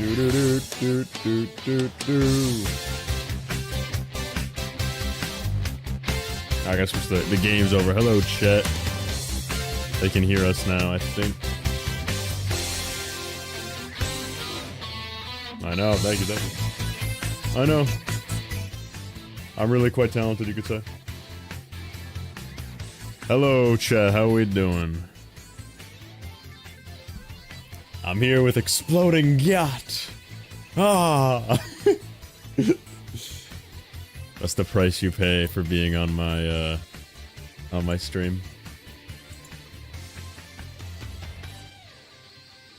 Do do do do do do do. I guess the game's over. Hello, chat. They can hear us now, I think. I know. Thank you. Thank you. I know. I'm really quite talented, you could say. Hello, chat. How we doing? I'm here with exploding yacht. Ah. That's the price you pay for being on my stream.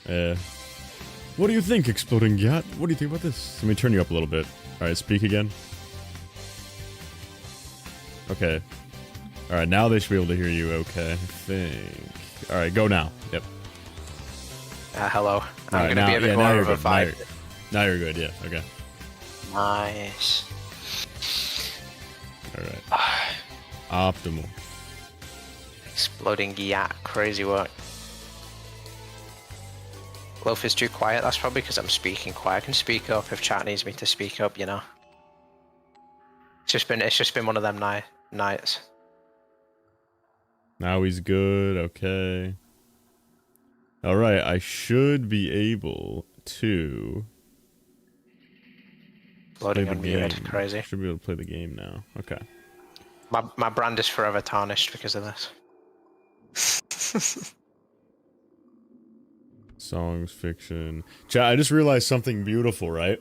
What do you think, exploding yacht? What do you think about this? Let me turn you up a little bit. Alright, speak again. Okay. Alright, now they should be able to hear you okay, I think. Alright, go now. Yep. Hello. I'm Right, gonna be a bit more of a vibe. Now you're good, yeah, okay. Nice. Alright. Optimal. Exploding yacht, crazy work. Loaf is too quiet, that's probably because I'm speaking quiet. I can speak up if chat needs me to speak up, you know. It's just been one of them nights. Now he's good. Okay. All right. I should be able to Loading play the game. unmuted, crazy. Should be able to play the game now. Okay. My brand is forever tarnished because of this. Songs, fiction. Chat, I just realized something beautiful, right?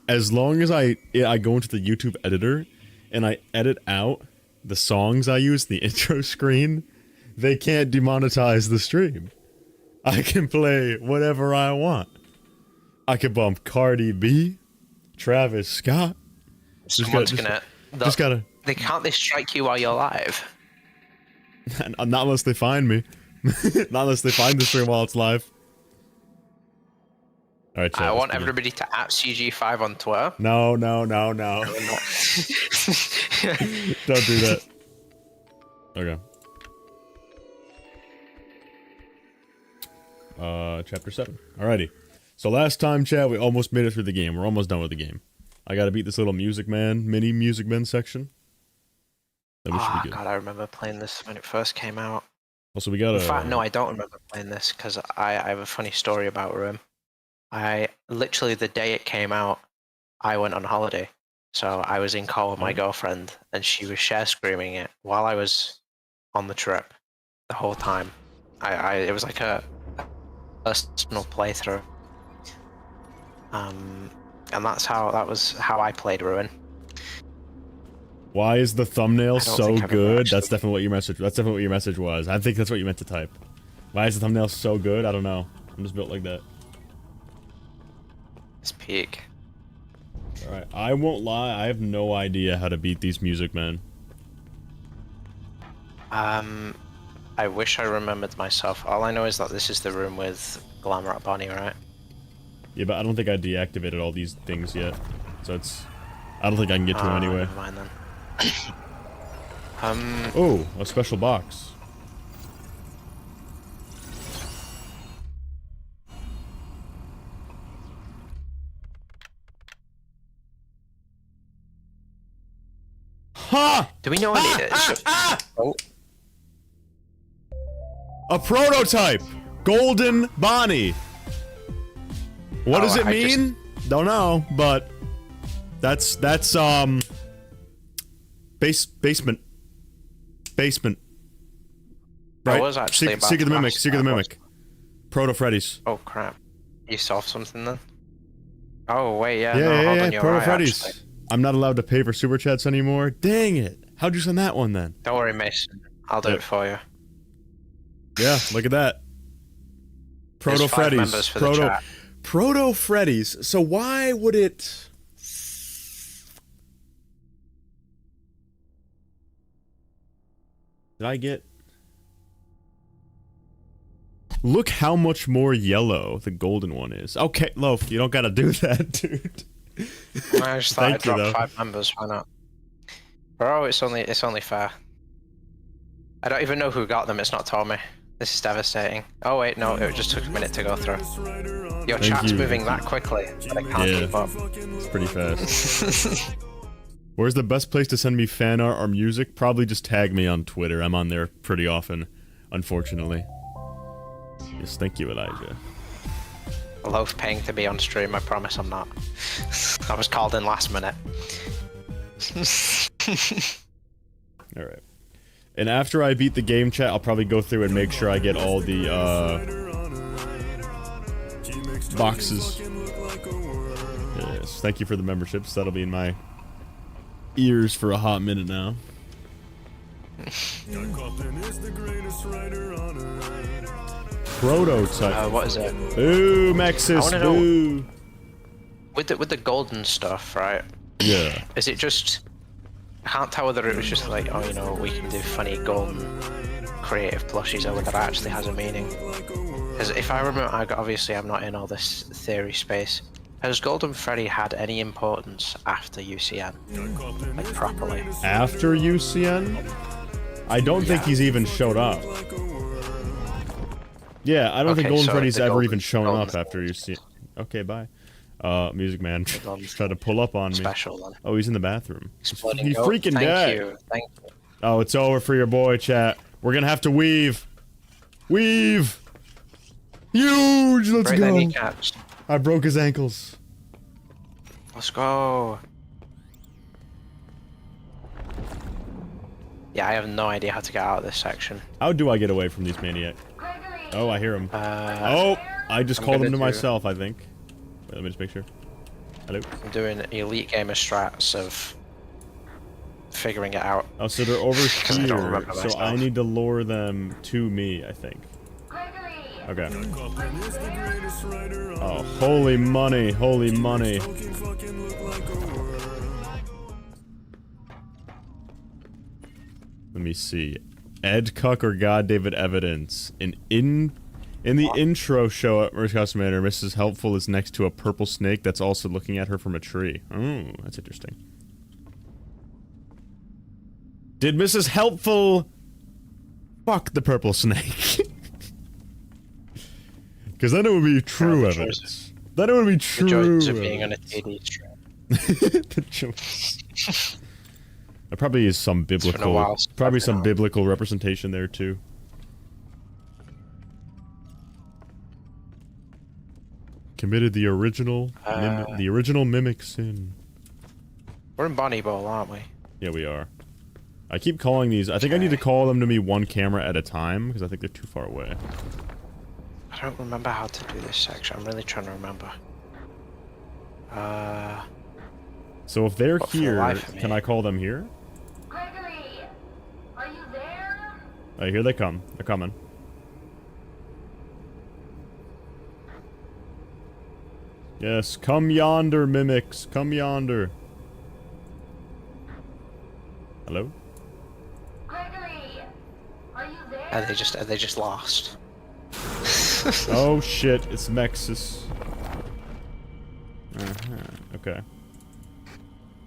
As long as I go into the YouTube editor and I edit out the songs I use, the intro screen, they can't demonetize the stream. I can play whatever I want. I can bump Cardi B, Travis Scott. Someone's just gotta. They can't strike you while you're live. Not unless they find me. Not unless they find the stream while it's live. All right, chat, I want everybody to @CG5 on Twitter. No. No, Don't do that. Okay. Chapter 7. Alrighty. So last time, chat, we almost made it through the game. We're almost done with the game. I gotta beat this little mini Music Man section. Then we should be good. God, I remember playing this when it first came out. Also, we gotta... In fact, no, I don't remember playing this, because I have a funny story about Room. Literally the day it came out, I went on holiday. So I was in call with my girlfriend, and she was share screaming it while I was on the trip the whole time. It was like a personal playthrough. And that was how I played Ruin. Why is the thumbnail so good? Actually... That's definitely what your message. That's definitely what your message was. I think that's what you meant to type. Why is the thumbnail so good? I don't know. I'm just built like that. It's peak. All right. I won't lie. I have no idea how to beat these Music Men. I wish I remembered myself. All I know is that this is the room with Glamrock Bonnie, right? Yeah, but I don't think I deactivated all these things yet. So it's... I don't think I can get to them anyway. Never mind then. Oh, a special box. Ha! Do we know any... Oh. A prototype! Golden Bonnie! What does it mean? Don't know, but... That's, basement. Right? I was actually about Seek of the to Mimic, ask Seek of the that. Mimic. Proto Freddy's. Oh crap. You solved something then? Oh wait, yeah, Yeah, hold on, you're Proto right, Freddy's. actually. I'm not allowed to pay for super chats anymore. Dang it! How'd you send that one then? Don't worry, Mason. I'll do it for you. Yeah, look at that. Proto Freddy's. Proto Freddy's. So why would it... Did I get... Look how much more yellow the golden one is. Okay, Loaf, you don't gotta do that, dude. I just thought I'd drop 5 members, why not? Bro, it's only fair. I don't even know who got them, it's not told me. This is devastating. Oh wait, no, it just took a minute to go through. Your chat's moving that quickly that I can't keep up. It's pretty fast. Where's the best place to send me fan art or music? Probably just tag me on Twitter. I'm on there pretty often, unfortunately. Yes, thank you, Elijah. Loaf paying to be on stream, I promise I'm not. I was called in last minute. Alright. And after I beat the game, chat, I'll probably go through and make sure I get all the, boxes. Yes, thank you for the memberships. That'll be in my ears for a hot minute now. Prototype. What is it? Boo, Maxis, boo. With the golden stuff, right? Yeah. Is it just... I can't tell whether it was just like, oh, you know, we can do funny golden creative plushies, or whether it actually has a meaning. Because if I remember, obviously I'm not in all this theory space. Has Golden Freddy had any importance after UCN? Like, properly? After UCN? I don't think he's even showed up. Yeah, I don't think Golden Freddy's ever even shown up after UCN. Okay, bye. Music man just tried to pull up on me. Special one. Oh, he's in the bathroom. Exploding He goat. freaking dead. Thank you. Oh, it's over for your boy, chat. We're gonna have to weave. Weave! Huge! Let's Break their go! kneecaps. I broke his ankles. Let's go. Yeah, I have no idea how to get out of this section. How do I get away from these maniacs? Oh, I hear him. Oh! I just called him to myself, I think. Wait, let me just make sure. Hello? I'm doing elite gamer strats of figuring it out. Oh, so they're over I don't here, remember so myself. I need to lure them to me, I think. Okay. Oh, holy money, holy money. Let me see. Ed Cuck or God David Evidence. In the intro show at Mercy House Manor, Mrs. Helpful is next to a purple snake that's also looking at her from a tree. Oh, that's interesting. Did Mrs. Helpful fuck the purple snake? Because then it would be true evidence. Then it would be true. The joys of being on a TD stream. The joys. There probably is some biblical, biblical representation there too. Committed the original mimic sin. We're in Bonnie Bowl, aren't we? Yeah, we are. I keep calling these. I think I need to call them to me one camera at a time because I think they're too far away. I don't remember how to do this section. I'm really trying to remember. So if they're here, can I call them here? Gregory, are you there? Oh, here they come. They're coming. Yes, come yonder, mimics. Come yonder. Hello? Gregory, are you there? Are they just lost? Oh shit, it's Mexus. Okay.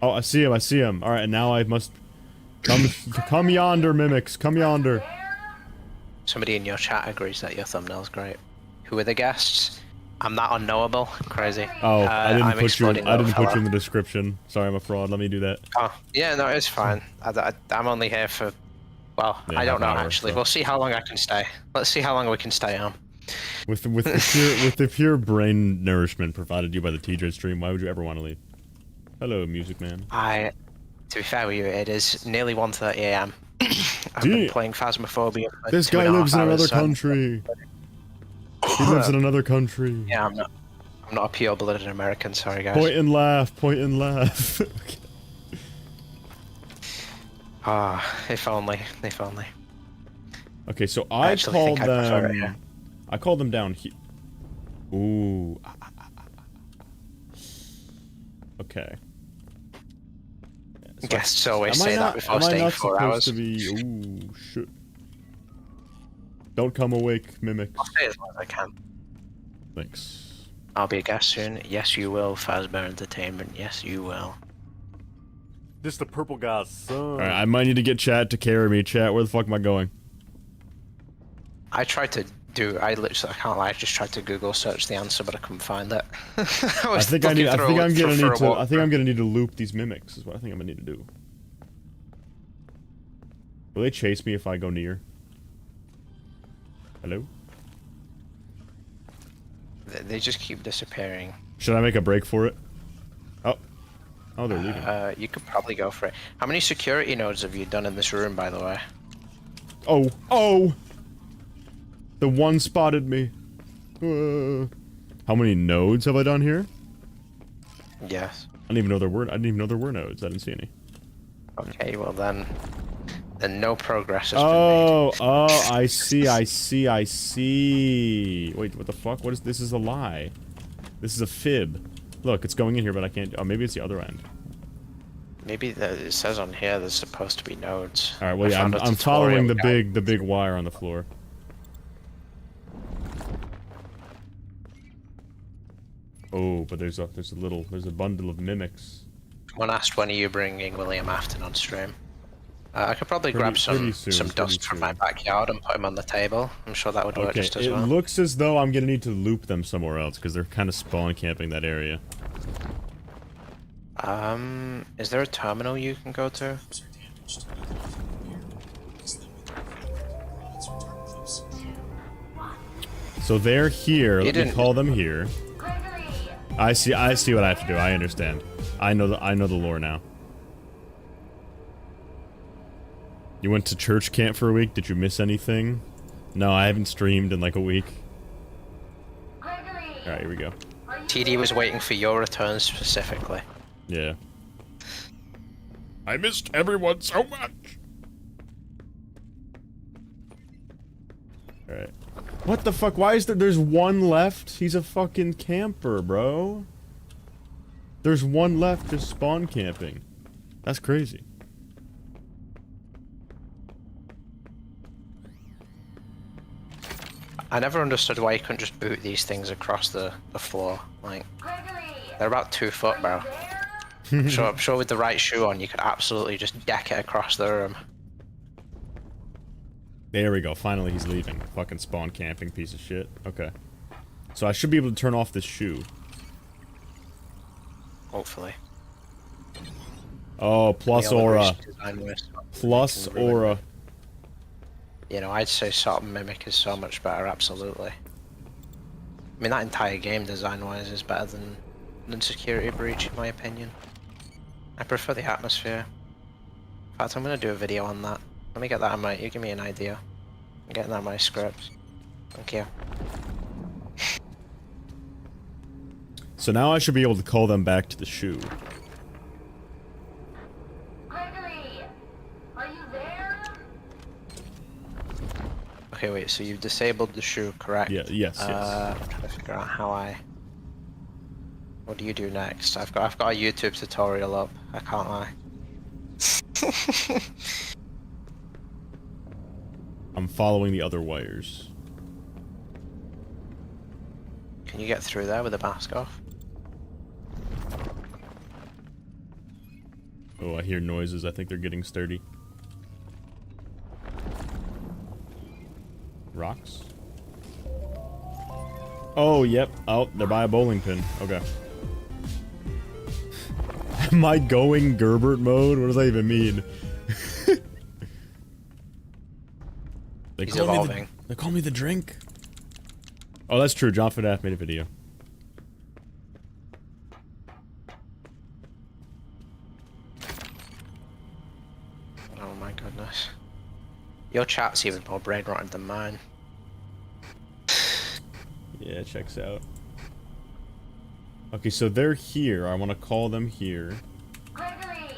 Oh, I see him. Alright, and now I must... Come yonder, mimics. Come yonder. Somebody in your chat agrees that your thumbnail's great. Who are the guests? I'm not unknowable. Crazy. Oh, I didn't put you fella. in the description. Sorry, I'm a fraud. Let me do that. Oh, yeah, no, it's fine. I'm only here for... Well, Yeah, I don't know, half an hour, actually. so. We'll see how long I can stay. Let's see how long we can stay on. With the pure brain nourishment provided you by the TJ stream, why would you ever want to leave? Hello, music man. To be fair with you, it is nearly 1:30 AM. I've been playing Phasmophobia for This 2.5 guy lives in hours, another so- country. He lives in another country. Yeah, I'm not a pure-blooded American, sorry guys. Point and laugh, point and laugh. Okay. If only. Okay, so I actually called think I prefer it, yeah. them. I called them down here. Ooh. Okay. So Guests always say that before staying 4 hours. To be? Ooh, shit. Don't come awake, mimics. I'll stay as long as I can. Thanks. I'll be a guest soon. Yes, you will. Fazbear Entertainment. Yes, you will. This the purple guy's son. Alright, I might need to get chat to carry me. Chat, where the fuck am I going? I tried to do. I can't lie. I just tried to Google search the answer, but I couldn't find it. I think I'm gonna need to loop these mimics. Is what I think I'm gonna need to do. Will they chase me if I go near? Hello? They just keep disappearing. Should I make a break for it? Oh. Oh, they're leaving. You could probably go for it. How many security nodes have you done in this room, by the way? Oh. Oh! The one spotted me. How many nodes have I done here? Yes. I didn't even know there were nodes. I didn't see any. Okay, well then no progress has been made. Oh, I see. Wait, what the fuck? What is this? Is a lie. This is a fib. Look, it's going in here, but I can't. Oh, maybe it's the other end. Maybe it says on here there's supposed to be nodes. All right, well, yeah, I'm following the big wire on the floor. Oh, but there's a bundle of mimics. Someone asked when are you bringing William Afton on stream? I could probably grab some dust from my backyard and put them on the table. I'm sure that would work just as well. It looks as though I'm gonna need to loop them somewhere else because they're kind of spawn camping that area. Is there a terminal you can go to? So they're here. Let me call them here. Gregory! I see what I have to do. I understand. I know the lore now. You went to church camp for a week? Did you miss anything? No, I haven't streamed in like a week. Gregory! Alright, here we go. TD was waiting for your return specifically. Yeah. I missed everyone so much! Alright. What the fuck? Why is there's one left? He's a fucking camper, bro. There's one left just spawn camping. That's crazy. I never understood why you couldn't just boot these things across the floor. Like, Gregory! they're about 2 foot, bro. I'm sure with the right shoe on, you could absolutely just deck it across the room. There we go. Finally, he's leaving. Fucking spawn camping piece of shit. Okay. So I should be able to turn off this shoe. Hopefully. Oh, plus aura. Plus aura. You know, I'd say sort of mimic is so much better, absolutely. I mean, that entire game design-wise is better than Security Breach, in my opinion. I prefer the atmosphere. In fact, I'm gonna do a video on that. Let me get that on my... You give me an idea. I'm getting that on my script. Thank you. So now I should be able to call them back to the shoe. Gregory! Are you there? Okay, wait, so you've disabled the shoe, correct? Yeah, yes. I'm trying to figure out how I... What do you do next? I've got a YouTube tutorial up, I can't lie. I'm following the other wires. Can you get through there with the mask off? Oh, I hear noises. I think they're getting sturdy. Rocks? Oh, yep. Oh, they're by a bowling pin. Okay. Am I going Gerbert mode? What does that even mean? He's evolving. They call me the drink. Oh, that's true. John FNAF made a video. Oh my goodness. Your chat's even more brain rotted than mine. Yeah, it checks out. Okay, so they're here. I want to call them here. Gregory!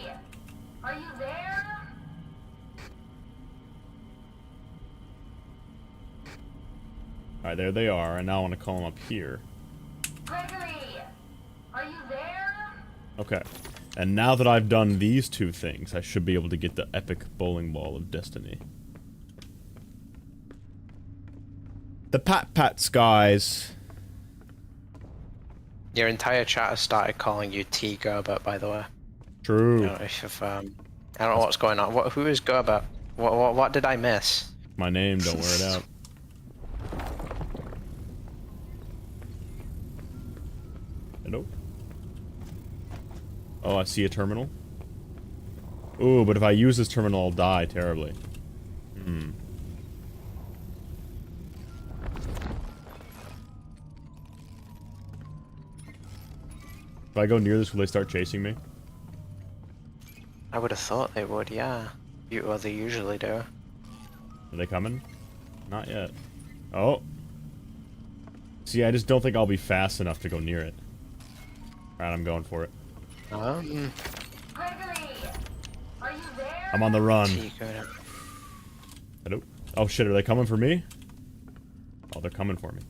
Are you there? Alright, there they are, and now I want to call them up here. Gregory! Are you there? Okay. And now that I've done these two things, I should be able to get the epic bowling ball of destiny. The pat skies. Your entire chat has started calling you T Gerbert, by the way. True. You know, if I don't know what's going on. Who is Gerbert? What did I miss? My name, don't wear it out. Hello? Oh, I see a terminal. Ooh, but if I use this terminal, I'll die terribly. Hmm. If I go near this, will they start chasing me? I would have thought they would, yeah. Well, they usually do. Are they coming? Not yet. Oh. See, I just don't think I'll be fast enough to go near it. Alright, I'm going for it. Gregory! Are you there? I'm on the run. T Gerbert. Hello? Oh shit, are they coming for me? Oh, they're coming for me.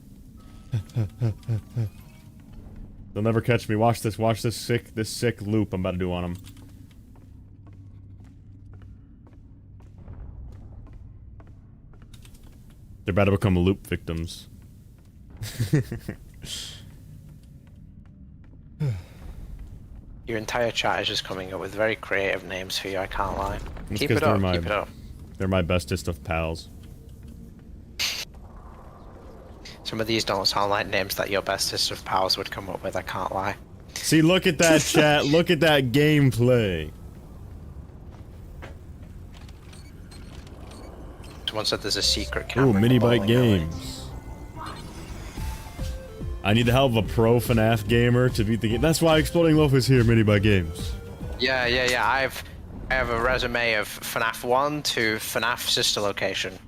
They'll never catch me. Watch this sick loop I'm about to do on them. They're about to become loop victims. Your entire chat is just coming up with very creative names for you, I can't lie. It's Keep 'cause it up, they're keep it up. They're my bestest of pals. Some of these don't sound like names that your bestest of pals would come up with, I can't lie. See, look at that chat. Look at that gameplay. Someone said there's a secret camera. Ooh, mini bike bowling alley. games. I need the help of a pro FNAF gamer to beat the game. That's why Exploding Loaf is here, mini bike games. Yeah. I have a resume of FNAF 1 to FNAF sister location,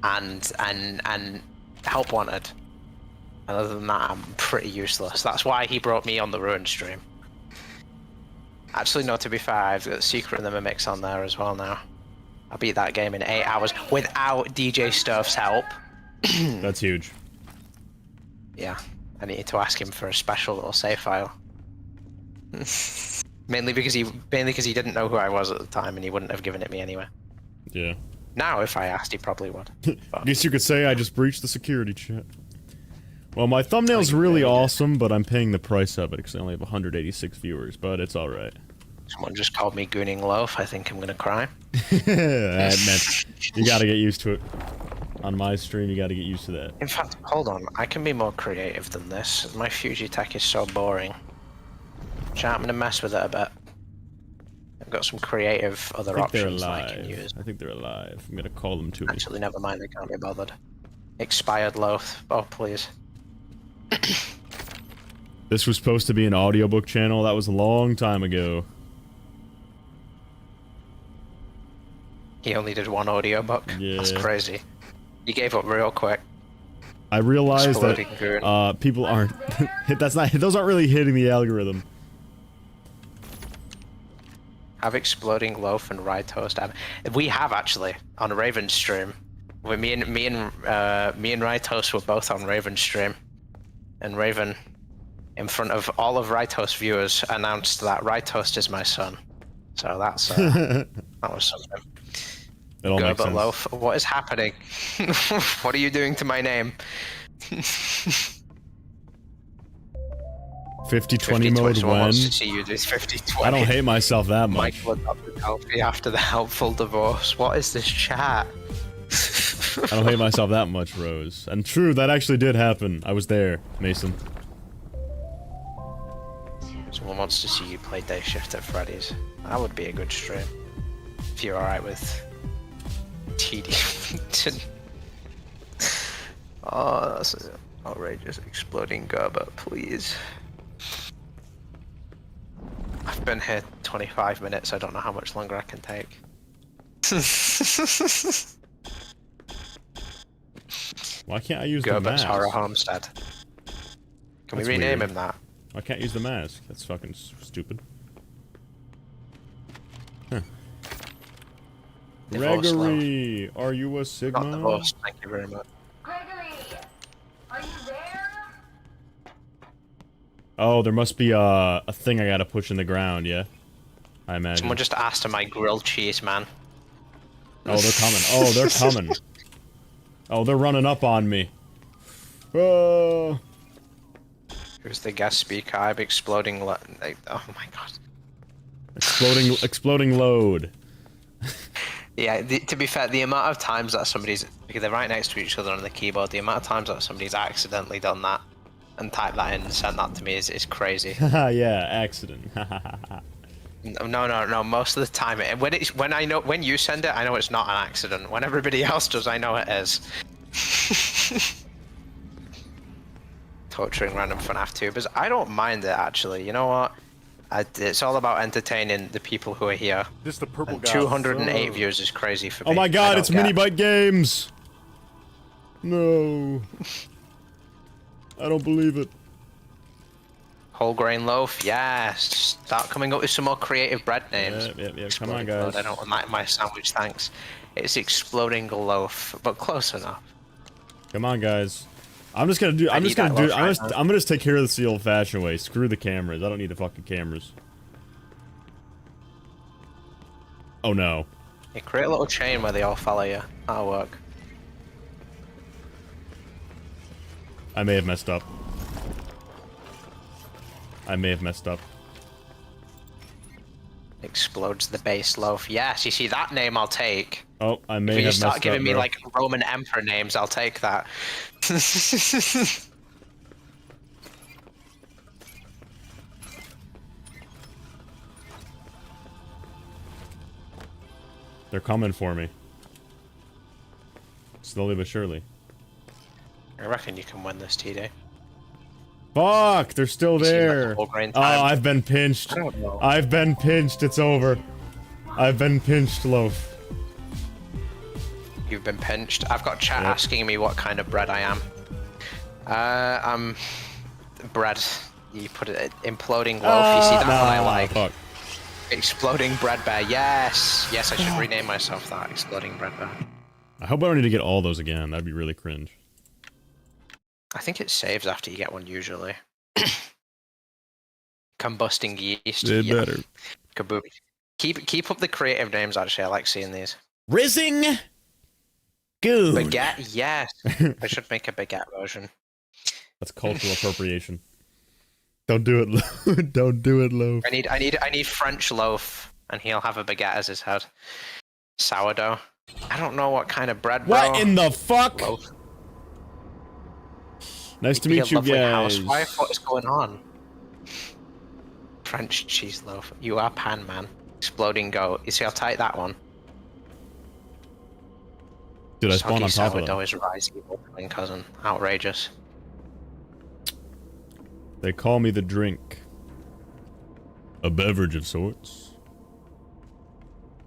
and help wanted. And other than that, I'm pretty useless. That's why he brought me on the Ruin stream. Actually, no, to be fair, I've got Secret in the Mimics on there as well now. I beat that game in 8 hours without DJ Stuff's help. That's huge. Yeah, I needed to ask him for a special little save file. mainly because he didn't know who I was at the time, and he wouldn't have given it me anyway. Yeah. Now, if I asked, he probably would. I guess you could say I just breached the security chat. Well, my thumbnail's really awesome, but I'm paying the price of it because I only have 186 viewers, but it's alright. Someone just called me Gooning Loaf. I think I'm gonna cry. Man, you gotta get used to it. On my stream, you gotta get used to that. In fact, hold on. I can be more creative than this. My Fugitech is so boring. Chat, I'm gonna mess with it a bit. I've got some creative other options that I can use. I think they're alive. I'm gonna call them to me. Actually, never mind. I can't be bothered. Expired Loaf. Oh, please. This was supposed to be an audiobook channel. That was a long time ago. He only did one audiobook? Yeah. That's crazy. He gave up real quick. I realized Exploding that goon. people aren't. Those aren't really hitting the algorithm. Have Exploding Loaf and Rye Toast. We have actually on Raven's stream. Me and Rye Toast were both on Raven's stream, and Raven, in front of all of Rye Toast viewers, announced that Rye Toast is my son. So that's that was something. It all makes Gerbert sense. Loaf, what is happening? What are you doing to my name? 50-20 mode Someone when? wants to see you do 50-20. I don't hate myself that much. Michael adopted Alfie after the helpful divorce. What is this chat? I don't hate myself that much, Rose. And true, that actually did happen. I was there, Mason. Someone wants to see you play day shift at Freddy's. That would be a good stream. If you're alright with TD. Oh, that's outrageous. Exploding Gerber, please. I've been here 25 minutes. I don't know how much longer I can take. Why can't I use the Gerbert's mask? Horror Homestead. Can we That's rename weird. him that? I can't use the mask. That's fucking stupid. Huh. Divorce Gregory, are you a Sigma? Not divorced, thank you very much. Gregory, are you there? Oh, there must be a thing I gotta push in the ground, yeah? I imagine. Someone just asked to my grilled cheese, man. Oh, they're coming. Oh, they're coming. Oh, they're running up on me. Oh. Who's the guest speaker? I'm exploding. Oh my god. Exploding load. Yeah, to be fair, the amount of times that somebody's, because they're right next to each other on the keyboard, the amount of times that somebody's accidentally done that and typed that in and sent that to me is crazy. Haha, yeah, accident. No. Most of the time, when you send it, I know it's not an accident. When everybody else does, I know it is. Torturing random FNAF tubers. I don't mind it actually. You know what? It's all about entertaining the people who are here. This the purple And guy. 208 views is crazy for me. Oh my god, it's mini mini bite games! No. I don't believe it. Whole grain loaf, yes. Start coming up with some more creative bread names. Yeah. Come on, Exploding guys. loaf. I don't want my sandwich, thanks. It's exploding loaf, but close enough. Come on, guys. I'm just gonna just take care of this the old-fashioned way. Screw the cameras. I don't need the fucking cameras. Oh no. You create a little chain where they all follow you. That'll work. I may have messed up. Explodes the base loaf. Yes, you see that name I'll take. Oh, I If may you have start messed giving up, me bro. like Roman emperor names, I'll take that. They're coming for me. Slowly but surely. I reckon you can win this, TD. Fuck! They're still You seem like a there. whole grain Oh, time. I've been pinched. I don't know. I've been pinched. It's over. I've been pinched, loaf. You've been pinched. I've got chat Yep. asking me what kind of bread I am. I'm bread. You put it imploding loaf. You see that one I like. Fuck. Exploding bread bear. Yes, yes. I should rename myself that. Exploding bread bear. I hope I don't need to get all those again. That'd be really cringe. I think it saves after you get one usually. Combusting yeast. They Yeah. better. Kaboom. Keep up the creative names. Actually, I like seeing these. Rizzing Goon. Baguette. Yes. I should make a baguette version. That's cultural appropriation. Don't do it, don't do it, loaf. I need French loaf, and he'll have a baguette as his head. Sourdough. I don't know what kind of bread. What bro. in the fuck? Loaf. Nice to Be a meet you lovely guys. housewife. What is going on? French cheese loaf. You are pan man. Exploding goat. You see, I'll take that one. Dude, I spawned on top of Sourdough them. is Rise evil twin cousin. Outrageous. They call me the drink. A beverage of sorts.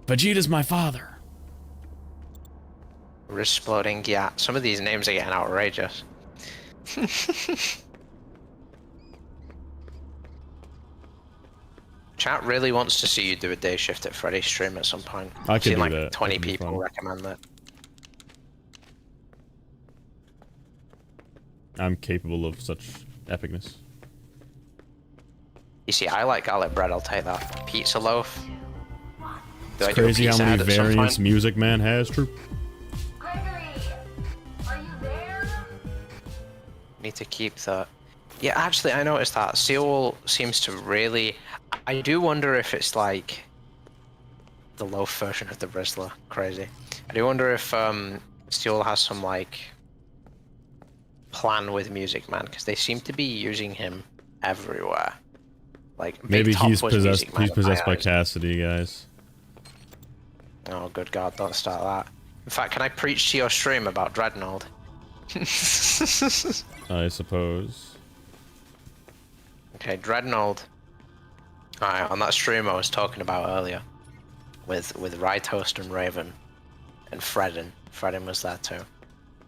Vegeta's my father. Exploding. Yeah. Some of these names are getting outrageous. Chat really wants to see you do a day shift at Freddy's stream at some point. I I've could seen do like that. 20 That'd be people fun. recommend that. I'm capable of such epicness. You see, I like garlic bread. I'll take that. Pizza loaf. Do I It's do a crazy how pizza many head at some variants point? Music Man has, true. Gregory, are you there? Need to keep that. Yeah, actually, I noticed that Seal seems to really. I do wonder if it's like the loaf version of the Rizzler. Crazy. I do wonder if Seal has some like plan with Music Man, because they seem to be using him everywhere. Like Big Maybe Top he's was possessed. Music Man He's in my possessed by eyes. Cassidy, guys. Oh, good God! Don't start that. In fact, can I preach to your stream about Dreadnought? I suppose. Okay, Dreadnought. Alright, on that stream I was talking about earlier, with Rytoast and Raven, and Fredden. Fredden was there too.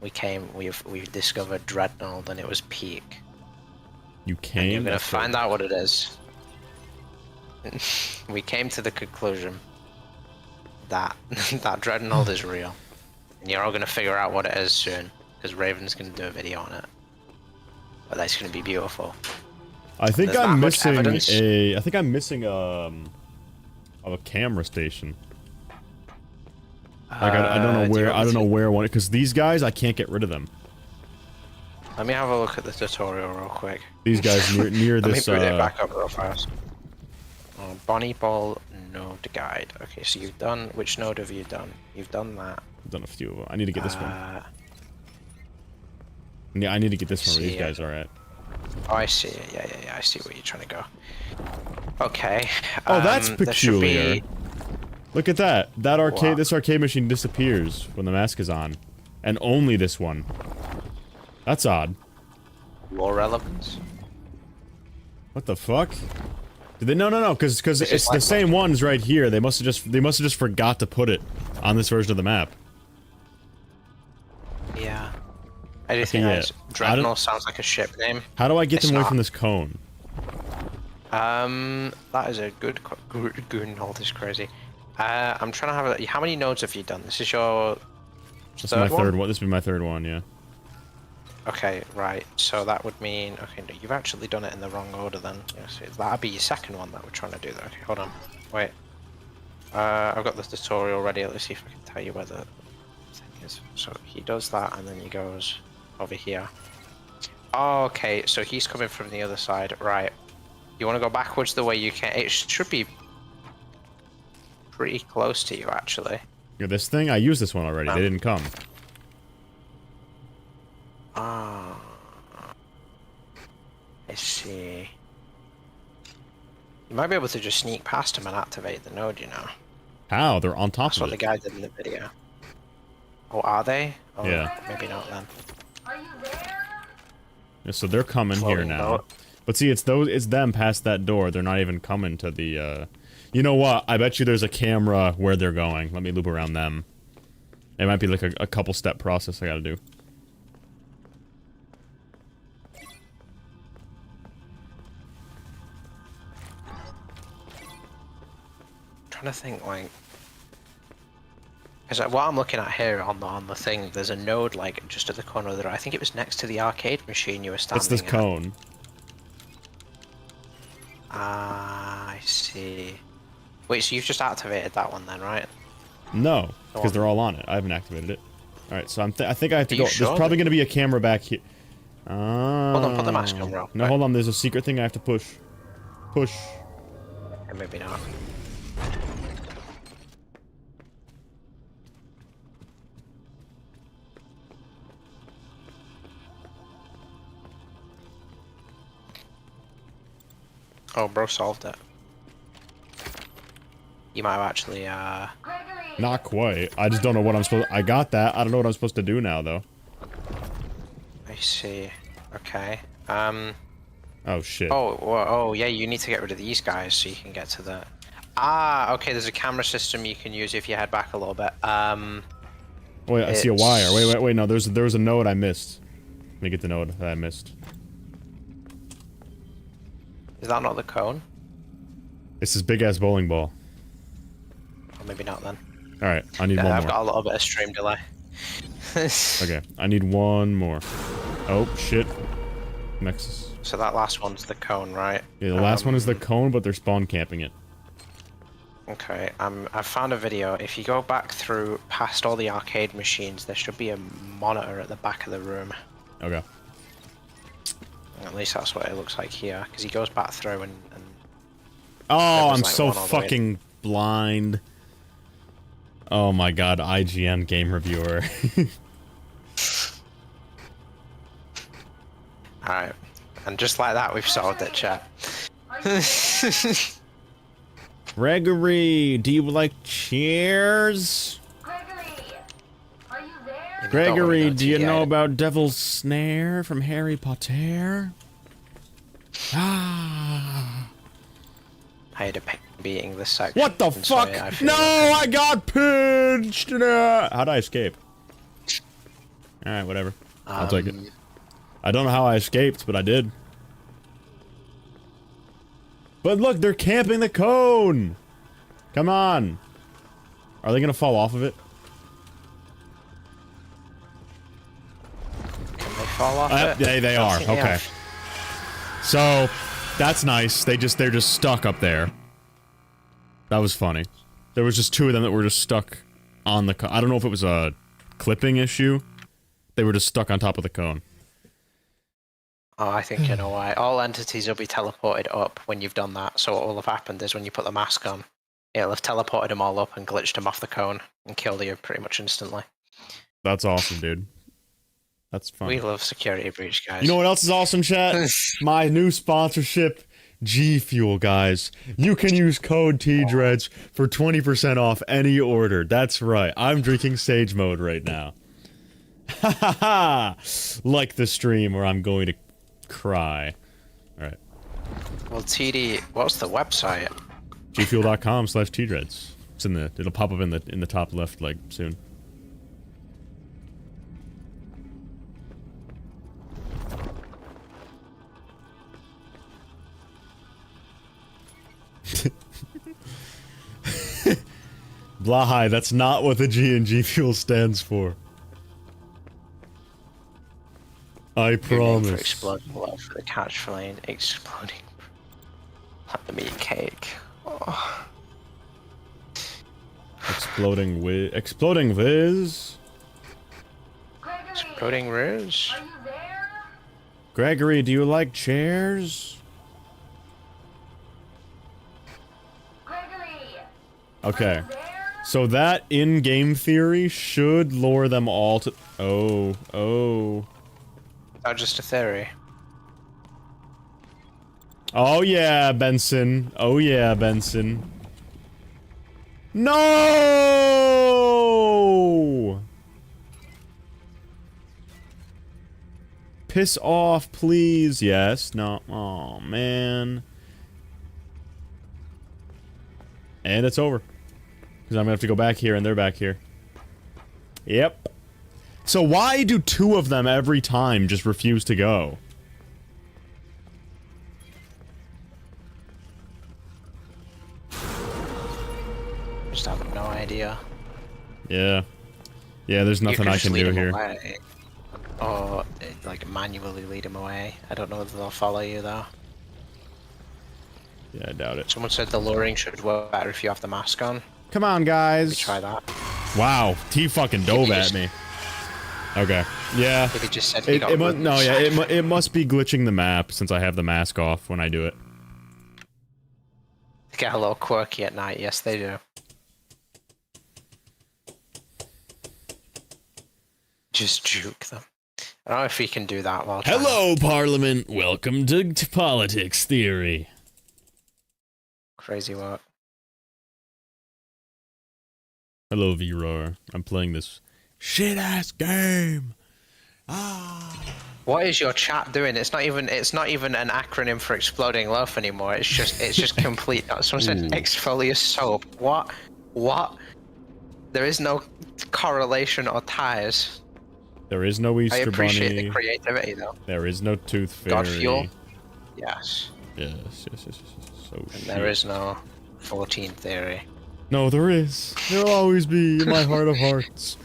We discovered Dreadnought, and it was peak. You And came. you're gonna That's find good. out what it is. We came to the conclusion that that Dreadnought is real, and you're all gonna figure out what it is soon, because Raven's gonna do a video on it. But that's gonna be beautiful. I think There's I'm not much missing evidence. a. I think I'm missing of a camera station. Like I don't know do you where. want I me don't know to- where one. Because these guys, I can't get rid of them. Let me have a look at the tutorial real quick. These guys near Let this. me boot it back up real fast. Bonnie Ball node guide. Okay, so you've done. Which node have you done? You've done that. I've done a few of them. I need to get this one. Uh, Yeah, I need to get this one where these see, guys are at. Oh, I see. Yeah. I see where you're trying to go. Okay. Oh, that's there should peculiar. be- Look at that. That arcade. What? This arcade machine disappears when the mask is on, and only this one. That's odd. War relevance. What the fuck? Did they? No. Because This is it's the like- same ones right here. They must have just forgot to put it on this version of the map. Yeah. I do think yeah. that's Dreadnought sounds like a ship name. How do I get It's them away not. from this cone? That is a good Goonhold is crazy. I'm trying to have a. How many nodes have you done? This is your. This is my third third one. This would be my third one. Yeah. Okay, right. So that would mean. Okay, no, you've actually done it in the wrong order then. Yes, that'd be your second one that we're trying to do. That. Okay, hold on. Wait. I've got the tutorial ready. Let's see if I can tell you where the thing is. So he does that, and then he goes over here. Oh, okay, so he's coming from the other side. Right. You want to go backwards the way you can. It should be. pretty close to you, actually. Yeah, this thing? I used this one already. They didn't come. Ah. I see. You might be able to just sneak past him and activate the node, you know. How? They're on top That's of what it. the guy did in the video. Oh, are they? Oh, Yeah. maybe not then. Are you there? Yeah, so they're coming here Floating now. boat. But see, it's them past that door. They're not even coming to the, You know what? I bet you there's a camera where they're going. Let me loop around them. It might be like a couple step process I gotta do. Trying to think, like, because what I'm looking at here on the thing, there's a node like just at the corner of the. I think it was next to the arcade machine you were standing. It's this at. cone. Ah, I see. Wait, so you've just activated that one then, right? No, because they're all on it. I haven't activated it. All right, so I think I have to Are go. you sure? There's probably gonna be a camera back here. Hold on, put the mask on, bro. No, hold on. There's a secret thing I have to push. Push. Or maybe not. Oh, bro solved it. You might have actually, Gregory! Not quite. I just don't know what I'm supposed. I got that. I don't know what I'm supposed to do now, though. I see. Okay. Oh shit. Oh, yeah, you need to get rid of these guys so you can get to the... Ah, okay, there's a camera system you can use if you head back a little bit. Wait, I see a wire. Wait. No, there was a node I missed. Let me get the node that I missed. Is that not the cone? It's this big ass bowling ball. Or maybe not then. All right, I need Yeah, one I've more. got a little bit of stream delay. Okay, I need one more. Oh shit. Nexus. So that last one's the cone, right? Yeah, the last one is the cone, but they're spawn camping it. Okay, I've found a video. If you go back through past all the arcade machines, there should be a monitor at the back of the room. Okay. At least that's what it looks like here, because he goes back through and Oh, There was, I'm like, so one all the way- fucking blind. Oh my god, IGN game reviewer. Alright. And just like that, we've solved it, chat. Gregory, do you like cheers? Gregory! Are you there? Gregory, go do you to know the- about Devil's Snare from Harry Potter? Ah. I had a pain beating this section. What the and so, fuck? yeah, I feel No, like- I got pinched. How'd I escape? Alright, whatever. I'll take it. I don't know how I escaped, but I did. But look, they're camping the cone! Come on! Are they gonna fall off of it? Can they fall off it? Yeah, they I don't are. think they Okay. have. So, that's nice. They're just stuck up there. That was funny. There was just two of them that were just stuck on the cone. I don't know if it was a clipping issue. They were just stuck on top of the cone. Oh, I think you know why. All entities will be teleported up when you've done that. So what will have happened is when you put the mask on, it'll have teleported them all up and glitched them off the cone and killed you pretty much instantly. That's awesome, dude. That's fun. We love security breach, guys. You know what else is awesome, chat? My new sponsorship, G Fuel, guys. You can use code TDREDS for 20% off any order. That's right. I'm drinking Sage Mode right now. Ha ha ha! Like the stream where I'm going to cry. Alright. Well, TD, what's the website? gfuel.com/TDREDS. It's in the, it'll pop up in the top left, like, soon. Blahai, that's not what the G in G Fuel stands for. I Your name for promise. exploding love for the catch flame, exploding like the meat cake. Oh. Exploding Viz. Gregory! Exploding Rouge? Are you there? Gregory, do you like chairs? Gregory! Okay. So that in-game theory should lure them all to... Oh. Not just a theory. Oh yeah, Benson. Oh yeah, Benson. No! Piss off, please. Yes. No. Oh, man. And it's over. Because I'm gonna have to go back here, and they're back here. Yep. So why do 2 of them every time just refuse to go? Just have no idea. Yeah. Yeah, there's nothing I can do here. Away. Or, like, manually lead them away. I don't know whether they'll follow you, though. Yeah, I doubt it. Someone said the luring should work better if you have the mask on. Come on, guys. Maybe try that. Wow, he fucking dove at me. Okay. Yeah. If he just said it must be glitching the map since I have the mask off when I do it. They get a little quirky at night. Yes, they do. Just juke them. I don't know if we can do that while. Hello, Parliament. Welcome to Politics Theory. Crazy work. Hello, VROR. I'm playing this shit-ass game. What is your chat doing? It's not even an acronym for exploding loaf anymore. It's just complete. Someone said exfolious soap. What? There is no correlation or ties. There is no Easter Bunny. I appreciate the creativity, though. There is no Tooth Fairy. God Fuel? Yes. Yes. So And there is no 14 theory. No, there is. There'll always be in my heart of hearts.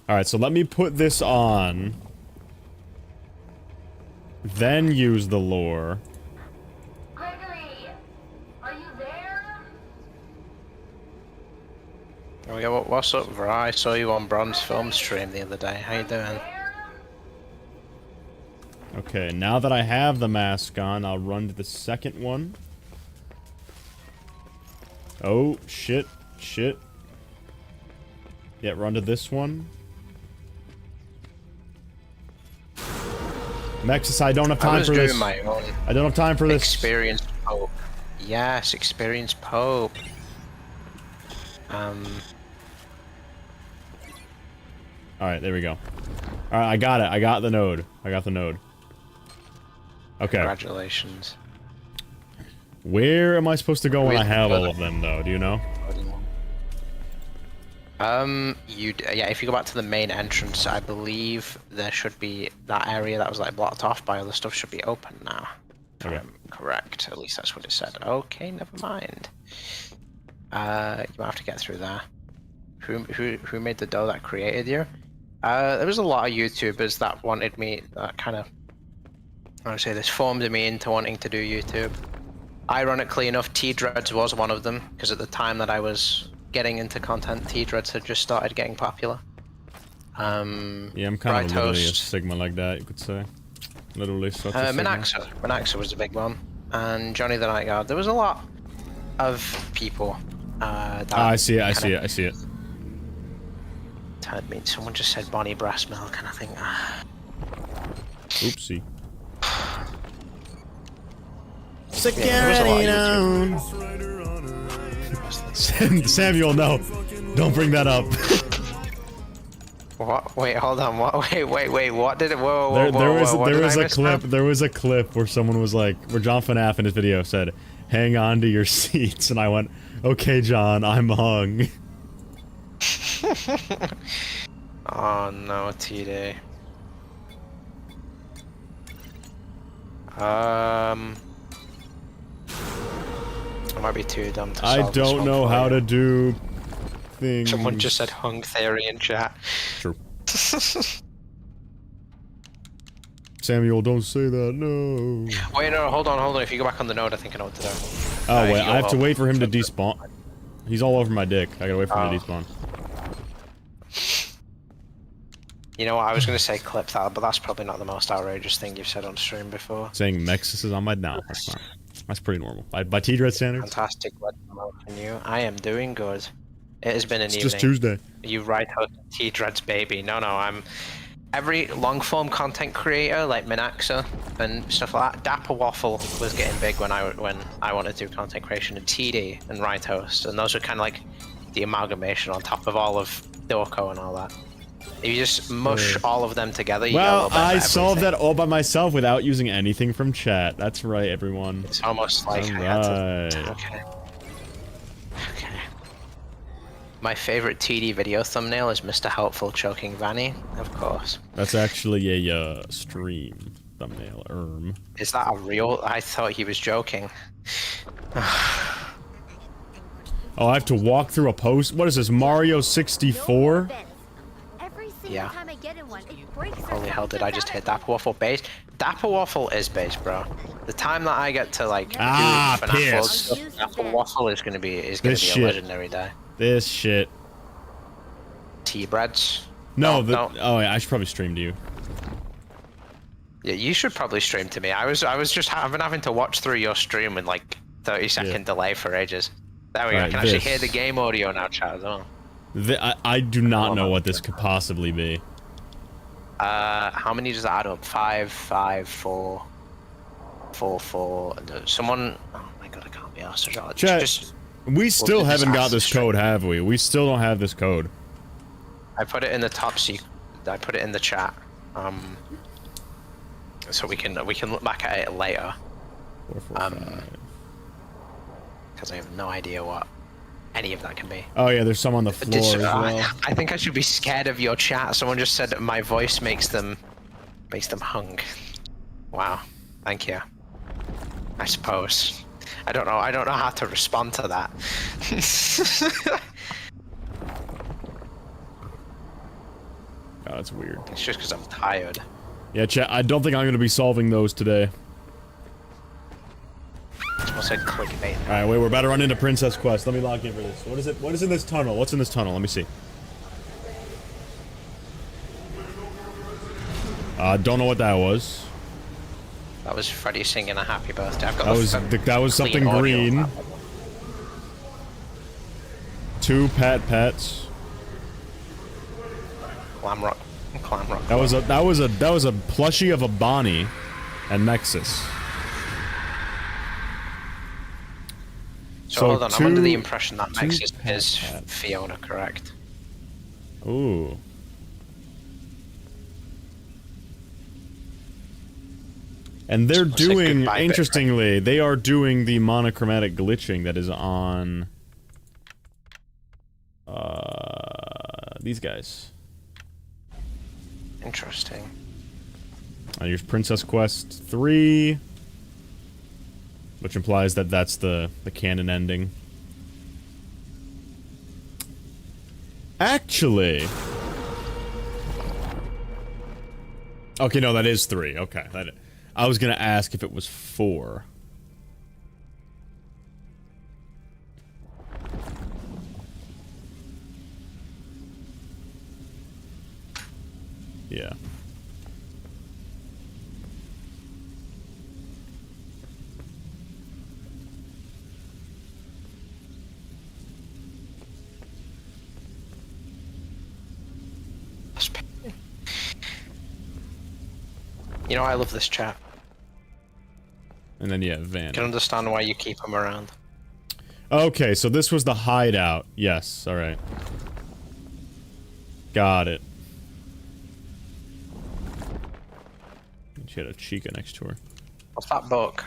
Alright, so let me put this on. Then use the lore. Gregory, are you there? Oh yeah, what's up, Ver? I saw you on Bron's film stream the other day. How you doing? Okay, now that I have the mask on, I'll run to the second one. Oh, shit. Yeah, run to this one. Mexus, I don't have time for this. My own I don't have time for this. Experienced Pope. Yes, experienced Pope. Alright, there we go. Alright, I got it. I got the node. Okay. Congratulations. Where am I supposed to go when I have all of them, though? Do you know? Yeah, if you go back to the main entrance, I believe there should be that area that was like blocked off by other stuff should be open now. Okay. Correct. At least that's what it said. Okay, never mind. You might have to get through there. Who made the dough that created you? There was a lot of YouTubers that wanted me, that kind of, I would say this formed me into wanting to do YouTube. Ironically enough, T-Dreads was one of them, because at the time that I was getting into content, T-Dreads had just started getting popular. Yeah, I'm kind of literally a Sigma like that, you could say. Literally such a Sigma. Minaxa was a big one. And Johnny the Night Guard. There was a lot of people that I see it. Turned me. Someone just said Bonnie breast milk, and I think. Oopsie. Security down. Samuel, no, don't bring that up. What? Wait, hold on. What? Wait. What did it? Whoa. There was a clip where someone was like, where John FNAF in his video said, "Hang on to your seats," and I went, "Okay, John, I'm hung." Oh no, T-Day. I might be too dumb to solve I don't know how to do things. Someone just said hung theory in chat. True. Samuel, don't say that, no. Wait, no, hold on. If you go back on the node, I think I know what to do. Oh, wait, I have to wait for him to despawn. He's all over my dick. I gotta wait for him to despawn. You know what, I was gonna say clip that, but that's probably not the most outrageous thing you've said on stream before. Saying Mexus is on my down. That's fine. That's pretty normal. By T-Dread standards. Fantastic. What promoting you? I am doing good. It has been an It's evening. just Tuesday. You right host T-Dread's baby. No, I'm every long form content creator like Minaxa and stuff like that. Dapper Waffle was getting big when I wanted to do content creation, and TD and right host, and those were kind of like the amalgamation on top of all of Dorco and all that. If you just mush all of them together, you get a Well, little bit of I solved everything. that all by myself without using anything from chat. That's right, everyone. It's almost like I had to. Okay. Okay. My favorite TD video thumbnail is Mr. Helpful choking Vanny, of course. That's actually a stream thumbnail. Is that a real? I thought he was joking. Oh, I have to walk through a post. What is this, Mario 64? Yeah. Holy hell, did I just hit Dapper Waffle base? Dapper Waffle is base, bro. The time that I get to like do FNAF world stuff, Dapper Waffle is gonna be a legendary day. This shit. T-breads. No, no. Oh yeah, I should probably stream to you. Yeah, you should probably stream to me. I've been having to watch through your stream with like 30-second delay for ages. There we go. I can actually hear the game audio now, chat as well. I do not know what this could possibly be. How many does that add up? 5, 5, 4, 4, 4. Someone. Oh my god, I can't be asked. Chat, we still haven't got this code, have we? We still don't have this code. I put it in the top secret. I put it in the chat. So we can look back at it later. 4, 4, 5. Because I have no idea what any of that can be. Oh yeah, there's some on the floor as well. I think I should be scared of your chat. Someone just said my voice makes them hung. Wow, thank you. I suppose. I don't know how to respond to that. Oh, that's weird. It's just because I'm tired. Yeah, chat, I don't think I'm gonna be solving those today. Someone said clickbait. Alright, wait, we're about to run into Princess Quest. Let me log in for this. What is it? What is in this tunnel? What's in this tunnel? Let me see. Don't know what that was. That was Freddy singing a happy birthday. I've got that was something green. 2 pets. Clam rock. That was a plushie of a Bonnie and Nexus. So hold on, I'm under the impression that Nexus is Fiona, correct? Ooh. And they're doing, interestingly, they are doing the monochromatic glitching that is on these guys. Interesting. Here's Princess Quest 3, which implies that that's the canon ending. Actually, okay, no, that is 3. Okay, I was gonna ask if it was 4. Yeah. You know, I love this chat. And then, yeah, Van. I can understand why you keep him around. Okay, so this was the hideout. Yes, alright. Got it. She had a Chica next to her. What's that book?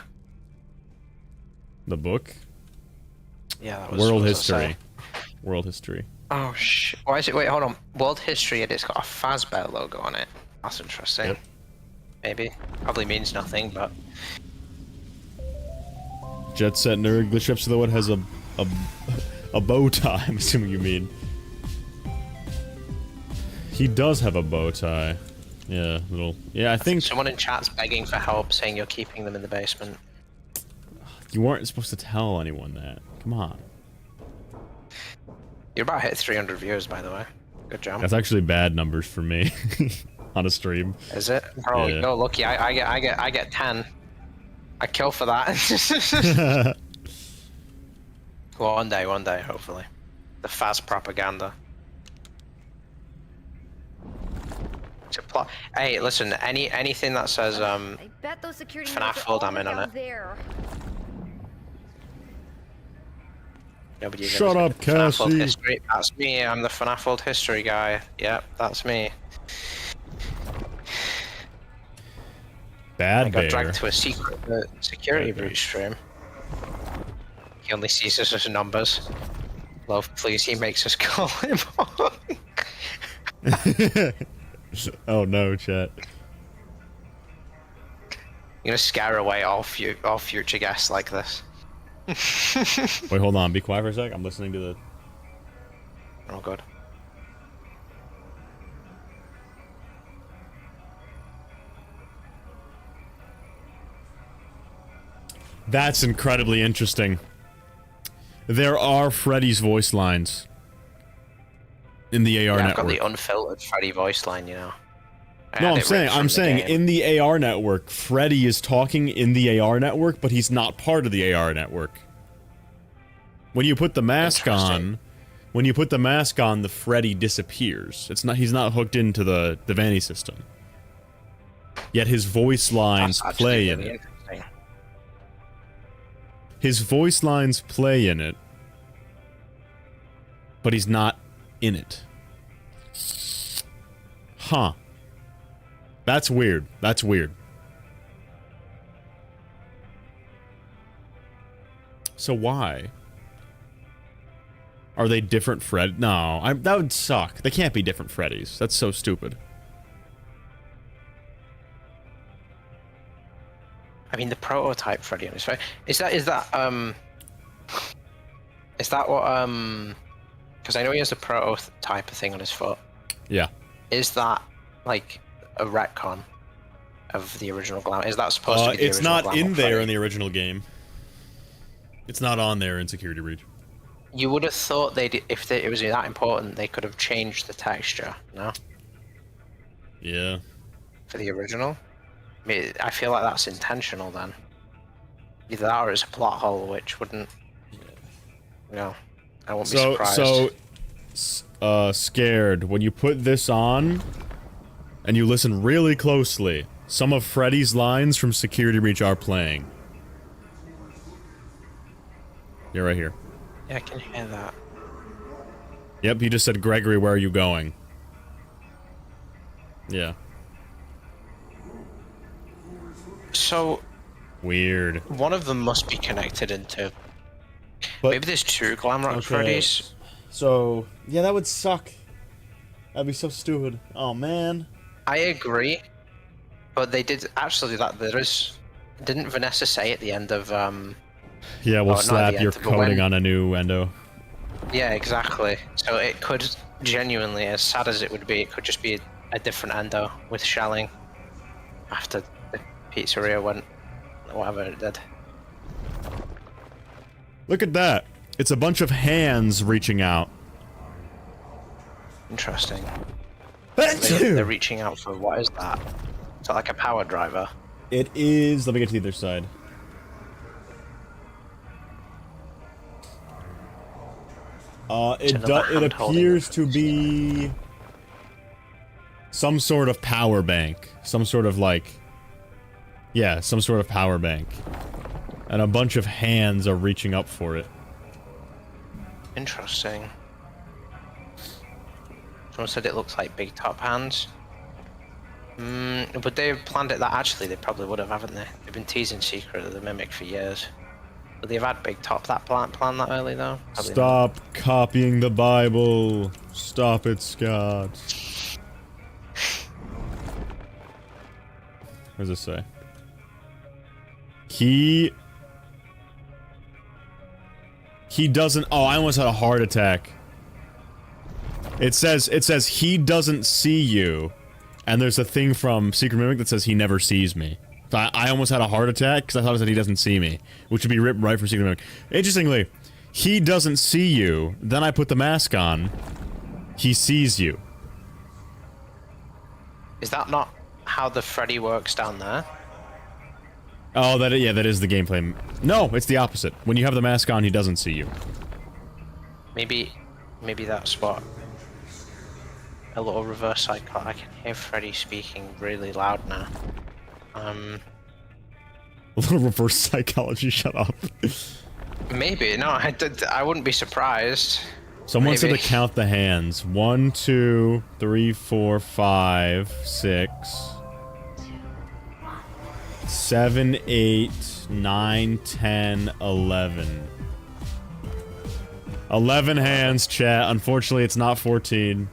The book? Yeah, that was World History. World History. Oh, shit. Why is it? Wait, hold on. World History, and it's got a Fazbear logo on it. That's interesting. Yep. Maybe. Probably means nothing, but... Jet Set Nerd Glitch Up Silhouette has a bow tie, I'm assuming you mean. He does have a bow tie. Yeah, little... Yeah, I think... Someone in chat's begging for help, saying you're keeping them in the basement. You weren't supposed to tell anyone that. Come on. You're about to hit 300 viewers, by the way. Good job. That's actually bad numbers for me. On a stream. Is it? Bro, Yeah. you're lucky. I get 10. I kill for that. One day, hopefully. The fast propaganda. To plot. Hey, listen. Anything that says I bet those security FNAF notes are full all damage on down it. there. Nobody even Shut up, FNAF World Cassie. History. That's me. I'm the FNAF World History guy. Yep, that's me. Bad I got bear. dragged to a secret security breach stream. He only sees us as numbers. Love, please, he makes us call him. Oh no, chat. You're gonna scare away all future guests like this. Wait, hold on. Be quiet for a sec. I'm listening to the... Oh god. That's incredibly interesting. There are Freddy's voice lines in the AR Yeah, I've network. got the unfiltered Freddy voice line, you know. No, I'm saying in in the AR network, Freddy is talking in the AR network, but he's not part of the AR network. When you put the mask on, the Freddy disappears. He's not hooked into the Vanny system. Yet his voice lines play in it. His voice lines play in it, but he's not in it. Huh. That's weird. That's weird. So why? Are they different Fred? No, that would suck. They can't be different Freddys. That's so stupid. I mean, the prototype Freddy on his face. Is that what, because I know he has a prototype thing on his foot. Yeah. Is that, like, a retcon of the original Glamour? Is that supposed to be the it's original not Glamour in there Freddy? in the original game. It's not on there in Security Breach. You would have thought if it was that important, they could have changed the texture, no? Yeah. For the original? I mean, I feel like that's intentional then. Either that or it's a plot hole, which wouldn't... No, I won't be surprised. Scared. When you put this on, and you listen really closely, some of Freddy's lines from Security Breach are playing. You're right here. Yeah, I can hear that. Yep, he just said, Gregory, where are you going? Yeah. So... Weird. One of them must be connected into... But, maybe there's two Glamrock Freddy's. So, yeah, that would suck. That'd be so stupid. Oh, man. I agree. But they did... Actually, didn't Vanessa say at the end of... Yeah, we'll not at slap the your end, but when- coating on a new endo. Yeah, exactly. So it could genuinely, as sad as it would be, it could just be a different endo with shelling after the pizzeria went whatever it did. Look at that. It's a bunch of hands reaching out. Interesting. They're reaching out for, what is that? Is that like a power driver? It is... Let me get to the other side. It appears to be some sort of power bank. Some sort of like... Yeah, some sort of power bank. And a bunch of hands are reaching up for it. Interesting. Someone said it looks like big top hands. But they planned it that actually they probably would have, haven't they? They've been teasing Secret of the Mimic for years. But they've had big top that plan that early though? Probably Stop copying the Bible. Stop it, Scott. What does it say? He doesn't... Oh, I almost had a heart attack. It says he doesn't see you. And there's a thing from Secret Mimic that says he never sees me. So I almost had a heart attack because I thought it said he doesn't see me. Which would be ripped right from Secret Mimic. Interestingly, he doesn't see you. Then I put the mask on. He sees you. Is that not how the Freddy works down there? Oh, yeah, that is the gameplay. No, it's the opposite. When you have the mask on, he doesn't see you. Maybe that's what. A little reverse cycle. I can hear Freddy speaking really loud now. A little reverse psychology, shut up. Maybe, no, I wouldn't be surprised. Someone said to Maybe. count the hands. 1, 2, 3, 4, 5, 6, 7, 8, 9, 10, 11. 11 hands, chat. Unfortunately, it's not 14.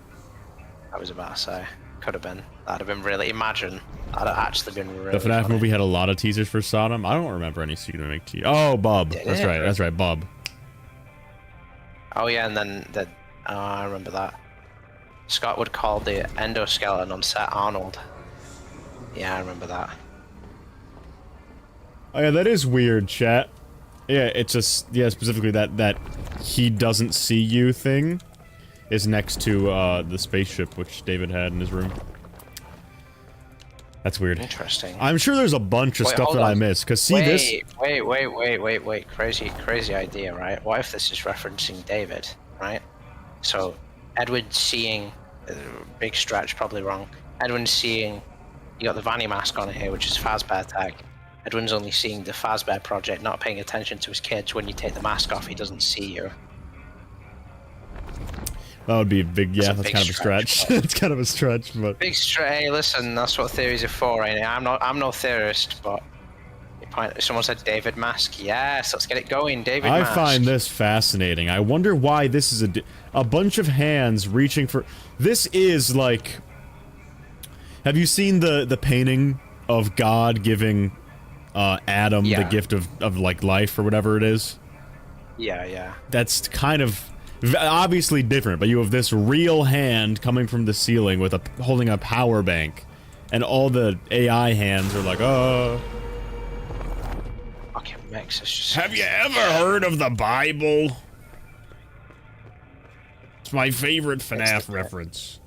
I was about to say. Could have been. That'd have been really. Imagine. That'd have actually been really. The FNAF funny. movie had a lot of teasers for Sodom. I don't remember any Secret to Make Tea. Oh, Bub. Did That's it? right. That's right, Bub. Oh yeah, and then the. Oh, I remember that. Scott would call the endoskeleton on set Arnold. Yeah, I remember that. Oh yeah, that is weird, chat. Yeah, it's just specifically that he doesn't see you thing is next to the spaceship which David had in his room. That's weird. Interesting. I'm sure there's a bunch of stuff hold that I on. missed. Cause see this. Wait. Crazy idea, right? What if this is referencing David, right? So, Edwin seeing, big stretch, probably wrong. Edwin seeing, you got the Vanny mask on here, which is Fazbear tag. Edwin's only seeing the Fazbear project, not paying attention to his kids. When you take the mask off, he doesn't see you. That would be a big, yeah, that's big kind of a stretch. It's kind of a stretch, but... Big stretch. Hey, listen, that's what theories are for, ain't it? I'm no theorist, but someone said David mask. Yes, let's get it going, David mask. I find this fascinating. I wonder why this is a bunch of hands reaching for... This is like... Have you seen the painting of God giving Adam the gift of like life or whatever it is? Yeah. That's kind of... obviously different, but you have this real hand coming from the ceiling with holding a power bank, and all the AI hands are like, oh. Fucking mix. Just... Have you ever heard of the Bible? It's my favorite FNAF reference.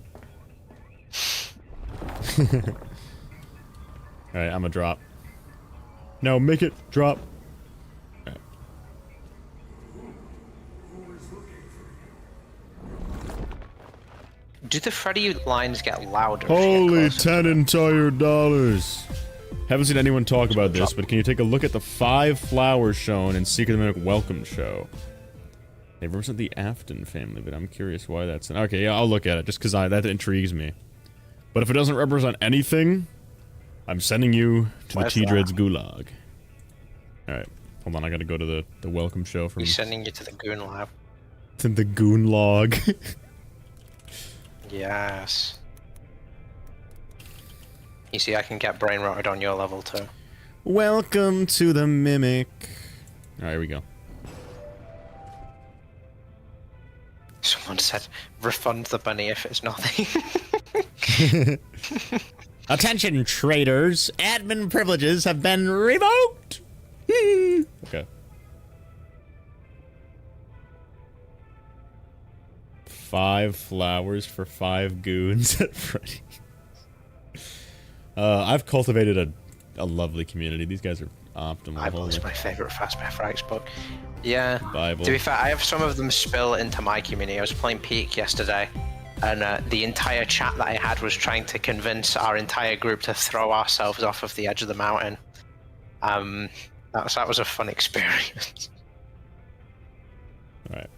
Alright, I'm gonna drop. No, make it drop. Do the Freddy lines get louder? Holy 10 entire dollars. Haven't seen anyone talk about this, but can you take a look at the 5 flowers shown in Secret of the Mimic Welcome Show? They represent the Afton family, but I'm curious why that's... Okay, yeah, I'll look at it, just because that intrigues me. But if it doesn't represent anything, I'm sending you to the T-Dread's gulag. Alright, hold on, I gotta go to the Welcome Show from... He's sending you to the Goon Lab. To the Goon Log. Yes. You see, I can get brain rotted on your level too. Welcome to the Mimic. Alright, here we go. Someone said, refund the bunny if it's nothing. Attention, traders. Admin privileges have been revoked. Okay. 5 flowers for 5 goons at Freddy's. I've cultivated a lovely community. These guys are optimal. Bible is my favorite Fazbear Frags book. Yeah. Bible. To be fair, I have some of them spill into my community. I was playing Peak yesterday, and the entire chat that I had was trying to convince our entire group to throw ourselves off of the edge of the mountain. That was a fun experience. All right.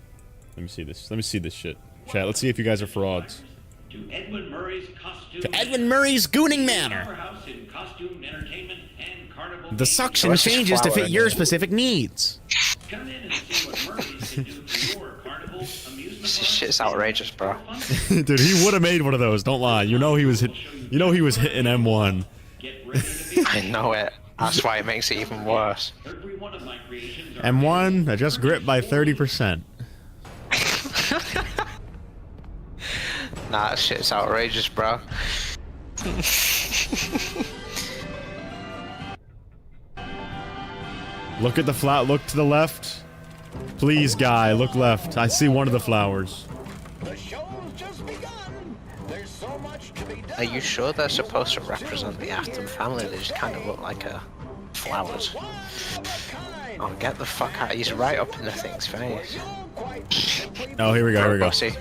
Let me see this. Let me see this shit. Chat, let's see if you guys are frauds. To Edwin Murray's costume. To Edwin Murray's Gooning Manor. Powerhouse in costume, entertainment, and carnival. The suction changes to fit your specific needs. Come in and see what Murray's can do for your carnival amusement. This shit's outrageous, bro. Dude, he would have made one of those. Don't lie. You know he was hit. You know he was hitting M1. Get ready to be I know it. That's why it makes it even worse. every one of my creations are M1, I just gripped by 30%. Nah, that shit's outrageous, bro. Look at the flat. Look to the left. Please, guy, look left. I see one of the flowers. The show's just begun. There's so much to be done. Are you sure they're supposed to represent the Afton family? They just kind of look like a flowers. Oh, get the fuck out. He's right up in the thing's face. Oh, here we go, here we go. Roxy.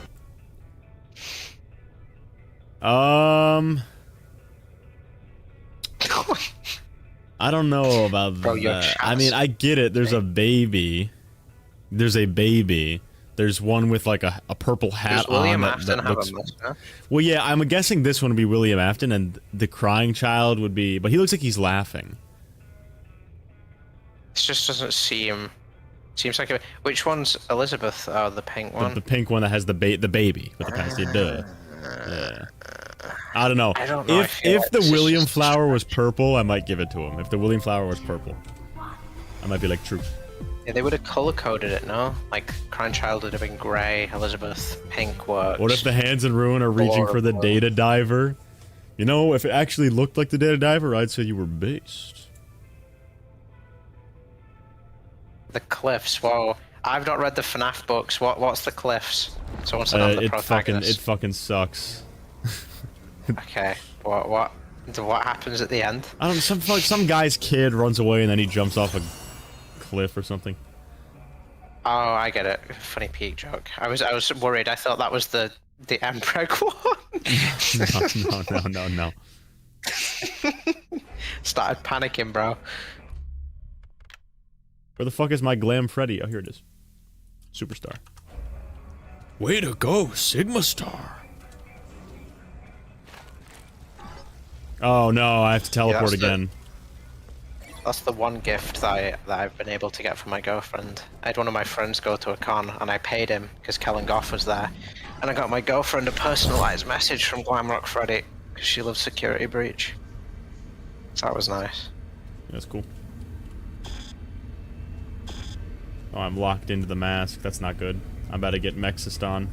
I don't know about Bro, your that. I mean, chat's- I get it. There's a baby. There's a baby. There's one with like a purple hat Does William on. Afton that have looks... a mustache? Well, yeah, I'm guessing this one would be William Afton, and the crying child would be. But he looks like he's laughing. This just doesn't seem... Seems like a... Which one's Elizabeth? Oh, the pink one. The pink one that has the baby with the past duh. Yeah. I don't know. I don't know, I If feel like the this is William just- flower was purple, I might give it to him. If the William flower was purple, I might be like, true. Yeah, they would have color-coded it, no? Like, Crying Child would have been grey, Elizabeth pink works. What if the hands in ruin are reaching for the data diver? You know, if it actually looked like the data diver, I'd say you were based. The cliffs, whoa. I've not read the FNAF books. What's the cliffs? Someone said I'm the It protagonist. fucking sucks. Okay, what happens at the end? I don't know, some guy's kid runs away and then he jumps off a cliff or something. Oh, I get it. Funny peak joke. I was worried. I thought that was the Mpreg one. No. Started panicking, bro. Where the fuck is my glam Freddy? Oh, here it is. Superstar. Way to go, Sigma Star. Oh no, I have to teleport that's again. That's the one gift that I've been able to get from my girlfriend. I had one of my friends go to a con, and I paid him because Kellen Goff was there. And I got my girlfriend a personalized message from Glamrock Freddy because she loves Security Breach. So that was nice. That's cool. Oh, I'm locked into the mask. That's not good. I'm about to get Mexist on.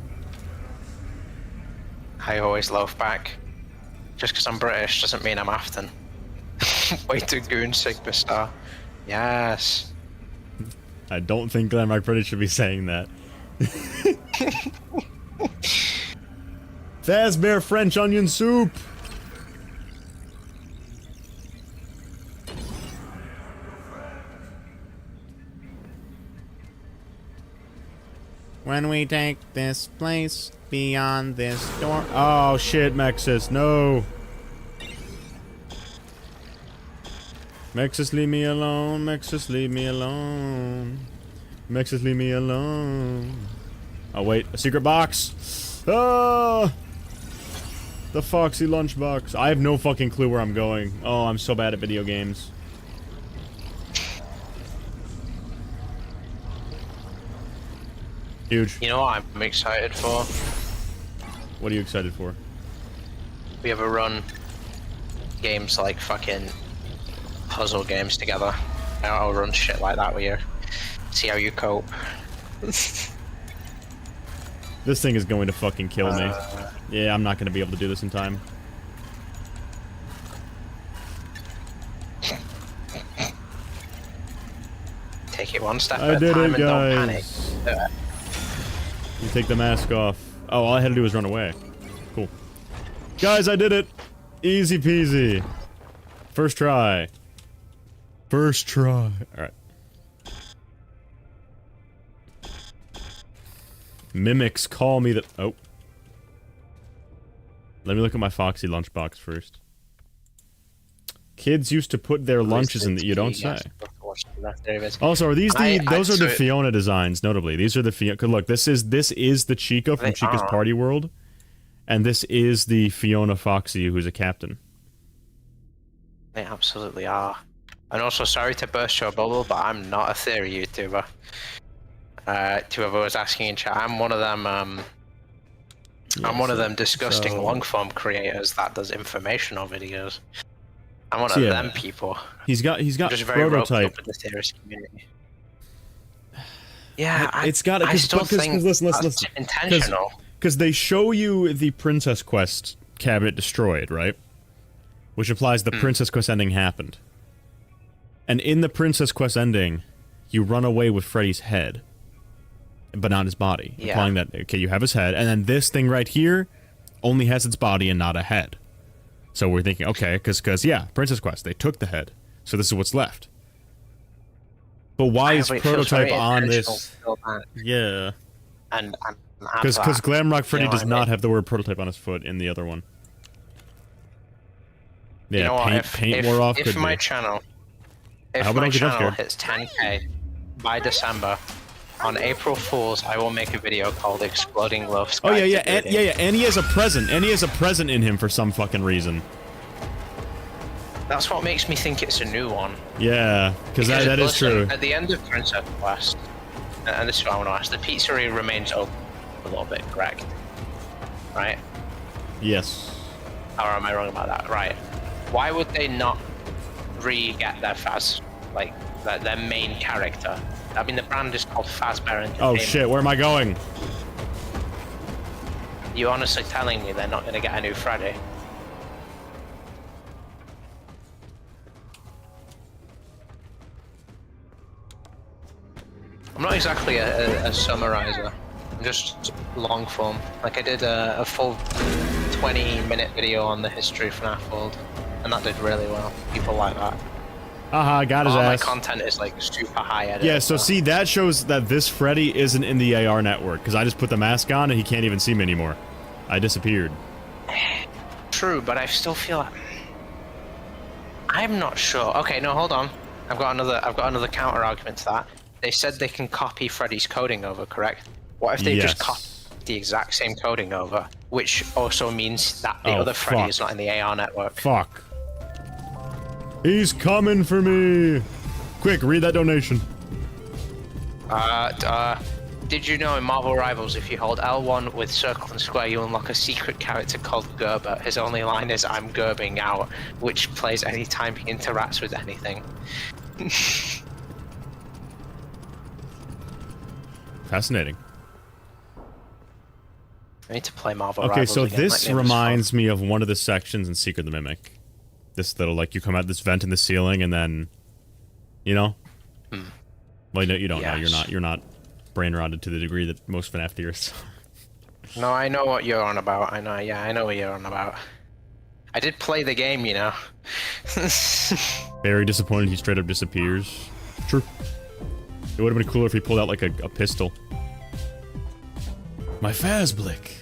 I always loaf back. Just because I'm British doesn't mean I'm Afton. Way to goon, Sigma Star. Yes. I don't think Glamrock Freddy should be saying that. Fazbear French onion soup! When we take this place beyond this door... Oh shit, Mexus, no! Mexus, leave me alone. Mexus, leave me alone. Mexus, leave me alone. Oh wait, a secret box! Ah! The Foxy lunchbox. I have no fucking clue where I'm going. Oh, I'm so bad at video games. Huge. You know what I'm excited for? What are you excited for? We ever run games like fucking puzzle games together. I'll run shit like that with you. See how you cope. This thing is going to fucking kill me. Yeah, I'm not going to be able to do this in time. Take it one step I at a did time it, and don't panic. guys. You take the mask off. Oh, all I had to do was run away. Cool. Guys, I did it! Easy peasy. First try. First try. Alright. Mimics call me the... Oh. Let me look at my Foxy lunchbox first. Kids used to put their lunches in the... You don't say. Also, are these the... Those are the Fiona designs, notably. These are the Fiona... Look, this is the Chica from Chica's Party World. And this is the Fiona Foxy, who's a captain. They absolutely are. And also, sorry to burst your bubble, but I'm not a theory YouTuber. Whoever was asking in chat, I'm one of them, I'm one of them disgusting long-form creators that does informational videos. I'm one of them people. He's got just very prototype. roped up in the theorist community. Yeah, It's got it. I still think listen. that's intentional. Because they show you the Princess Quest cabinet destroyed, right? Which implies the Princess Quest ending happened. And in the Princess Quest ending, you run away with Freddy's head, but not his body. Yeah. Implying that, okay, you have his head, and then this thing right here only has its body and not a head. So we're thinking, okay, because yeah, Princess Quest, they took the head, so this is what's left. But why is but it feels prototype very on intentional this? to go back Yeah. and add Because that, Glamrock Freddy you know does what I not mean? have the word prototype on his foot in the other one. Yeah, You know what? paint more off. If Could my be. channel, I if hope I my don't get jump channel scared. hits 10k by December, on April Fools, I will make a video called "Exploding Love Sky." Oh yeah, yeah, and, Deactivating. yeah, yeah, and he has a present, and he has a present in him for some fucking reason. That's what makes me think it's a new one. Yeah, because that is listen, true. At the end of Princess Quest, and this is what I want to ask: the pizzeria remains open a little bit, correct? Right? Yes. Or am I wrong about that? Right. Why would they not re-get their Faz, like their main character? I mean, the brand is called Fazbear Entertainment. Oh shit, where am I going? You honestly telling me they're not going to get a new Freddy? I'm not exactly a summarizer. I'm just long form. Like I did a full 20-minute video on the history of FNAF World, and that did really well. People like that. Haha, got his All my ass. content is like super high edit. Yeah, so see, that shows that this Freddy isn't in the AR network, because I just put the mask on and he can't even see me anymore. I disappeared. True, but I still feel like... I'm not sure. Okay, no, hold on. I've got another counter argument to that. They said they can copy Freddy's coding over, correct? What if they just copy the exact same coding over, which also means that the other Freddy fuck. is not in the AR network? Fuck. He's coming for me! Quick, read that donation. Did you know in Marvel Rivals, if you hold L1 with circle and square, you unlock a secret character called Gerber. His only line is, "I'm Gerbing out," which plays anytime he interacts with anything. Fascinating. I need to play Marvel Okay, Rivals so again. this That game was reminds me of one of the sections in Secret the Mimic. This little, like, you come out this vent in the ceiling and then, you know? Well, no, you don't know. Yes. You're not brain rotted to the degree that most FNAF theorists are. fun. No, I know what you're on about. I know what you're on about. I did play the game, you know. Very disappointed he straight up disappears. True. It would have been cooler if he pulled out, like, a pistol. My Fazblick.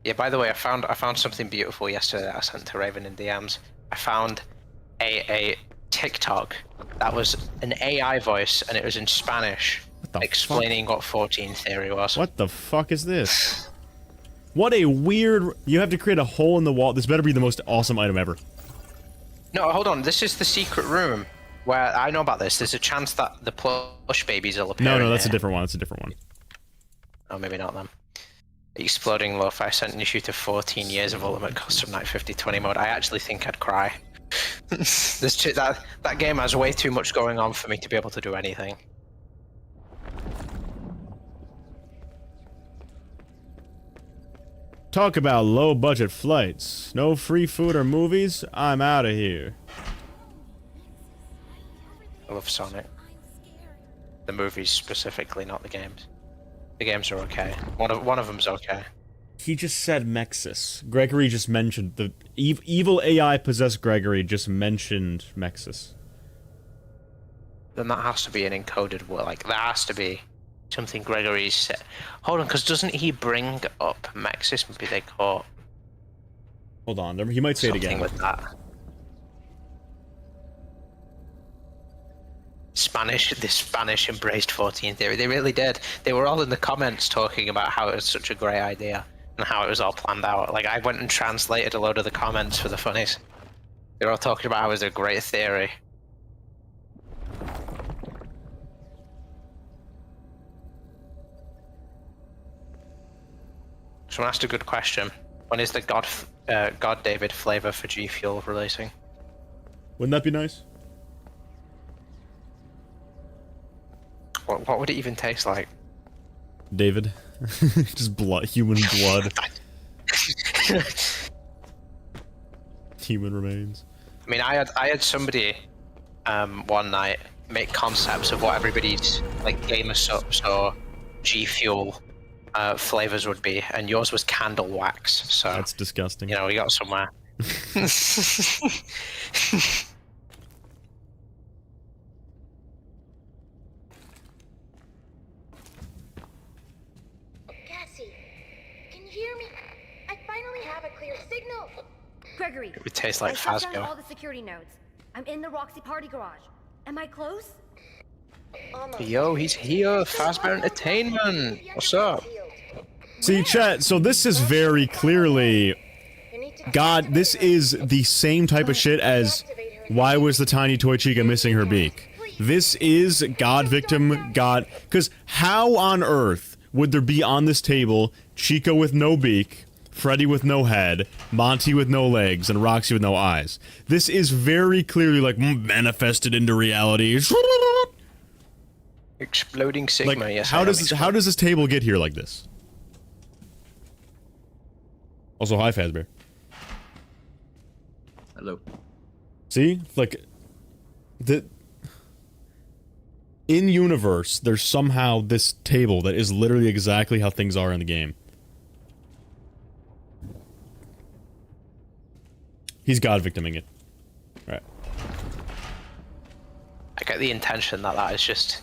Yeah, by the way, I found something beautiful yesterday that I sent to Raven in DMs. I found a TikTok that was an AI voice, and it was in Spanish, the explaining what 14 theory was. What the fuck is this? What a weird... You have to create a hole in the wall. This better be the most awesome item ever. No, hold on. This is the secret room where I know about this. There's a chance that the plush babies will appear. No, that's a different one. That's a different one. Oh, maybe not them. Exploding Lo-Fi sent you to 14 years of Ultimate Custom Night 50/20 mode. I actually think I'd cry. That game has way too much going on for me to be able to do anything. Talk about low-budget flights. No free food or movies? I'm out of here. I love Sonic. The movies specifically, not the games. The games are okay. One of them's okay. He just said Mexis. Gregory just mentioned... The evil AI possessed Gregory just mentioned Mexis. Then that has to be an encoded word. Like, that has to be something Gregory's said. Hold on, because doesn't he bring up Mexis? Maybe they caught Hold on, he might say it something again. with that. The Spanish embraced 14 theory. They really did. They were all in the comments talking about how it was such a great idea and how it was all planned out. Like, I went and translated a load of the comments for the funnies. They were all talking about how it was a great theory. Someone asked a good question. When is the God David flavor for G Fuel releasing? Wouldn't that be nice? What would it even taste like? David. Just blood. Human blood. Human remains. I mean, I had somebody one night make concepts of what everybody's like gamer subs or G Fuel flavors would be, and yours was candle wax. So That's disgusting. you know, we got somewhere. Cassie, can you hear me? I finally have a clear signal. Gregory, It would taste like I shut down Fazgo. all the security nodes. I'm in the Roxy party garage. Am I close? Almost. Yo, he's here. Fazbear Entertainment. What's up? See, chat, so this is very clearly... You need to God, this is the same type of shit as... Why was the tiny toy Chica missing her beak? This is God victim, God... Because how on earth would there be on this table Chica with no beak, Freddy with no head, Monty with no legs, and Roxy with no eyes? This is very clearly, like, manifested into reality. Exploding Sigma, Like, yes. how does this table get here like this? Also, hi, Fazbear. Hello. See? Like, in universe, there's somehow this table that is literally exactly how things are in the game. He's God victiming it. Right. I get the intention that is just...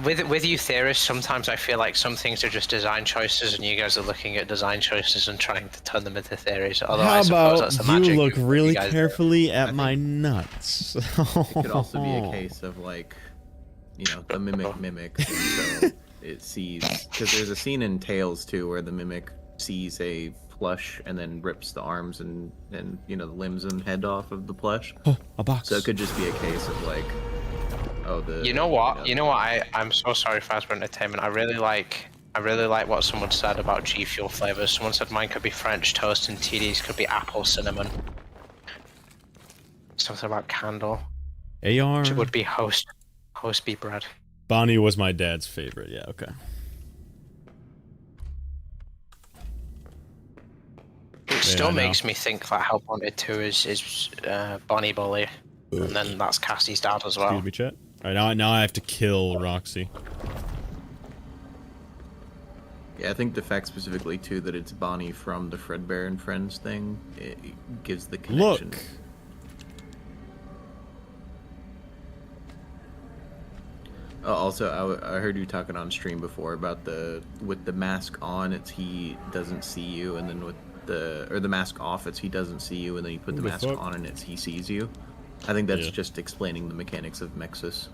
With you theorists, sometimes I feel like some things are just design choices, and you guys are looking at design choices and trying to turn them into theories. Although I How suppose about that's the you magic look of what really you guys do. carefully at my nuts? It could also be a case of, like, you know, the mimic mimics, and so it sees... Because there's a scene in Tales, too, where the mimic sees a plush and then rips the arms and you know, the limbs and head off of the plush. Oh, a box. So it could just be a case of, like... Oh, You know what? I'm so sorry, Fazbear Entertainment. I really like what someone said about G Fuel flavors. Someone said mine could be French toast and TD's could be apple cinnamon. Something about candle. AR. Which would be host bee bread. Bonnie was my dad's favorite. Yeah, okay. It still makes me think that Help Wanted 2 is Bonnie Bully. And then that's Cassie's dad as well. Excuse me, chat. Alright, now I have to kill Roxy. Yeah, I think the fact specifically, too, that it's Bonnie from the Fredbear and Friends thing, it gives the connection. Look! Oh, also, I heard you talking on stream before about with the mask on, it's he doesn't see you, and then with the mask off, it's he doesn't see you, and then you put the mask on, and it's he sees you. I think that's just explaining the mechanics of Mexus.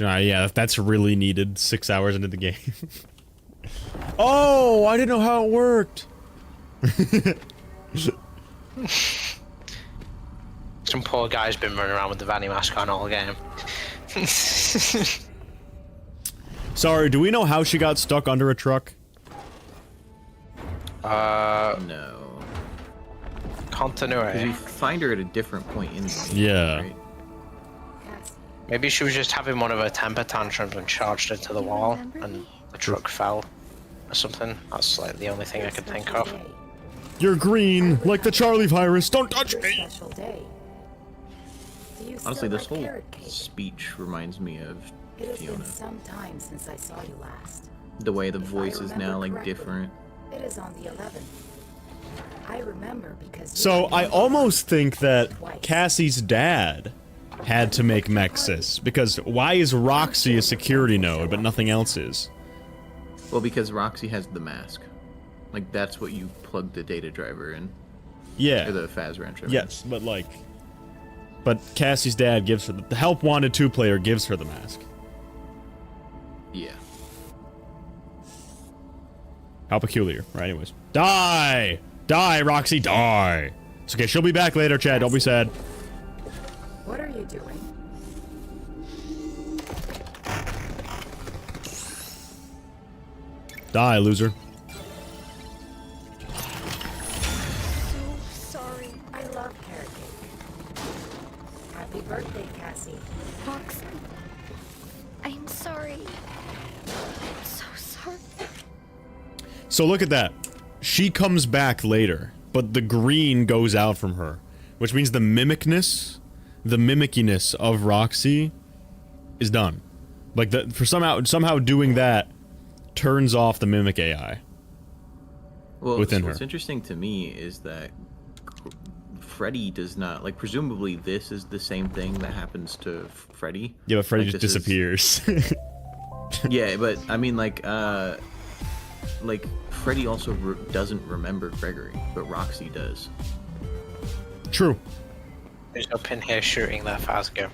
Yeah, that's really needed 6 hours into the game. Oh, I didn't know how it worked! Some poor guy's been running around with the Vanny mask on all game. Sorry, do we know how she got stuck under a truck? No. Continuity. Because you find her at a different point in the game, Yeah. right? Maybe she was just having one of her temper tantrums and charged into the wall, and the truck fell, or something. That's like the only thing I could think of. You're green, like the Charlie virus. Don't touch me! Honestly, this whole speech reminds me of Fiona. Some time since I saw you last. The way the voice is now, like, correctly, different. It is on the 11th. I remember because. So, I almost think that Cassie's dad had to make Mexus, because why is Roxy a security node, but nothing else is? Well, because Roxy has the mask. Like, that's what you plug the data driver in. Yeah. Or the Faz Ranch. Yes, but like... But Cassie's dad gives her... The Help Wanted 2 player gives her the mask. Yeah. How peculiar. Right, anyways. Die! Die, Roxy, die! It's okay, she'll be back later, Chad. Don't be sad. What are you doing? Die, loser. Sorry. I love carrot cake. Happy birthday, Cassie. Roxy, I'm sorry. I'm so sorry. So look at that. She comes back later, but the green goes out from her. Which means the mimicness, the mimiciness of Roxy is done. Like, somehow doing that turns off the mimic AI. Well, within so her. what's interesting to me is that Freddy does not, like, presumably this is the same thing that happens to Freddy. Yeah, but Freddy Like, just this disappears. Yeah, but I mean, like Freddy also doesn't remember Gregory, but Roxy does. True. Who's up in here shooting their Fazgo?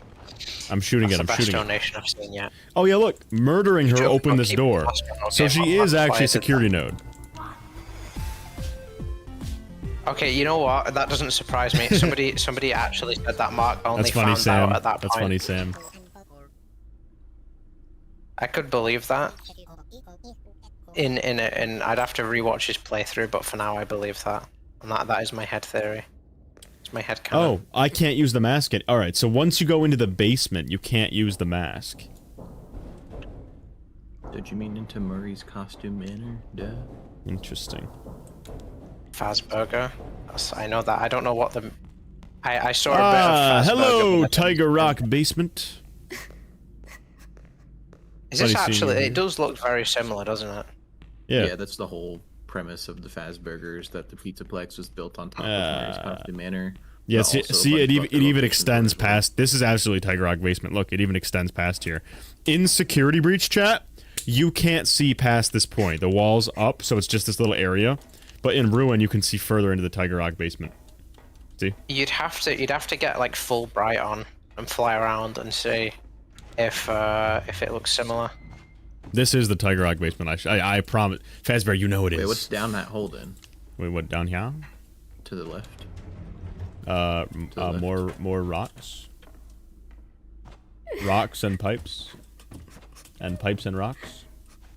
I'm shooting That's it. I'm the best shooting it. donation I've seen yet. Oh yeah, look, murdering her Joke, opened I'll this keep door, the Fazgo. so Okay, she well, is that's why I actually did security that. node. Okay, you know what? That doesn't surprise me. Somebody actually said that Mark only That's funny, found Sam. out at that That's point. funny, Sam. I could believe that. In I'd have to rewatch his playthrough, but for now I believe that. And that is my head theory. It's my head canon. Oh, I can't use the mask. All right, so once you go into the basement, you can't use the mask. Don't you mean into Murray's costume manor? Duh. Interesting. Fazburger. I know that. I don't know what the. I saw a bit of Fazburger. Hello, but I didn't- Tiger Rock basement. Is this Funny seeing actually? you It here. does look very similar, doesn't it? Yeah. That's the whole premise of the Fazburgers, that the Pizzaplex was built on top of Murray's costume manor. Yeah, but see, also a see bunch it, of even, other it even locations extends as well. past. This is absolutely Tiger Rock basement. Look, it even extends past here. In security breach chat, you can't see past this point. The wall's up, so it's just this little area. But in Ruin, you can see further into the Tiger Rock basement. See? You'd have to get like full bright on and fly around and see if it looks similar. This is the Tiger Rock basement. I promise. Fazbear, you know it is. Wait, what's down that hole then? Wait, what? Down here? To the left? Left. More rocks. Rocks and pipes. And pipes and rocks.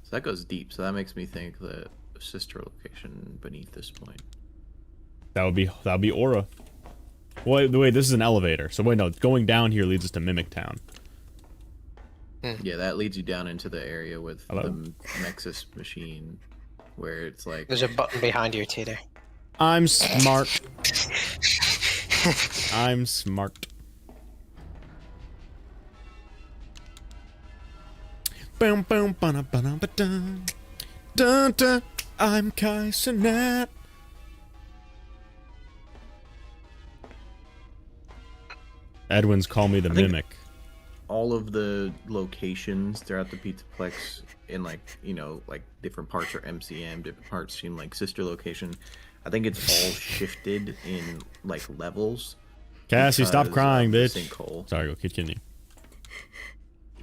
So that goes deep, so that makes me think that a sister location beneath this point. That would be Aura. Wait, this is an elevator. So wait, no, going down here leads us to Mimic Town. Yeah, that leads you down into the area with Hello? the Nexus machine, where it's like... There's a button behind you, TD. I'm smart. I'm smart. Boom, boom, ba ba ba dun dun dun. I'm Kai Cenat. Edwin's call me the I think- mimic. all of the locations throughout the Pizzaplex in, like, you know, like different parts are MCM, different parts seem like sister location. I think it's all shifted in like levels. Cassie, stop because crying, of the bitch. sinkhole. Sorry, go continue.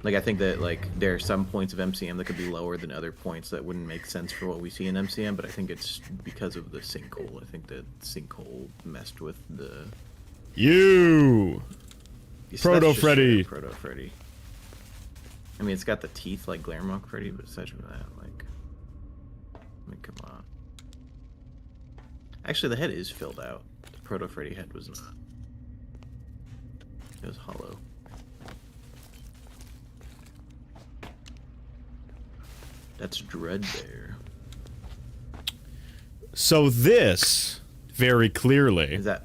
Like, I think that like there are some points of MCM that could be lower than other points that wouldn't make sense for what we see in MCM, but I think it's because of the sinkhole. I think the sinkhole messed with the... You. So Proto that's just Freddy. straight up Proto Freddy. I mean, it's got the teeth like Glaremock Freddy, but aside from that, like... I mean, come on. Actually, the head is filled out. The Proto Freddy head was not. It was hollow. That's Dreadbear. So this very clearly. Is that...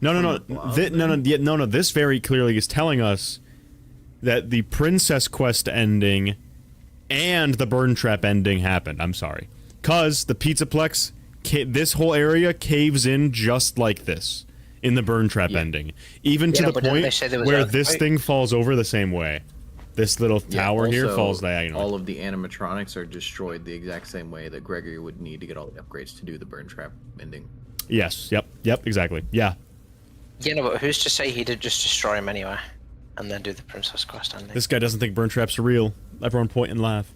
No. from the blob, No. This very clearly is telling us that the Princess Quest ending and the Burntrap ending happened. I'm sorry, cause the Pizzaplex, this whole area caves in just like this in the Burntrap ending, even to the but didn't they point say there was where a this fight? thing falls over the same way. This little tower here also, falls diagonally. All of the animatronics are destroyed the exact same way that Gregory would need to get all the upgrades to do the Burntrap ending. Yes. Yep. Exactly. Yeah. Yeah, no, but who's to say he did just destroy him anyway, and then do the Princess Quest ending? This guy doesn't think Burntrap's real. Everyone point and laugh.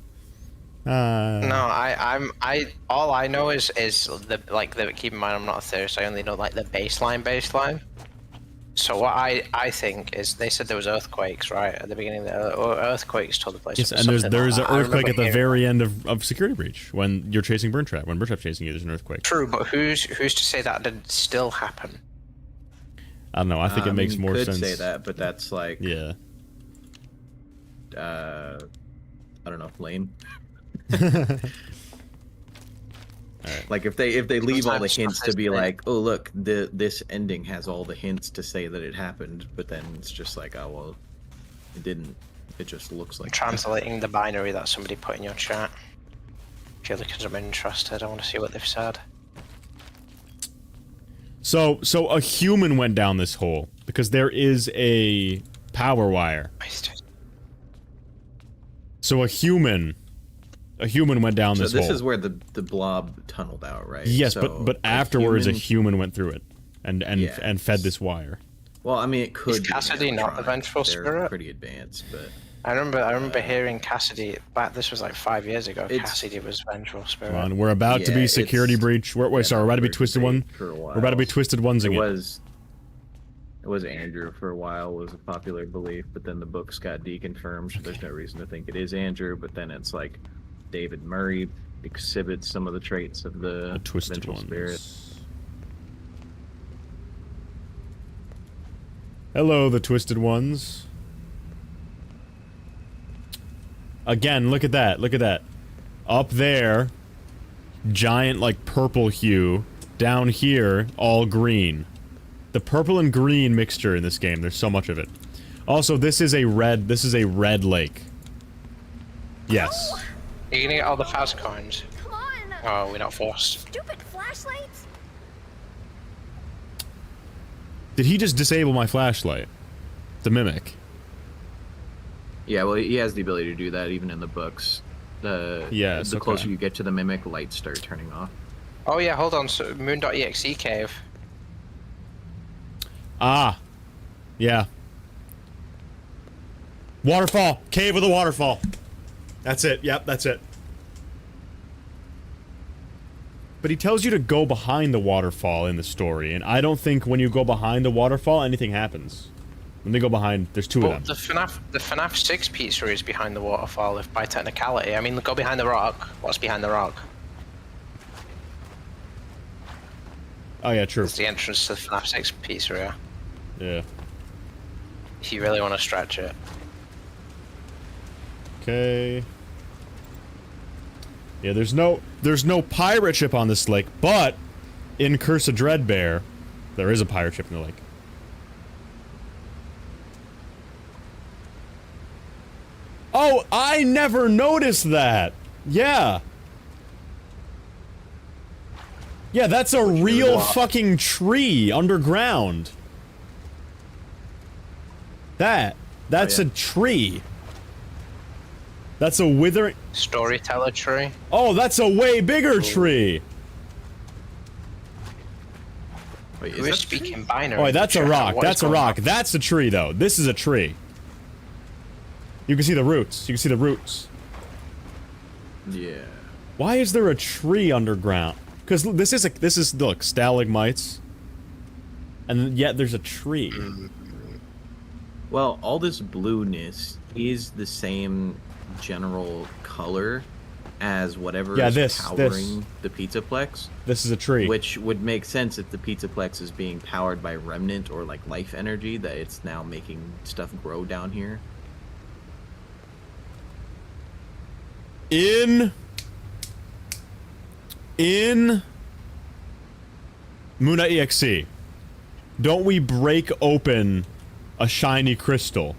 No, all I know is keep in mind I'm not a theorist, I only know like the baseline. So what I think is they said there was earthquakes, right, at the beginning or earthquakes told the place. Yes, or and there's something like an that. I earthquake remember at the hearing- very end of Security Breach when you're chasing Burntrap. When Burntrap's chasing you, there's an earthquake. True, but who's to say that didn't still happen? I don't know. I think it makes more sense. You could say that, but that's like... Yeah. I don't know, lame. Like if they leave all the hints to be like, oh look, this ending has all the hints to say that it happened, but then it's just like, oh well, it didn't. It just looks like... Translating the binary that somebody put in your chat. Purely because I'm interested, I want to see what they've said. So a human went down this hole because there is a power wire. So a human went down this hole. So this is where the blob tunneled out, right? Yes, so but afterwards a human went through it and fed this wire. Well, I mean, it could. Is Cassidy not the vengeful They're spirit? pretty advanced, but I remember hearing Cassidy back. This was like 5 years ago. It's- Cassidy was vengeful spirit. Come on, we're about to be security breach. Wait, sorry, we're about to be twisted one. We're about to be twisted ones again. It was Andrew for a while was a popular belief, but then the books got deconfirmed, so there's no reason to think it is Andrew. But then it's like David Murray exhibits some of the traits of the twisted vengeful ones. spirit. Hello, the twisted ones. Again, look at that. Look at that. Up there, giant, like, purple hue. Down here, all green. The purple and green mixture in this game, there's so much of it. Also, this is a red lake. Yes. Are you gonna get all the fast coins? Come on! Oh, we're not forced. Stupid flashlights! Did he just disable my flashlight? The mimic. Yeah, well, he has the ability to do that even in the books. Yes, the okay. closer you get to the mimic, lights start turning off. Oh yeah, hold on. So moon.exe cave. Ah. Yeah. Waterfall. Cave with a waterfall. That's it. Yep, that's it. But he tells you to go behind the waterfall in the story, and I don't think when you go behind the waterfall, anything happens. When they go behind, there's two Well, of them. the FNAF 6 pizza is behind the waterfall, if by technicality. I mean, go behind the rock. What's behind the rock? Oh yeah, true. It's the entrance to the FNAF 6 pizzeria. Yeah. If you really want to stretch it. Okay. Yeah, there's no pirate ship on this lake, but in Curse of Dreadbear, there is a pirate ship in the lake. Oh, I never noticed that. Yeah. Yeah, that's a real fucking tree underground. That's a tree. That's a withering... Storyteller tree. Oh, that's a way bigger tree. Wait, We're speaking binary. Oh, that's a rock. What is That's a going rock. on? That's a tree, though. This is a tree. You can see the roots. You can see the roots. Yeah. Why is there a tree underground? Because this is look, stalagmites. And yet there's a tree. Well, all this blueness is the same general color as whatever is powering the Pizzaplex. This is a tree. Which would make sense if the Pizzaplex is being powered by remnant or like life energy, that it's now making stuff grow down here. In Moon.exe, don't we break open a shiny crystal?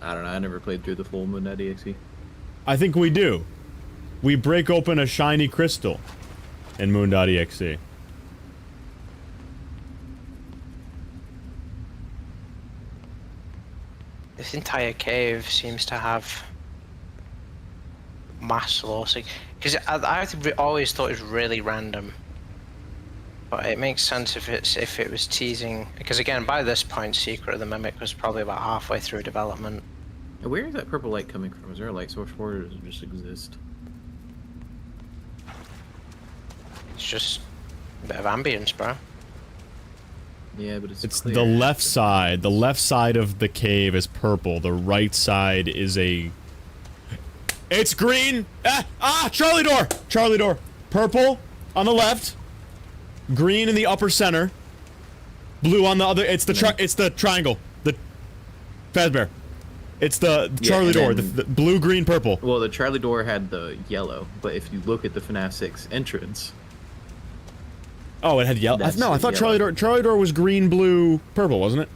I don't know, I never played through the full Moon.exe. I think we do. We break open a shiny crystal in Moon.exe. This entire cave seems to have mass lossing. Because I always thought it was really random. But it makes sense if it was teasing. Because again, by this point, Secret of the Mimic was probably about halfway through development. Where is that purple light coming from? Is there a light source for it, or does it just exist? It's just a bit of ambience, bro. Yeah, but it's the left side. The left side of the cave is purple. The right side is a... It's green! Charlie door! Charlie door. Purple on the left. Green in the upper center. Blue on the other... It's the triangle. The Fazbear. It's the Charlie door. The blue, green, purple. Well, the Charlie door had the yellow, but if you look at the FNAF 6 entrance... Oh, it had yellow? No, I thought Charlie door was green, blue, purple, wasn't it?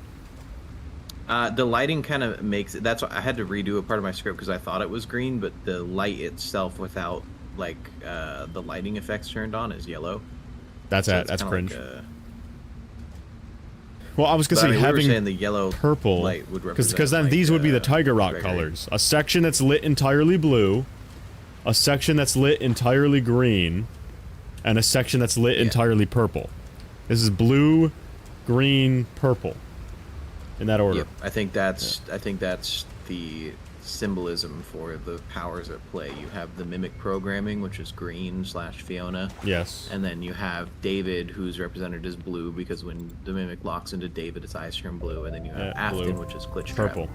The lighting kind of makes it... That's why I had to redo a part of my script because I thought it was green, but the light itself without, like, the lighting effects turned on is yellow. That's So it. it's That's kinda cringe. like Well, I was gonna but, say we were having saying the yellow purple, light would represent, because then like, these would be the Tiger Rock Gregory. colors. A section that's lit entirely blue, a section that's lit entirely green, and a section that's lit entirely purple. This is blue, green, purple. In that order. Yep, I think that's the symbolism for the powers at play. You have the mimic programming, which is green / Fiona. Yes. And then you have David, who's represented as blue, because when the mimic locks into David, its eyes turn blue. And then you have Afton, which is glitch trap. Purple.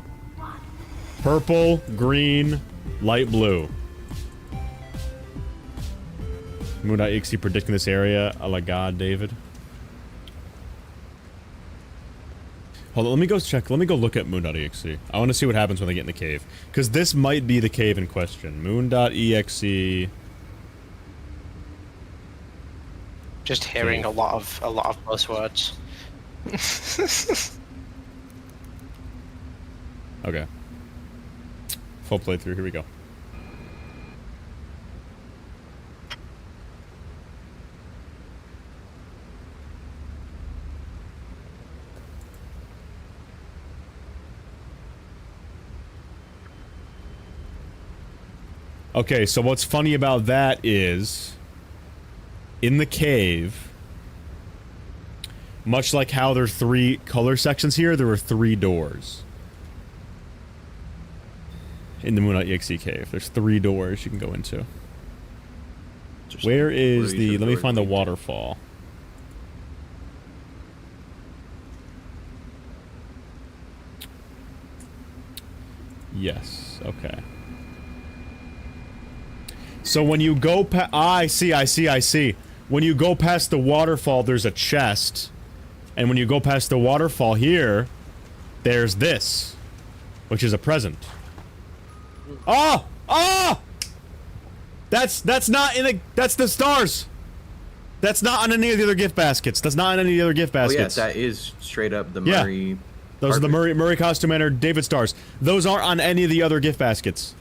Purple, green, light blue. Moon.exe predicting this area. Oh my god, David. Hold on, let me go check. Let me go look at Moon.exe. I want to see what happens when they get in the cave. Because this might be the cave in question. Moon.exe. Just hearing a lot of buzzwords. Okay. Full playthrough, here we go. Okay, so what's funny about that is, in the cave, much like how there are 3 color sections here, there are 3 doors. In the Moon.exe cave, there's 3 doors you can go into. Where is the... Let me find the waterfall. Yes, okay. So when you go past... I see. When you go past the waterfall, there's a chest. And when you go past the waterfall here, there's this. Which is a present. Oh! Oh! That's not in the... That's the stars! That's not on any of the other gift baskets. That's not on any of the other gift baskets. Oh yeah, that is straight up the Murray... Those are the Murray costume manor David stars. Those aren't on any of the other gift baskets.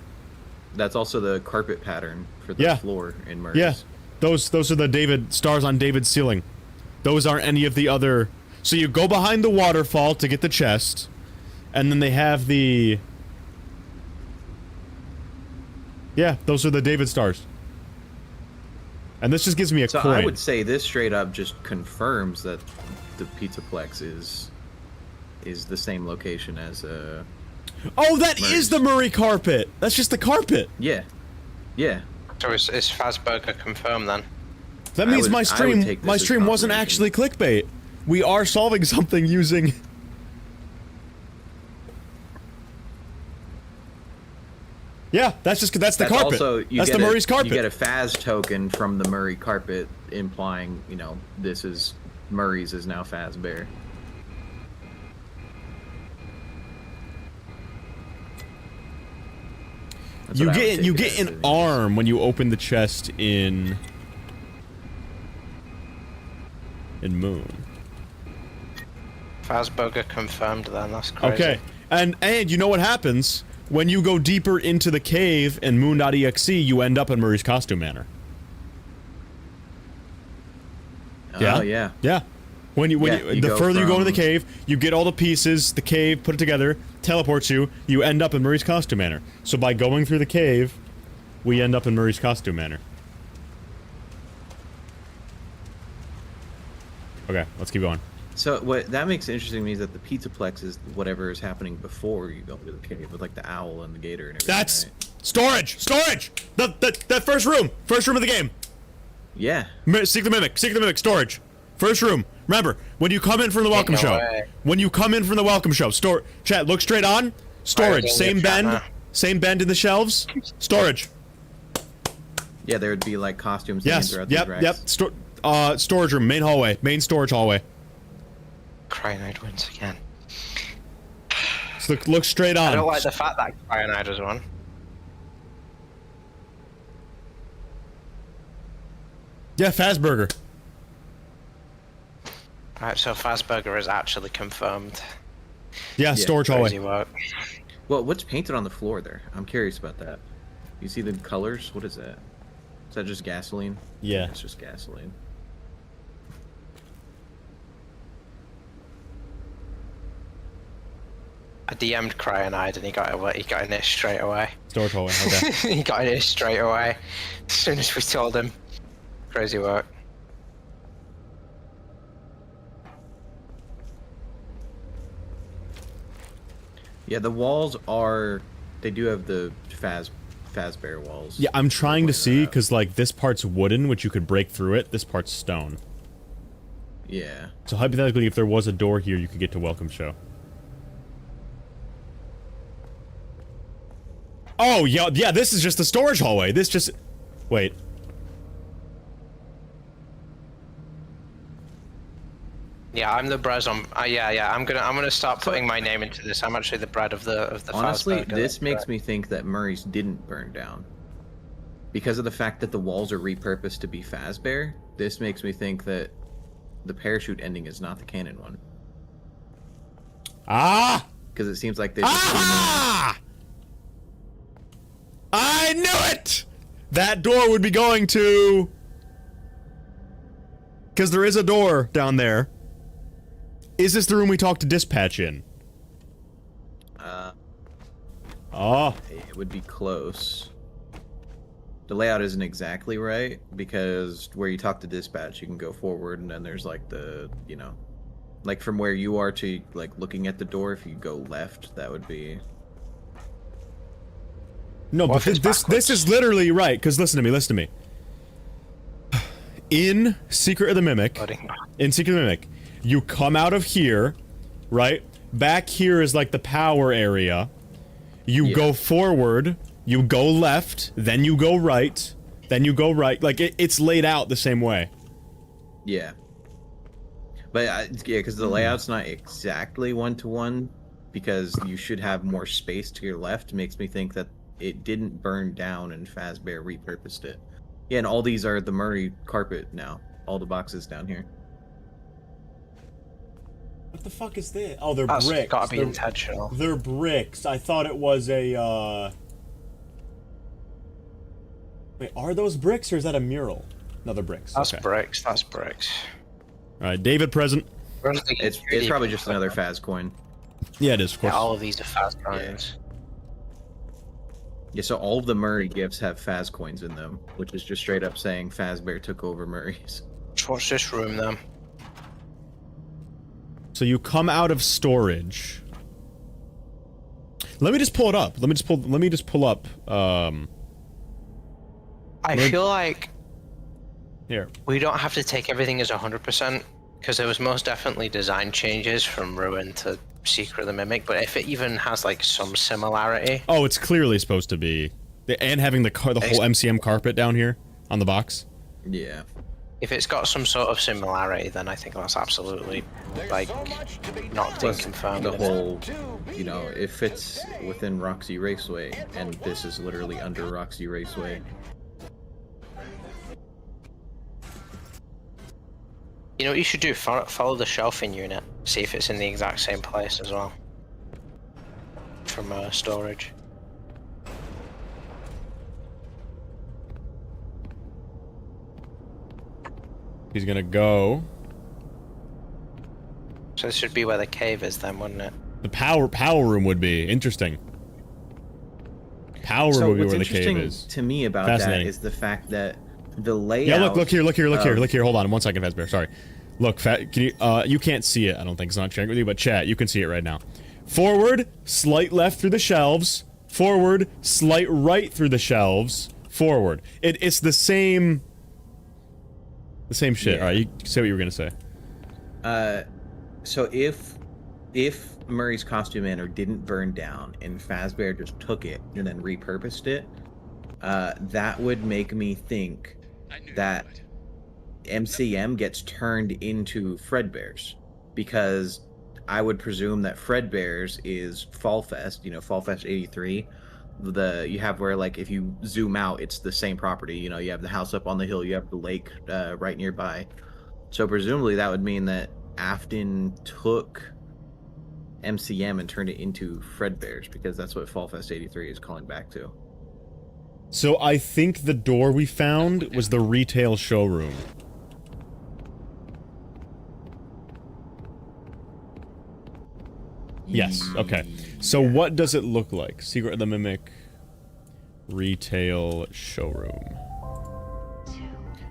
That's also the carpet pattern for the floor in Murray's. Yeah, those are the David stars on David's ceiling. Those aren't any of the other... So you go behind the waterfall to get the chest, and then they have the... Yeah, those are the David stars. And this just gives me a coin. So I would say this straight up just confirms that the Pizzaplex is the same location as Oh, that is the Murray carpet. That's just the carpet. Yeah. Yeah. So is Fazburger confirmed then? That means my stream wasn't actually clickbait. We are solving something using... Yeah, that's the carpet. Also, that's the Murray's carpet. You get a Faz token from the Murray carpet, implying, you know, this is Murray's is now Fazbear. You get an arm when you open the chest in Moon. Fazburger confirmed then, that's crazy. Okay, and you know what happens? When you go deeper into the cave in Moon.exe, you end up in Murray's costume manor. Oh, yeah. Yeah. The further you go into the cave, you get all the pieces, the cave, put it together, teleports you, you end up in Murray's costume manor. So by going through the cave, we end up in Murray's costume manor. Okay, let's keep going. So what that makes it interesting to me is that the Pizzaplex is whatever is happening before you go into the cave, with like the owl and the gator and everything. That's right? storage! That first room of the game. Yeah. Seek the mimic, storage. First room. Remember, when you come in from the welcome show. When you come in from the welcome show, chat, look straight on. Storage. Same bend in the shelves. Storage. Yeah, there would be like costumes. Yes. Throughout these racks. Yep. Storage room, main hallway, main storage hallway. Cyanide wins again. So look straight on. I don't like the fact that Cyanide has won. Yeah, Fazburger. Alright, so Fazburger is actually confirmed. Yeah, storage hallway. Well, what's painted on the floor there? I'm curious about that. You see the colors? What is that? Is that just gasoline? Yeah. It's just gasoline. I DM'd Cyanide and he got in it straight away. Storage hallway, okay. He got in it straight away as soon as we told him. Crazy work. Yeah, the walls are... They do have the Fazbear walls. Yeah, I'm trying to see, because, like, this part's wooden, which you could break through it. This part's stone. Yeah. So hypothetically, if there was a door here, you could get to Welcome Show. Oh, yeah, this is just the storage hallway. This just... Wait. Yeah, I'm the Brez on. Yeah. I'm gonna start putting my name into this. I'm actually the bread of the. Honestly, Fazbear. this makes me think that Murray's didn't burn down. Because of the fact that the walls are repurposed to be Fazbear, this makes me think that the parachute ending is not the canon one. Ah! Because it seems like they Ah! I knew it! That door would be going to... Because there is a door down there. Is this the room we talked to dispatch in? Oh. It would be close. The layout isn't exactly right, because where you talk to dispatch, you can go forward, and then there's, like, the, you know... Like, from where you are to, like, looking at the door, if you go left, that would be... No, but this is literally right, because listen to me. In Secret of the Mimic, you come out of here, right? Back here is like the power area. You go forward, you go left, then you go right, then you go right. Like, it's laid out the same way. Yeah. But, yeah, because the layout's not exactly one-to-one, because you should have more space to your left, makes me think that it didn't burn down and Fazbear repurposed it. Yeah, and all these are the Murray carpet now. All the boxes down here. What the fuck is this? Oh, they're That's bricks. gotta be intentional. They're bricks. I thought it was a, Wait, are those bricks or is that a mural? No, they're bricks. That's okay. bricks. That's bricks. Alright, David present. It's probably just another Faz coin. Yeah, it is, of course. Yeah, all of these are Faz coins. Yeah, so all of the Murray gifts have Faz coins in them, which is just straight up saying Fazbear took over Murray's. What's this room then? So you come out of storage. Let me just pull it up. Let me just pull up, I feel like here. We don't have to take everything as 100%, because there was most definitely design changes from Ruin to Secret of the Mimic, but if it even has like some similarity. Oh, it's clearly supposed to be. And having the whole MCM carpet down here on the box. Yeah. If it's got some sort of similarity, then I think that's absolutely, like, knocked in confirmed. The whole, you know, it fits within Roxy Raceway, and this is literally under Roxy Raceway. You know what you should do? Follow the shelving unit. See if it's in the exact same place as well. From storage. He's gonna go. So this should be where the cave is then, wouldn't it? The power room would be interesting. Power room would be where the cave is. To me about that is the fact that the layout. Yeah, look here. Hold on, 1 second, Fazbear. Sorry. Look, can you? You can't see it. I don't think it's not sharing with you, but chat, you can see it right now. Forward, slight left through the shelves. Forward, slight right through the shelves. Forward. It's the same. The same shit. Yeah. All right, you say what you were gonna say. So if Murray's costume manor didn't burn down and Fazbear just took it and then repurposed it, that would make me think that MCM gets turned into Fredbear's, because I would presume that Fredbear's is Fall Fest, you know, Fall Fest 83. You have where, like, if you zoom out, it's the same property. You know, you have the house up on the hill, you have the lake right nearby. So presumably that would mean that Afton took MCM and turned it into Fredbear's, because that's what Fall Fest 83 is calling back to. So I think the door we found was the retail showroom. Yes. Okay. So what does it look like? Secret of the Mimic retail showroom.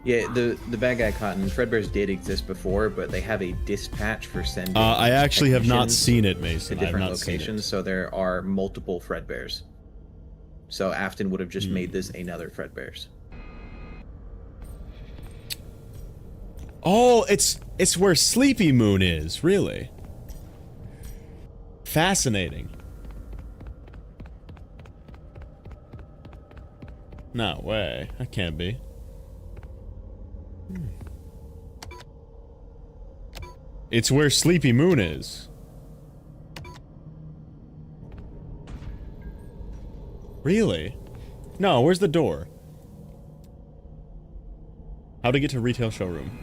Yeah, the bad guy Cotton, Fredbear's did exist before, but they have a dispatch for sending. I actually have not technicians seen it, Mason. to different I have not seen locations, it. so there are multiple Fredbears. So Afton would have just made this another Fredbear's. Oh, it's where Sleepy Moon is, really. Fascinating. No way. That can't be. It's where Sleepy Moon is. Really? No, where's the door? How to get to retail showroom?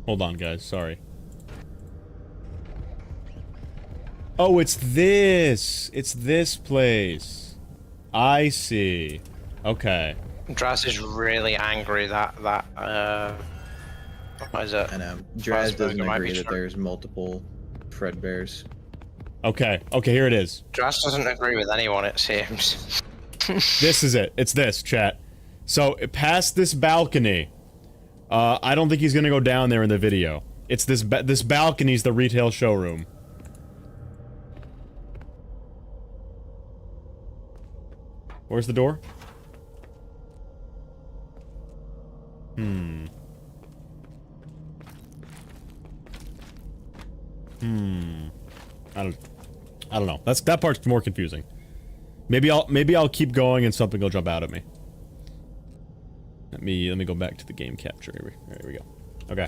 Hold on, guys. Sorry. Oh, it's this. It's this place. I see. Okay. Draz is really angry that what is it? I know. Draz doesn't might agree be that short. there's multiple Fredbears. Okay. Okay, here it is. Draz doesn't agree with anyone, it seems. This is it. It's this, chat. So, past this balcony. I don't think he's gonna go down there in the video. It's this this balcony's the retail showroom. Where's the door? I don't know. That part's more confusing. Maybe I'll keep going and something will jump out at me. Let me go back to the game capture. Here we go. Okay.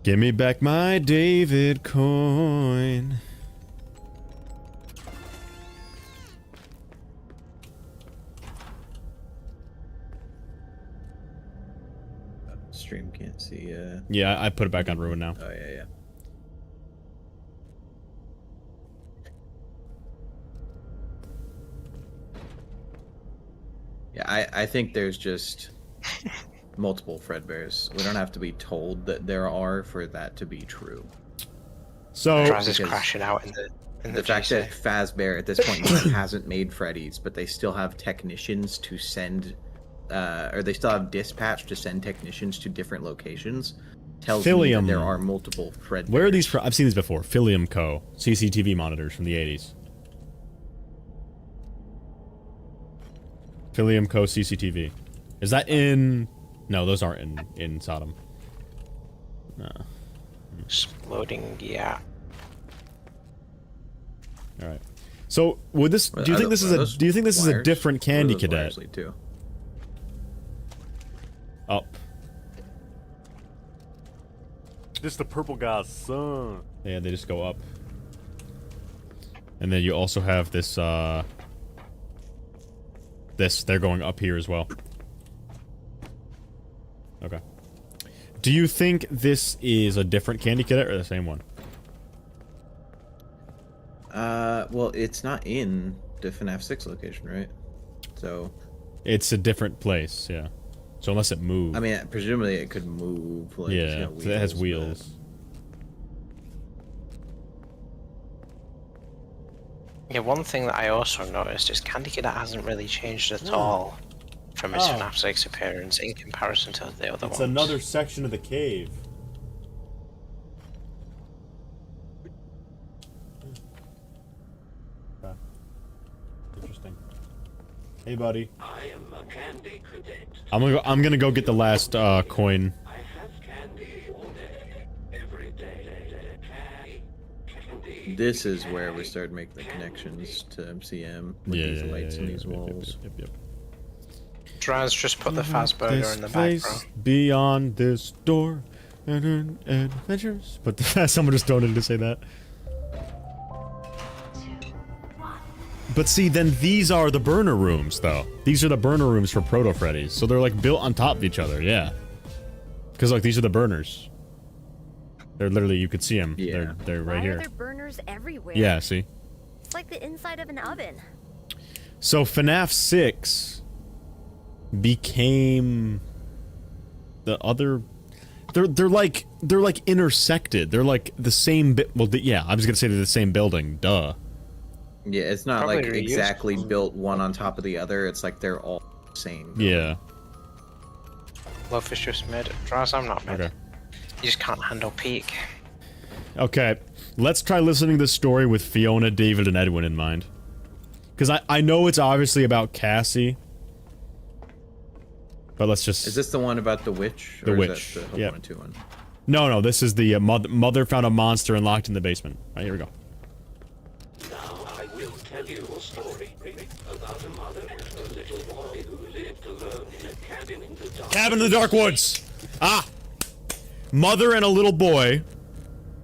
Give me back my David coin. Stream can't see. Yeah, I put it back on ruin now. Oh yeah. Yeah, I think there's just multiple Fredbears. We don't have to be told that there are for that to be true. So Draz is crashing out in the fact GC. that Fazbear at this point hasn't made Freddy's, but they still have technicians to send, or they still have dispatch to send technicians to different locations, tells me Philium. that there are multiple Fredbears. Where are these from? I've seen these before. Philium Co. CCTV monitors from the 80s. Philium Co. CCTV. Is that in... No, those aren't in Sodom. No. Exploding, yeah. Alright. So, would this... Do you think this is a different Candy Cadet? Too? Up. This the purple guy's son. Yeah, they just go up. And then you also have this, they're going up here as well. Okay. Do you think this is a different Candy Cadet or the same one? Well, it's not in the FNAF 6 location, right? So... It's a different place, yeah. So unless it moves. I mean, presumably it could move. Like, yeah, wheels, it has wheels. Yeah, one thing that I also noticed is Candy Cadet hasn't really changed at all from its FNAF 6 appearance in comparison to the other ones. It's another section of the cave. Okay. Interesting. Hey, buddy. I am a Candy Cadet. I'm gonna go get the last coin. I have candy all day, every day. Candy. This is where we started making the connections to MCM with these lights and these walls. Yep. Draz just put the Fazburger in the back, bro. Beyond this door, and adventures. But someone just donated to say that. But see, then these are the burner rooms, though. These are the burner rooms for Proto Freddy's, so they're like built on top of each other. Yeah. Because like these are the burners. They're literally, you could see them. Yeah. They're right Why here. are there burners everywhere? Yeah. See. It's like the inside of an oven. So FNAF 6 became the other. They're like intersected. They're like the same bit. Well, yeah, I was gonna say they're the same building. Duh. Yeah, it's not Probably like reused. exactly built one on top of the other. It's like they're all the same. Yeah. Love is just mid. Draz, I'm not mid. Okay. You just can't handle peak. Okay. Let's try listening to this story with Fiona, David, and Edwin in mind. Because I know it's obviously about Cassie. But let's just... Is this the one about the witch? The or witch. Is that the Yep. 1 and 2 one? No, this is the mother found a monster and locked in the basement. All right, here we go. Now I will tell you a story about a mother and a little boy who lived alone in a cabin in the dark. Cabin in the Dark Woods! Ah! Mother and a little boy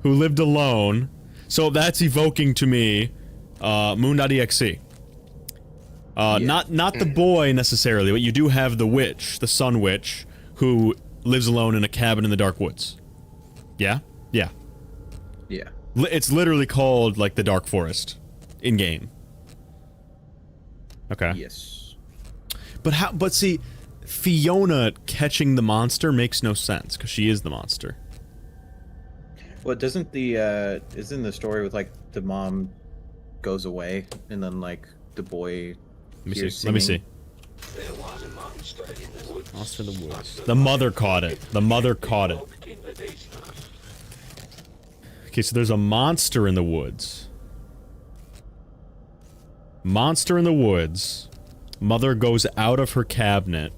who lived alone. So that's evoking to me Moon.exe. Not the boy necessarily, but you do have the witch, the Sun Witch, who lives alone in a cabin in the Dark Woods. Yeah? Yeah. Yeah. It's literally called, like, the Dark Forest. In-game. Okay. Yes. But see, Fiona catching the monster makes no sense, because she is the monster. Well, doesn't the, isn't the story with, like, the mom goes away, and then, like, the boy hears singing? Let me see. There was a monster in the woods. Monster in the woods. The mother caught it. The mother caught it. In the basement. Okay, so there's a monster in the woods. Monster in the woods. Mother goes out of her cabinet.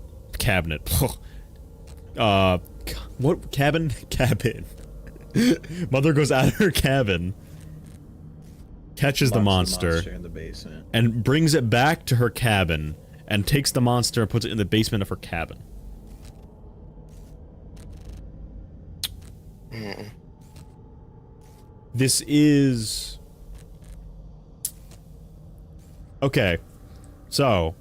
What cabin? Cabin. Mother goes out of her cabin. Catches the monster. In the basement. And brings it back to her cabin. And takes the monster and puts it in the basement of her cabin. This is... Okay. So...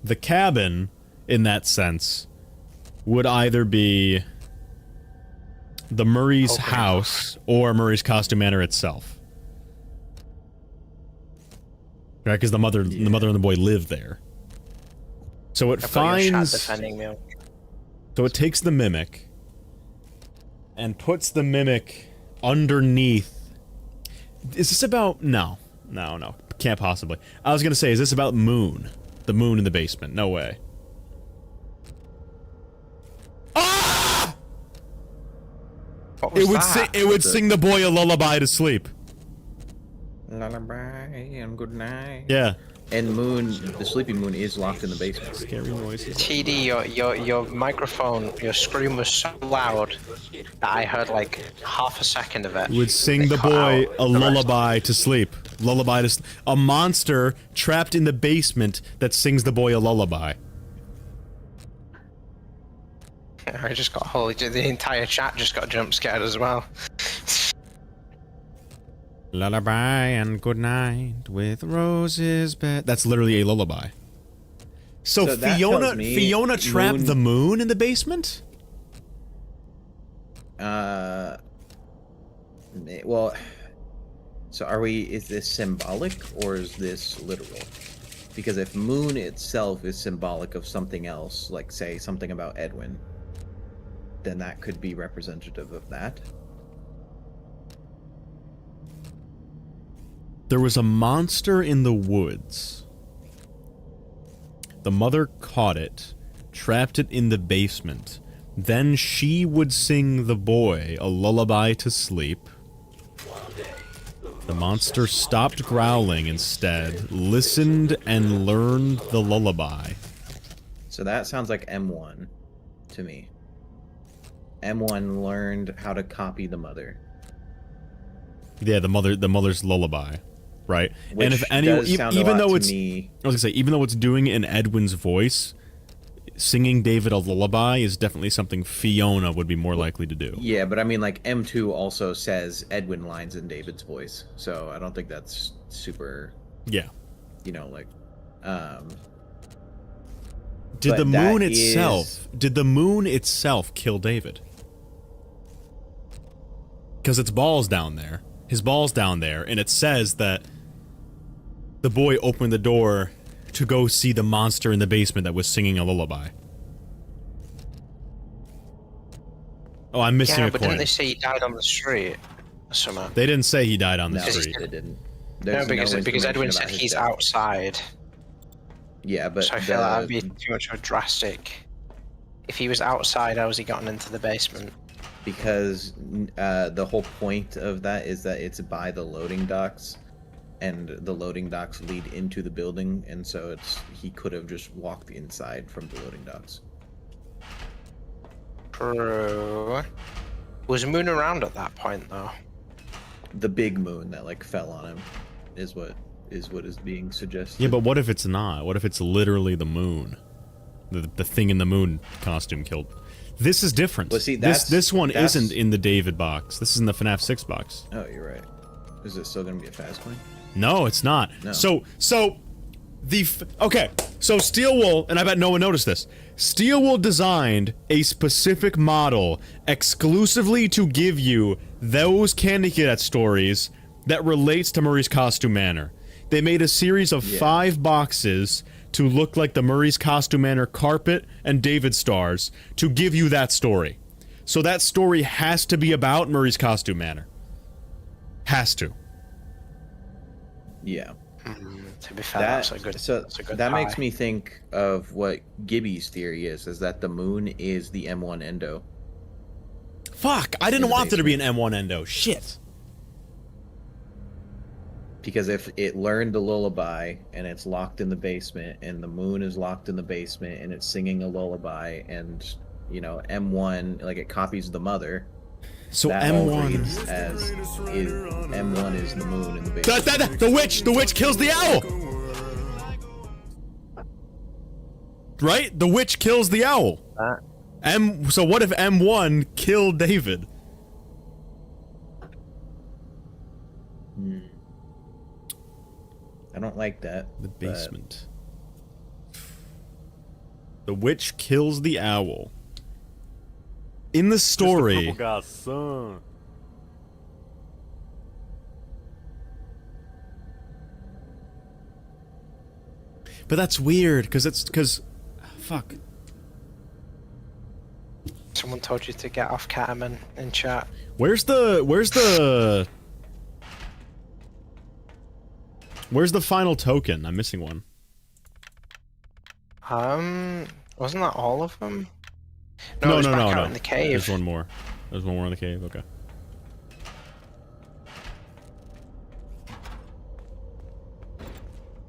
The cabin, in that sense, would either be... the Murray's house, or Murray's costume manor itself. Right, because the mother and the boy live there. So it finds... defending me. So it takes the mimic and puts the mimic underneath. Is this about... No. Can't possibly. I was gonna say, is this about Moon? The moon in the basement. No way. Ah! What was that? It would sing the boy a lullaby to sleep. Lullaby and good night. Yeah. And Moon, the sleeping Moon, is locked in the basement. Scary noises. TD, your microphone, your scream was so loud that I heard like half a second of it. Would sing It the cut boy out a the rest. lullaby to sleep. A monster trapped in the basement that sings the boy a lullaby. I just got holy. The entire chat just got jump scared as well. Lullaby and good night with roses bed. That's literally a lullaby. So that Fiona tells me Fiona trapped Moon- the moon in the basement? Well, so is this symbolic or is this literal? Because if Moon itself is symbolic of something else, like say something about Edwin, then that could be representative of that. There was a monster in the woods. The mother caught it, trapped it in the basement. Then she would sing the boy a lullaby to sleep. The monster stopped growling instead, listened, and learned the lullaby. So that sounds like M1 to me. M1 learned how to copy the mother. Yeah, the mother's lullaby, right? Which and if any, does sound a even lot though to it's, me- I was gonna say, even though it's doing it in Edwin's voice, singing David a lullaby is definitely something Fiona would be more likely to do. Yeah, but I mean, like, M2 also says Edwin lines in David's voice, so I don't think that's super, Yeah. you know, like, Did but the that moon is- itself? Did the moon itself kill David? Because its balls down there. His balls down there, and it says that the boy opened the door to go see the monster in the basement that was singing a lullaby. Oh, I'm missing Yeah, a but coin. didn't they say he died on the street or something? They didn't say he died on the No, street. they didn't. No, There's because information Edwin about said his he's death. outside. Yeah, but So I feel like that'd be too much of a drastic. If he was outside, how has he gotten into the basement? because the whole point of that is that it's by the loading docks, and the loading docks lead into the building, and so he could have just walked inside from the loading docks. True. Was Moon around at that point though? The big moon that like fell on him is what is being suggested. Yeah, but what if it's not? What if it's literally the moon? The thing in the moon costume killed. This is different. Well, see, this one isn't in the David box. This is in the FNAF 6 box. Oh, you're right. Is it still gonna be a fast coin? No, it's not. No. Okay, so Steelwool, and I bet no one noticed this, Steelwool designed a specific model exclusively to give you those Candy Cadet stories that relates to Murray's Costume Manor. They made a series of 5 boxes to look like the Murray's Costume Manor carpet and David stars to give you that story. So that story has to be about Murray's Costume Manor. Has to. Yeah. To be fair, that's a good that tie. makes me think of what Gibby's theory is that the moon is the M1 endo. Fuck, I didn't want there to be an M1 endo. Shit. Because if it learned the lullaby and it's locked in the basement, and the moon is locked in the basement and it's singing a lullaby, and you know M1 like it copies the mother. So that M1 reads as M1 is the moon in the basement. The witch kills the owl. Right? The witch kills the owl. So what if M1 killed David? I don't like that. The basement. The witch kills the owl. In the story, Purple guy's son. but that's weird because fuck. Someone told you to get off Catman in chat. Where's the final token? I'm missing one. Wasn't that all of them? No, it was no, back no, out no. in the cave. There's one more. There's one more in the cave. Okay.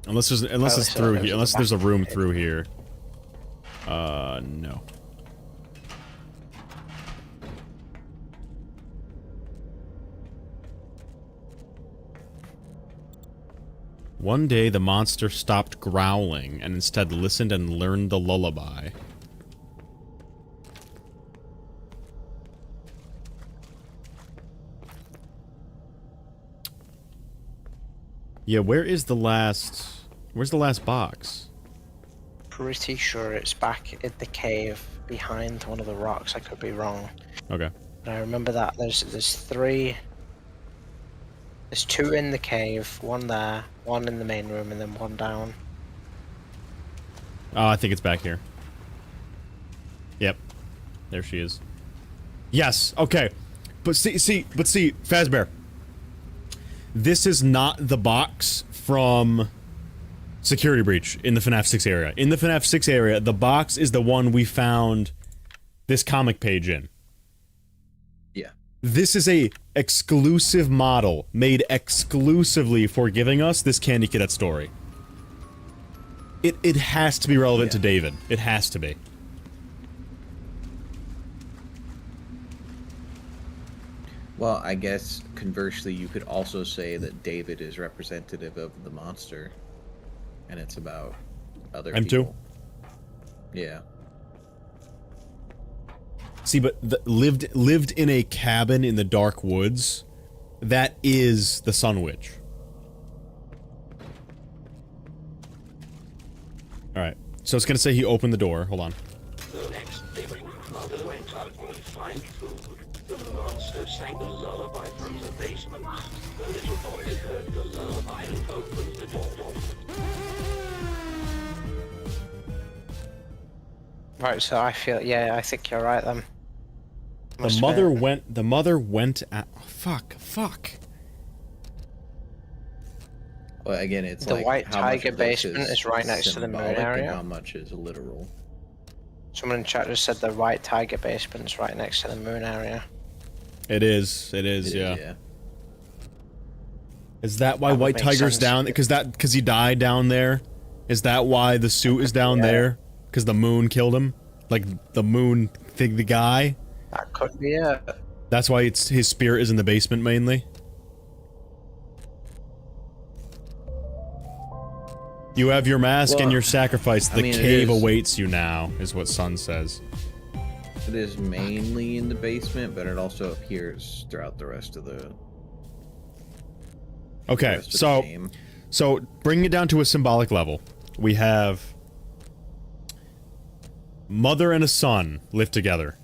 Unless it's through here. Unless there's a room through here. No. One day the monster stopped growling and instead listened and learned the lullaby. Yeah, where's the last box? Pretty sure it's back in the cave behind one of the rocks. I could be wrong. Okay. But I remember that there's 3. There's 2 in the cave, 1 there, 1 in the main room, and then 1 down. Oh, I think it's back here. Yep. There she is. Yes, okay. But see, Fazbear. This is not the box from Security Breach in the FNAF 6 area. In the FNAF 6 area, the box is the one we found this comic page in. Yeah. This is a exclusive model made exclusively for giving us this Candy Cadet story. It has to be relevant to David. It has to be. Well, I guess conversely, you could also say that David is representative of the monster, and it's about other M2? people. Yeah. See, but lived in a cabin in the dark woods. That is the Sun Witch. All right. So it's gonna say he opened the door. Hold on. The next day, Mother went out to find food. The monster sang a lullaby from the basement. The little boy heard the lullaby and opened the door. Right, so I feel, yeah, I think you're right then. The mother went at, fuck. Well, again, it's The like White how much Tiger of this basement is right next to the moon symbolic area. and how much is literal. Someone in chat just said the White Tiger basement is right next to the moon area. It is, yeah. Is that why That would White make Tiger's sense. down? Because he died down there? Is that why the suit is down there? Because the moon killed him? Like, the moon thing, the guy? That could be it. That's why his spirit is in the basement, mainly? You have your mask and your sacrifice. The cave awaits you now, is what Sun says. It is mainly in the basement, but it also appears throughout the rest of the... Okay, so bringing it down to a symbolic level, we have mother and a son live together.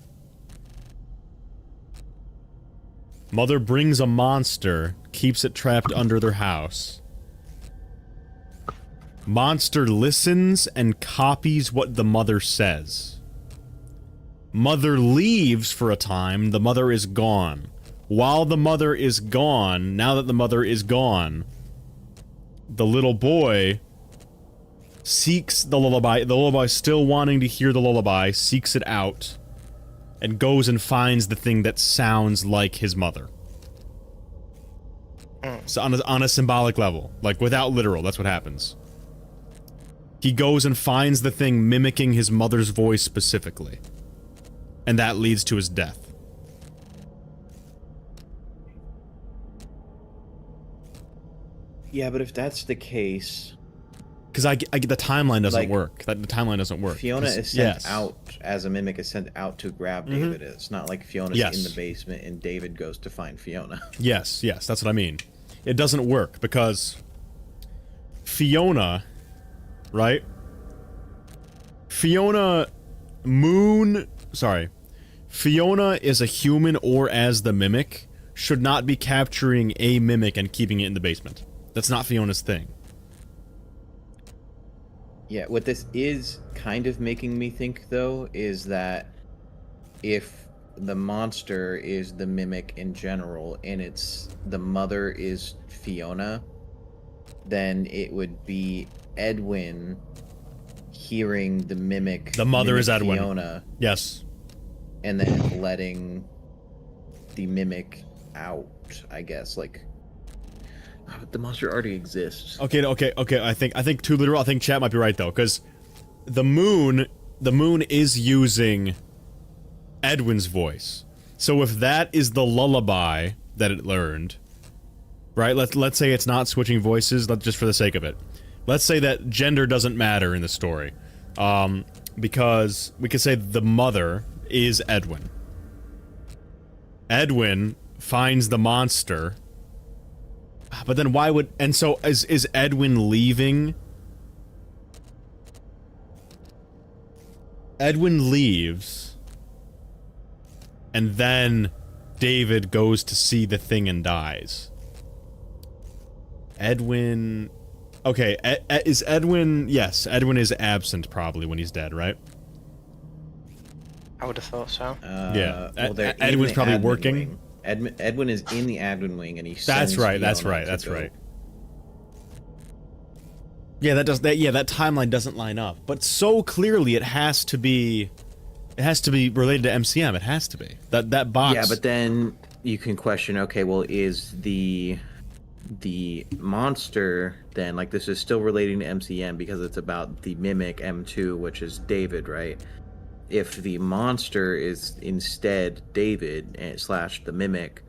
Mother brings a monster, keeps it trapped under their house. Monster listens and copies what the mother says. Mother leaves for a time, the mother is gone. While the mother is gone, now that the mother is gone, the little boy seeks the lullaby still wanting to hear the lullaby, seeks it out, and goes and finds the thing that sounds like his mother. So on a symbolic level, like without literal, that's what happens. He goes and finds the thing mimicking his mother's voice specifically. And that leads to his death. Yeah, but if that's the case... Because I get the timeline doesn't work. The timeline doesn't work. Fiona is sent out, as a mimic, is sent out to grab David. It's not like Fiona's in the basement and David goes to find Fiona. Yes, that's what I mean. It doesn't work because Fiona, right? Fiona is a human or as the mimic, should not be capturing a mimic and keeping it in the basement. That's not Fiona's thing. Yeah, what this is kind of making me think, though, is that if the monster is the mimic in general, and the mother is Fiona, then it would be Edwin hearing the mimic. The mother is Edwin. Fiona. Yes. And then letting the mimic out, I guess, like... The monster already exists. Okay, I think too literal. I think chat might be right though, because the moon is using Edwin's voice. So if that is the lullaby that it learned, right? Let's say it's not switching voices, just for the sake of it. Let's say that gender doesn't matter in the story, because we could say the mother is Edwin. Edwin finds the monster. But then why would... And so, is Edwin leaving? Edwin leaves. And then David goes to see the thing and dies. Edwin... Okay, is Edwin... Yes, Edwin is absent probably when he's dead, right? I would have thought so. Yeah, well, Edwin's probably working. Wing. Edwin is in the admin wing, and he sends That's right. Yeah, that timeline doesn't line up. But so clearly, it has to be related to MCM. It has to be that box. Yeah, but then you can question. Okay, well, is the monster then, like, this is still relating to MCM because it's about the mimic M2, which is David, right? If the monster is instead David / the mimic,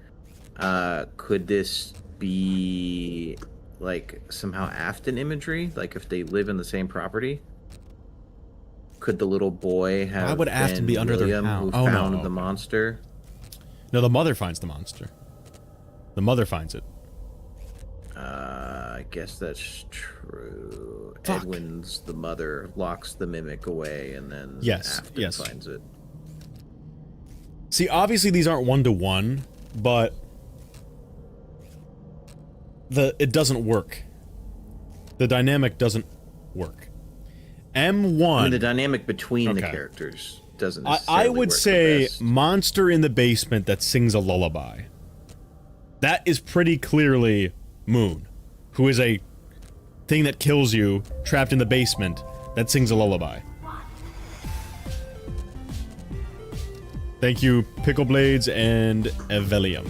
could this be like somehow Afton imagery? Like if they live in the same property, could the little boy have? Why would Afton be under their house? Who found the monster? No, the mother finds the monster. The mother finds it. I guess that's true. Fuck. Edwin's the mother locks the mimic away, and then Afton finds it. See, obviously these aren't one-to-one, but it doesn't work. The dynamic doesn't work. M1. I mean, the dynamic between the Okay. characters doesn't I necessarily would work the say best. monster in the basement that sings a lullaby. That is pretty clearly Moon, who is a thing that kills you, trapped in the basement, that sings a lullaby. Thank you, Pickle Blades and Evelium.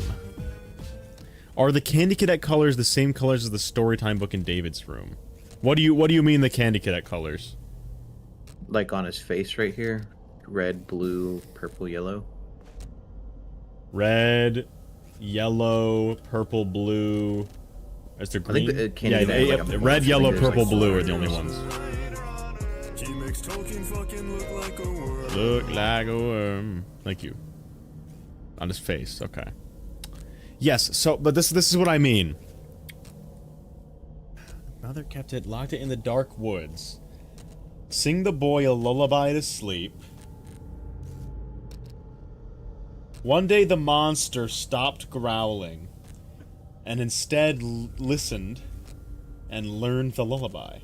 Are the Candy Cadet colors the same colors as the storytime book in David's room? What do you mean the Candy Cadet colors? Like on his face right here. Red, blue, purple, yellow. Red, yellow, purple, blue. Is there green? I think Candy Cadet has like a red, bunch. yellow, I think there's purple, like blue are four the only colors. ones. Look like a worm. Thank you. On his face, okay. Yes, so, but this is what I mean. Mother kept it, locked it in the dark woods. Sing the boy a lullaby to sleep. One day the monster stopped growling and instead listened and learned the lullaby.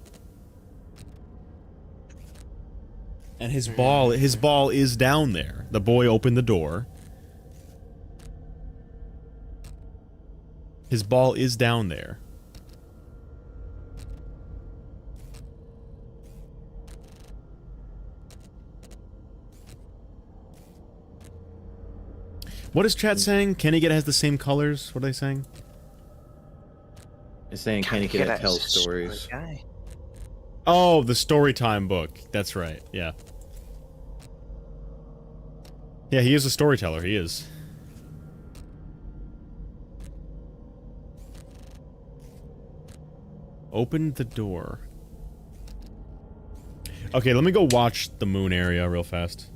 And his ball is down there. The boy opened the door. His ball is down there. What is chat saying? Candy Cadet has the same colors? What are they saying? It's saying Candy Cadet tells stories. Guy. Oh, the Storytime book. That's right, yeah. Yeah, he is a storyteller, he is. Opened the door. Okay, let me go watch the moon area real fast.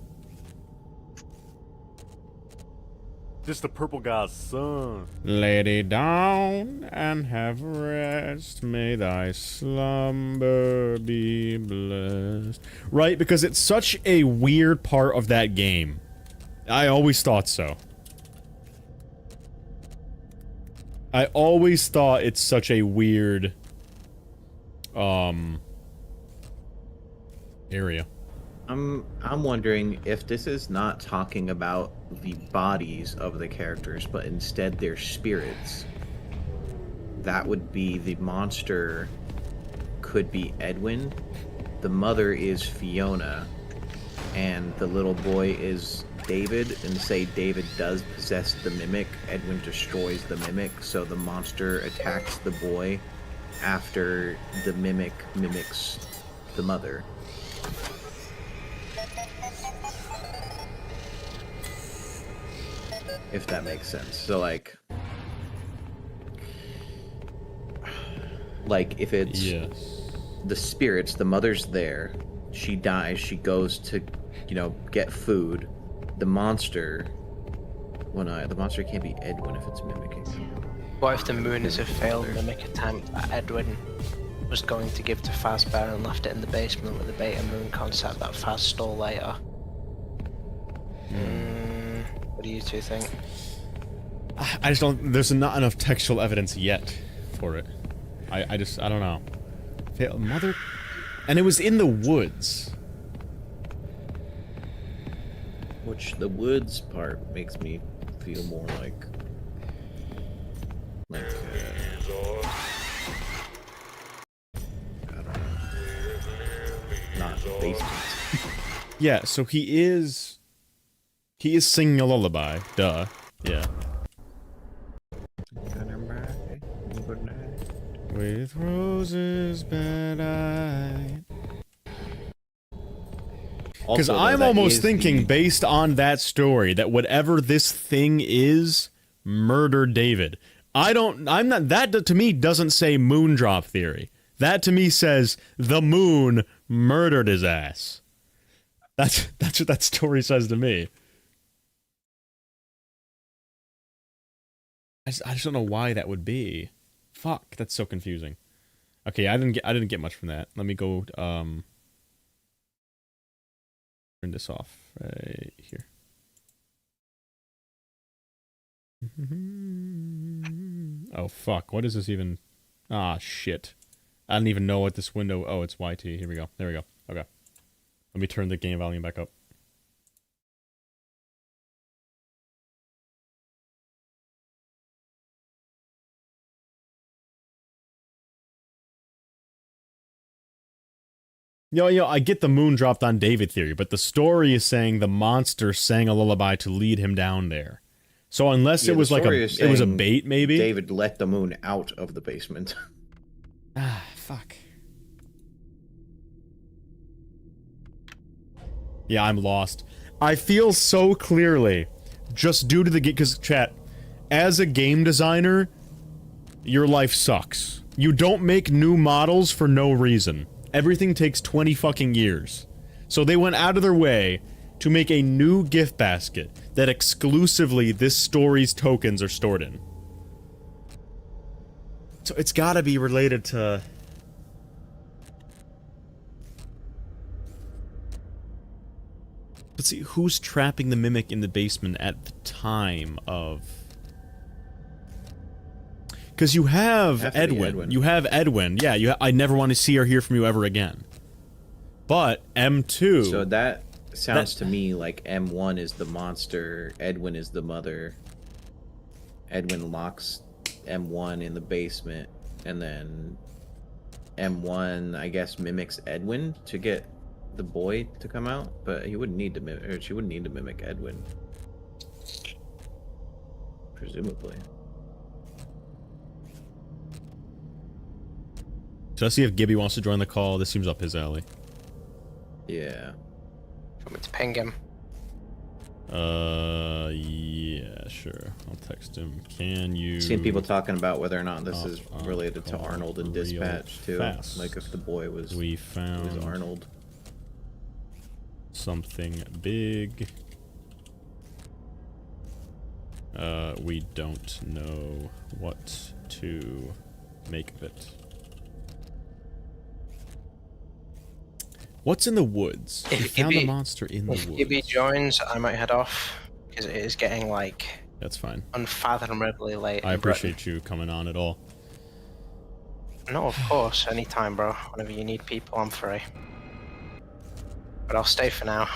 This the purple guy's son. Lay down and have rest. May thy slumber be blessed. Right, because it's such a weird part of that game. I always thought so. I always thought it's such a weird area. I'm wondering if this is not talking about the bodies of the characters, but instead their spirits. That would be the monster could be Edwin, the mother is Fiona, and the little boy is David, and say David does possess the mimic, Edwin destroys the mimic, so the monster attacks the boy after the mimic mimics the mother. If that makes sense. So like if it's the spirits, the mother's there, she dies, she goes to, you know, get food. The monster, well, no, the monster can't be Edwin if it's mimicking. What if the moon is a failed mimic attempt that Edwin was going to give to Fazbear and left it in the basement with the beta moon concept that Faz stole later? What do you two think? I just don't... There's not enough textual evidence yet for it. I don't know. Mother... And it was in the woods. Which the woods part makes me feel more like I don't know. Not basement. Yeah, so he is singing a lullaby. Duh. Yeah. With roses bed-eyed. Because I'm almost thinking, based on that story, that whatever this thing is, murdered David. That to me doesn't say Moondrop Theory. That to me says the moon murdered his ass. That's what that story says to me. I just don't know why that would be. Fuck, that's so confusing. Okay, I didn't get much from that. Let me go turn this off right here. Oh fuck, what is this even? Ah shit. I don't even know what this window. Oh, it's YT. Here we go. There we go. Okay. Let me turn the game volume back up. Yo, I get the moon dropped on David theory, but the story is saying the monster sang a lullaby to lead him down there. So unless it was like it was a bait, maybe David let the moon out of the basement. Ah, fuck. Yeah, I'm lost. I feel so clearly, just due to the game, because chat, as a game designer, your life sucks. You don't make new models for no reason. Everything takes 20 fucking years. So they went out of their way to make a new gift basket that exclusively this story's tokens are stored in. So it's gotta be related to... Let's see, who's trapping the mimic in the basement at the time of... Because you have Edwin. You have Edwin. Yeah, I never want to see or hear from you ever again. But M2... So that sounds to me like M1 is the monster, Edwin is the mother. Edwin locks M1 in the basement, and then M1, I guess, mimics Edwin to get the boy to come out, but he wouldn't need to mimic, or she wouldn't need to mimic Edwin. Presumably. So let's see if Gibby wants to join the call. This seems up his alley. Yeah. Want me to ping him? Yeah, sure. I'll text him. Can you... I've seen people talking about whether or not this is related to Arnold and Dispatch, too. Fast. Like if the boy was, we found was Arnold. Something big. We don't know what to make of it. What's in the woods? We found a monster in the woods. If Gibby joins, I might head off, because it is getting, like... That's fine. Unfathomably late. I appreciate you coming on at all. No, of course. Anytime, bro. Whenever you need people, I'm free. But I'll stay for now.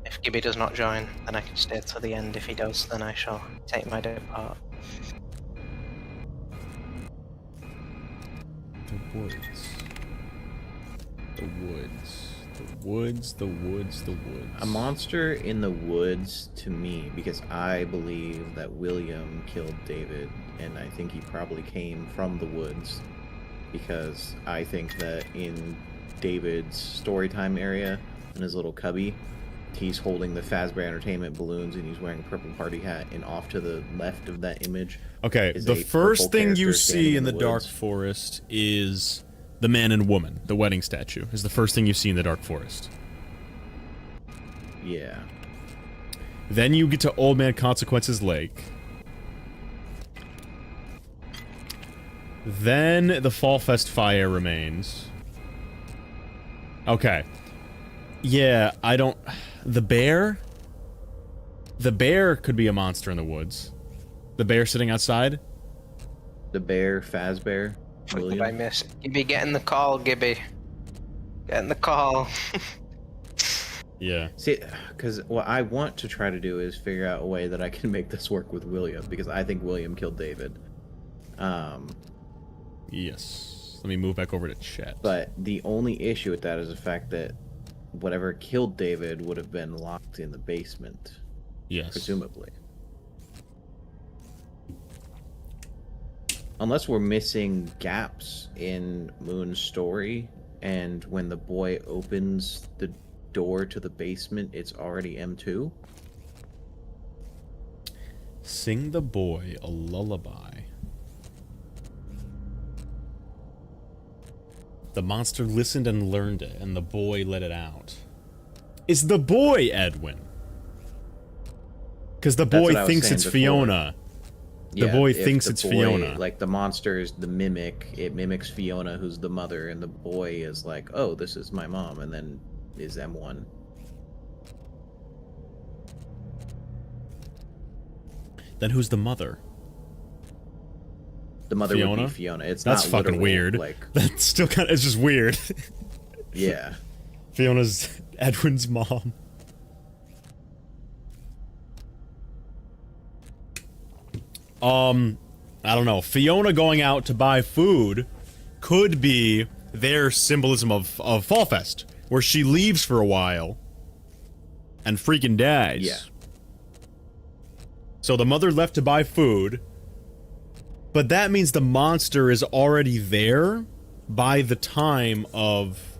If Gibby does not join, then I can stay till the end. If he does, then I shall take my depart. The woods. The woods. The woods, the woods, the woods. A monster in the woods, to me, because I believe that William killed David, and I think he probably came from the woods, because I think that in David's storytime area, in his little cubby, he's holding the Fazbear Entertainment balloons, and he's wearing a purple party hat, and off to the left of that image... Okay, the first thing you see in the Dark Forest is... the man and woman, the wedding statue, is the first thing you see in the Dark Forest. Yeah. Then you get to Old Man Consequences Lake. Then the Fall Fest fire remains. Okay. Yeah, I don't... The bear? The bear could be a monster in the woods. The bear sitting outside? The bear, Fazbear. What did I miss? Gibby, get in the call, Gibby. Get in the call. Yeah. See, because what I want to try to do is figure out a way that I can make this work with William, because I think William killed David. Yes. Let me move back over to chat. But the only issue with that is the fact that whatever killed David would have been locked in the basement. Yes. Presumably. Unless we're missing gaps in Moon's story, and when the boy opens the door to the basement, it's already M2. Sing the boy a lullaby. The monster listened and learned it, and the boy let it out. Is the boy Edwin? Because the boy thinks it's Fiona. The boy thinks it's Fiona. Like, the monster is the mimic. It mimics Fiona, who's the mother, and the boy is like, oh, this is my mom, and then is M1. Then who's the mother? The mother would be Fiona. It's That's not fucking literal, weird. Like, that's still kind of... It's just weird. Yeah. Fiona's Edwin's mom. I don't know. Fiona going out to buy food could be their symbolism of Fall Fest, where she leaves for a while and freaking dies. Yeah. So the mother left to buy food, but that means the monster is already there by the time of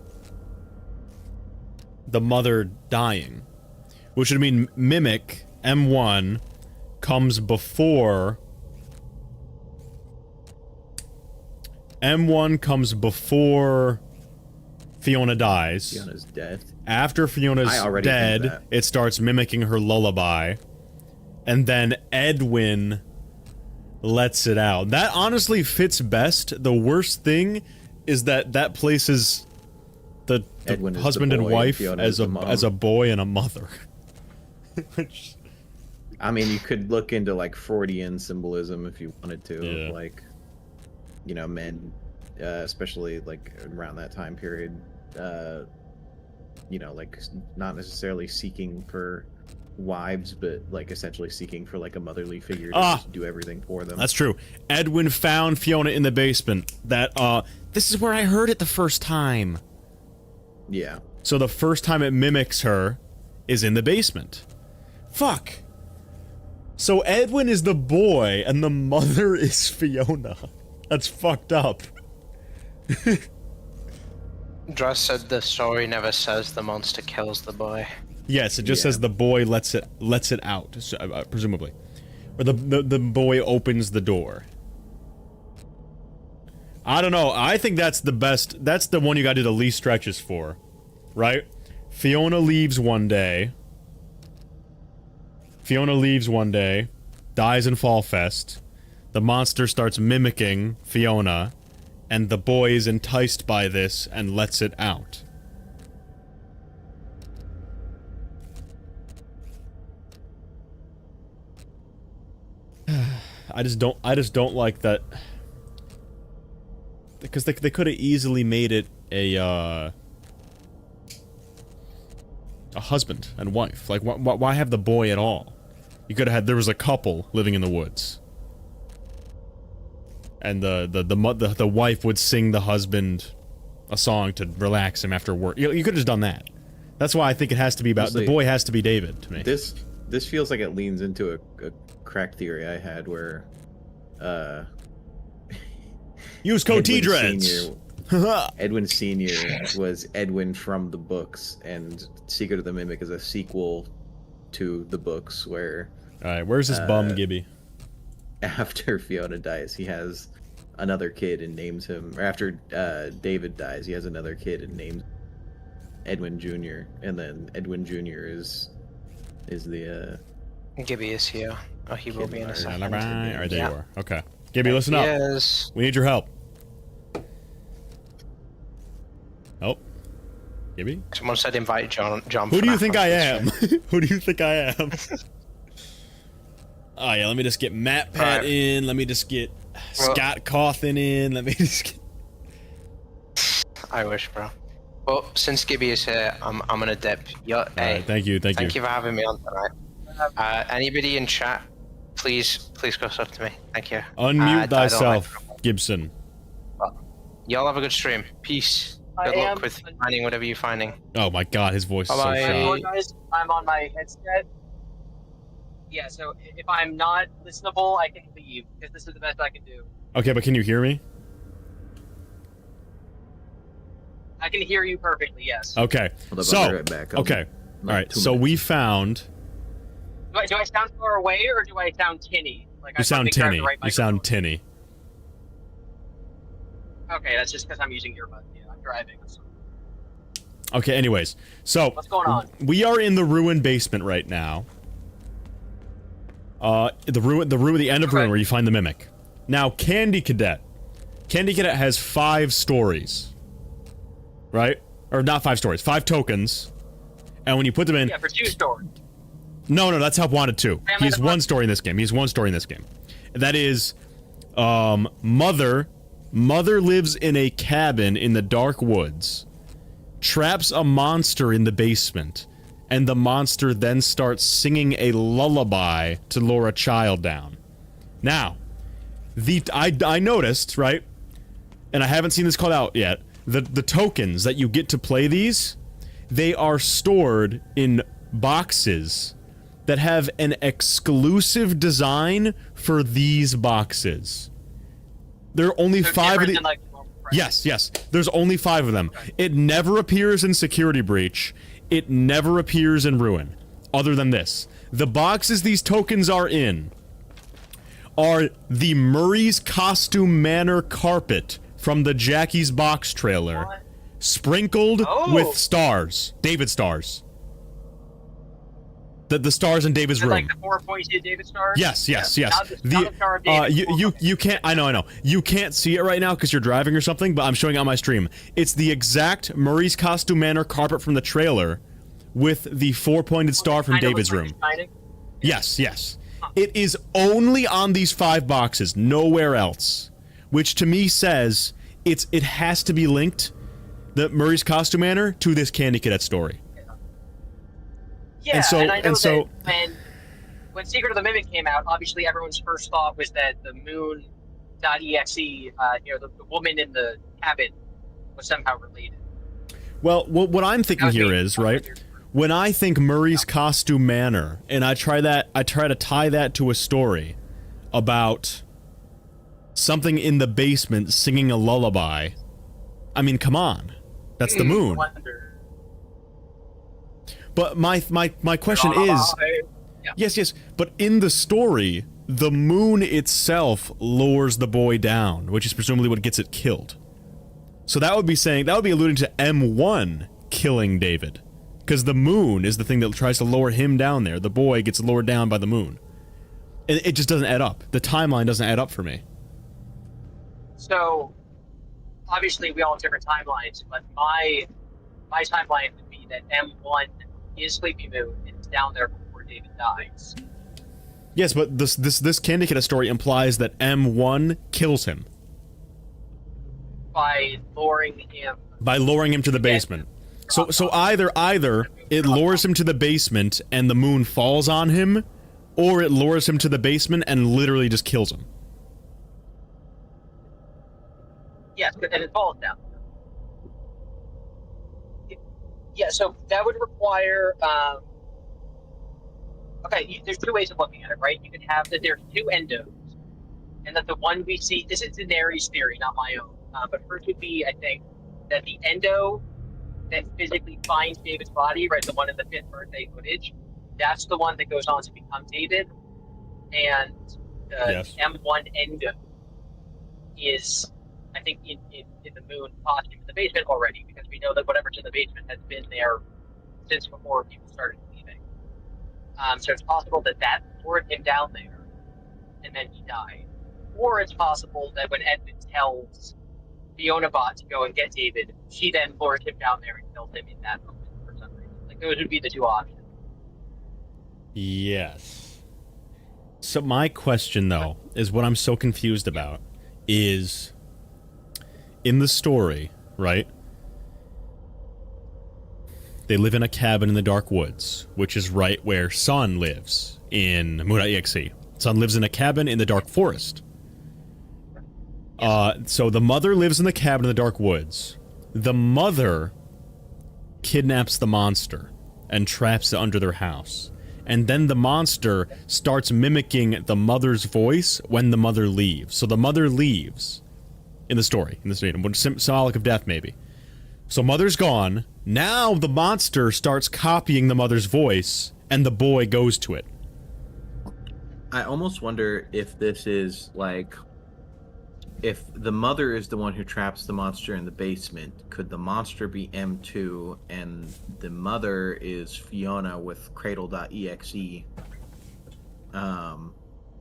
the mother dying. Which would mean Mimic, M1, comes before... M1 comes before Fiona dies. Fiona's dead. After Fiona's dead, it starts mimicking her lullaby. And then Edwin lets it out. That honestly fits best. The worst thing is that that places the husband and wife as a boy and a mother. Which... I mean, you could look into, like, Freudian symbolism if you wanted to. Yeah. Like, you know, men, especially, like, around that time period, you know, like, not necessarily seeking for wives, but, like, essentially seeking for, like, a motherly figure to just do everything for them. That's true. Edwin found Fiona in the basement. This is where I heard it the first time. Yeah. So the first time it mimics her is in the basement. Fuck. So Edwin is the boy, and the mother is Fiona. That's fucked up. Dross said the story never says the monster kills the boy. Yes, it just says the boy lets it out, presumably. Or the boy opens the door. I don't know. I think that's the best. That's the one you gotta do the least stretches for. Right? Fiona leaves one day. Dies in Fall Fest. The monster starts mimicking Fiona, and the boy is enticed by this and lets it out. I just don't like that, because they could have easily made it a husband and wife. Like, why have the boy at all? You could have had, there was a couple living in the woods, and the wife would sing the husband a song to relax him after work. You could have just done that. That's why I think it has to be about, the boy has to be David to me. This feels like it leans into a crack theory I had where, use code T-Dreads! Edwin Sr. was Edwin from the books, and Secret of the Mimic is a sequel to the books where... Alright, where's this bum Gibby? After Fiona dies, he has another kid and names him... Or after David dies, he has another kid and names Edwin Jr. And then Edwin Jr. is the... Gibby is here. Oh, he will be in a second. Alright, there you are. Okay. Gibby, listen up. Yes. We need your help. Oh. Gibby? Someone said invite John. Who do you think I am? Who do you think I am? Oh yeah, let me just get Matt Pat in. Let me just get Scott Cawthon in. Let me just get... I wish, bro. Well, since Gibby is here, I'm gonna dip. Hey, thank you for having me on tonight. Anybody in chat, please go up to me. Thank you. Unmute thyself, Gibson. Y'all have a good stream. Peace. Good luck with finding whatever you're finding. Oh my god, his voice is so Bye-bye. sharp. I'm on my headset. Yeah, so if I'm not listenable, I can leave, because this is the best I can do. Okay, but can you hear me? I can hear you perfectly, yes. Okay, so, okay, alright, so we found... Do I sound far away, or do I sound tinny? Like, you sound tinny, you sound tinny. Okay, that's just because I'm using earbuds. Yeah, I'm driving. So. Okay, anyways, so... What's going on? We are in the ruined basement right now. The end of ruin where you find the mimic. Now, Candy Cadet. Candy Cadet has 5 stories. Right? Or not 5 stories, 5 tokens. And when you put them in... Yeah, for 2 stories. No, that's Help Wanted 2. He has 1 story in this game. He has 1 story in this game. That is, Mother lives in a cabin in the dark woods. traps a monster in the basement, and the monster then starts singing a lullaby to lure a child down. Now, I noticed, right, and I haven't seen this called out yet, the tokens that you get to play these, they are stored in boxes that have an exclusive design for these boxes. There are only 5 of these. Like, yes, yes. There's only 5 of them. Okay. It never appears in Security Breach. It never appears in Ruin. Other than this. The boxes these tokens are in are the Murray's Costume Manor carpet from the Jackie's Box trailer, sprinkled with stars. David stars. The stars in David's room. Like the 4-pointed David stars? Yes, yes, yeah. yes. Not the star of David, you can't, I know. You can't see it right now because you're driving or something, but I'm showing it on my stream. It's the exact Murray's Costume Manor carpet from the trailer with the 4-pointed star from David's room. Yes, yes. It is only on these 5 boxes, nowhere else. Which to me says it has to be linked, the Murray's Costume Manor, to this Candy Cadet story. Yeah, and I know that when Secret of the Mimic came out, obviously everyone's first thought was that the moon.exe, the woman in the cabin, was somehow related. Well, what I'm thinking here is, right, when I think Murray's Costume Manor, and I try to tie that to a story about something in the basement singing a lullaby. I mean, come on. That's the moon. But my question is, yes, but in the story, the moon itself lures the boy down, which is presumably what gets it killed. So that would be alluding to M1 killing David, because the moon is the thing that tries to lower him down there. The boy gets lowered down by the moon. And it just doesn't add up. The timeline doesn't add up for me. So, obviously we all have different timelines, but my timeline would be that M1 is Sleepy Moon and it's down there before David dies. Yes, but this Candy Cadet story implies that M1 kills him. By luring him to the basement. So either it lures him to the basement and the moon falls on him, or it lures him to the basement and literally just kills him. Yes, and it falls down. Yeah, so that would require. Okay, there's 2 ways of looking at it, right? You could have that there's 2 endos, and that the one we see. This is Daenerys' theory, not my own. But hers would be, I think, that the endo that physically finds David's body, right, the one in the 5th birthday footage, that's the one that goes on to become David, and the M1 endo is, I think, in the moon costume in the basement already, because we know that whatever's in the basement has been there since before people started leaving. So it's possible that lured him down there, and then he died. Or it's possible that when Edwin tells Fiona Bot to go and get David, she then lures him down there and kills him in that moment for some reason. Like, those would be the 2 options. Yes. So my question, though, is what I'm so confused about is, in the story, right, they live in a cabin in the dark woods, which is right where Sun lives in Moon.exe. Sun lives in a cabin in the dark forest. So the mother lives in the cabin in the dark woods. The mother kidnaps the monster and traps it under their house. And then the monster starts mimicking the mother's voice when the mother leaves. So the mother leaves in the story, symbolic of death, maybe. So mother's gone. Now the monster starts copying the mother's voice, and the boy goes to it. I almost wonder if this is like, if the mother is the one who traps the monster in the basement, could the monster be M2 and the mother is Fiona with cradle.exe?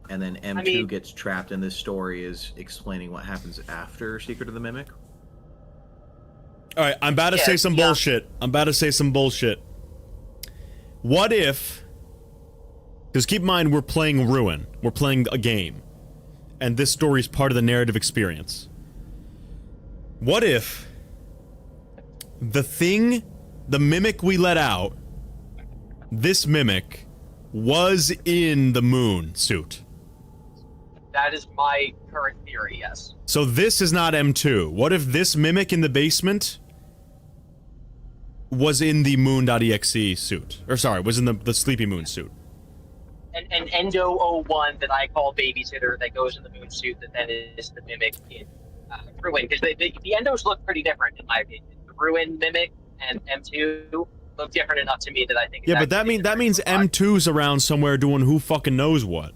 And then M2 gets trapped, and this story is explaining what happens after Secret of the Mimic? Alright, I'm about to say some bullshit. What if... Because keep in mind, we're playing Ruin. We're playing a game. And this story is part of the narrative experience. What if the mimic we let out, this mimic was in the moon suit. That is my current theory, yes. So this is not M2. What if this mimic in the basement was in the moon.exe suit? Or sorry, was in the Sleepy Moon suit. An Endo 01 that I call babysitter that goes in the moon suit that then is the mimic in Ruin. Because the Endos look pretty different, in my opinion. The Ruin mimic and M2 look different enough to me that I think it's Yeah, but that means M2's around somewhere doing who fucking knows what.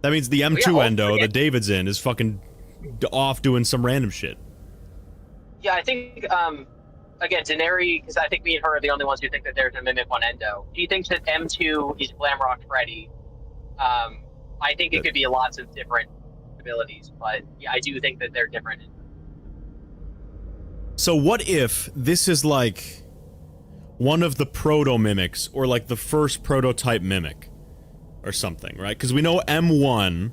That means the M2 Endo that David's in is fucking off doing some random shit. Yeah, I think, again, Daenerys, because I think me and her are the only ones who think that there's a mimic one Endo. She thinks that M2 is Glamrock Freddy. I think it could be lots of different abilities, but yeah, I do think that they're different. So what if this is like one of the proto-mimics, or like the first prototype mimic? Or something, right? Because we know M1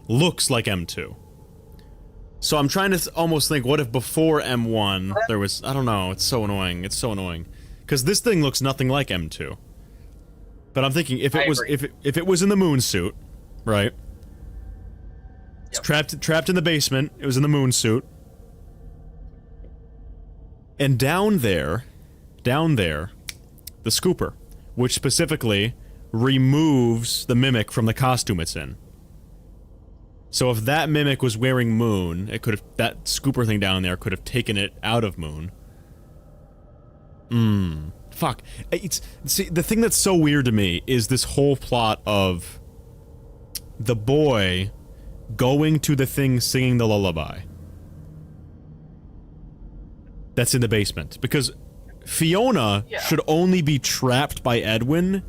looks like M2. So I'm trying to almost think, what if before M1 there was... I don't know, it's so annoying, it's so annoying. Because this thing looks nothing like M2. But I'm thinking, if it was if it was in the moon suit, right? It's trapped in the basement, it was in the moon suit. And down there, the scooper, which specifically removes the mimic from the costume it's in. So if that mimic was wearing Moon, it could have, that scooper thing down there could have taken it out of Moon. Fuck. See, the thing that's so weird to me is this whole plot of the boy going to the thing singing the lullaby. That's in the basement. Because Fiona should only be trapped by Edwin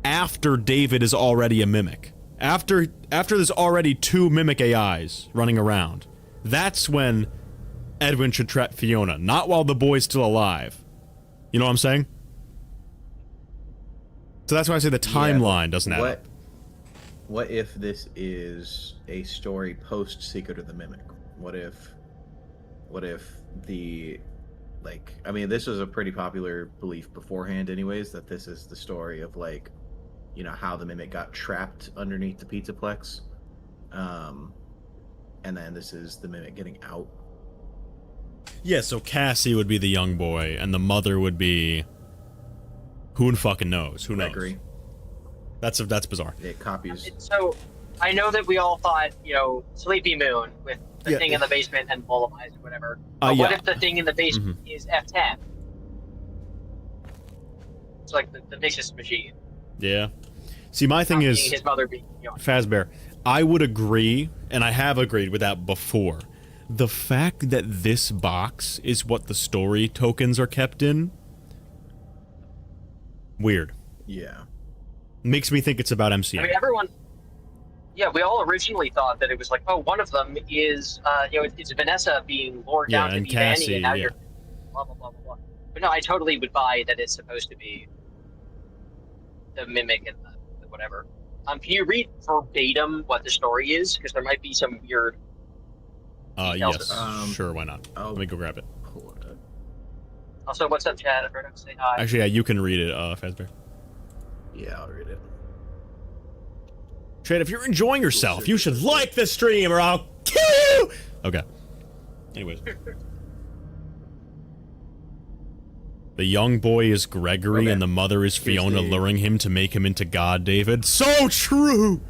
after David is already a mimic. After there's already 2 mimic AIs running around. That's when Edwin should trap Fiona, not while the boy's still alive. You know what I'm saying? So that's why I say the timeline doesn't add up. What if this is a story post Secret of the Mimic? What if the, like, I mean, this was a pretty popular belief beforehand anyways, that this is the story of, like, you know, how the mimic got trapped underneath the Pizzaplex. And then this is the mimic getting out. Yeah, so Cassie would be the young boy, and the mother would be... Who fucking knows? Who Gregory. knows? That's bizarre. It copies. So, I know that we all thought, you know, Sleepy Moon with the thing in the basement and lullabies or whatever. But what if the thing in the basement is F10? It's like the vicious machine. Yeah. See, my thing is, his mother being Fazbear, I would agree, and I have agreed with that before. The fact that this box is what the story tokens are kept in, weird. Yeah. Makes me think it's about MCM. I mean, everyone... Yeah, we all originally thought that it was like, oh, one of them is, you know, it's Vanessa being lured down to be Vanny, and now you're blah, blah, blah, blah, blah. But no, I totally would buy that it's supposed to be the mimic and the whatever. Can you read verbatim what the story is? Because there might be some weird yes. Sure, why not? Let me go grab it. Also, what's up, Chad? I heard him say hi. Actually, yeah, you can read it, Fazbear. Yeah, I'll read it. Chad, if you're enjoying yourself, you should like the stream or I'll kill you! Okay. Anyways. The young boy is Gregory and the mother is Fiona, luring him to make him into God, David. So true!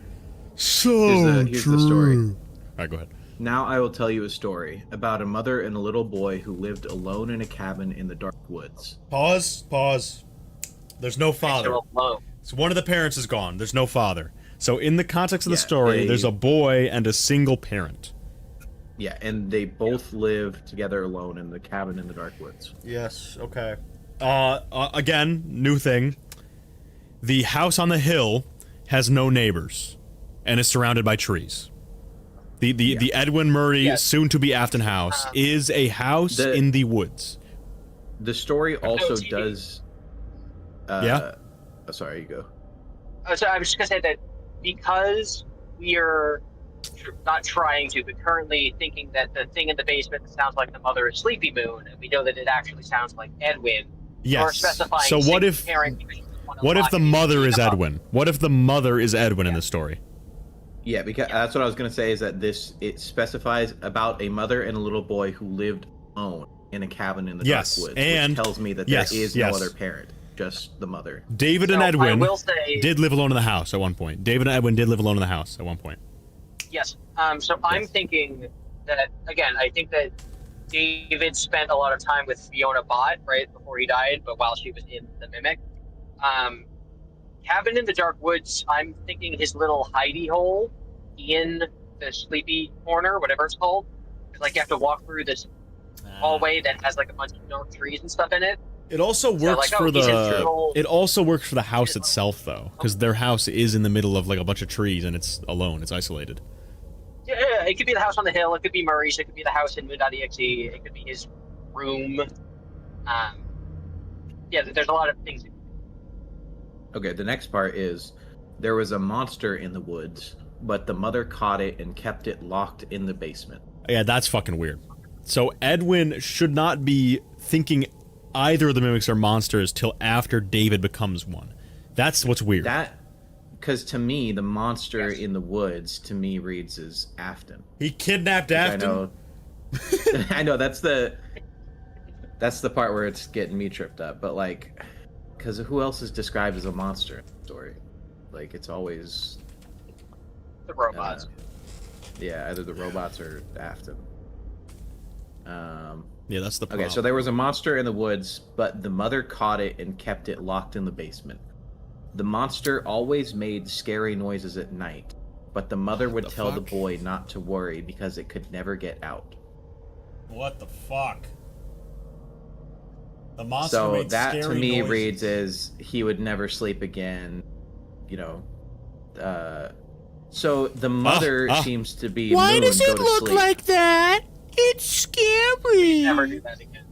So here's the story. Alright, go ahead. Now I will tell you a story about a mother and a little boy who lived alone in a cabin in the dark woods. Pause. There's no father. So one of the parents is gone. There's no father. So in the context of the story, there's a boy and a single parent. Yeah, and they both live together alone in the cabin in the dark woods. Yes, okay. Again, new thing. The house on the hill has no neighbors, and is surrounded by trees. The Edwin Murray, soon-to-be Afton house, is a house in the woods. The story also does... yeah? Oh, sorry, you go. Oh, so I was just going to say that because we're not trying to, but currently thinking that the thing in the basement that sounds like the mother is Sleepy Moon, and we know that it actually sounds like Edwin. Yes. Or specifying So what if parent because you want to what if lock the it in mother is the mother. Edwin? What if the mother is Edwin in the story? Yeah, because that's what I was gonna say. Is that it specifies about a mother and a little boy who lived alone in a cabin in the dark woods, and which tells me that there is no other parent, just the mother. David and Edwin I will say, did live alone in the house at one point. David and Edwin did live alone in the house at one point. yes. So I'm thinking that again. I think that David spent a lot of time with Fiona Bott right before he died, but while she was in the Mimic. Cabin in the Dark Woods, I'm thinking his little hidey hole in the sleepy corner, whatever it's called. Like you have to walk through this hallway that has like a bunch of dark trees and stuff in it. It also works for the. It also works for the house itself, though, because their house is in the middle of like a bunch of trees and it's alone. It's isolated. Yeah, it could be the house on the hill. It could be Murray's. It could be the house in Moon.exe. It could be his room. Yeah, there's a lot of things. Okay, the next part is there was a monster in the woods, but the mother caught it and kept it locked in the basement. Yeah, that's fucking weird. So Edwin should not be thinking either of the mimics are monsters till after David becomes one. That's what's weird. Because to me, the monster in the woods to me reads as Afton. He kidnapped Afton. I know that's the part where it's getting me tripped up. But like, because who else is described as a monster in the story? Like it's always the robots. Yeah, either the robots or Afton. Yeah, that's the problem. Okay, so there was a monster in the woods, but the mother caught it and kept it locked in the basement. The monster always made scary noises at night, but the mother would tell the boy not to worry because it could never get out. What the fuck? The monster So made that scary to me noises. reads as he would never sleep again, you know. So the mother seems to be Why Moon, does it go to look sleep. like that? It's scary. Please never do that again.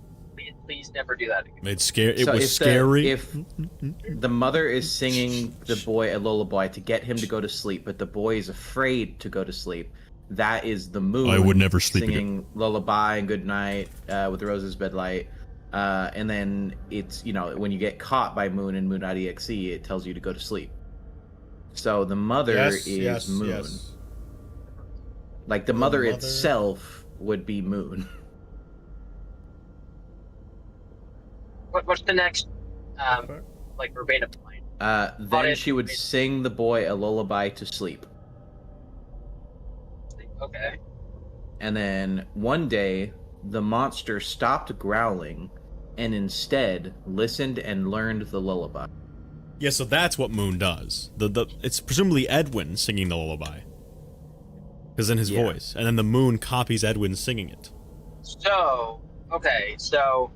Please never do that again. It scared. It So was if scary. if the mother is singing the boy a lullaby to get him to go to sleep, but the boy is afraid to go to sleep, that is the Moon. I would never sleep singing lullaby and good night with the roses bed light. And then it's, you know, when you get caught by Moon in Moon.exe, it tells you to go to sleep. So the mother is Moon. Yes. Like the mother itself would be Moon. What's the next, like verbatim line? Then she would sing the boy a lullaby to sleep. Okay. And then one day, the monster stopped growling and instead listened and learned the lullaby. Yeah, so that's what Moon does. It's presumably Edwin singing the lullaby. Because in his voice. And then the Moon copies Edwin singing it. So, okay, so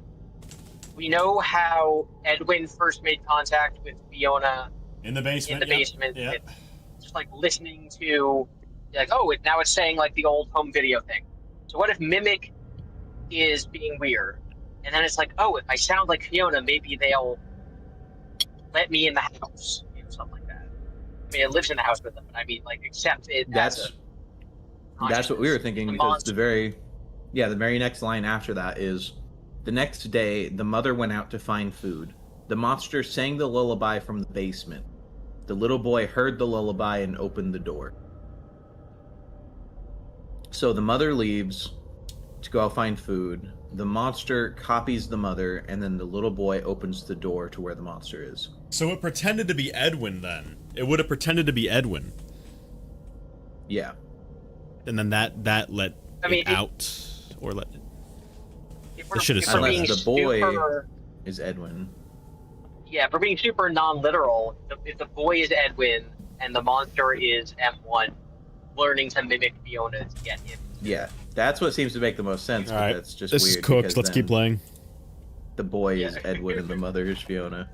we know how Edwin first made contact with Fiona in the basement. Yeah. Just like listening to, like, oh, now it's saying like the old home video thing. So what if Mimic is being weird? And then it's like, oh, if I sound like Fiona, maybe they'll let me in the house, you know, something like that. I mean, it lives in the house with them, but I mean, like, accept it. That's what we were thinking, because the very next line after that is, the next day, the mother went out to find food. The monster sang the lullaby from the basement. The little boy heard the lullaby and opened the door. So the mother leaves to go out find food. The monster copies the mother, and then the little boy opens the door to where the monster is. So it pretended to be Edwin then. It would have pretended to be Edwin. Yeah. And then that let it out, or let. It should have said the boy is Edwin. Yeah, for being super non-literal, if the boy is Edwin and the monster is M1, learning to mimic Fiona to get him. Yeah, that's what seems to make the most sense. All but right, that's just this weird. is cooked. Let's keep playing. The boy is Edwin and the mother is Fiona.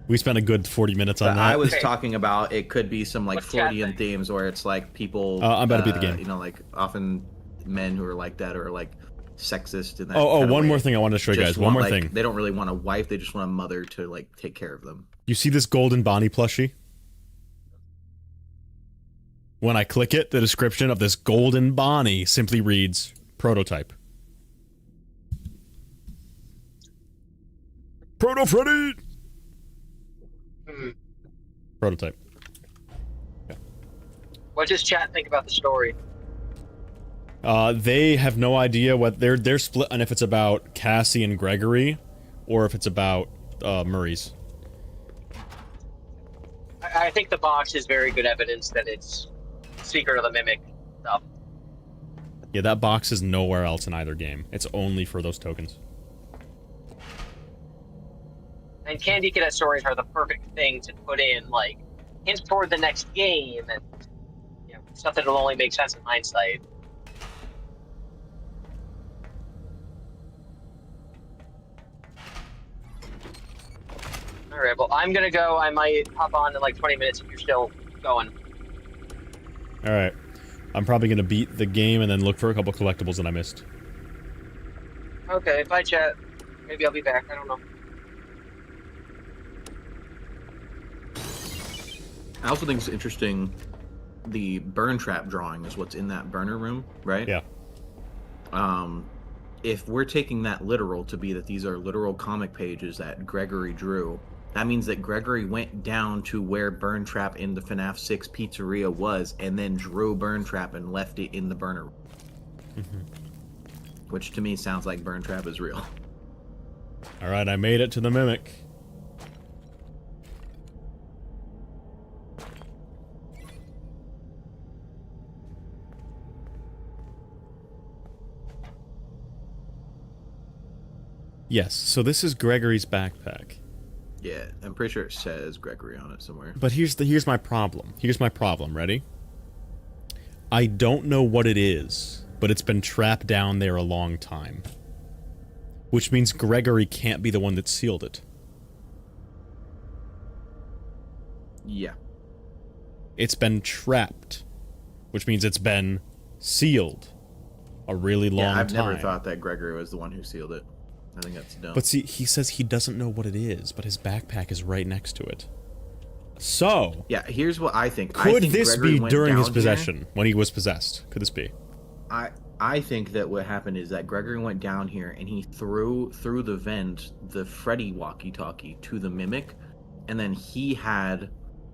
We spent a good 40 minutes on that. I was talking about it could be some like Freudian themes where it's like people. I'm about to beat the game. You know, like often men who are like that are like sexist in that. One more thing I wanted to show you guys. One more thing. They don't really want a wife. They just want a mother to like take care of them. You see this golden Bonnie plushie? When I click it, the description of this golden Bonnie simply reads, prototype. Proto Freddy! Prototype. What does chat think about the story? They have no idea what they're split on if it's about Cassie and Gregory, or if it's about Murray's. I think the box is very good evidence that it's Secret of the Mimic stuff. Yeah, that box is nowhere else in either game. It's only for those tokens. And Candy Cadet stories are the perfect thing to put in, like, hints toward the next game, and you know, stuff that'll only make sense in hindsight. Alright, well, I'm gonna go. I might hop on in like 20 minutes if you're still going. Alright. I'm probably gonna beat the game and then look for a couple collectibles that I missed. Okay, bye chat. Maybe I'll be back, I don't know. I also think it's interesting, the Burntrap drawing is what's in that burner room, right? Yeah. If we're taking that literal to be that these are literal comic pages that Gregory drew, that means that Gregory went down to where Burntrap in the FNAF 6 pizzeria was, and then drew Burntrap and left it in the burner room. Which to me sounds like Burntrap is real. Alright, I made it to the Mimic. Yes, so this is Gregory's backpack. Yeah, I'm pretty sure it says Gregory on it somewhere. But here's my problem. Here's my problem, ready? I don't know what it is, but it's been trapped down there a long time. Which means Gregory can't be the one that sealed it. Yeah. It's been trapped, which means it's been sealed a really long time. I've never thought that Gregory was the one who sealed it. I think that's dumb. But see, he says he doesn't know what it is, but his backpack is right next to it. So... yeah, here's what I think. Could I think this Gregory be went during down his here. possession, when he was possessed? Could this be? I think that what happened is that Gregory went down here and he threw through the vent the Freddy walkie-talkie to the Mimic, and then he had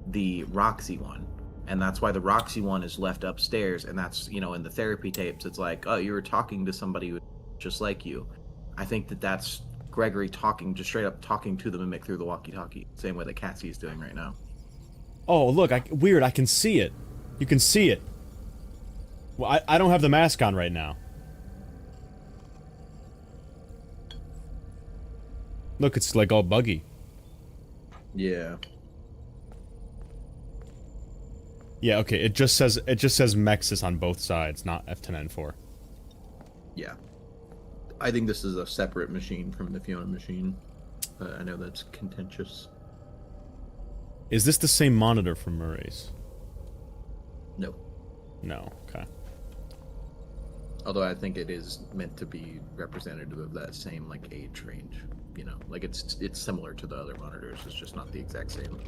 the Roxy one. And that's why the Roxy one is left upstairs, and that's, you know, in the therapy tapes, it's like, oh, you were talking to somebody just like you. I think that that's Gregory talking, just straight up talking to the Mimic through the walkie-talkie, same way that Cassie is doing right now. Oh, look, weird, I can see it. You can see it. Well, I don't have the mask on right now. Look, it's like all buggy. Yeah. Yeah, okay, it just says Mexis on both sides, not F10N4. Yeah. I think this is a separate machine from the Fiona machine. I know that's contentious. Is this the same monitor from Murray's? No. No, okay. Although I think it is meant to be representative of that same, like, age range. You know, like, it's similar to the other monitors, it's just not the exact same.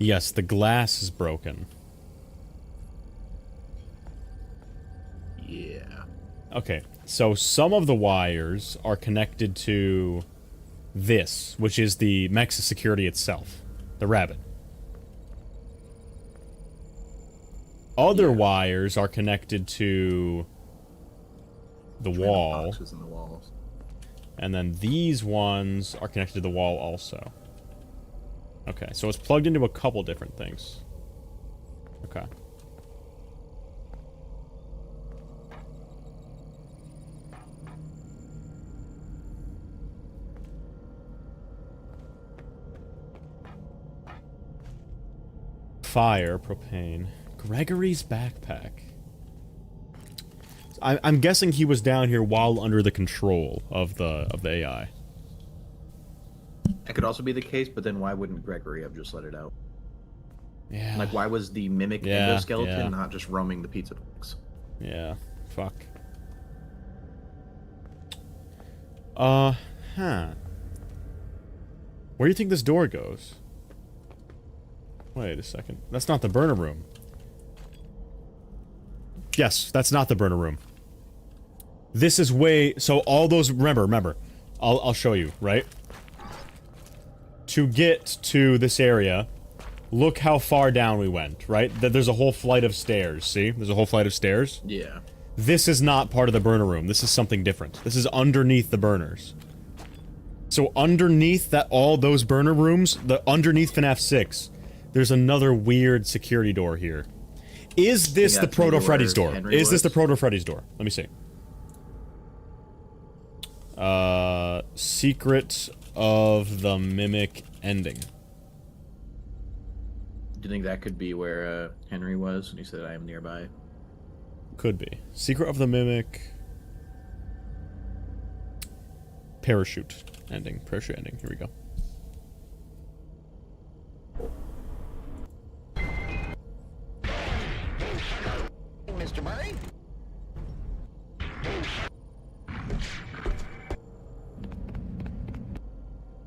Yes, the glass is broken. Yeah. Okay, so some of the wires are connected to this, which is the Mexis security itself. The rabbit. Other wires are connected to the wall. Boxes in the walls. And then these ones are connected to the wall also. Okay, so it's plugged into a couple different things. Okay. Fire, propane. Gregory's backpack. I'm guessing he was down here while under the control of the AI. That could also be the case, but then why wouldn't Gregory have just let it out? Yeah. Like, why was the mimic Yeah, endoskeleton yeah. not just roaming the pizza box? Yeah. Fuck. Huh. Where do you think this door goes? Wait a second. That's not the burner room. Yes, that's not the burner room. This is way... So all those... Remember. I'll show you, right? To get to this area, look how far down we went, right? There's a whole flight of stairs, see? There's a whole flight of stairs. Yeah. This is not part of the burner room. This is something different. This is underneath the burners. So underneath all those burner rooms, underneath FNAF 6, there's another weird security door here. Is this the Proto Freddy's door? Is this the Proto Freddy's door? Let me see. Secret of the Mimic ending. Do you think that could be where Henry was when he said, I am nearby? Could be. Secret of the Mimic... Parachute ending. Parachute ending. Here we go. Mr. Murray?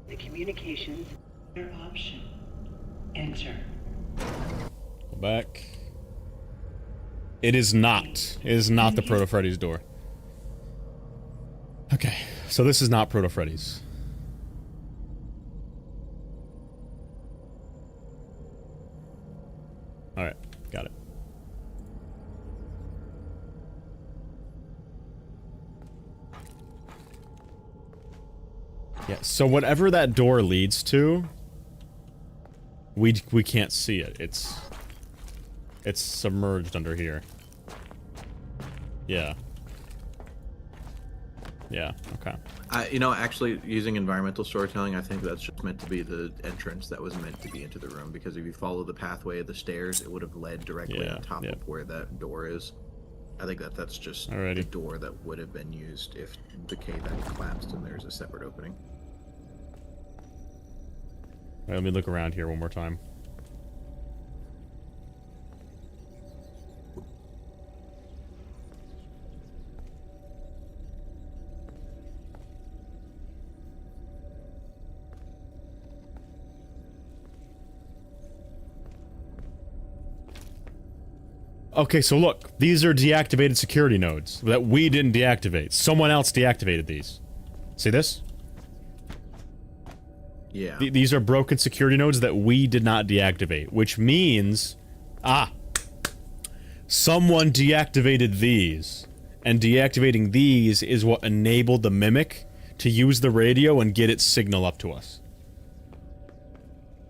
The communications option. Enter. Go back. It is not. It is not the Proto Freddy's door. Okay, so this is not Proto Freddy's. Alright, got it. Yeah, so whatever that door leads to, we can't see it. It's submerged under here. Yeah. Yeah, okay. You know, actually, using environmental storytelling, I think that's just meant to be the entrance that was meant to be into the room, because if you follow the pathway of the stairs, it would have led directly on top of where that door is. I think that's just the door that would have been used if the cave had collapsed and there's a separate opening. Alright, let me look around here one more time. Okay, so look, these are deactivated security nodes that we didn't deactivate. Someone else deactivated these. See this? Yeah. These are broken security nodes that we did not deactivate, which means... someone deactivated these. And deactivating these is what enabled the Mimic to use the radio and get its signal up to us.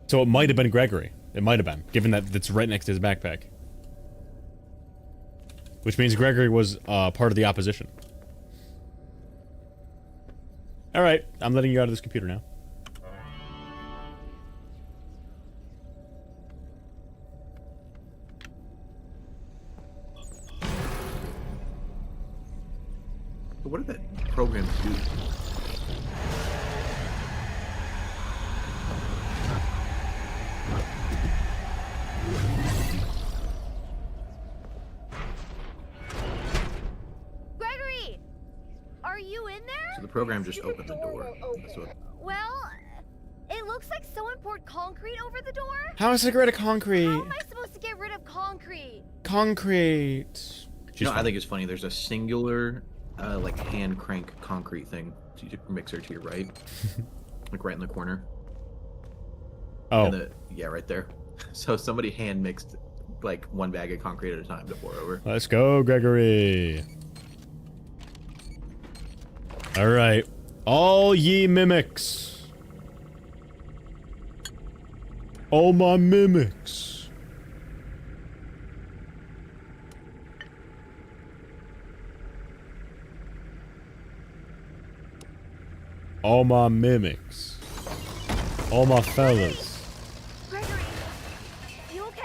So it might have been Gregory. It might have been, given that it's right next to his backpack. Which means Gregory was part of the opposition. Alright, I'm letting you out of this computer now. What did that program do? Gregory! Are you in there? So the program just opened the door. Well, it looks like someone poured concrete over the door. How is it get rid of concrete? How am I supposed to get rid of concrete? Concrete. No, I think it's funny. There's a singular, like, hand crank concrete thing. Mixer to your right. Like, right in the corner. Oh. Yeah, right there. So somebody hand mixed, like, one bag of concrete at a time to pour over. Let's go, Gregory. Alright. All ye mimics. All my mimics. All my mimics. All my fellas. Gregory, you okay?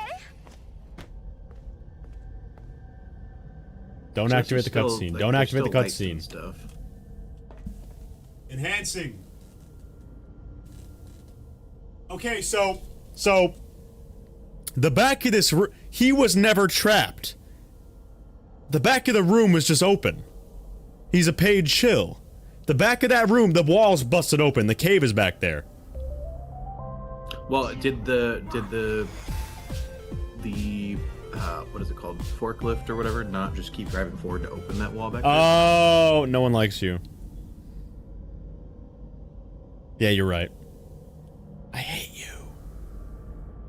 Don't activate the cutscene. Like, don't activate the lights and cutscene. Stuff. Enhancing. Okay, so The back of this he was never trapped. The back of the room was just open. He's a paid shill. The back of that room, the wall's busted open. The cave is back there. Well, did the what is it called, forklift or whatever, not just keep driving forward to open that wall back there? Oh, no one likes you. Yeah, you're right. I hate you.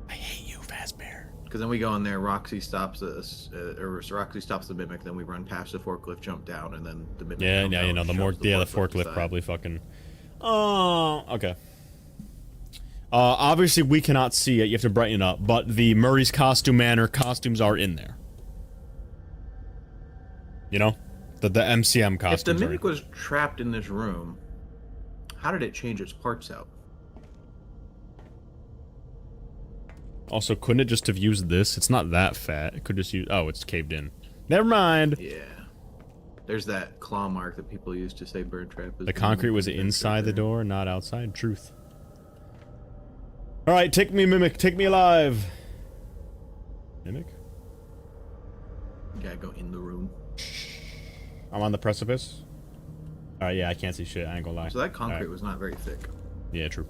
I hate you, Fazbear. Because then we go in there, Roxy stops us, or Roxy stops the mimic, then we run past the forklift, jump down, and then the mimic. Yeah, comes yeah, out you know, and the more, shoves yeah, the forklift forklift probably fucking. Oh, okay. Obviously we cannot see it. You have to brighten it up. But the Murray's costume manor costumes are in there. You know, the MCM costumes. If the mimic was trapped in this room, how did it change its parts out? Also, couldn't it just have used this? It's not that fat. It could just use. Oh, it's caved in. Never mind. Yeah. There's that claw mark that people use to say Burntrap. The concrete was inside the door, not outside. Truth. Alright, take me, Mimic. Take me alive. Mimic? You gotta go in the room. I'm on the precipice. Alright, yeah, I can't see shit. I ain't gonna lie. So that concrete was not very thick. Yeah, true.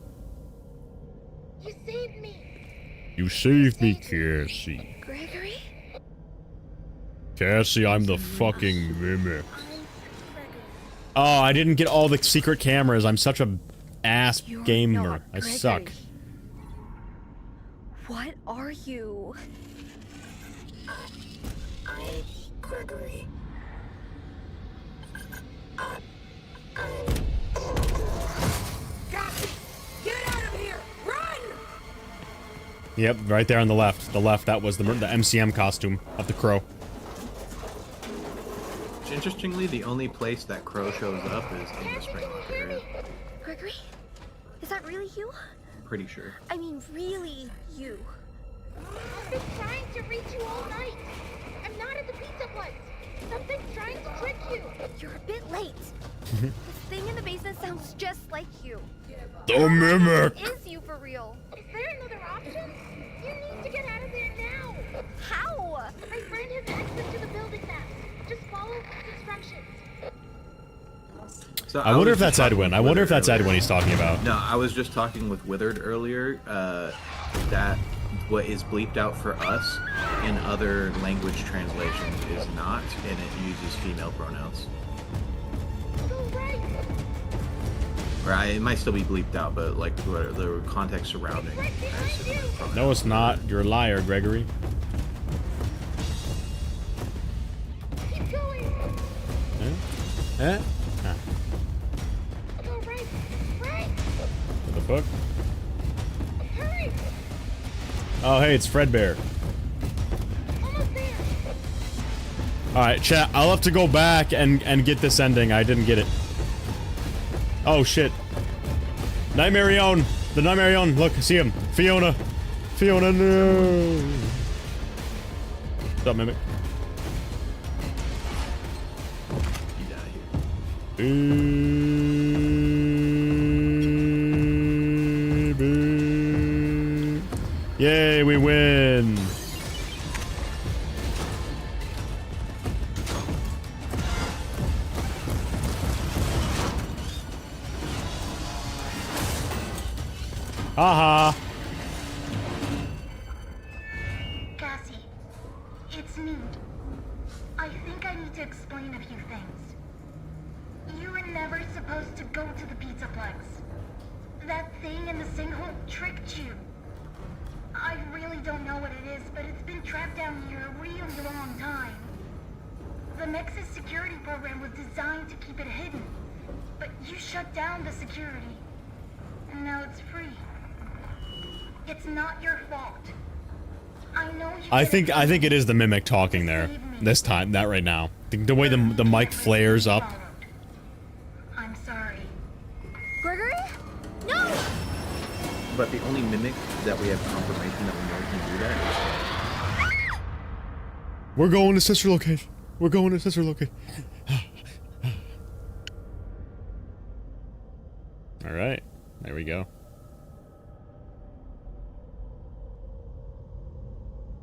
You saved me. You saved me, Cassie. Gregory? Cassie, I'm the fucking Mimic. Oh, I didn't get all the secret cameras. I'm such a ass gamer. I suck. What are you? I'm Gregory. Get out of here! Run! Yep, right there on the left. The left, that was the MCM costume of the crow. Interestingly, the only place that crow shows up is in the spring locker area. Gregory? Is that really you? Pretty sure. I mean, really you. I've been trying to reach you all night. I'm not at the pizza place. Something's trying to trick you. You're a bit late. This thing in the basement sounds just like you. The Mimic! Is you for real? Is there another option? You need to get out of there now. How? My friend has access to the building maps. Just follow instructions. So I wonder if that's Edwin. I wonder if that's Edwin he's talking about. No, I was just talking with Withered earlier. That what is bleeped out for us in other language translations is not, and it uses female pronouns. Or it might still be bleeped out, but like the context surrounding. No, it's not. You're a liar, Gregory. Keep going. Eh? Huh. Go right. Right. What the fuck? Hurry. Oh, hey, it's Fredbear. Almost there. Alright, chat, I'll have to go back and get this ending. I didn't get it. Oh, shit. Nightmarion! The Nightmarion! Look, see him. Fiona! Fiona, no! What's up, Mimic? Baby. Yay, we win! Haha! Cassie, it's me. I think I need to explain a few things. You were never supposed to go to the Pizzaplex. That thing in the sinkhole tricked you. I really don't know what it is, but it's been trapped down here a really long time. The Nexus security program was designed to keep it hidden, but you shut down the security, and now it's free. It's not your fault. I know you. I think it is the Mimic talking there. This time, that right now. The way the mic flares up. I'm sorry. Gregory? No! But the only mimic that we have confirmation that we know can do that is We're going to sister location. We're going to sister location. Alright. There we go.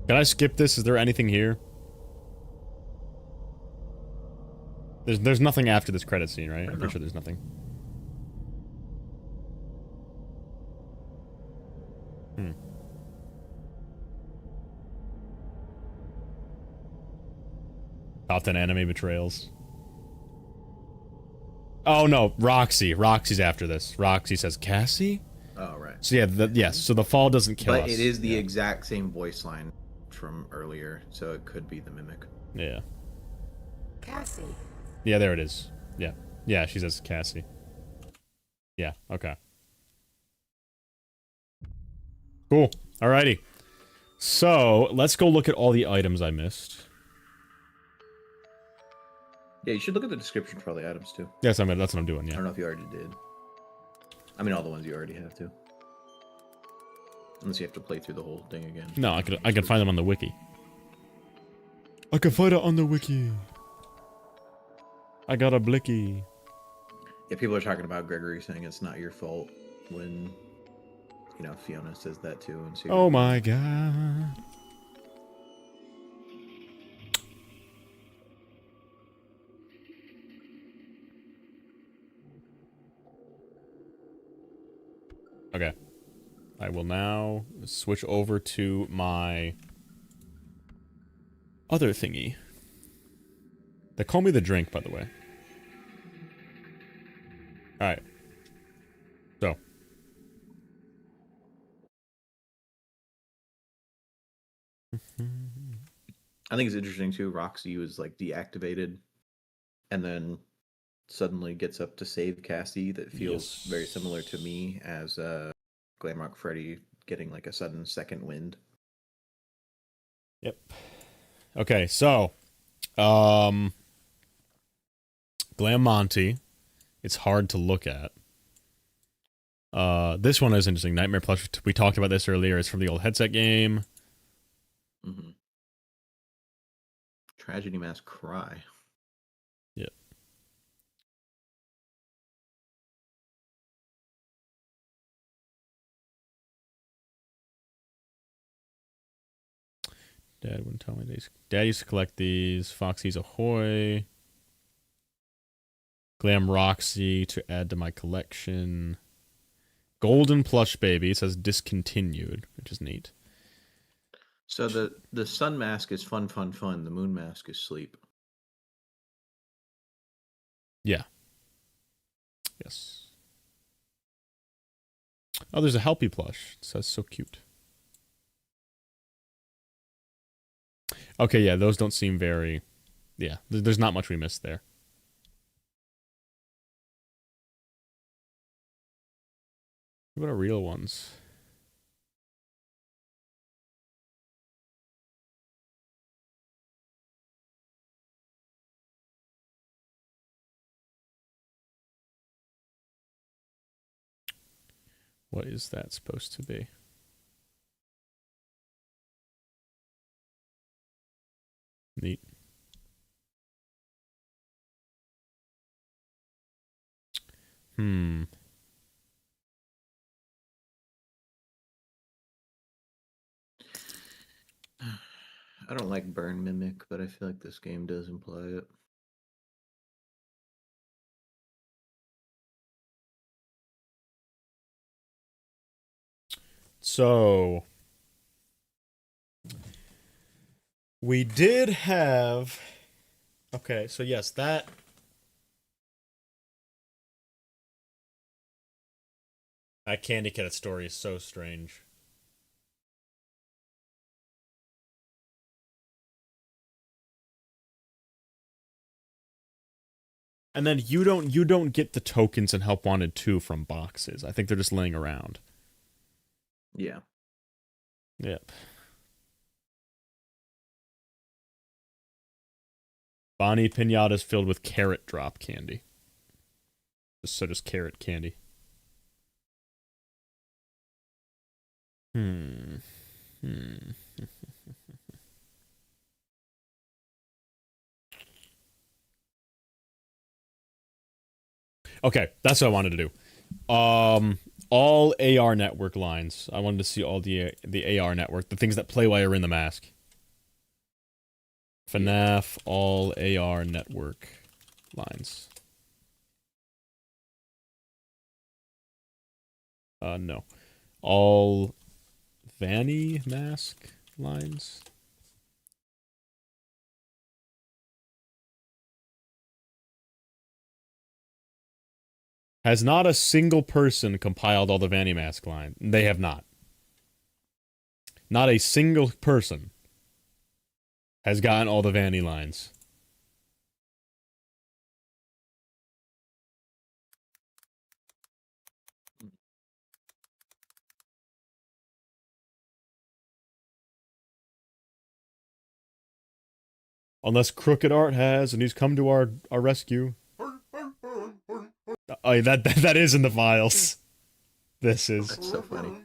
Can I skip this? Is there anything here? There's nothing after this credit scene, right? I'm pretty sure there's nothing. Top 10 anime betrayals. Oh no, Roxy. Roxy's after this. Roxy says, Cassie? Oh, right. So yeah, yes, so the fall doesn't kill us. But it is the exact same voice line from earlier, so it could be the mimic. Yeah. Cassie. Yeah, there it is. Yeah. Yeah, she says Cassie. Yeah, okay. Cool. Alrighty. So, let's go look at all the items I missed. Yeah, you should look at the description for all the items, too. Yes, that's what I'm doing, yeah. I don't know if you already did. I mean, all the ones you already have, too. Unless you have to play through the whole thing again. No, I can find them on the wiki. I can find it on the wiki. I got a blicky. Yeah, people are talking about Gregory saying it's not your fault when, you know, Fiona says that too. And oh my god. Okay. I will now switch over to my other thingy. They call me the drink, by the way. Alright. So. I think it's interesting too. Roxy was like deactivated and then suddenly gets up to save Cassie. That feels very similar to me as Glamrock Freddy getting like a sudden second wind. Yep. Okay, so Glam Monty. It's hard to look at. This one is interesting. Nightmare Plush. We talked about this earlier. It's from the old headset game. Mm-hmm. Tragedy Mask Cry. Yep. Dad wouldn't tell me these. Dad used to collect these. Foxy's Ahoy. Glam Roxy to add to my collection. Golden Plush Baby. It says discontinued, which is neat. So the sun mask is fun, fun, fun. The moon mask is sleep. Yeah. Yes. Oh, there's a Helpy plush. It says so cute. Okay, yeah, those don't seem very... Yeah, there's not much we missed there. What are real ones? What is that supposed to be? Neat. I don't like Burn Mimic, but I feel like this game does imply it. So we did have... Okay, so yes, that Candy Cadet story is so strange. And then you don't get the tokens in Help Wanted 2 from boxes. I think they're just laying around. Yeah. Yep. Bonnie Pinata's filled with carrot drop candy. Just carrot candy. Okay, that's what I wanted to do. All AR network lines. I wanted to see all the AR network, the things that play while you're in the mask. FNAF all AR network lines. No. All Vanny mask lines. Has not a single person compiled all the Vanny mask line. They have not. Not a single person has gotten all the Vanny lines. Unless Crooked Art has, and he's come to our rescue. Oh, that is in the files. This is. That's so funny.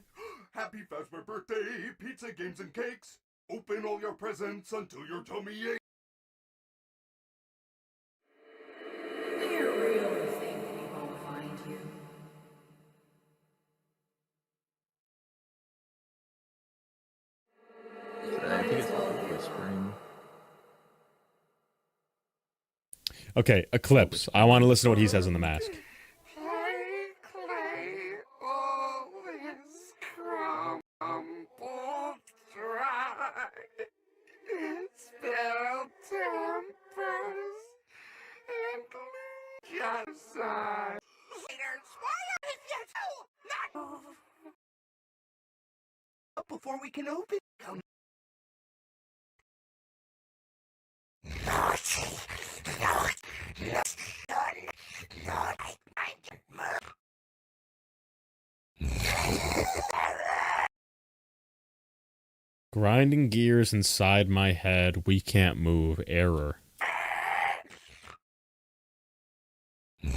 Happy Fazbear birthday, pizza, games, and cakes. Open all your presents until your tummy aches. You really think we won't find you? I think it's whispering. Okay, Eclipse. I want to listen to what he says in the mask. Before we can open. Grinding gears inside my head. We can't move. Error. Cassie,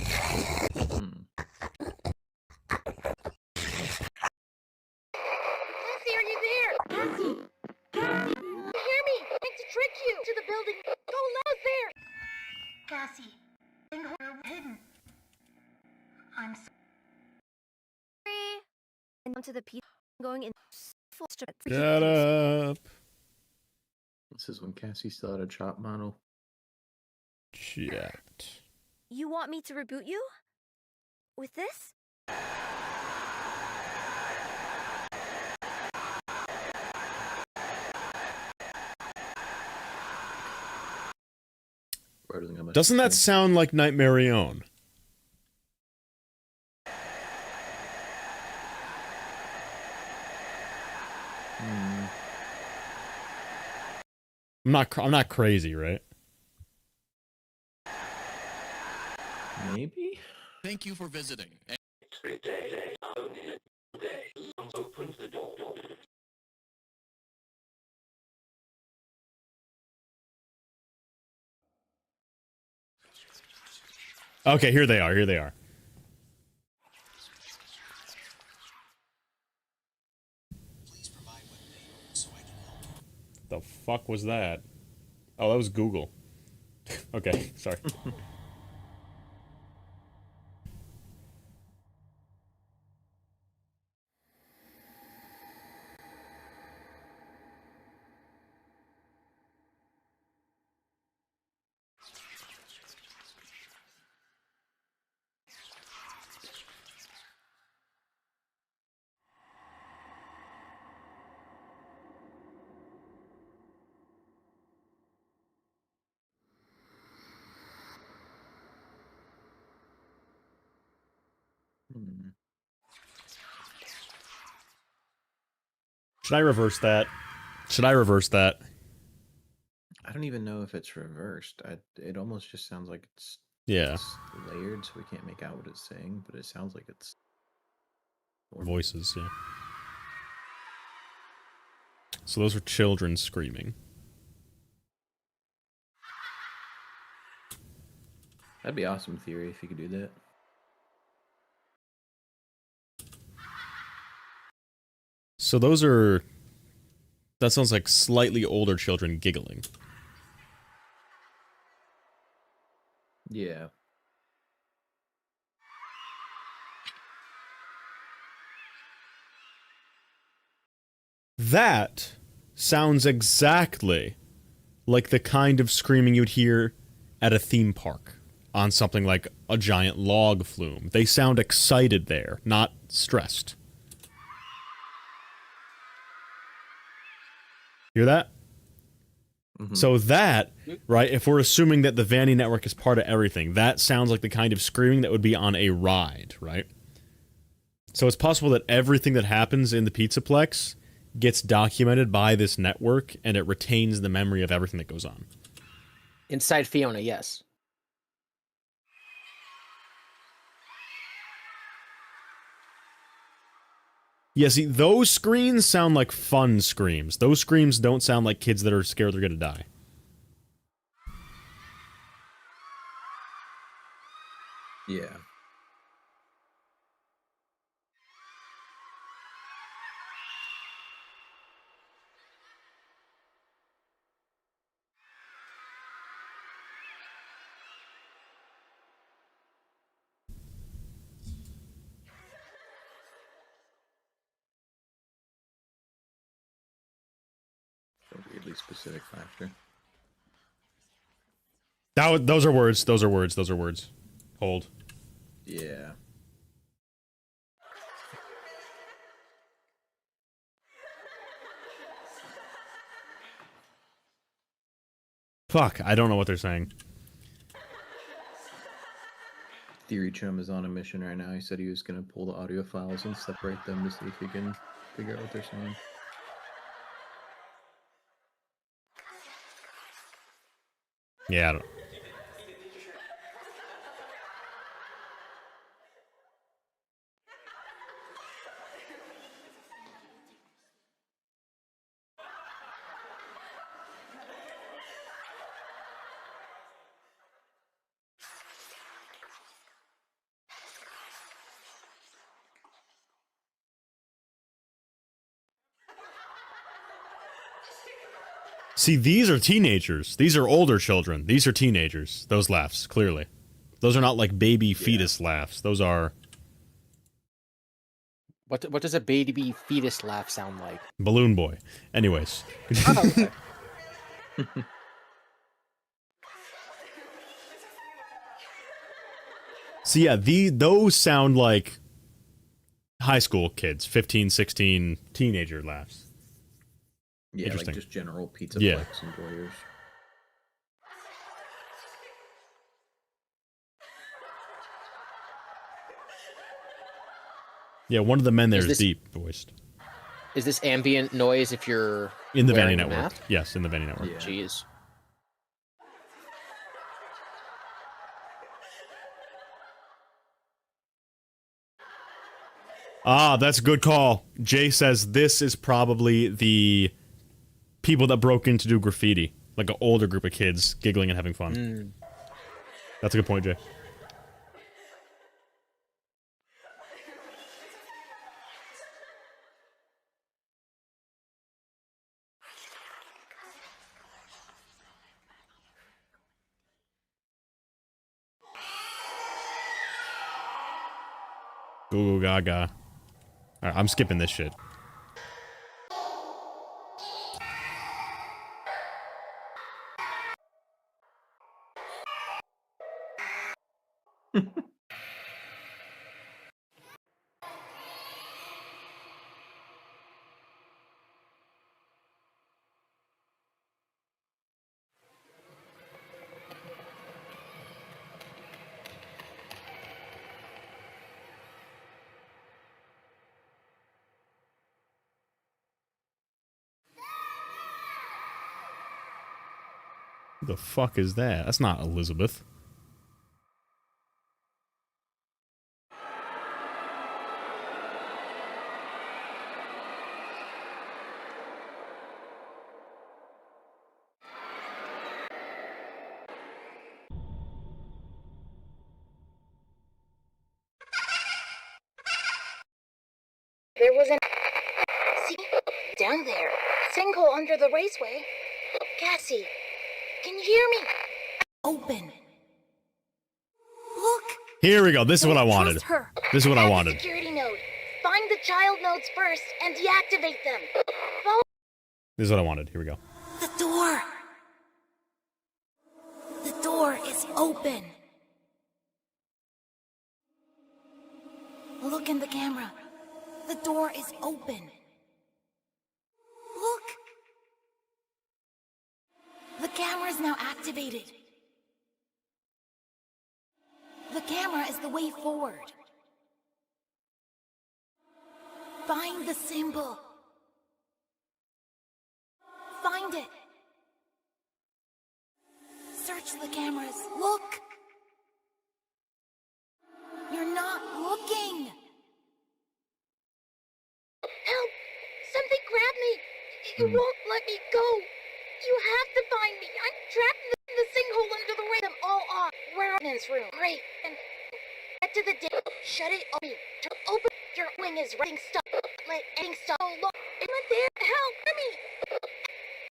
are you there? Cassie! Cassie! Hear me! I need to trick you to the building. Go loud there! Cassie, we're hidden. I'm sorry. And onto the pizza. Going in full strip. Shut up. This is when Cassie still had a chop model. Chat. You want me to reboot you? With this? Doesn't that sound like Nightmare Own? I'm not crazy, right? Maybe? Thank you for visiting. Opens the door. Okay, here they are. Here they are. The fuck was that? Oh, that was Google. Okay, sorry. Should I reverse that? Should I reverse that? I don't even know if it's reversed. It almost just sounds like it's layered, so we can't make out what it's saying, but it sounds like it's voices, yeah. So those are children screaming. That'd be awesome theory if you could do that. So those are... That sounds like slightly older children giggling. Yeah. That sounds exactly like the kind of screaming you'd hear at a theme park on something like a giant log flume. They sound excited there, not stressed. Hear that? Mm-hmm. So that, right, if we're assuming that the Vanny network is part of everything, that sounds like the kind of screaming that would be on a ride, right? So it's possible that everything that happens in the Pizzaplex gets documented by this network, and it retains the memory of everything that goes on. Inside Fiona, yes. Yeah, see, those screams sound like fun screams. Those screams don't sound like kids that are scared they're gonna die. Yeah. Weirdly specific factor. Those are words. Those are words. Those are words. Hold. Yeah. Fuck, I don't know what they're saying. Theory Chum is on a mission right now. He said he was going to pull the audio files and separate them to see if he can figure out what they're saying. Yeah, I don't. See, these are teenagers. These are older children. These are teenagers. Those laughs, clearly. Those are not like baby fetus laughs. Those are... What does a baby fetus laugh sound like? Balloon Boy. Anyways. Oh, okay. So yeah, those sound like high school kids, 15, 16, teenager laughs. Yeah, interesting. Like just general Pizzaplex employers. Yeah, one of the men there is deep voiced. Is this ambient noise if you're in the Vanny wearing a network? mask? Yes, in the Vanny network. Yeah. Jeez. Ah, that's a good call. Jay says this is probably the people that broke in to do graffiti. Like an older group of kids giggling and having fun. Mm. That's a good point, Jay. Goo goo gaga. Alright, I'm skipping this shit. Who the fuck is that? That's not Elizabeth. There was an... See? Down there. Sinkhole under the raceway. Cassie, can you hear me? Open. Look. Here we go. This is what I wanted. Her. This is what I Add the wanted. security node. Find the child nodes first and deactivate them. Follow This is what I wanted. Here we go. the door. open. Look in the camera. The door is open. Look. The camera is now activated. The camera is the way forward. Find the symbol. Find it. Search the cameras. Look. You're not looking. Help! Something grabbed me. It won't let me go. You have to find me. I'm trapped in the sinkhole under the rain. Them all off. We're in this room. Great. And get to the day. Shut it up. Open. Your wing is running stuff. Let anything stop. Oh, look. It's not there. Help me.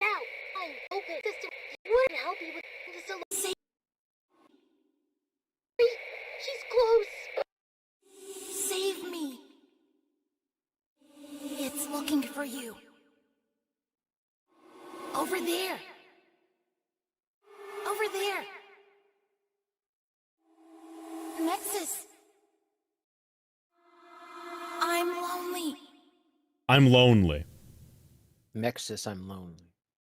Now. I'm open. System would help you with this alone. She's close. Save me. It's looking for you. Over there. Over there. Nexus. I'm lonely. I'm lonely. Nexus, I'm lonely.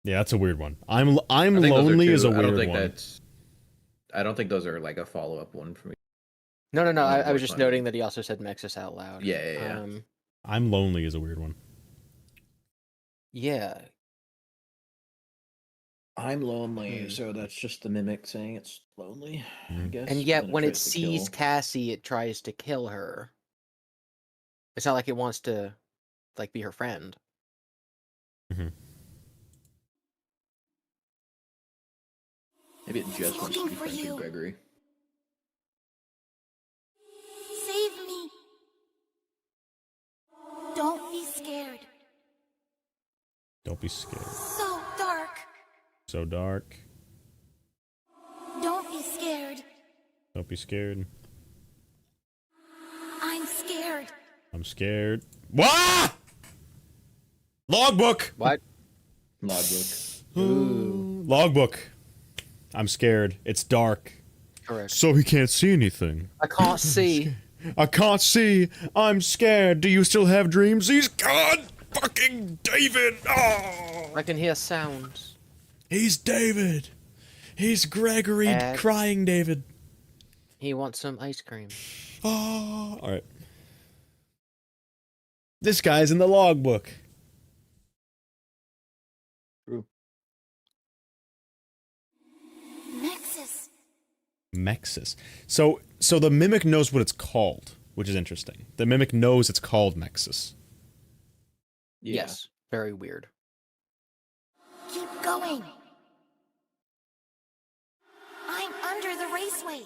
Yeah, that's a weird one. I'm I think those are lonely two. is a I don't weird think one. that's. I don't think those are like a follow-up one for me. No. I was just funny. noting that he also said Nexus out loud. Yeah. I'm lonely is a weird one. Yeah. I'm lonely, so that's just the mimic saying it's lonely, I guess. And yet, then when it tries to sees kill. Cassie, it tries to kill her. It's not like it wants to, like, be her friend. Maybe it just wants to looking be for friends you. with Gregory. Save me. Don't be scared. Don't be scared. So dark. So dark. Don't be scared. Don't be scared. I'm scared. I'm scared. Wah! Logbook! What? Logbook. Logbook. I'm scared. It's dark. Correct. So he can't see anything. I can't see. I can't see. I'm scared. Do you still have dreams? He's gone! Fucking David! Oh! I can hear sounds. He's David. He's Gregory Ed. crying David. He wants some ice cream. Oh, alright. This guy's in the logbook. Nexus. Mexus. So the mimic knows what it's called, which is interesting. The mimic knows it's called Mexus. Yeah. Yes. Very weird. Keep going. I'm under the raceway.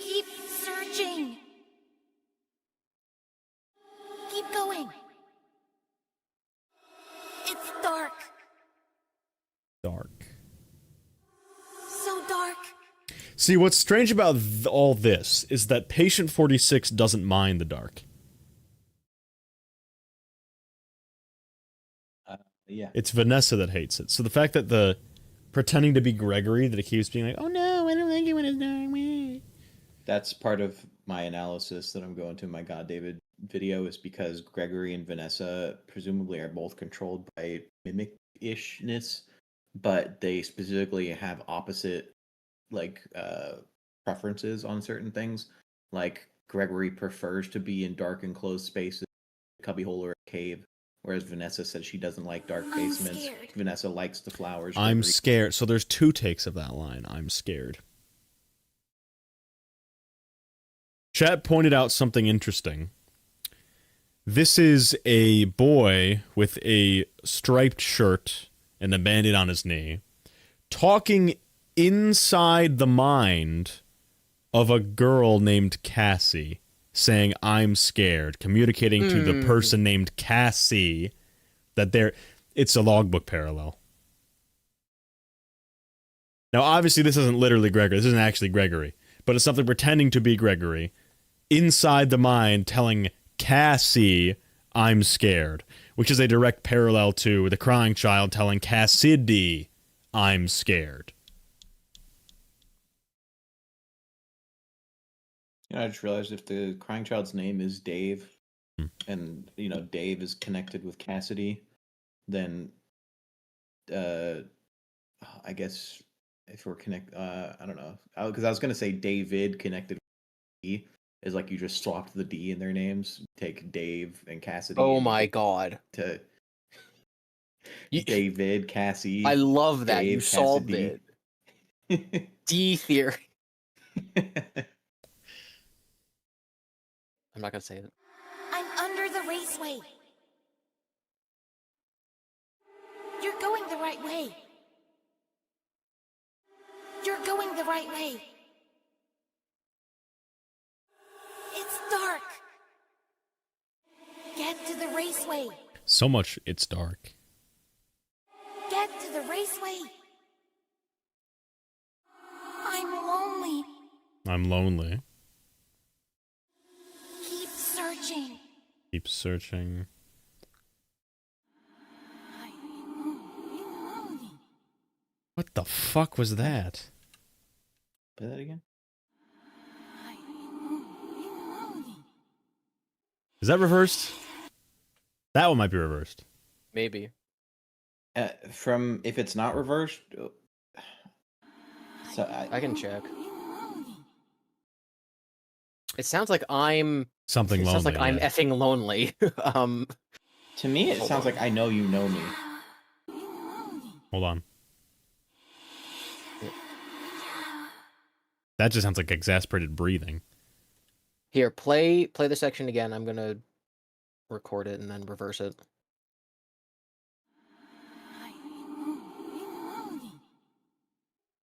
Keep searching. Keep going. It's dark. Dark. So dark. See, what's strange about all this is that Patient 46 doesn't mind the dark. Yeah. It's Vanessa that hates it. So the fact that the pretending to be Gregory, that it keeps being like, oh no, I don't like it when it's dark. That's part of my analysis that I'm going to in my God David video, is because Gregory and Vanessa presumably are both controlled by mimic-ishness, but they specifically have opposite preferences on certain things. Like Gregory prefers to be in dark enclosed spaces, a cubbyhole or a cave, whereas Vanessa said she doesn't like dark basements. scared. Vanessa likes the flowers. I'm Gregory- scared. So there's two takes of that line. I'm scared. Chat pointed out something interesting. This is a boy with a striped shirt and a bandit on his knee, talking inside the mind of a girl named Cassie, saying, I'm scared, communicating to the person named Cassie that it's a logbook parallel. Now, obviously, this isn't literally Gregory. This isn't actually Gregory, but it's something pretending to be Gregory inside the mind telling Cassie, I'm scared, which is a direct parallel to the crying child telling Cassidy, I'm scared. You know, I just realized if the crying child's name is Dave, and you know Dave is connected with Cassidy, then I guess if we're I don't know, because I was gonna say David connected with D is like you just swapped the D in their names, take Dave and Cassidy. Oh my god! To David, Cassie. I love that Dave, you solved Cassidy. it. D theory. I'm not gonna say it. I'm under the raceway. You're going the right way. You're going the right way. It's dark. Get to the raceway. So much it's dark. Get to the raceway. I'm lonely. I'm lonely. Keep searching. Keep searching. What the fuck was that? Play that again. Is that reversed? That one might be reversed. Maybe. From if it's not reversed, so I can check. It sounds like I'm something. It lonely, sounds like I'm yeah. effing lonely. To me, it sounds like I know you know me. Hold on. That just sounds like exasperated breathing. Here, play the section again. I'm gonna record it and then reverse it.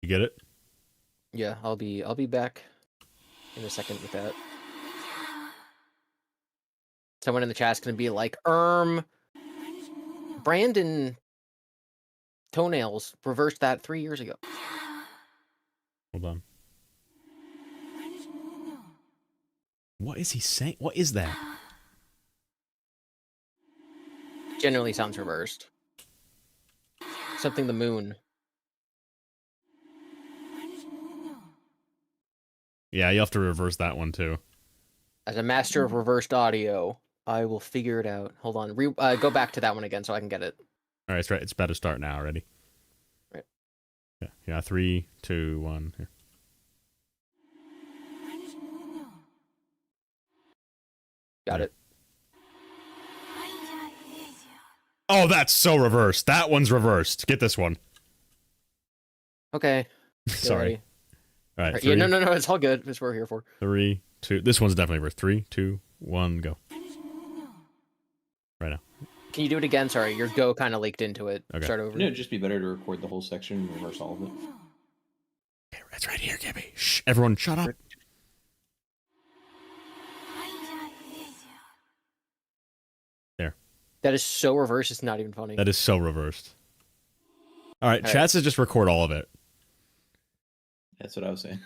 You get it? Yeah, I'll be back in a second with that. Someone in the chat's gonna be like, Brandon Toenails reversed that 3 years ago. Hold on. What is he saying? What is that? Generally sounds reversed. Something the moon. Yeah, you have to reverse that one too. As a master of reversed audio, I will figure it out. Hold on. Go back to that one again so I can get it. All right, it's right. It's about to start now. Ready? Right. Yeah. 3, 2, 1. Here. Got it. Oh, that's so reversed. That one's reversed. Get this one. Okay. Sorry. All right. Yeah, no, it's all good. That's what we're here for. 3, 2. This one's definitely reversed. 3, 2, 1, go. Right now. Can you do it again? Sorry, your go kind of leaked into it. Okay. Start over. Wouldn't it just be better to record the whole section and reverse all of it? Okay, it's right here, Gibby. Shh, everyone, shut up. There. That is so reversed. It's not even funny. That is so reversed. All right, chat says just record all of it. That's what I was saying.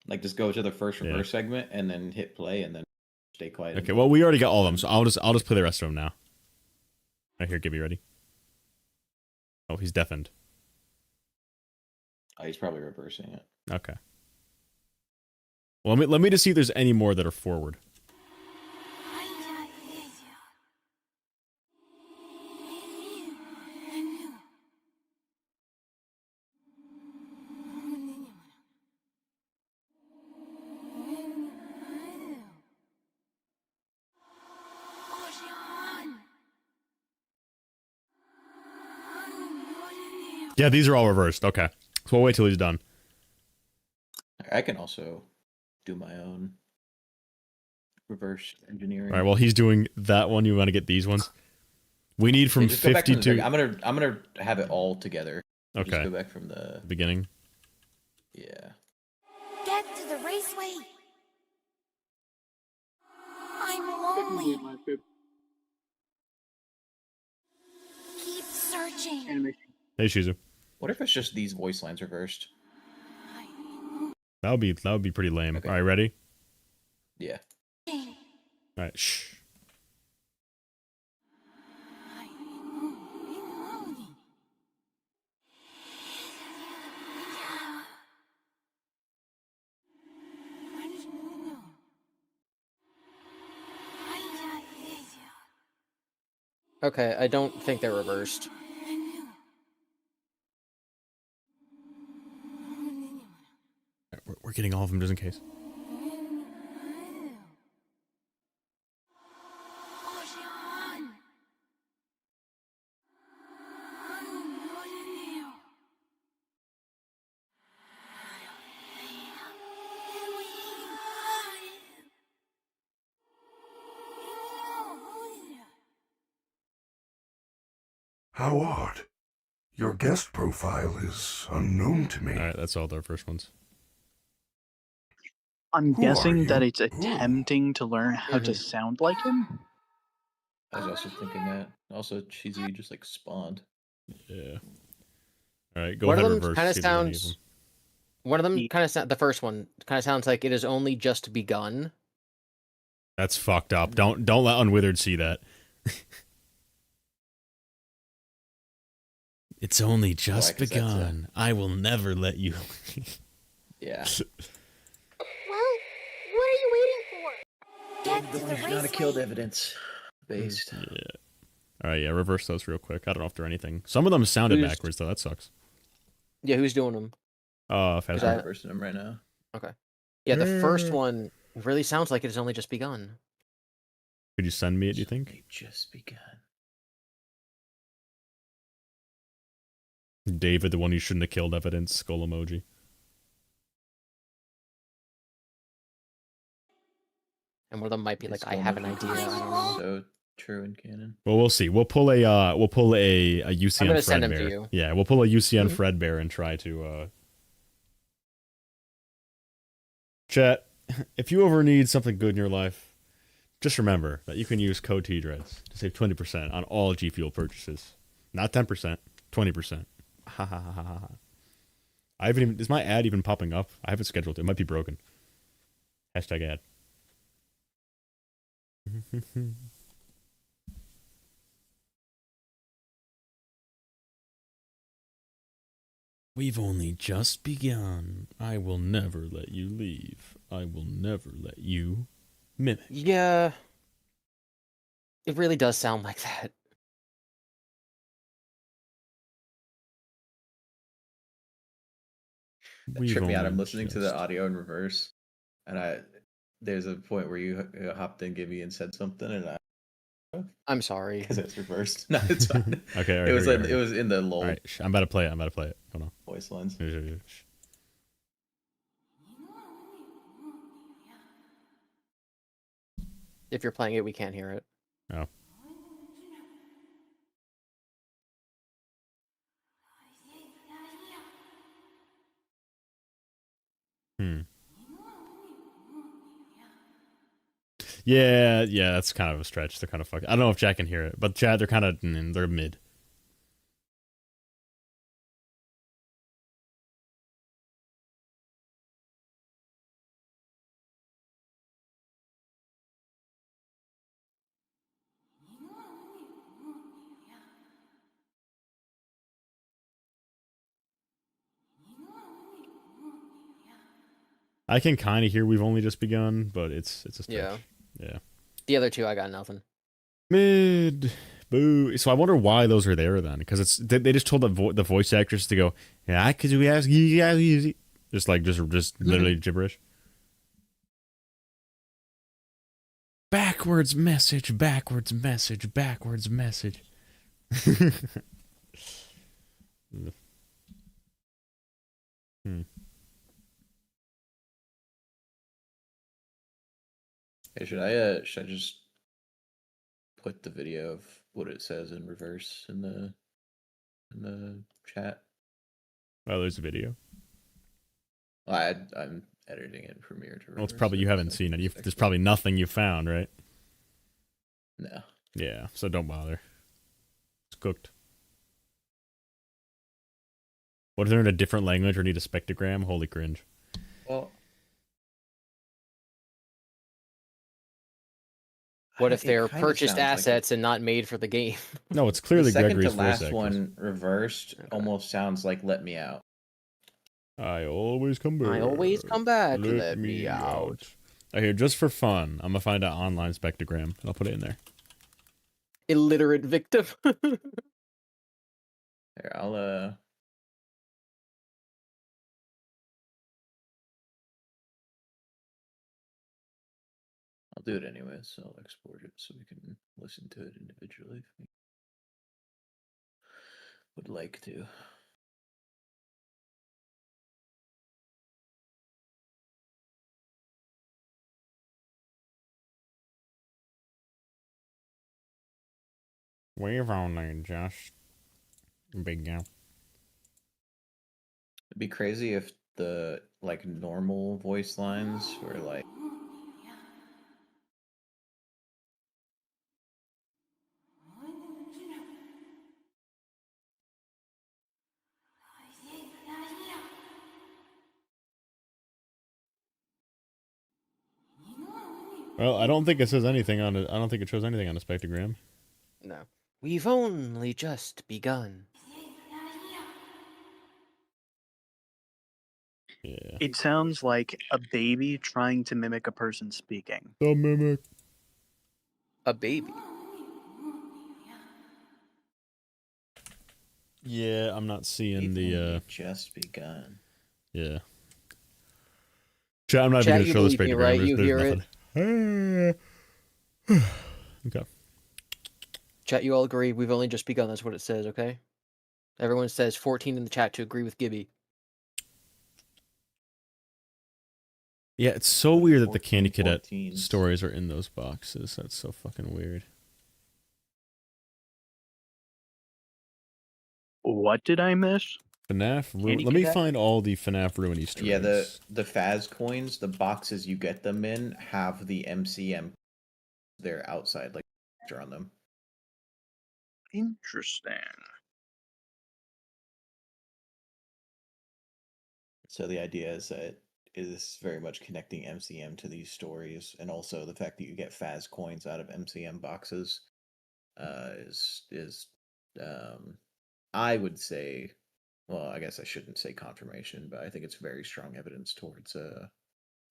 Like, just go to the first reverse segment and then hit play and then stay quiet. Okay, well, we already got all of them, so I'll just play the rest of them now. Right here, Gibby, ready? Oh, he's deafened. Oh, he's probably reversing it. Okay. Well, let me just see if there's any more that are forward. Yeah, these are all reversed. Okay. So we'll wait till he's done. I can also do my own reverse engineering. All right, well, he's doing that one. You want to get these ones? We need from 52. I'm gonna have it all together. Okay. Just go back from the beginning. Yeah. Get to the raceway. I'm lonely. Keep searching. Hey, Shizu. What if it's just these voice lines reversed? That would be pretty lame. Okay. All right, ready? Yeah. All right, shh. Okay, I don't think they're reversed. We're getting all of them just in case. How odd. Your guest profile is unknown to me. Alright, that's all their first ones. I'm Who are guessing you? that it's attempting to learn how to sound like him. I was also thinking that. Also, Cheesy just like spawned. Yeah. Alright, go One ahead of and them reverse. kind of see if there's any of sounds. them. One of them kind of the first one kind of sounds like it has only just begun. That's fucked up. Don't let Unwithered see that. It's only just 'Cause that's begun. I will never let you. Yeah. Well, what are you waiting for? Get to the There's not a killed evidence based. Yeah. Alright, yeah, reverse those real quick. I don't know if they're anything. Some of them sounded Who's- backwards, though. That sucks. Yeah, who's doing them? I'm Fazbear. reversing them right now. Okay. Yeah, the first one really sounds like it has only just begun. Could you send me it, do you think? They just begun. David, the one you shouldn't have killed evidence, skull emoji. And one of them might be It's like, I have an idea. I don't know. So true in canon. Well, we'll see. We'll pull a UC I'm on gonna send him to Fredbear. you. Yeah, we'll pull a UC on Fredbear and try to chat. If you ever need something good in your life, just remember that you can use code TDreads to save 20% on all G Fuel purchases. Not 10%, 20%. Ha ha ha ha ha. I haven't even. Is my ad even popping up? I haven't scheduled it. It might be broken. Hashtag ad. We've only just begun. I will never let you leave. I will never let you mimic. Yeah. It really does sound like that. Trip me out. I'm listening to the audio in reverse, and there's a point where you hopped in, Gibby, and said something, and I'm sorry because it's reversed. No, it's fine. Okay, all right, it was here we like go. it was in the lull. All right, I'm about to play it. Hold on. Voice lines. If you're playing it, we can't hear it. Oh. Yeah, that's kind of a stretch. They're kind of fucked. I don't know if Jack can hear it, but Chad, they're kind of they're mid. I can kind of hear we've only just begun, but it's a stretch. Yeah. The other two, I got nothing. Mid. Boo. So I wonder why those are there then, because they just told the voice actress to go, yeah, could you ask you guys easy? Just literally gibberish. Backwards message, backwards message, backwards message. Hey, should I just put the video of what it says in reverse in the chat? Oh, there's a video. Well, I'm editing it in Premiere to. Well, it's probably you haven't seen it. There's probably nothing you found, right? No. Yeah, so don't bother. It's cooked. What if they're in a different language or need a spectrogram? Holy cringe. Well, what if they're purchased assets and not made for the game? No, it's clearly the second Gregory's to voice last actors. one reversed almost sounds like "Let Me Out." I always come back. I always come back. Let me out. Here, just for fun, I'm gonna find an online spectrogram and I'll put it in there. illiterate victim. Here, I'll do it anyway, so I'll export it so we can listen to it individually if we would like to. We've only just begun. It'd be crazy if the like normal voice lines were like Well, I don't think it says anything on it. I don't think it shows anything on the spectrogram. No. We've only just begun. Yeah. It sounds like a baby trying to mimic a person speaking. The mimic. A baby. Yeah, I'm not seeing the just begun. Yeah. Chat, I'm not Chat, even you gonna show the believe me, spectrogram. right? There's, You there's hear nothing. Okay. Chat, you all agree we've only just begun. That's what it says, okay? Everyone says 14 in the chat to agree with Gibby. Yeah, it's so weird that the Candy Cadet stories are in those boxes. That's so fucking weird. What did I miss? FNAF Candy Let me Cadet? find all the FNAF Ruin Easter Yeah, eggs. the Faz coins, the boxes you get them in have the MCM. They're outside, like on them. Interesting. So the idea is that it is very much connecting MCM to these stories, and also the fact that you get Faz coins out of MCM boxes is I would say, well, I guess I shouldn't say confirmation, but I think it's very strong evidence towards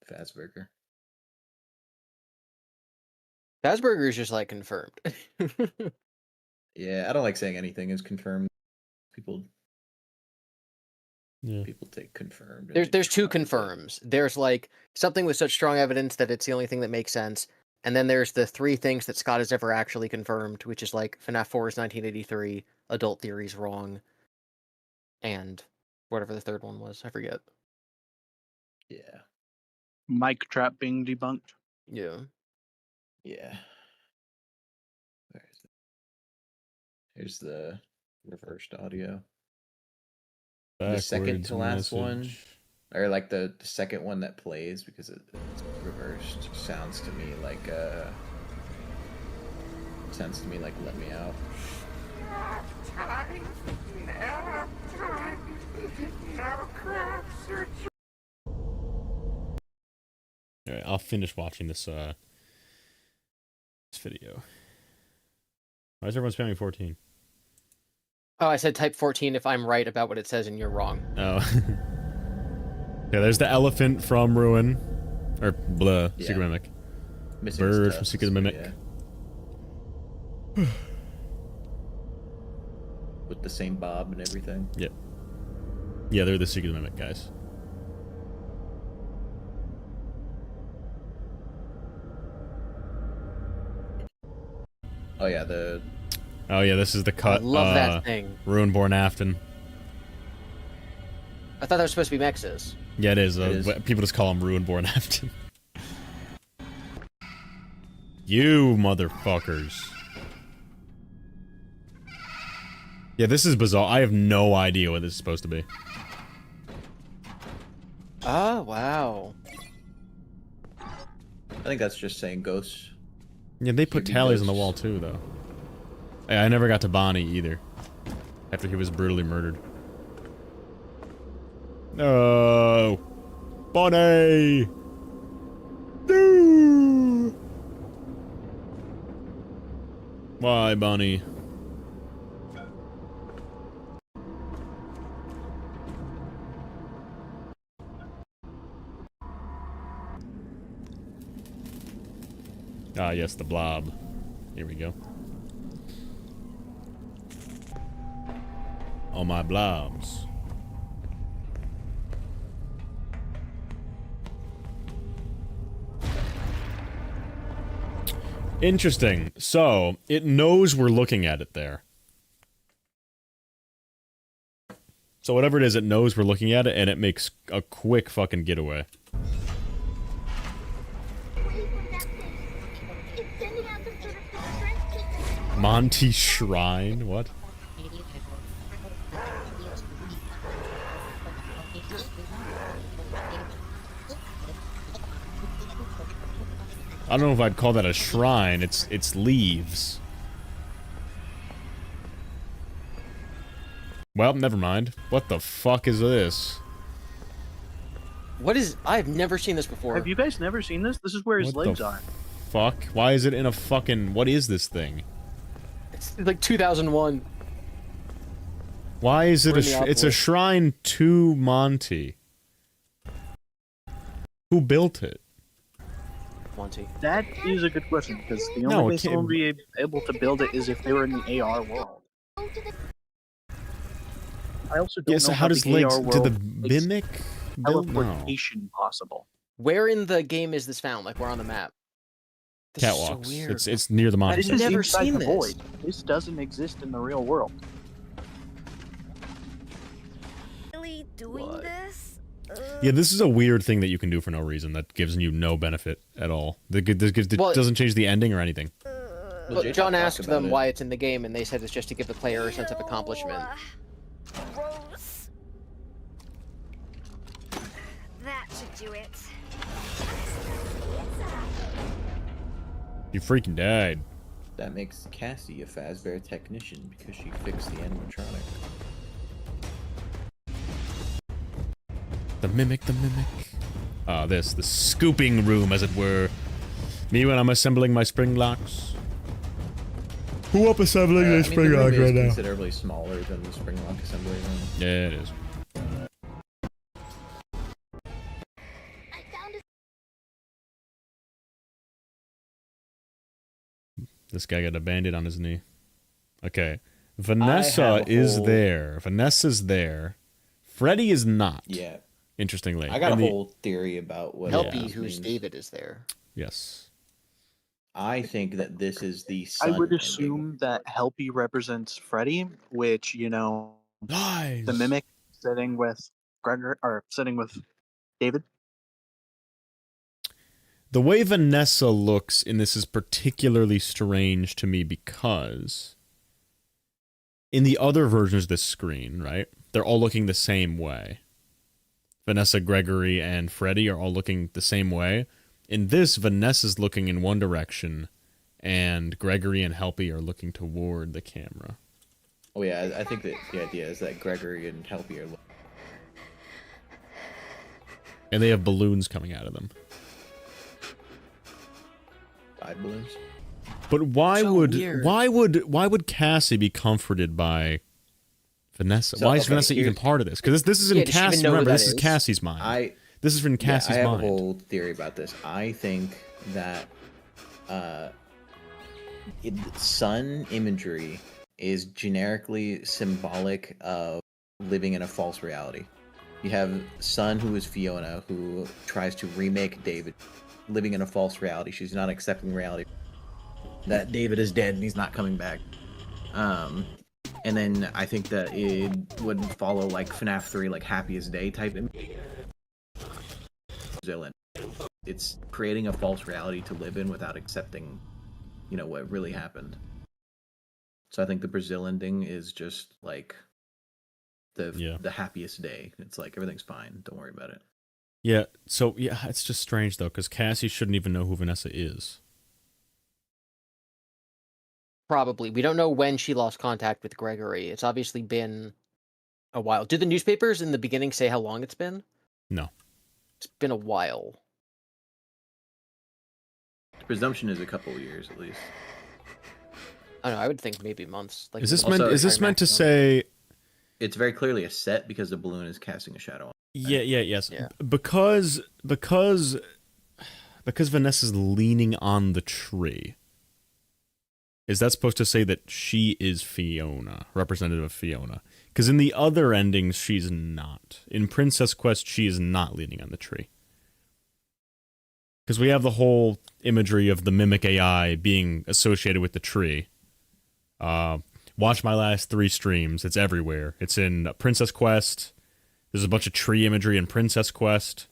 Fazburger. Fazburger is just like confirmed. Yeah, I don't like saying anything is confirmed. People take confirmed. There's two confirms. There's like something with such strong evidence that it's the only thing that makes sense. And then there's the three things that Scott has ever actually confirmed, which is like FNAF 4 is 1983, Adult Theory's wrong, and whatever the third one was. I forget. Yeah. Mic trap being debunked. Yeah. Yeah. Where is it? Here's the reversed audio. The second to last one, or like the second one that plays because it's reversed, sounds to me like Let Me Out. Alright, I'll finish watching this video. Why is everyone spamming 14? Oh, I said type 14 if I'm right about what it says and you're wrong. Oh. Yeah, there's the elephant from Ruin. Or blah, Yeah. Secret Mimic. Missing Bird stuff, from Secret so Mimic. yeah. With the same bob and everything. Yep. Yeah, they're the Secret Mimic guys. Oh yeah, Oh yeah, this is the cut. I love that thing. Ruinborn Afton. I thought that was supposed to be Mex's. Yeah, it is. It is. People just call him Ruinborn Afton. You motherfuckers. Yeah, this is bizarre. I have no idea what this is supposed to be. Oh, wow. I think that's just saying ghosts. Yeah, they put Could be tallies on the ghosts. wall too, though. Hey, I never got to Bonnie either. After he was brutally murdered. No! Bonnie! No! Why, Bonnie? Ah, yes, the blob. Here we go. on my blobs. Interesting. So, it knows we're looking at it there. So whatever it is, it knows we're looking at it, and it makes a quick fucking getaway. Monty Shrine? What? I don't know if I'd call that a shrine. It's leaves. Well, never mind. What the fuck is this? What is... I've never seen this before. Have you guys never seen this? This is where his legs are. Fuck? Why is it in a fucking... What is this thing? It's like 2001. Why is it it's a shrine to Monty. Who built it? Monty. That is a good question, because the only way someone would be able to build it is if they were in the AR world. I also don't know so how does the legs... AR Did the world mimic build? No. teleportation possible? Where in the game is this found? Like, where on the map? This Catwalks. is so weird. It's near the monster. I've never seen the this. void. This doesn't exist in the real world. Really doing this? Yeah, this is a weird thing that you can do for no reason that gives you no benefit at all. Doesn't change the ending or anything. Well, John asked them why it's in the game, and they said it's just to give the player a sense of accomplishment. Gross. That should do it. You freaking died. That makes Cassie a Fazbear technician because she fixed the animatronic. The mimic. Ah, the scooping room, as it were. Me when I'm assembling my spring locks. Who up assembling a spring lock right now? Considerably smaller than the spring lock assembly room. Yeah, it is. This guy got a bandit on his knee. Okay. Vanessa is there. Vanessa's there. Freddy is not. Yeah. Interestingly. I got a whole theory about what Helpy, who's David, is there. Yes. I think that this is the sun I would assume that Helpy represents Freddy, which, you know, Lies. the mimic sitting with Gregory, or sitting with David. The way Vanessa looks in this is particularly strange to me because in the other versions of this screen, right, they're all looking the same way. Vanessa, Gregory, and Freddy are all looking the same way. In this, Vanessa's looking in one direction, and Gregory and Helpy are looking toward the camera. Oh yeah, I think that the idea is that Gregory and Helpy are... And they have balloons coming out of them. 5 balloons? But why So would weird. why would Cassie be comforted by Vanessa? So, why is okay, Vanessa even part of this? Because this is in does she even Cassie. know who Remember, that this is is? Cassie's mind. This is in Cassie's I have mind. a whole theory about this. I think that sun imagery is generically symbolic of living in a false reality. You have Sun, who is Fiona, who tries to remake David, living in a false reality. She's not accepting reality. That David is dead and he's not coming back. And then I think that it would follow like FNAF 3, like Happiest Day type image. It's creating a false reality to live in without accepting, you know, what really happened. So I think the Brazil ending is just like the happiest day. It's like everything's fine. Don't worry about it. Yeah. So yeah, it's just strange though, because Cassie shouldn't even know who Vanessa is. Probably. We don't know when she lost contact with Gregory. It's obviously been a while. Do the newspapers in the beginning say how long it's been? No. It's been a while. The presumption is a couple of years at least. I don't know. I would think maybe months. Like Is this also, meant? Is this meant to say? It's very clearly a set because the balloon is casting a shadow on it. Yes. Because Vanessa's leaning on the tree. is that supposed to say that she is Fiona, representative of Fiona? Because in the other endings, she's not. In Princess Quest, she is not leaning on the tree. Because we have the whole imagery of the mimic AI being associated with the tree. Watch my last 3 streams. It's everywhere. It's in Princess Quest. There's a bunch of tree imagery in Princess Quest.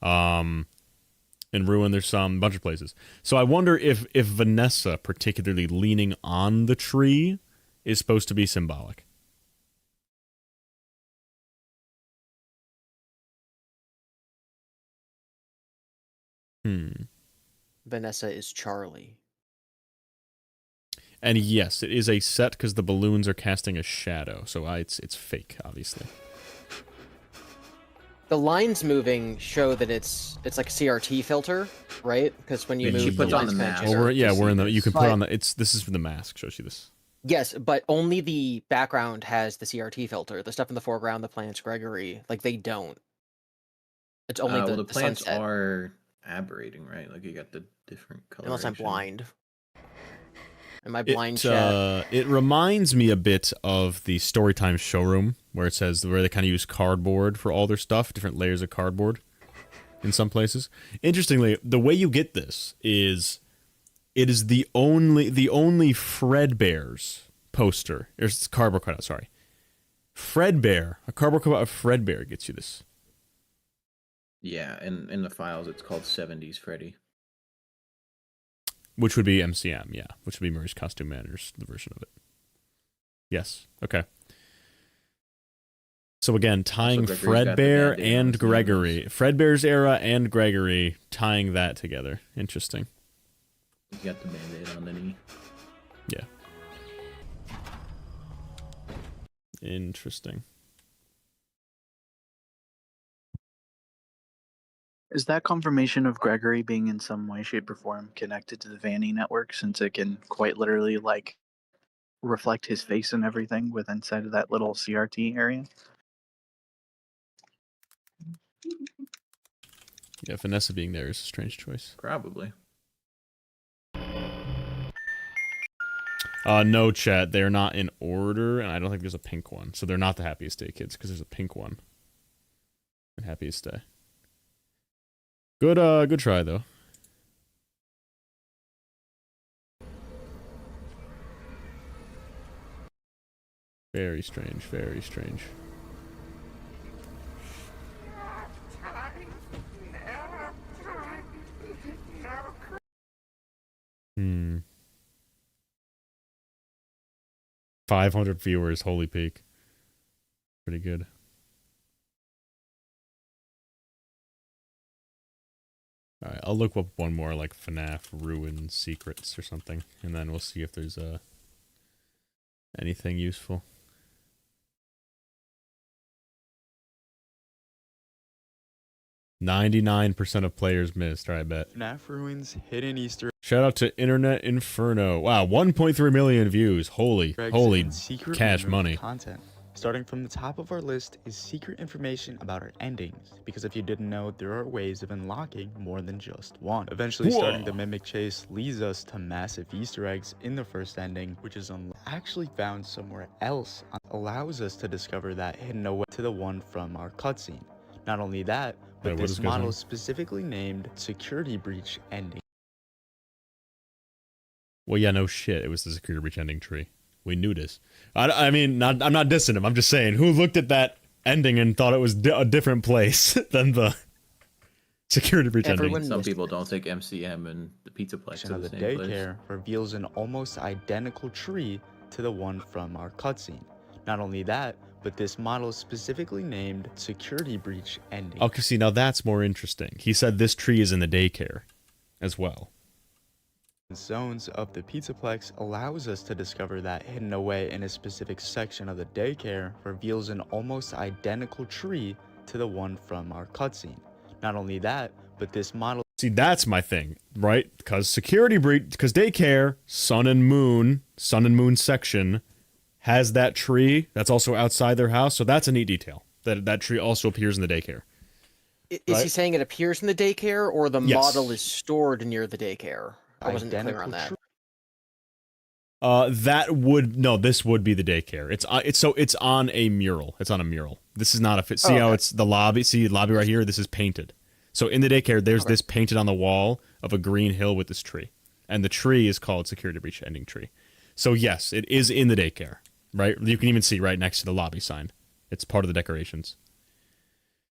In Ruin, there's a bunch of places. So I wonder if Vanessa, particularly leaning on the tree, is supposed to be symbolic. Vanessa is Charlie. And yes, it is a set because the balloons are casting a shadow. So it's fake, obviously. The lines moving show that it's like a CRT filter, right? Because when you move, she puts the on the lines mask. kinda change. We're in the. You can put on the. This is for the mask. Shows you this. Yes, but only the background has the CRT filter. The stuff in the foreground, the plants, Gregory, like they don't. It's only the plants sunset. are aberrating, right? Like you got the different colors. Unless I'm blind. Am I blind, chat? It reminds me a bit of the Storytime showroom where they kind of use cardboard for all their stuff, different layers of cardboard in some places. Interestingly, the way you get this is it is the only Fredbear's poster. There's cardboard cutout, sorry. Fredbear, a cardboard cutout of Fredbear gets you this. Yeah, in the files it's called 70s Freddy. Which would be MCM, yeah. Which would be Murray's Costume Manor's the version of it. Yes, okay. So again, tying Fredbear and Gregory. Fredbear's era and Gregory, tying that together. Interesting. He's got the band-aid on the knee. Yeah. Interesting. Is that confirmation of Gregory being in some way, shape, or form connected to the Vanny network, since it can quite literally like reflect his face and everything with inside of that little CRT area? Yeah, Vanessa being there is a strange choice. Probably. No, chat. They're not in order, and I don't think there's a pink one. So they're not the Happiest Day kids, because there's a pink one. And Happiest Day. Good try, though. Very strange, very strange. Hmm. 500 viewers, holy peak. Pretty good. Alright, I'll look up one more, like FNAF Ruin Secrets or something, and then we'll see if there's anything useful. %99 of players missed, I bet. FNAF Ruins Hidden Easter. Shout out to Internet Inferno. Wow, 1.3 million views. Holy cash money. Content. Starting from the top of our list is secret information about our endings, because if you didn't know, there are ways of unlocking more than just one. Eventually starting the mimic chase leads us to massive Easter eggs in the first ending, which is actually found somewhere else, allows us to discover that hidden away to the one from our cutscene. Not only that, but this model is specifically named Security Breach Ending. Well, yeah, no shit. It was the Security Breach ending tree. We knew this. I mean, I'm not dissing him. I'm just saying, who looked at that ending and thought it was a different place than the Security Breach ending? Some people don't think MCM and the Pizzaplex are the same place. Daycare reveals an almost identical tree to the one from our cutscene. Not only that, but this model is specifically named Security Breach Ending. Okay, see, now that's more interesting. He said this tree is in the daycare as well. Zones of the Pizzaplex allows us to discover that hidden away in a specific section of the daycare reveals an almost identical tree to the one from our cutscene. Not only that, but this model... See, that's my thing, right? Because Security Breach, because daycare, Sun and Moon section has that tree that's also outside their house, so that's a neat detail. That tree also appears in the daycare. Is he saying it appears in the daycare, or the model is stored near the daycare? I wasn't clear on that. This would be the daycare. It's on a mural. It's on a mural. This is not a. See how it's the lobby. See lobby right here. This is painted. So in the daycare, there's this painted on the wall of a green hill with this tree, and the tree is called Security Breach Ending Tree. So yes, it is in the daycare. Right, you can even see right next to the lobby sign. It's part of the decorations.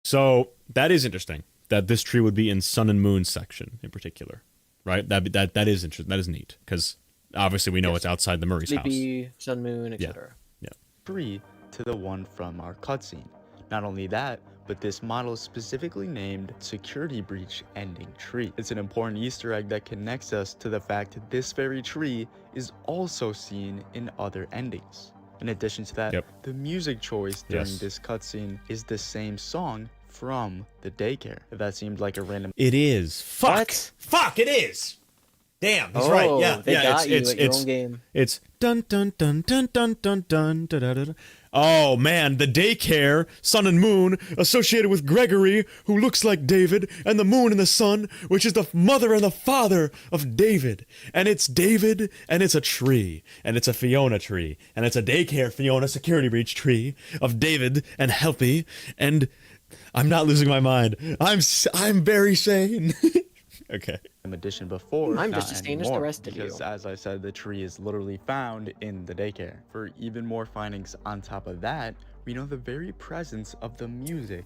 So that is interesting. That this tree would be in Sun and Moon section in particular, right? That is interesting. That is neat because obviously we know it's outside the Murray's house. Sleepy, Sun, Moon, etc. Yeah. Tree to the one from our cutscene. Not only that, but this model is specifically named Security Breach Ending Tree. It's an important Easter egg that connects us to the fact that this very tree is also seen in other endings. In addition to that, the music choice during this cutscene is the same song from the daycare. If that seemed like a random... It is. Fuck! Fuck, it is! Damn, he's right. Yeah, they got you at your own game. It's dun dun dun dun dun dun dun da da da. Oh man, the daycare, Sun and Moon, associated with Gregory, who looks like David, and the Moon and the Sun, which is the mother and the father of David. And it's David, and it's a tree, and it's a Fiona tree, and it's a daycare Fiona security breach tree of David and Helpy, and I'm not losing my mind. I'm very sane. Okay. Edition before. I'm just as sane as the rest of you. Because as I said, the tree is literally found in the daycare. For even more findings on top of that, we know the very presence of the music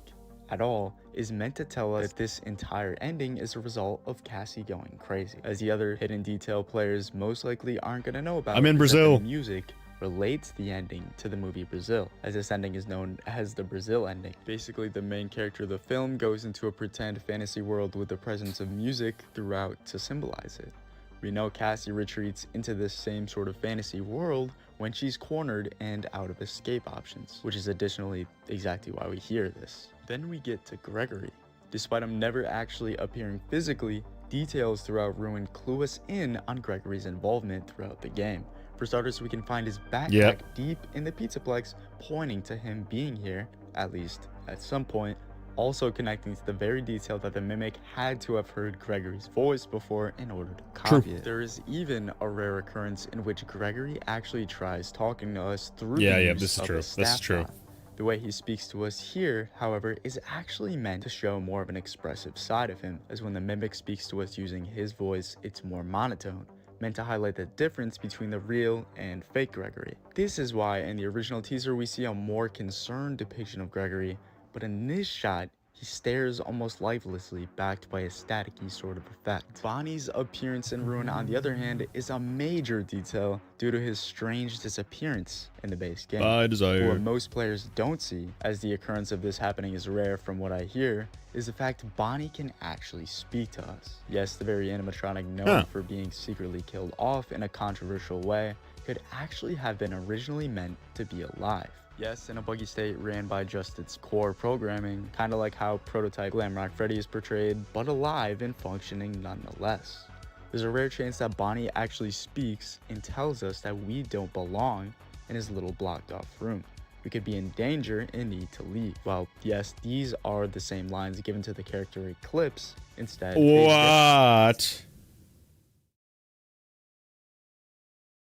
at all is meant to tell us that this entire ending is a result of Cassie going crazy. As the other hidden detail players most likely aren't going to know about. I'm in Brazil. The music relates the ending to the movie Brazil, as this ending is known as the Brazil ending. Basically, the main character of the film goes into a pretend fantasy world with the presence of music throughout to symbolize it. We know Cassie retreats into this same sort of fantasy world when she's cornered and out of escape options, which is additionally exactly why we hear this. Then we get to Gregory. Despite him never actually appearing physically, details throughout Ruin clue us in on Gregory's involvement throughout the game. For starters, we can find his backpack deep in the Pizzaplex, pointing to him being here, at least at some point, also connecting to the very detail that the Mimic had to have heard Gregory's voice before in order to copy it. There is even a rare occurrence in which Gregory actually tries talking to us through the use this is of true. the staff This is true. bot. The way he speaks to us here, however, is actually meant to show more of an expressive side of him, as when the Mimic speaks to us using his voice, it's more monotone, meant to highlight the difference between the real and fake Gregory. This is why in the original teaser we see a more concerned depiction of Gregory, but in this shot, he stares almost lifelessly, backed by a staticky sort of effect. Bonnie's appearance in Ruin, on the other hand, is a major detail due to his strange disappearance in the base game. By desire. What most players don't see, as the occurrence of this happening is rare from what I hear, is the fact Bonnie can actually speak to us. Yes, the very animatronic known for being secretly killed off in a controversial way could actually have been originally meant to be alive. Yes, in a buggy state ran by just its core programming, kind of like how prototype Glamrock Freddy is portrayed, but alive and functioning nonetheless. There's a rare chance that Bonnie actually speaks and tells us that we don't belong in his little blocked off room. We could be in danger and need to leave. Well, yes, these are the same lines given to the character Eclipse. Instead, what?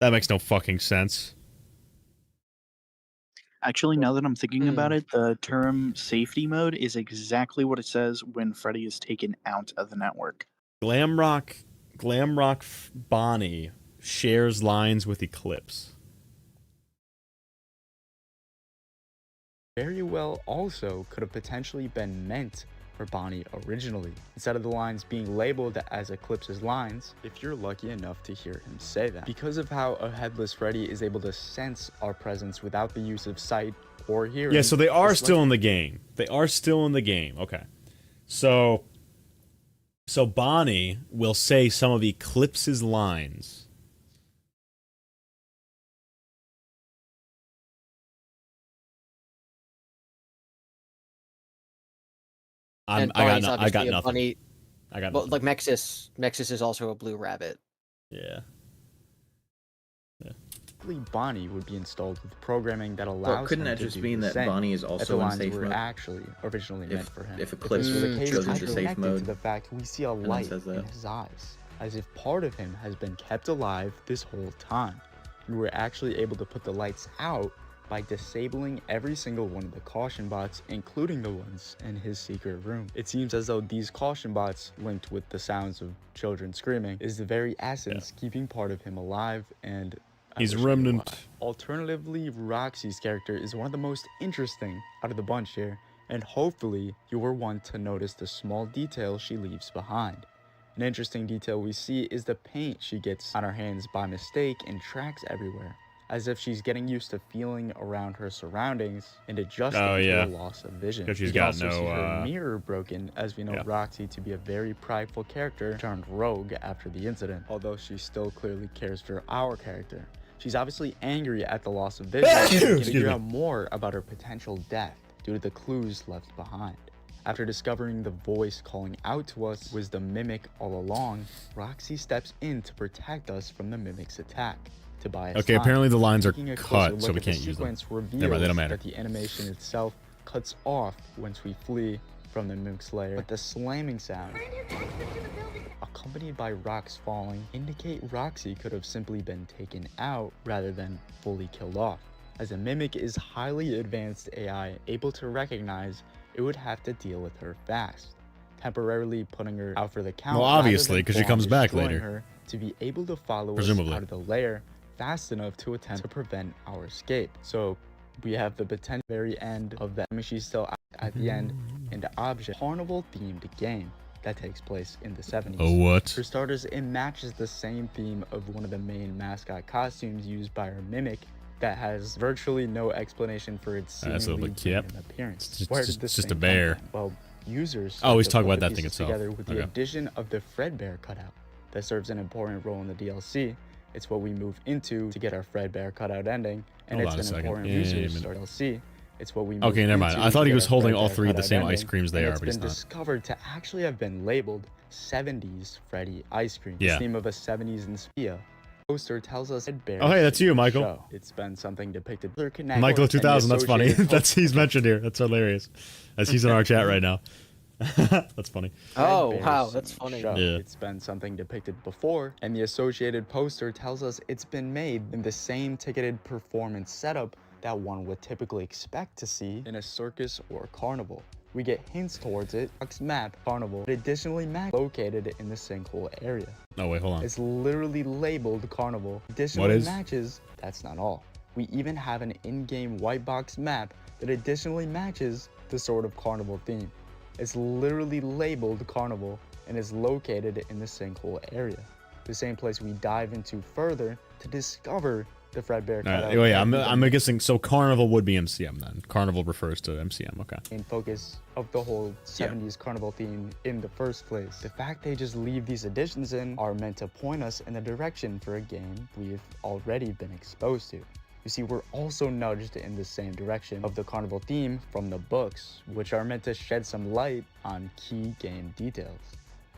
That makes no fucking sense. Actually, now that I'm thinking about it, the term safety mode is exactly what it says when Freddy is taken out of the network. Glamrock Bonnie shares lines with Eclipse. Very well also could have potentially been meant for Bonnie originally, instead of the lines being labeled as Eclipse's lines, if you're lucky enough to hear him say that. Because of how a headless Freddy is able to sense our presence without the use of sight or hearing. Yeah, so they are still in the game. They are still in the game. Okay. So Bonnie will say some of Eclipse's lines. I got nothing. Bunny, I got nothing. Like Mexis is also a blue rabbit. Yeah. Bonnie would be installed with programming that allows. Well, couldn't that just mean that Bonnie is also in safe mode? Actually, originally meant for him. If Eclipse goes into safe mode, to the fact we see a light in his eyes, as if part of him has been kept alive this whole time. we were actually able to put the lights out by disabling every single one of the caution bots, including the ones in his secret room. It seems as though these caution bots, linked with the sounds of children screaming, is the very essence keeping part of him alive, and he's remnant. Alternatively, Roxy's character is one of the most interesting out of the bunch here, and hopefully you were one to notice the small details she leaves behind. An interesting detail we see is the paint she gets on her hands by mistake and tracks everywhere, as if she's getting used to feeling around her surroundings and adjusting to the loss of vision. Because she's You can got also see her no mirror broken, as we know Roxy to be a very prideful character turned rogue after the incident, although she still clearly cares for our character. She's obviously angry at the loss of vision and can figure out more about her potential death due to the clues left behind. After discovering the voice calling out to us was the mimic all along, Roxy steps in to protect us from the mimic's attack. To buy us time. Apparently the lines are Taking a cut, closer so look we at the can't use them. sequence reveals Never mind, they don't matter. that the animation itself cuts off once we flee from the mimic's lair, but the slamming sound, accompanied by rocks falling, indicate Roxy could have simply been taken out rather than fully killed off. As a mimic is highly advanced AI able to recognize, it would have to deal with her fast, temporarily putting her out for the count. Well, obviously, because she comes back later. Her to be able to follow Presumably. us out of the lair fast enough to attempt to prevent our escape. So we have the potential very end of that. I mean, she's still at the end in the object carnival themed game that takes place in the 70s. Oh, what? For starters, it matches the same theme of one of the main mascot costumes used by our mimic that has virtually no explanation for its seemingly human appearance. Where did this just a thing come bear. from? Well, users Oh, he's put talking the about that thing pieces itself. together with the Okay. addition of the Fredbear cutout that serves an important role in the DLC. It's what we move into to get our Fredbear cutout ending, and Hold on a it's an second. important Yeah, resource yeah, for DLC. It's what we move Okay, never mind. into I thought to he get was our holding all Fredbear three the cutout same ending, ice creams they and are, it's but he's been not. discovered to actually have been labeled 70s Freddy ice cream. Yeah. The theme of a 70s inspiration. Poster tells us Oh, hey, that's you, Michael. show. It's been something depicted. Michael 2000, that's funny. That's he's mentioned here. That's hilarious. As he's in our chat right now. That's funny. Oh, wow, that's funny. Show. Yeah. It's been something depicted before, and the associated poster tells us it's been made in the same ticketed performance setup that one would typically expect to see in a circus or carnival. We get hints towards it. Fox map carnival, but additionally located in the sinkhole area. Oh, wait, hold on. It's literally labeled carnival. Additionally matches. That's not all. We even have an in-game white box map that additionally matches the sort of carnival theme. It's literally labeled carnival and is located in the sinkhole area, the same place we dive into further to discover the Fredbear cutout. Oh, yeah, I'm guessing, so Carnival would be MCM then. Carnival refers to MCM, okay. In focus of the whole 70s carnival theme in the first place. The fact they just leave these additions in are meant to point us in the direction for a game we've already been exposed to. You see, we're also nudged in the same direction of the carnival theme from the books, which are meant to shed some light on key game details.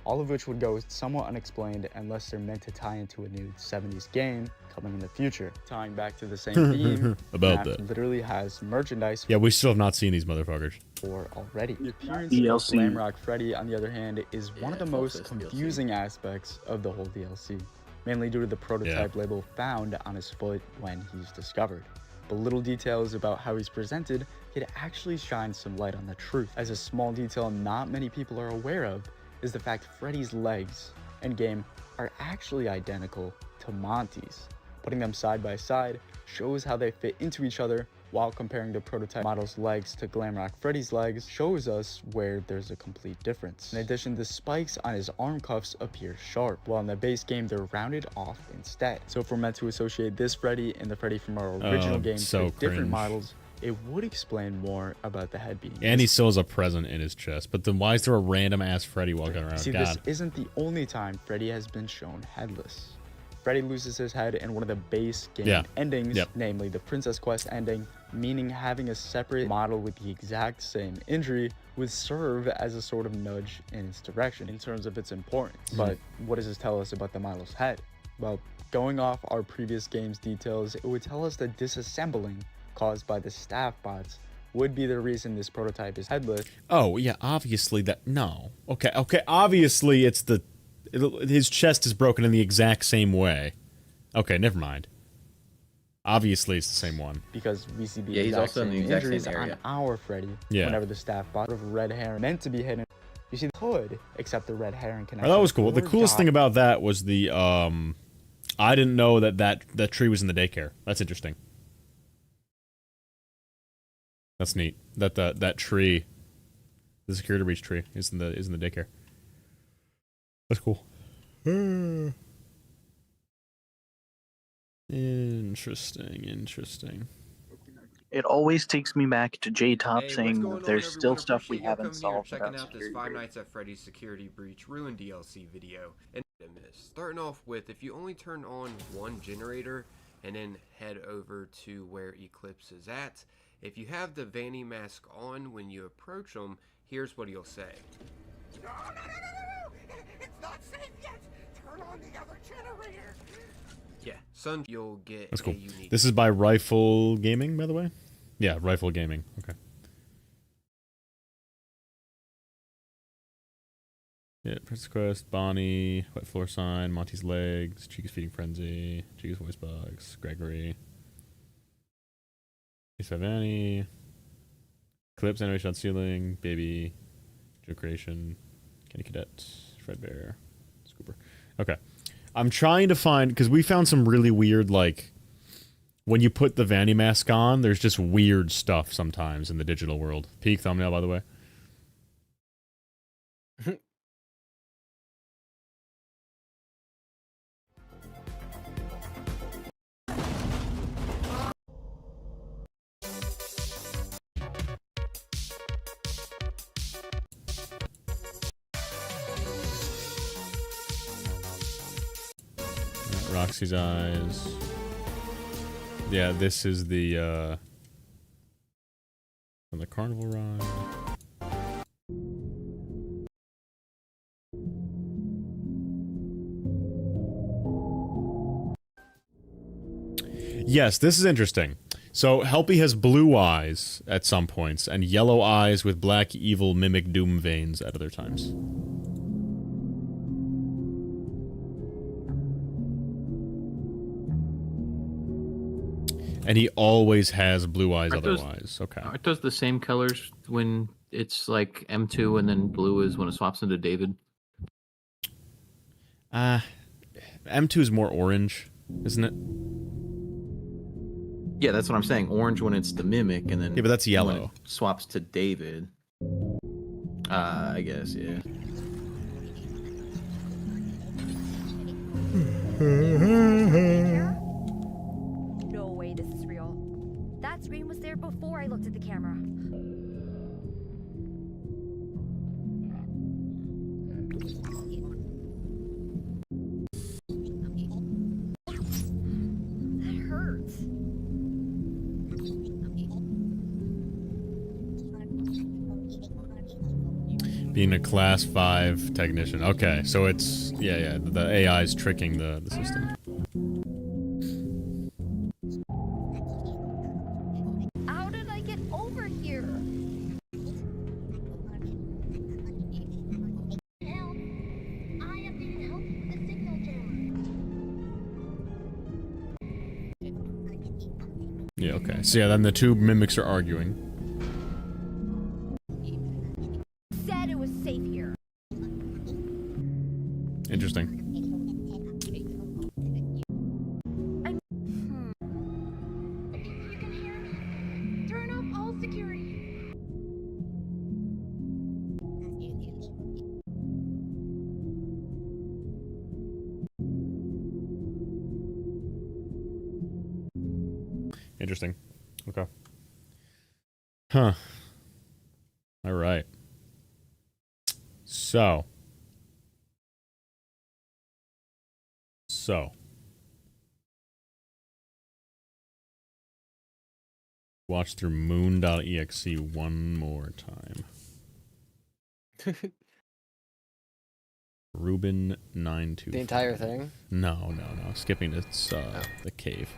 All of which would go somewhat unexplained unless they're meant to tie into a new 70s game coming in the future. Tying back to the same theme, About FNAF that. literally has merchandise Yeah, we still have not seen these motherfuckers. for already. The appearance DLC. of Glamrock Freddy, on the other hand, is one of the most confusing aspects of the whole DLC, mainly due to the prototype label found on his foot when he's discovered. But little details about how he's presented could actually shine some light on the truth, as a small detail not many people are aware of is the fact Freddy's legs in game are actually identical to Monty's. Putting them side by side shows how they fit into each other, while comparing the prototype model's legs to Glamrock Freddy's legs shows us where there's a complete difference. In addition, the spikes on his arm cuffs appear sharp, while in the base game they're rounded off instead. So if we're meant to associate this Freddy and the Freddy from our original game so with different cringe. models, it would explain more about the head being And he still has a present in his chest. But then why is there a random ass Freddy walking around? See, God. this isn't the only time Freddy has been shown headless. Freddy loses his head in one of the base game endings, namely the Princess Quest ending, meaning having a separate model with the exact same injury would serve as a sort of nudge in its direction in terms of its importance. But what does this tell us about the model's head? Well, going off our previous game's details, it would tell us that disassembling caused by the staff bots would be the reason this prototype is headless. Oh, yeah, obviously that... No. Okay, obviously it's his chest is broken in the exact same way. Okay, never mind. Obviously, it's the same one. Because we see the Yeah, he's exact also in same the exact injuries same area. on our Freddy. Yeah. Whenever the staff bought of red hair meant to be hidden, you see the hood, except the red hair and Oh, that was cool. The coolest thing about that was the I didn't know that tree was in the daycare. That's interesting. That's neat. That tree, the security breach tree, is in the daycare. That's cool. Interesting. It always takes me back to J-Top Hey, saying that there's still stuff we haven't solved checking about out this security Five breach. Nights at Freddy's Security Breach Ruin DLC video. And starting off with, if you only turn on one generator and then head over to where Eclipse is at, if you have the Vanny mask on when you approach them, here's what he'll say. No! It's not safe yet! Turn on the other generator! Yeah, son, you'll get That's cool. a unique... This is by Rifle Gaming, by the way? Yeah, Rifle Gaming. Okay. Yeah, Princess Quest, Bonnie, Wet Floor Sign, Monty's Legs, Chica's Feeding Frenzy, Chica's Voice Box, Gregory, Ace of Annie, Clips, Animation on Ceiling, Baby, Joe Creation, Candy Cadet, Fredbear, Scooper. Okay. I'm trying to find, because we found some really weird, like, when you put the Vanny mask on, there's just weird stuff sometimes in the digital world. Peak thumbnail, by the way. Roxy's eyes. Yeah, this is the from the carnival ride. Yes, this is interesting. So Helpy has blue eyes at some points and yellow eyes with black evil mimic doom veins at other times. And he always has blue eyes otherwise. Okay. Aren't those the same colors when it's like M2 and then blue is when it swaps into David? M2 is more orange, isn't it? Yeah, that's what I'm saying. Orange when it's the mimic, and then yeah, but that's yellow. When it swaps to David. I guess, yeah. No way this is real. That screen was there before I looked at the camera. That hurts. Being a class 5 technician. Okay, so it's yeah, the AI is tricking the system. How did I get over here? Help! I am being helped with the signal jammer. Yeah, okay. So yeah, then the two mimics are arguing. Said it was safe here. Interesting. If you can hear me, turn off all security. Interesting. Okay. Huh. All right. So. Watch through moon.exe one more time. Ruben 925. The entire thing? No. Skipping to the cave.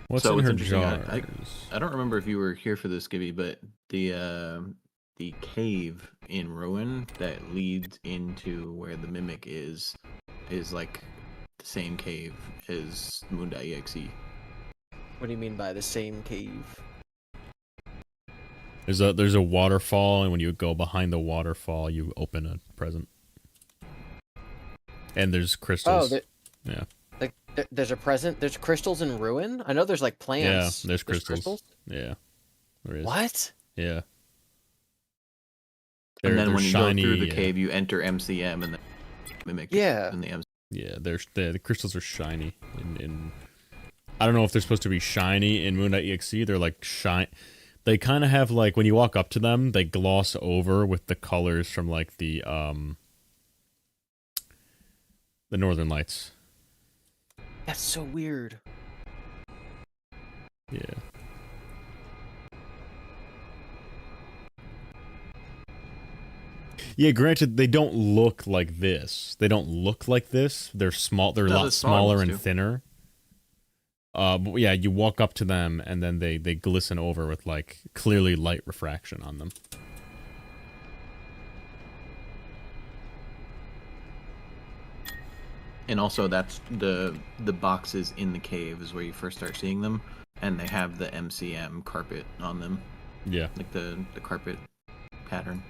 What's so in what's her interesting, jars? I don't remember if you were here for this, Gibby, but the cave in Ruin that leads into where the mimic is like the same cave as Moon.exe. What do you mean by the same cave? There's a waterfall, and when you go behind the waterfall, you open a present. And there's crystals. Yeah. Like there's a present. There's crystals in Ruin. I know there's like plants. Yeah, there's crystals. Yeah, there is. What? Yeah. And then when you shiny, go through the cave, you enter MCM and then mimic. Yeah. In the MC. Yeah, the crystals are shiny. In I don't know if they're supposed to be shiny in Moon.exe. They're like shine. They kind of have like when you walk up to them, they gloss over with the colors from like the Northern Lights. That's so weird. Yeah. Yeah, granted, they don't look like this. They don't look like this. They're small. They're a lot smaller and thinner. But yeah, you walk up to them, and then they glisten over with like clearly light refraction on them. And also, that's the boxes in the cave is where you first start seeing them, and they have the MCM carpet on them. Yeah, like the carpet pattern.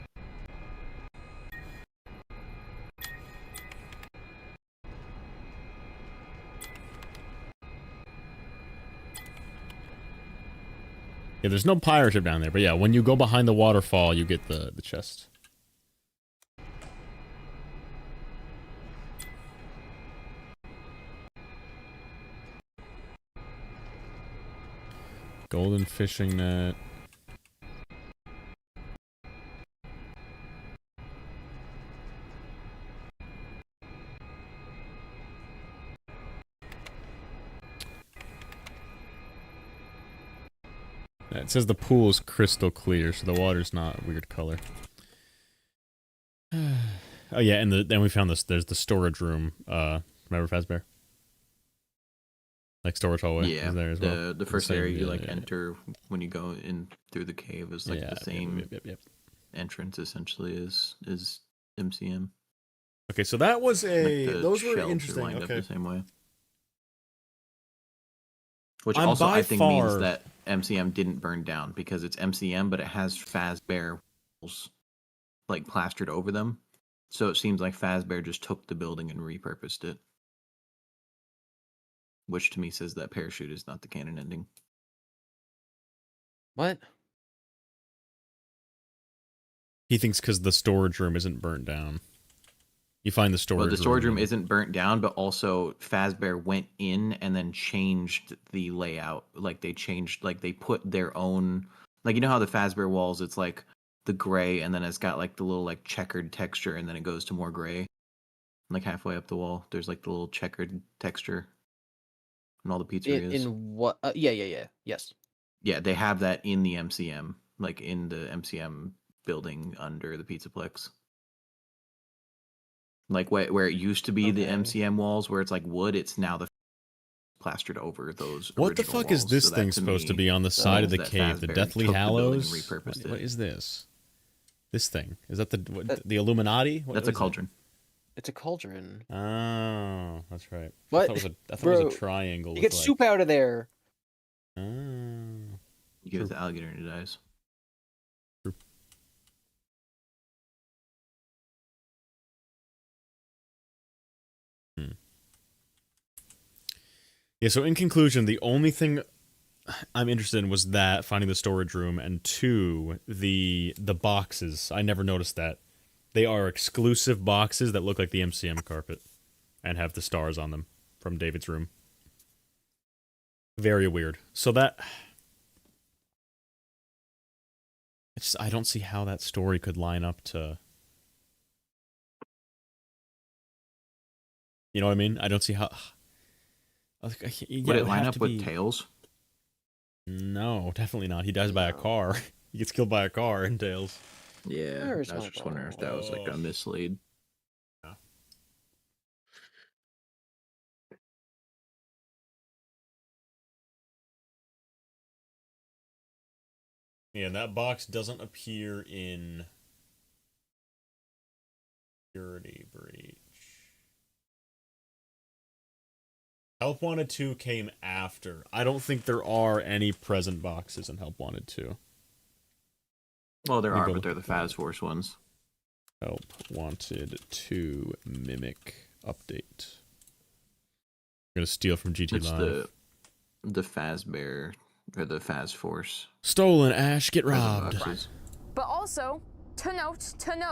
Yeah, there's no pirate ship down there, but yeah, when you go behind the waterfall, you get the chest. Golden fishing net. It says the pool is crystal clear, so the water's not a weird color. Oh yeah, and then we found this. There's the storage room. Remember Fazbear? Like storage hallway. Yeah, is there as well. the first area you enter when you go in through the cave is like the same entrance essentially as MCM. Okay, so that was a like those were shelves interesting. Are lined okay, up the same way. Which I'm also I think means far- that MCM didn't burn down because it's MCM, but it has Fazbear walls like plastered over them. So it seems like Fazbear just took the building and repurposed it. Which to me says that Parachute is not the canon ending. What? He thinks because the storage room isn't burnt down. You find the storage room. Well, the storage room isn't burnt down, but also Fazbear went in and then changed the layout. Like they changed, like they put their own, like you know how the Fazbear walls, it's like the gray and then it's got like the little like checkered texture and then it goes to more gray. Like halfway up the wall, there's like the little checkered texture in all the pizzerias. In what? Yeah. Yes. Yeah, they have that in the MCM, like in the MCM building under the Pizzaplex. Like where it used to be the MCM walls, where it's like wood, it's now the plastered over those. What the fuck is this thing supposed to be on the side of the cave? The Deathly Hallows? What is this? This thing is that the Illuminati? That's a cauldron. It's a cauldron. Oh, that's right. What? I thought it was a triangle. You get soup out of there. Oh. You give it the alligator and it dies. Yeah, so in conclusion, the only thing I'm interested in was that, finding the storage room, and 2, the boxes. I never noticed that. They are exclusive boxes that look like the MCM carpet and have the stars on them from David's room. Very weird. So that... I don't see how that story could line up to... You know what I mean? I don't see how... Would it line up with Tails? No, definitely not. He dies by a car. He gets killed by a car in Tails. Yeah, I was just wondering if that was like a mislead. Yeah, that box doesn't appear in Security Breach. Help Wanted 2 came after. I don't think there are any present boxes in Help Wanted 2. Well, there are, but they're the Faz Force ones. Help Wanted 2 Mimic Update. I'm gonna steal from GT It's Live. the Fazbear, or the Faz Force. Stolen, Ash, get present robbed. boxes. But also, to note,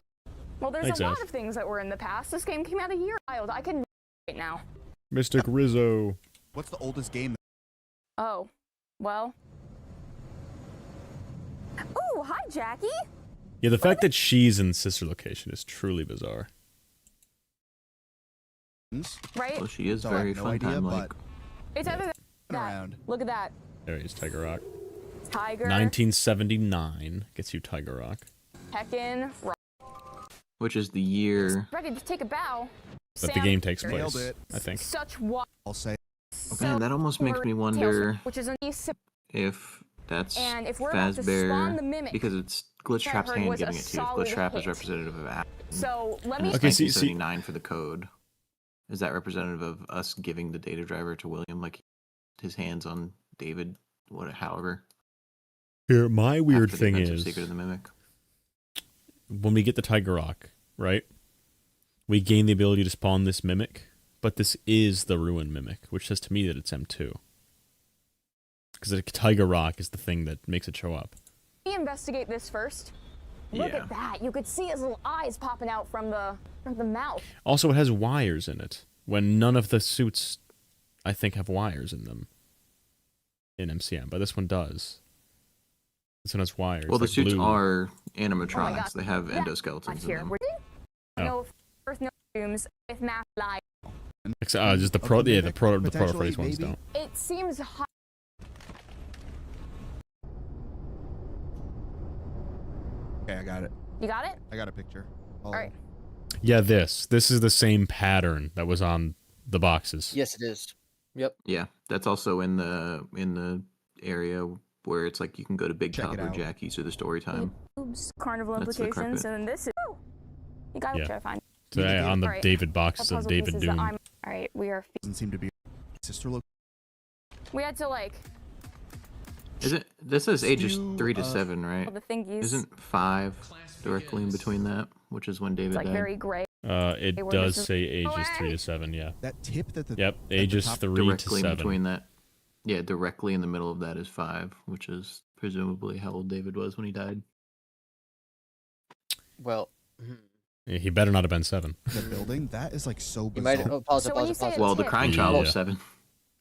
well, there's Thanks, a lot Ash. of things that were in the past. This game came out a year old. I can right now. Mystic Rizzo. What's the oldest game? Oh, well. Ooh, hi, Jackie. Yeah, the fact that she's in sister location is truly bizarre. Right? Well, she is So I have very no fun idea, time but- like. It's either that. Around. Look at that. There he is, Tiger Rock. Tiger. 1979 gets you Tiger Rock. Heckin'. Which is the year. Ready to take a bow. But the Sam- game takes Nailed place, it. I think. Such what? I'll say. Man, that almost makes me wonder Which is if that's And if we're about to spawn the Fazbear, mimic, because it's Glitch I Trap's heard hand was giving a it to you. If solid Glitch Trap is hit. representative of Ash. So let And me. it's Okay, see- 1979 for the code. Is that representative of us giving the data driver to William, like his hands on David, however? Here, my weird after the thing events of is, Secret of the Mimic. when we get the Tiger Rock, right? We gain the ability to spawn this mimic, but this is the Ruin Mimic, which says to me that it's M2. Because the Tiger Rock is the thing that makes it show up. Let me investigate this first. Look Yeah. at that. You could see his little eyes popping out from the mouth. Also, it has wires in it, when none of the suits, I think, have wires in them in MCM, but this one does. This one has wires. Well, the like suits blue. are Oh animatronics. They have endoskeletons in Here, them. we're Oh. no Earth no costumes with math live. Just the pro, yeah, the proto Potentially, phrase ones maybe. don't. It seems hot. Okay, I got it. You got it? I got a picture. All right. Yeah, this is the same pattern that was on the boxes. Yes, it is. Yep. Yeah, that's also in the area where it's like you can go to Big Check Top it or out. Jackie's through the story time. Oops, carnival That's the implications, carpet. and then this is. Oh, you got Yeah. to find. Today on the Alright. David boxes I'll of puzzle David pieces that Doom. I'm- All right, we are. Doesn't seem to be sister look. We had to like Isn't this says ages Few, 3 to 7, right? all the thingies. Isn't 5 directly in between that, which is when David It's like died? very gray. It They were does just- say ages Oh, 3 to hey! 7, yeah. That tip that the Yep, at the ages top- 3 to directly in 7. between that. Yeah, directly in the middle of that is 5, which is presumably how old David was when he died. Well, Yeah, he better not have been 7. the building that is like so you bizarre. might. Oh, pause it. So when Pause you it. say Pause it's it. Well, the hit- crying child was Yeah. 7.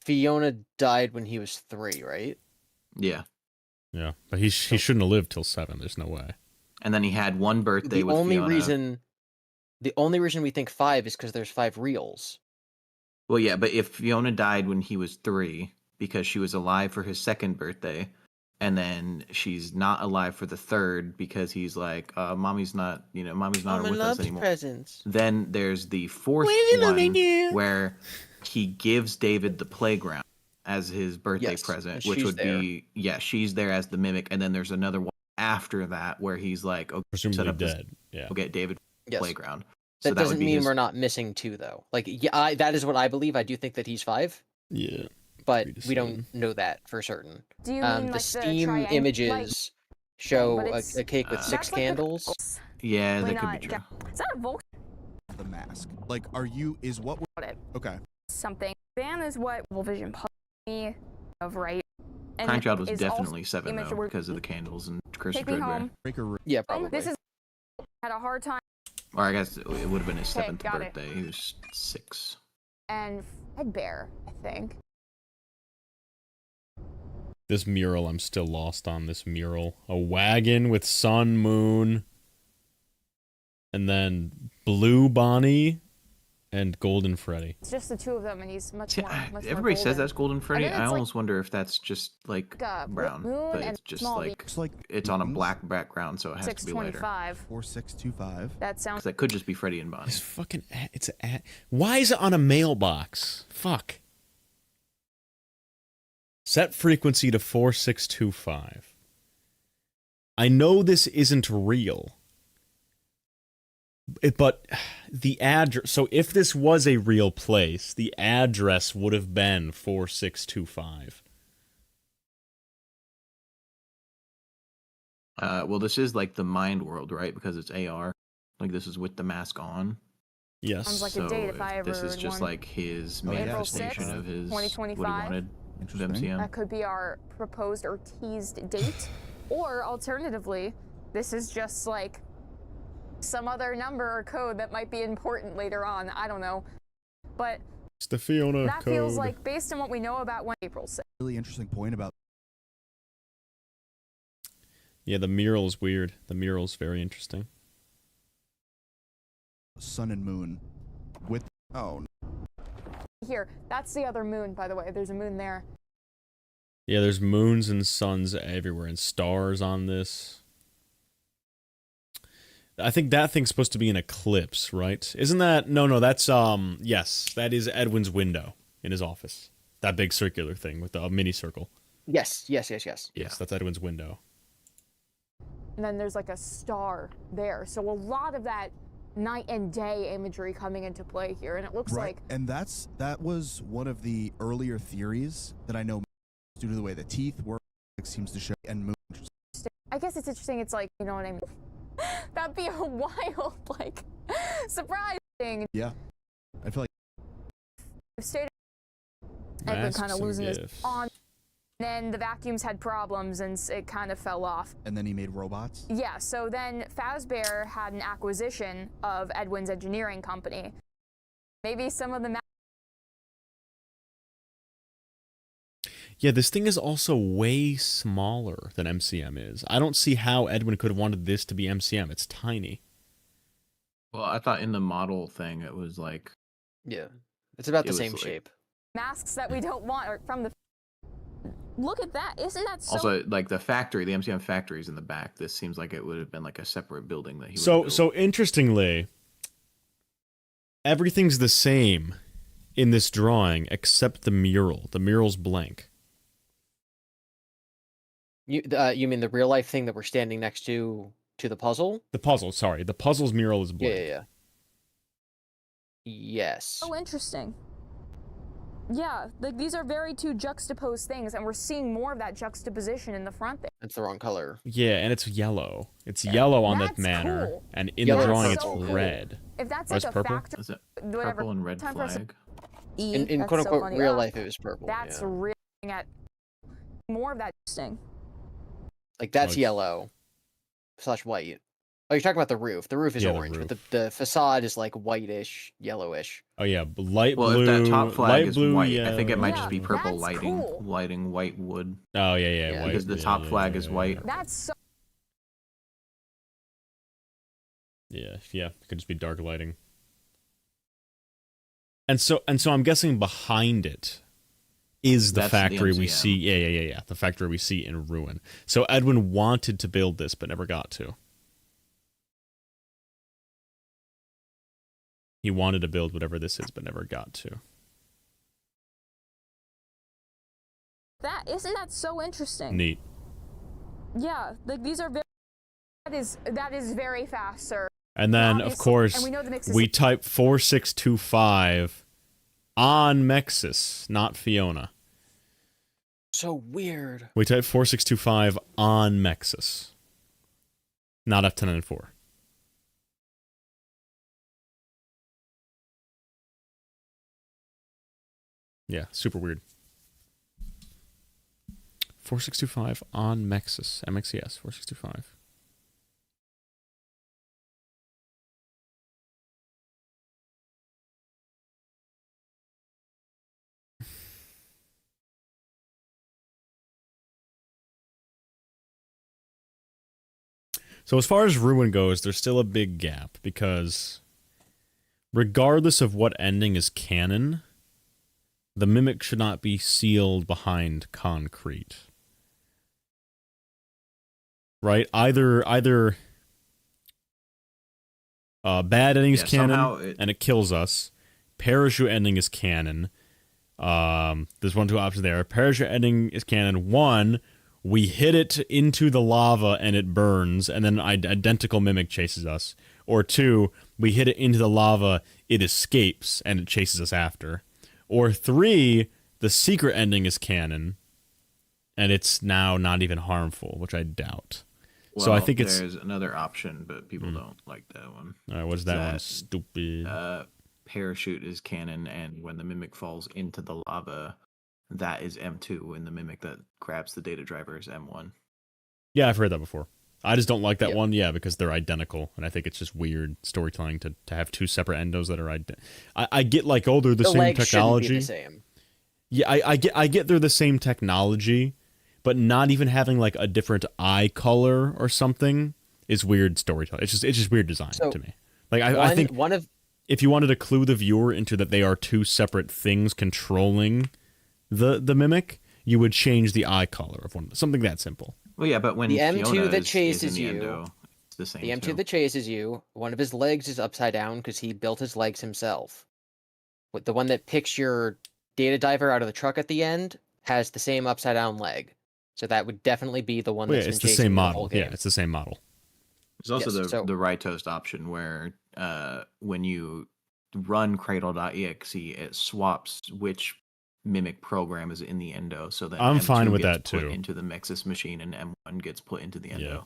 Fiona died when he was 3, right? Yeah. Yeah, but he shouldn't have lived till 7. There's no way. And then he had one birthday The with only Fiona. reason we think 5 is because there's 5 reels. Well, yeah, but if Fiona died when he was 3 because she was alive for his 2nd birthday, and then she's not alive for the 3rd because he's like, mommy's not with us anymore. Presents. Then there's the 4th one where he gives David the playground as his birthday Yes, present, and which she's would there. be she's there as the mimic, and then there's another one after that where he's like, okay, set Presumably up this, dead. Yeah. we'll get David Yes. playground. That would doesn't be mean his- we're not missing 2, though. Like, yeah, that is what I believe. I do think that he's 5, Yeah. but 3 to we 7. don't know that for certain. Do you mean The like the Steam triangle- images like- show but a it's- cake with That's 6 like the- candles. Yeah, Why that could not? be true. Is that a Volk? The mask. Like, is what we're It. okay? Something. Van is what Vision puzzled me of, right? And Crying Child was is also definitely 7 image though we're- because of the candles and Curse of Take me Dreadware. home. Breaker. Yeah, probably. This is had a hard time Or I guess it would have been his Okay, 7th got it. birthday. He was 6. and Fredbear, I think. This mural, I'm still lost on this mural. A wagon with sun, moon, and then Blue Bonnie and Golden Freddy. It's just the two of them, and he's much See, more. Much more everybody says golden. that's Golden Freddy. then I it's like- almost wonder if that's just like Like a brown, moon but and it's just small like Looks like it's on a mutants. black background, so it has to be lighter. 625. 4625. That sounds. 'Cause that could just be Freddy and Bonnie. It's fucking. It's a. Why is it on a mailbox? Fuck. Set frequency to 4625. I know this isn't real. But the address... So if this was a real place, the address would have been 4625. Well, this is like the mind world, right? Because it's AR. Like, this is with the mask on. Yes. Sounds like So a date if I ever this is just one. like his April manifestation 6th, of his... 2025. What he wanted. Interesting. MCM. That could be our proposed or teased date. Or alternatively, this is just like some other number or code that might be important later on. I don't know. But it's the Fiona that code. feels like, based on what we know about when April 6th. Really interesting point about... Yeah, the mural is weird. The mural's very interesting. Sun and moon. With... Oh. Here, that's the other moon, by the way. There's a moon there. Yeah, there's moons and suns everywhere and stars on this. I think that thing's supposed to be an eclipse, right? Isn't that... No, that's, yes, that is Edwin's window in his office. That big circular thing with the mini circle. Yes. Yes, that's Edwin's window. And then there's like a star there. So a lot of that night and day imagery coming into play here. And it looks like... And that was one of the earlier theories that I know due to the way the teeth work, it seems to show, and moon. I guess it's interesting. It's like, you know what I mean? That'd be a wild, like, surprise thing. Yeah. I feel like... Stayed Edwin kind of losing his on. Then the vacuums had problems and it kind of fell off. And then he made robots? Yeah, so then Fazbear had an acquisition of Edwin's engineering company. Maybe some of the... Yeah, this thing is also way smaller than MCM is. I don't see how Edwin could have wanted this to be MCM. It's tiny. Well, I thought in the model thing it was like... Yeah, it's about the same like, shape. Masks that we don't want are from the... Look at that. Isn't that so... Also, like the factory, the MCM factory is in the back. This seems like it would have been like a separate building that he would have built. So interestingly, everything's the same in this drawing except the mural. The mural's blank. You mean the real life thing that we're standing next to the puzzle? The puzzle, sorry. The puzzle's mural is blank. Yeah. Yes. Oh, interesting. Yeah, like these are very two juxtaposed things, and we're seeing more of that juxtaposition in the front there. It's the wrong color. Yeah, and it's yellow. It's yellow on that manor, cool. and in Yellow the drawing and it's purple. red. If that's Oh, like it's a purple? factory, Is it whatever. purple and red time for flag? In that's quote so unquote funny. real life, it was purple. That's yeah. really at more of that interesting. Like that's yellow / white. Oh, you're talking about the roof. The roof is Yeah, the orange, roof. but the facade is like whitish, yellowish. Oh yeah, light blue. Well, if that top flag light is blue, white, yellow. I think it might just be Yeah, purple that's lighting, cool. lighting white wood. Oh yeah, white. Because the top flag is white. That's so. Yeah, it could just be dark lighting. And so I'm guessing behind it is the That's the factory we MCM. see. Yeah. The factory we see in ruin. So Edwin wanted to build this, but never got to. He wanted to build whatever this is, but never got to. Isn't that so interesting? Neat. Yeah, like these are very. That is very fast, sir. And then, of Obviously- course, and we know the mix is- we type 4625 on Mexis, not Fiona. So weird. We type 4625 on Mexis, not F1094. Yeah, super weird. 4625 on Mexis, MXES 4625. So as far as Ruin goes, there's still a big gap, because regardless of what ending is canon, the Mimic should not be sealed behind concrete. Right? Either bad ending is canon, and it kills us. Parachute ending is canon. There's 1, 2 options there. Parachute ending is canon. 1, we hit it into the lava and it burns, and then an identical mimic chases us. Or 2, we hit it into the lava, it escapes, and it chases us after. Or 3, the secret ending is canon, and it's now not even harmful, which I doubt. Well, so I think it's... there's another option, but people don't like that one. All right, what's that one? Stupid. Parachute is canon, and when the mimic falls into the lava, that is M2, and the mimic that grabs the data driver is M1. Yeah, I've heard that before. I just don't like that one, because they're identical, and I think it's just weird storytelling to have 2 separate endos that are identical. I get like, oh, they're the same legs technology. shouldn't be the same. Yeah, I get they're the same technology, but not even having like a different eye color or something is weird storytelling. It's just weird design to me. Like I think if you wanted to clue the viewer into that they are 2 separate things controlling the mimic, you would change the eye color of one. Something that simple. Well, yeah, but when the M2 Fiona that is chases in the you, endo, it's the same. The M2 too. that chases you, one of his legs is upside down because he built his legs himself. With the one that picks your data diver out of the truck at the end has the same upside down leg. So that would definitely be the one that's been it's the chasing same you model. the whole game. Yeah, it's the same model. There's also the right toast option where when you run cradle.exe, it swaps which mimic program is in the endo, so that I'm M2 fine with gets that put too. into the Mexis machine and M1 gets put into the endo. Yeah.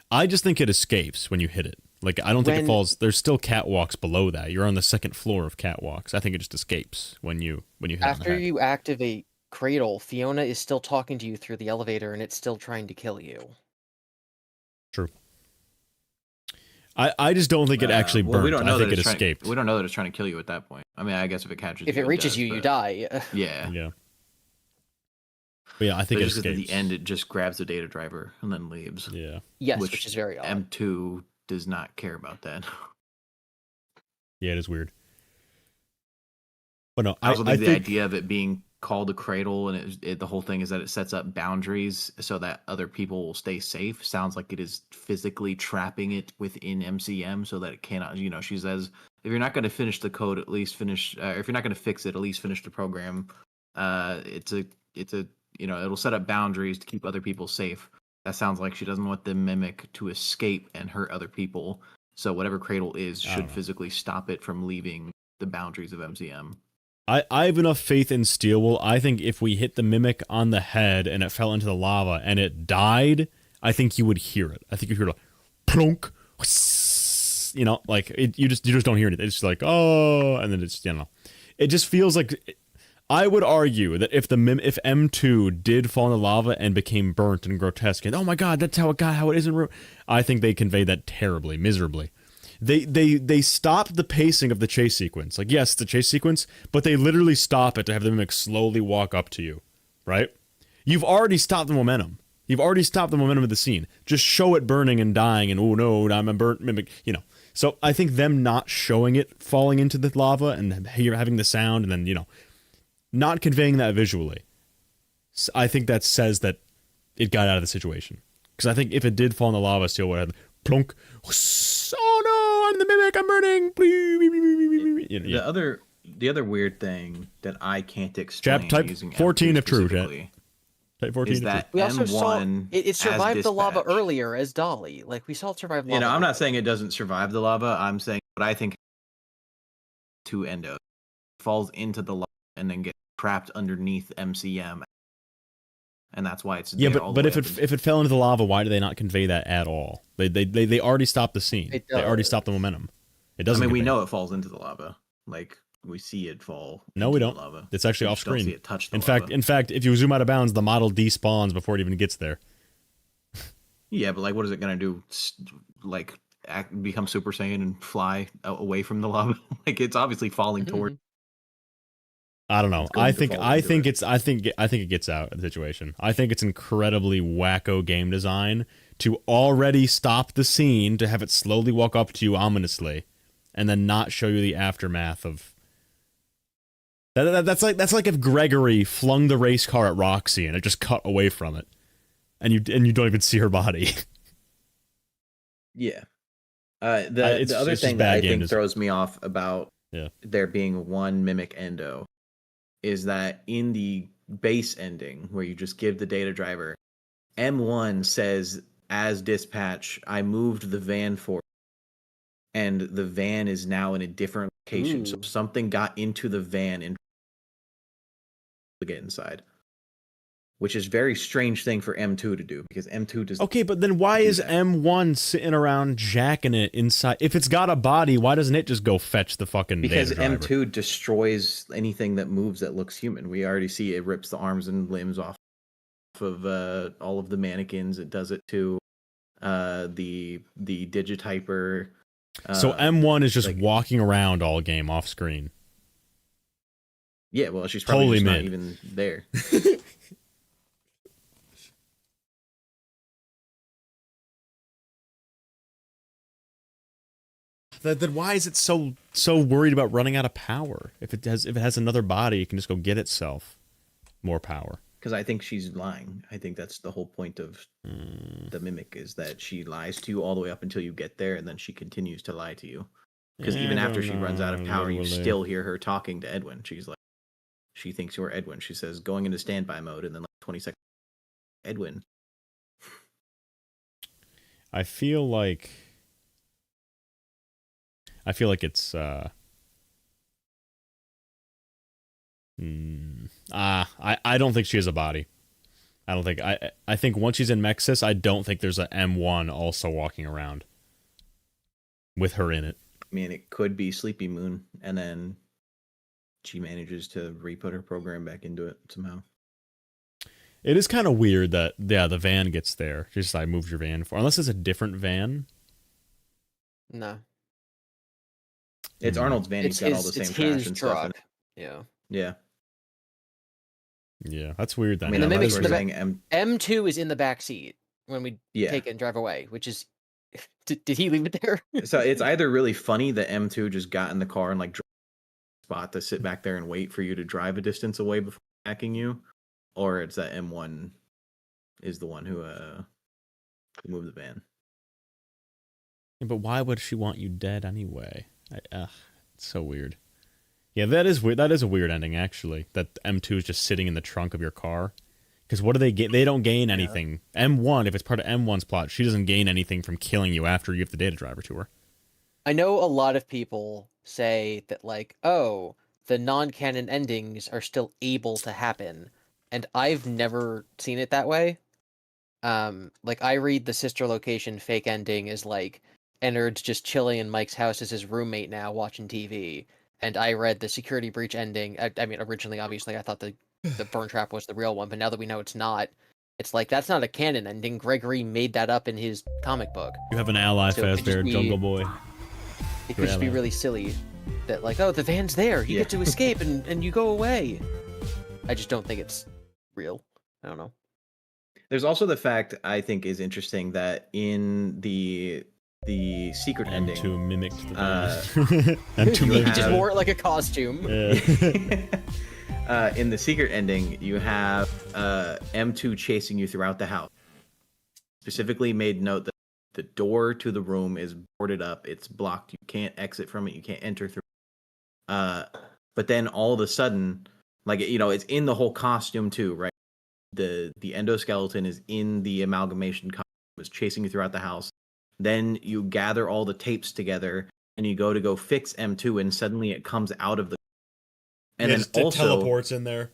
I just think it escapes when you hit it. Like I don't think it falls. There's still catwalks below that. You're on the 2nd floor of catwalks. I think it just escapes when you hit After on the head. you activate Cradle, Fiona is still talking to you through the elevator and it's still trying to kill you. True. I just don't think it actually burnt. We don't know I think that it it's escaped. We don't know that it's trying to kill you at that point. I mean, I guess if it catches If you, it reaches does, you, you die. Yeah. Yeah. But yeah, I think But it just escapes. at the end, it just grabs the data driver and then leaves. Yeah. Yes, which is very odd. M2 does not care about that. Yeah, it is weird. But no, I also I think the think idea of it being called a cradle and the whole thing is that it sets up boundaries so that other people will stay safe sounds like it is physically trapping it within MCM so that it cannot, she says, if you're not going to finish the code, at least finish, if you're not going to fix it, at least finish the program. It'll set up boundaries to keep other people safe. That sounds like she doesn't want the mimic to escape and hurt other people. So whatever cradle is should physically stop it from leaving the boundaries of MCM. I have enough faith in Steelwool. I think if we hit the mimic on the head and it fell into the lava and it died, I think you would hear it. I think you'd hear like plunk, you just don't hear it. It's like, oh, and then it's it just feels like. I would argue that if M2 did fall in the lava and became burnt and grotesque, and oh my god, that's how it is in I think they convey that terribly, miserably. They stop the pacing of the chase sequence. Like, yes, it's a chase sequence, but they literally stop it to have the mimic slowly walk up to you, right? You've already stopped the momentum. You've already stopped the momentum of the scene. Just show it burning and dying and, oh no, I'm a burnt mimic, So I think them not showing it falling into the lava and having the sound and then, not conveying that visually, I think that says that it got out of the situation. Because I think if it did fall in the lava, Steel would have plunk. Oh no, I'm the mimic, I'm burning. The other weird thing that I can't explain type using 14 M2 if true, chat. specifically Type 14 is if that true. We also saw M1 it survived as the lava dispatch. earlier as Dolly. Like, we saw it survive lava. I'm not saying it doesn't survive the lava. I'm saying what I think 2 endo falls into the lava and then gets trapped underneath MCM, and that's why it's Yeah, there all but the if way it fell into the lava, why do they not convey that at all? They already stopped the scene. They already stopped the momentum. It doesn't. I mean, we convey know it falls into the lava. Like, we see it fall. No, into we the don't. Lava. It's actually We off just don't screen. see it touch the In lava. fact, if you zoom out of bounds, the model despawns before it even gets there. Yeah, but like, what is it gonna do? Like, become Super Saiyan and fly away from the lava? Like, it's obviously falling toward. I don't know. It's going to fall into I think it gets out of the situation. I think it's incredibly wacko game design to already stop the scene to have it slowly walk up to you ominously, and then not show you the aftermath of. That's like if Gregory flung the race car at Roxy and it just cut away from it, and you don't even see her body. Yeah. The other it's thing just that I bad game think design. throws me off about Yeah. there being one mimic endo is that in the base ending where you just give the data driver, M1 says, as dispatch, I moved the van for, and the van is now in a different location. So something got into the van and to get inside. Which is a very strange thing for M2 to do, because M2 does. Okay, but then why is M1 sitting around jacking it inside? If it's got a body, why doesn't it just go fetch the fucking Because data driver? M2 destroys anything that moves that looks human. We already see it rips the arms and limbs off of all of the mannequins. It does it to the digitiper. So M1 is just walking around all game off screen. Yeah, well, she's probably Holy just not mid. even there. Then why is it so worried about running out of power? If it has another body, it can just go get itself more power. Because I think she's lying. I think that's the whole point of the mimic, is that she lies to you all the way up until you get there, and then she continues to lie to you. Because even after she runs out of power, you still hear her talking to Edwin. She's like, she thinks you're Edwin. She says, going into standby mode, and then like 20 seconds, Edwin. I feel like it's I don't think she has a body. I think once she's in Mexis, I don't think there's a M1 also walking around with her in it. I mean, it could be Sleepy Moon, and then she manages to re-put her program back into it somehow. It is kind of weird that, yeah, the van gets there. She just like moved your van for, unless it's a different van. No. It's Arnold's van. He's got all the same trash and stuff in it. Yeah. Yeah. Yeah, that's weird. Then. I mean, the mimic's M2 is in the back seat when we take it and drive away, which is. Did he leave it there? So it's either really funny that M2 just got in the car and like drove a spot to sit back there and wait for you to drive a distance away before attacking you, or it's that M1 is the one who moved the van. Yeah, but why would she want you dead anyway? It's so weird. Yeah, that is weird. That is a weird ending, actually. That M2 is just sitting in the trunk of your car. Because what do they get? They don't gain anything. M1, if it's part of M1's plot, she doesn't gain anything from killing you after you give the data driver to her. I know a lot of people say that, like, oh, the non-canon endings are still able to happen. And I've never seen it that way. Like, I read the sister location fake ending as, like, Ennard's just chilling in Mike's house as his roommate now, watching TV. And I read the security breach ending. I mean, originally, obviously, I thought the Burntrap was the real one, but now that we know it's not, it's like, that's not a canon ending. Gregory made that up in his comic book. You have an ally, So Fazbear, Jungle Boy. It could just be really silly that, like, oh, the van's there. You get to escape and you go away. I just don't think it's real. I don't know. There's also the fact I think is interesting that in the secret ending, M2 mimicked the van. M2 He just wore it like a costume. In the secret ending, you have M2 chasing you throughout the house. Specifically made note that the door to the room is boarded up. It's blocked. You can't exit from it. You can't enter through. But then all of a sudden, like, you know, it's in the whole costume too, right? The endoskeleton is in the amalgamation costume. It's chasing you throughout the house. Then you gather all the tapes together and you go fix M2, and suddenly it comes out of the. And then it also teleports in there.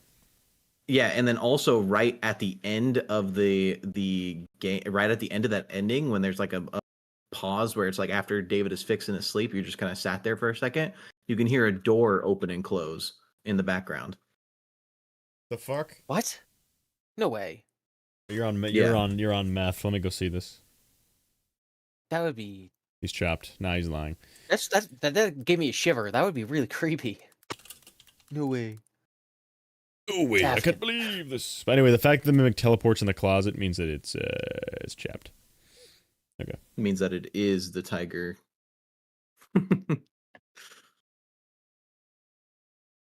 Yeah, and then also right at the end of the game, right at the end of that ending, when there's like a pause where it's like after David is fixing his sleep, you're just kind of sat there for a second. You can hear a door open and close in the background. The fuck? What? No way. You're on meth. Let me go see this. That would be. He's chopped. Nah, he's lying. That gave me a shiver. That would be really creepy. No way. No way. I can't believe this. But anyway, the fact that the mimic teleports in the closet means that it's chapped. Okay. It means that it is the tiger.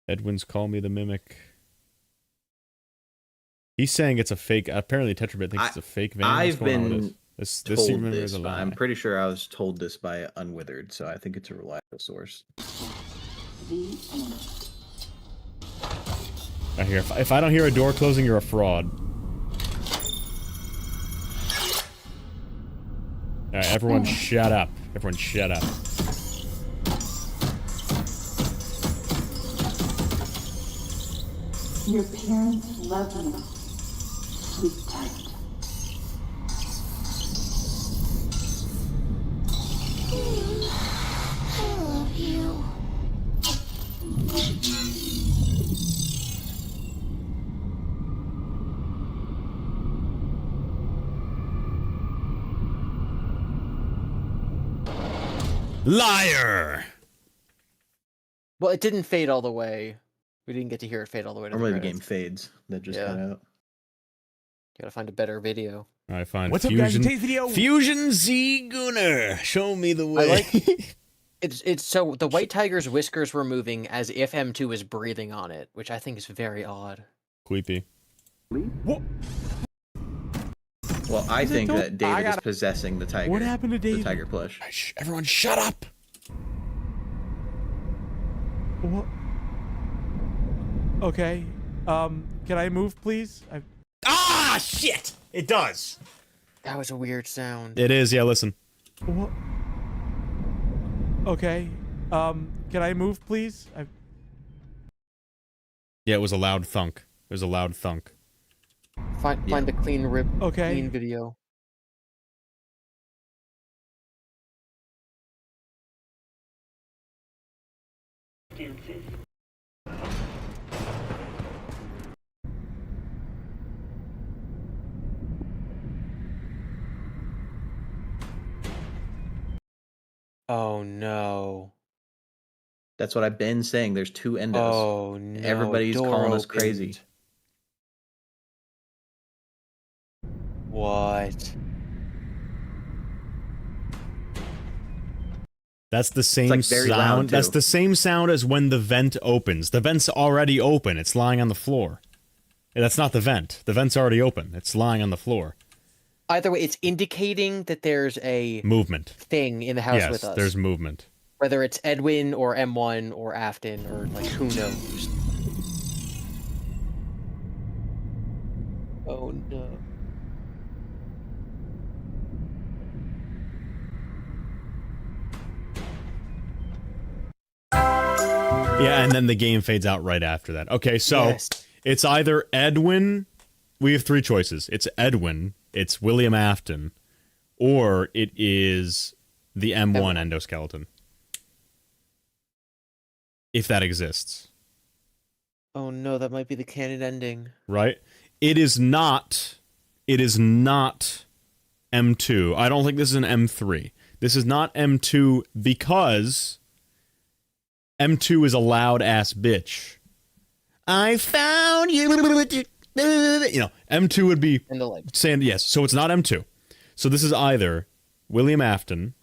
Edwin's call me the mimic. He's saying it's a fake. Apparently, Tetrabit thinks it's a fake van. I've been this told secret memory this, is a but lie. I'm pretty sure I was told this by Unwithered, so I think it's a reliable source. I hear if I don't hear a door closing, you're a fraud. Alright, everyone shut up. Everyone shut up. Your parents love you. Sleep tight. I love you. Liar! Well, it didn't fade all the way. We didn't get to hear it fade all the way to Normally the the credits. game fades. That just Yeah. cut out. You gotta find a better video. I find What's up, Fusion. guys? In today's video, Fusion Z Gunner. Show me the way. I like it's so the white tiger's whiskers were moving as if M2 was breathing on it, which I think is very odd. Creepy. What? Well, I think that David is possessing the tiger. What happened to David? The tiger plush. Everyone, shut up! What? Okay. Can I move, please? Ah, shit! It does. That was a weird sound. It is, yeah, listen. What? Okay. Can I move, please? Yeah, it was a loud thunk. It was a loud thunk. Find a clean clean video. Oh no. That's what I've been saying. There's 2 endos. Oh no. Everybody's Door calling us opened. crazy. What? That's the same like very loud, sound. That's too. the same sound as when the vent opens. The vent's already open. It's lying on the floor. That's not the vent. The vent's already open. It's lying on the floor. Either way, it's indicating that there's a Movement. thing in the house Yes, with us. there's movement. Whether it's Edwin or M1 or Afton or like who knows. Oh no. Yeah, and then the game fades out right after that. Okay, so Yes. it's either Edwin. We have 3 choices. It's Edwin, it's William Afton, or it is the M1 endoskeleton. If that exists. Oh no, that might be the canon ending. Right? It is not M2. I don't think this is an M3. This is not M2 because M2 is a loud ass bitch. I found you. You know, M2 would be saying yes. So it's not M2. So this is either William Afton,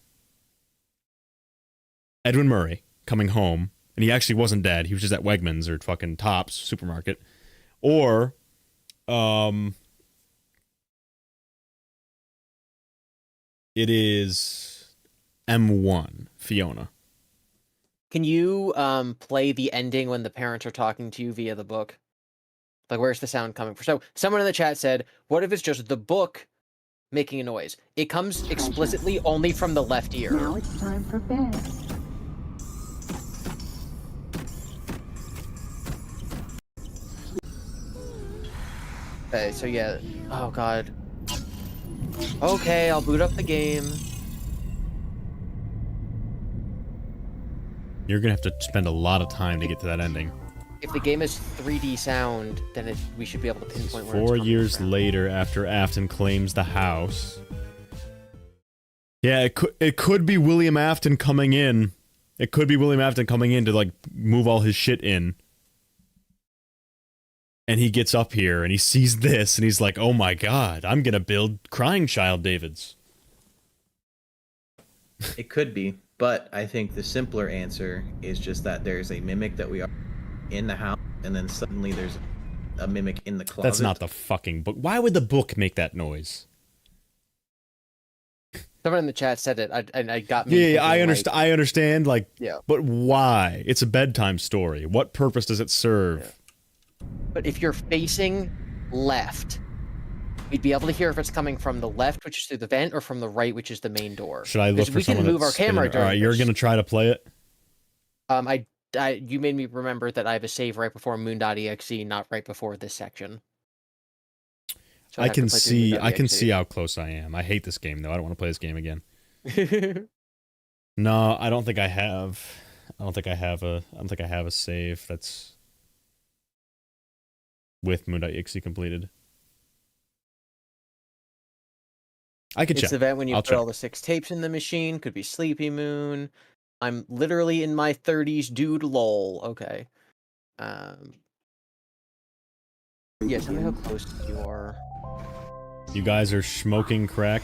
Edwin Murray coming home, and he actually wasn't dead. He was just at Wegmans or fucking Tops supermarket, or it is M1 Fiona. Can you play the ending when the parents are talking to you via the book? Like, where's the sound coming from? So, someone in the chat said, what if it's just the book making a noise? It comes explicitly only from the left ear. Now it's time for bed. Okay, so yeah. Oh god. Okay, I'll boot up the game. You're gonna have to spend a lot of time to get to that ending. If the game is 3D sound, then we should be able to pinpoint where it's 4 coming years from. later, after Afton claims the house. Yeah, it could be William Afton coming in. It could be William Afton coming in to like move all his shit in. And he gets up here and he sees this and he's like, "Oh my god, I'm gonna build crying child Davids." It could be, but I think the simpler answer is just that there's a mimic that we are in the house, and then suddenly there's a mimic in the closet. That's not the fucking book. Why would the book make that noise? Someone in the chat said it, and I got me. Yeah, I thinking, understand. I understand. Like, Yeah. But why? It's a bedtime story. What purpose does it serve? But if you're facing left, we'd be able to hear if it's coming from the left, which is through the vent, or from the right, which is the main door. Should I look 'Cause for we can someone move our that's spinning camera it? All right, during you're this. gonna try to play it. You made me remember that I have a save right before moon.exe, not right before this section. So I can see moon.exe. how close I am. I hate this game though. I don't want to play this game again. No, I don't think I have. I don't think I have a save that's with moon.exe completed. I can check. It's the event when you I'll put check. all the 6 tapes in the machine. Could be Sleepy Moon. I'm literally in my 30s, dude. Lol. Okay. Yeah, tell me how close you are. You guys are smoking crack.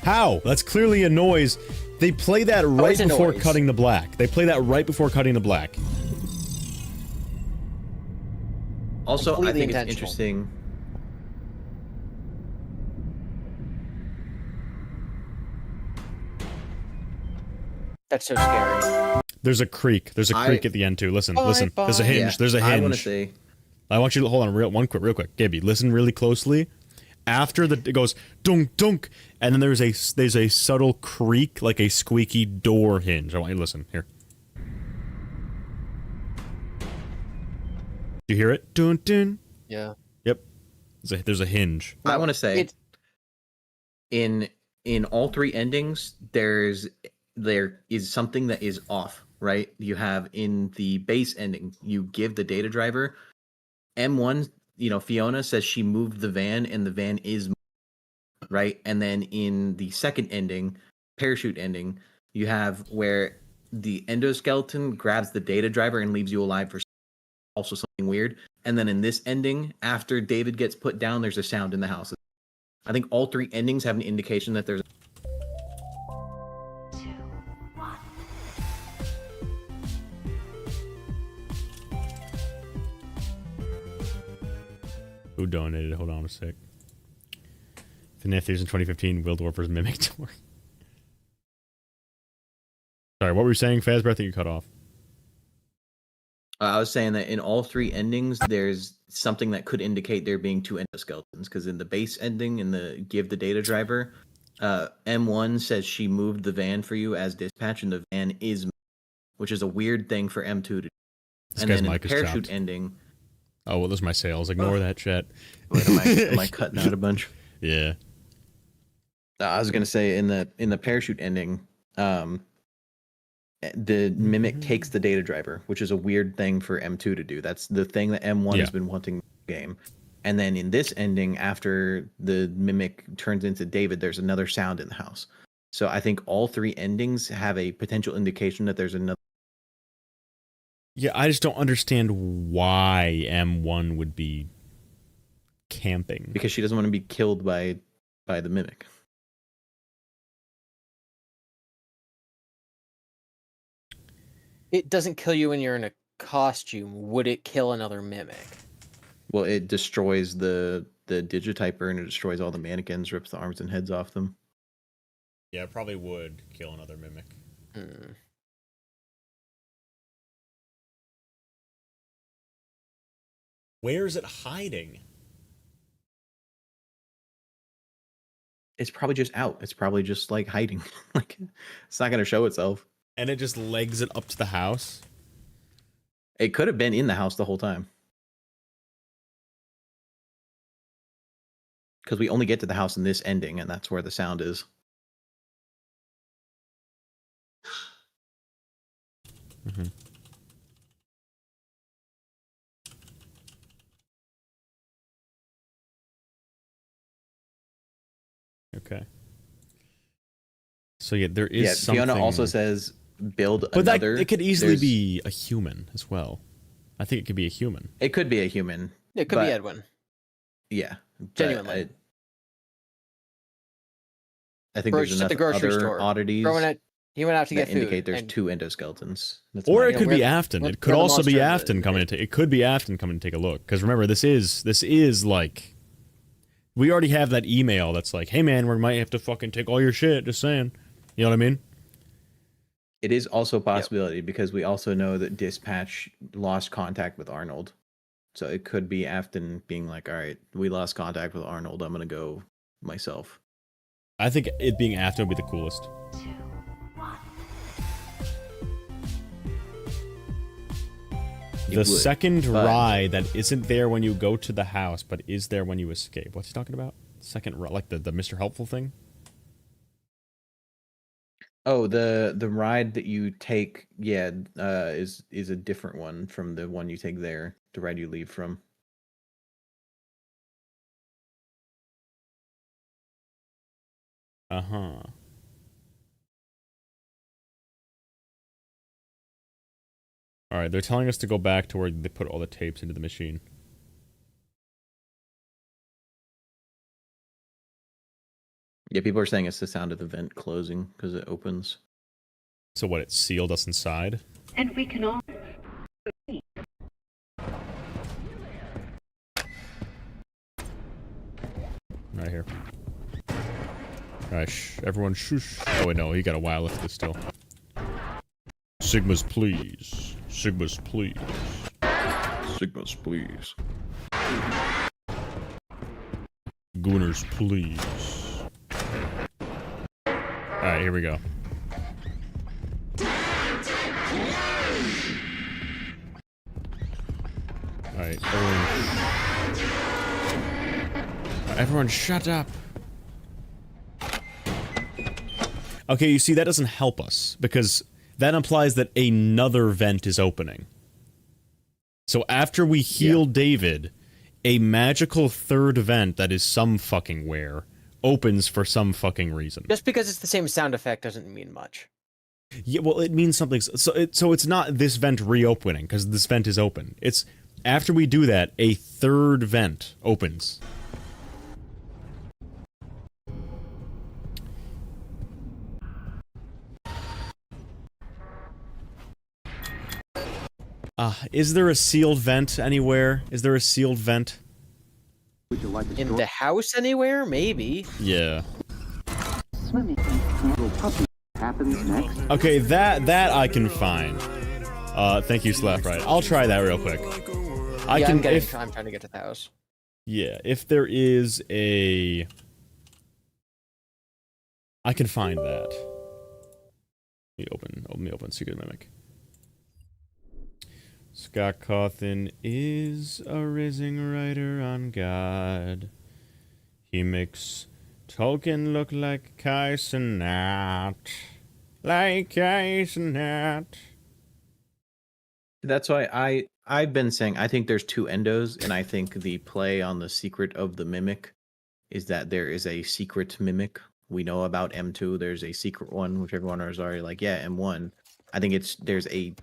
How? That's clearly a noise. They play that right it's a before noise. cutting the black. They play that right before cutting the black. Also, I Completely think it's intentional. interesting. That's so scary. There's a creak. There's a creak at the end too. Listen, listen. There's a hinge. Yeah, There's a hinge. I want to say, I want you to hold on real quick. Gibby, listen really closely. After it goes dunk dunk, and then there's a subtle creak like a squeaky door hinge. I want you to listen here. You hear it? Dun dun. Yeah. Yep. There's a hinge. I want to say, in all 3 endings, there is something that is off, right? You have in the base ending, you give the data driver. M1, Fiona says she moved the van, and the van is moved, right. And then in the second ending, parachute ending, you have where the endoskeleton grabs the data driver and leaves you alive for also something weird. And then in this ending, after David gets put down, there's a sound in the house. I think all 3 endings have an indication that there's. Who donated? Hold on a sec. FNAF Theaters in 2015, Wildorfer's Mimic Tour. Sorry, what were you saying, Fazbear? I think you cut off. I was saying that in all 3 endings, there's something that could indicate there being 2 endoskeletons. Because in the base ending, in the give the data driver, M1 says she moved the van for you as dispatch, and the van is moved, which is a weird thing for M2 to do. This And guy's then in mic the is parachute chopped. ending. Oh, well, those are my sales. Ignore that chat. Wait, am I cutting out a bunch? Yeah. I was gonna say in the parachute ending, the mimic takes the data driver, which is a weird thing for M2 to do. That's the thing that M1 has been wanting in the game. And then in this ending, after the mimic turns into David, there's another sound in the house. So I think all 3 endings have a potential indication that there's another. Yeah, I just don't understand why M1 would be camping. Because she doesn't want to be killed by the mimic. It doesn't kill you when you're in a costume. Would it kill another mimic? Well, it destroys the digitiper, and it destroys all the mannequins, rips the arms and heads off them. Yeah, it probably would kill another mimic. Where is it hiding? It's probably just out. It's probably just like hiding. Like it's not going to show itself. And it just legs it up to the house? It could have been in the house the whole time. Because we only get to the house in this ending, and that's where the sound is. Mm-hmm. Okay. So yeah, there is something. Fiona also says build but another. It could easily be a human as well. I think it could be a human. It could be a human. It could be Edwin. Yeah. Genuinely. I think Or there's just enough at the grocery other store. oddities He went out to that get food. indicate there's and 2 endoskeletons. That's Or my it could guess. be Afton. It could also be Afton coming to. It could be Afton coming to take a look. Because remember, this is like, we already have that email that's like, hey man, we might have to fucking take all your shit. Just saying. You know what I mean? It is also a possibility because we also know that Dispatch lost contact with Arnold. So it could be Afton being like, all right, we lost contact with Arnold. I'm going to go myself. I think it being Afton would be the coolest. The second ride that isn't there when you go to the house, but is there when you escape. What's he talking about? Second ride, like the Mr. Helpful thing? Oh, the ride that you take, yeah, is a different one from the one you take there. The ride you leave from. Uh-huh. Alright, they're telling us to go back to where they put all the tapes into the machine. Yeah, people are saying it's the sound of the vent closing because it opens. So what, it sealed us inside? And we can all... Right here. Alright, everyone shush. Oh wait, no, he got a while left this still. Sigmas, please. Sigmas, please. Sigmas, please. Gooners, please. Alright, here we go. Alright, everyone shut up. Okay, you see, that doesn't help us, because that implies that another vent is opening. So after we heal David, a magical third vent that is some fucking where opens for some fucking reason. Just because it's the same sound effect doesn't mean much. Yeah, well, it means something. So it's not this vent reopening, because this vent is open. It's after we do that, a third vent opens. Is there a sealed vent anywhere? Is there a sealed vent? Would you like in the house anywhere? Maybe. Yeah. Swimming. Happens next. Okay, that I can find. Thank you, Slap Right. I'll try that real quick. I'm trying to get to the house. Yeah, if there is a... I can find that. Let me open Secret Mimic. Scott Cawthon is a rising writer on God. He makes Tolkien look like Kaisenat. Like Kaisenat. That's why I've been saying I think there's two endos, and I think the play on the secret of the mimic is that there is a secret mimic. We know about M2, there's a secret one, which everyone is already like, yeah, M1. I think there's a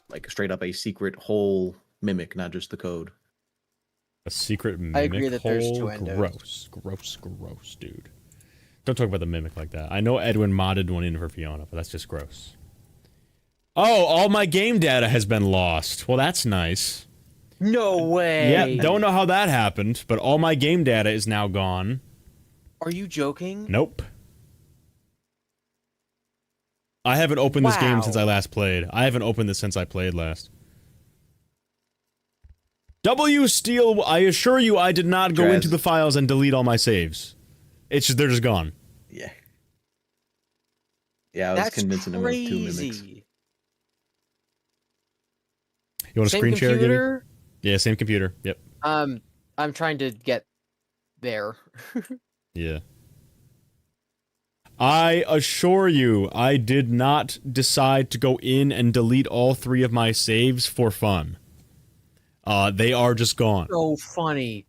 like straight up a secret whole mimic, not just the code. A secret mimic. I agree that there's two endos. Gross, dude. Don't talk about the mimic like that. I know Edwin modded one in for Fiona, but that's just gross. Oh, all my game data has been lost. Well, that's nice. No way. Yeah, don't know how that happened, but all my game data is now gone. Are you joking? Nope. I haven't opened this game since I last played. I haven't opened this since I played last. W Steel, I assure you I did not go into the files and delete all my saves. It's just, they're just gone. Yeah. Yeah, I was convincing him of two mimics. You want a screen share, Gibby? Yeah, same computer. Yep. I'm trying to get there. Yeah. I assure you, I did not decide to go in and delete all 3 of my saves for fun. They are just gone. So funny.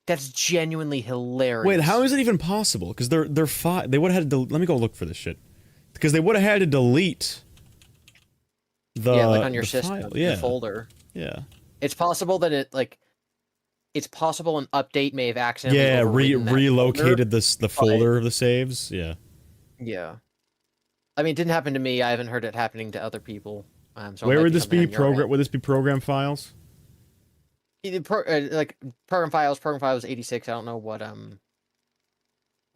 That's genuinely hilarious. Wait, how is it even possible? Because they're fine. They would have had to. Let me go look for this shit. Because they would have had to delete the like on your system, the folder. Yeah. It's possible that it's possible an update may have accidentally relocated the folder of the saves. Yeah. Yeah. I mean, it didn't happen to me. I haven't heard it happening to other people. So where would this be program? Would this be program files? Like program files 86. I don't know what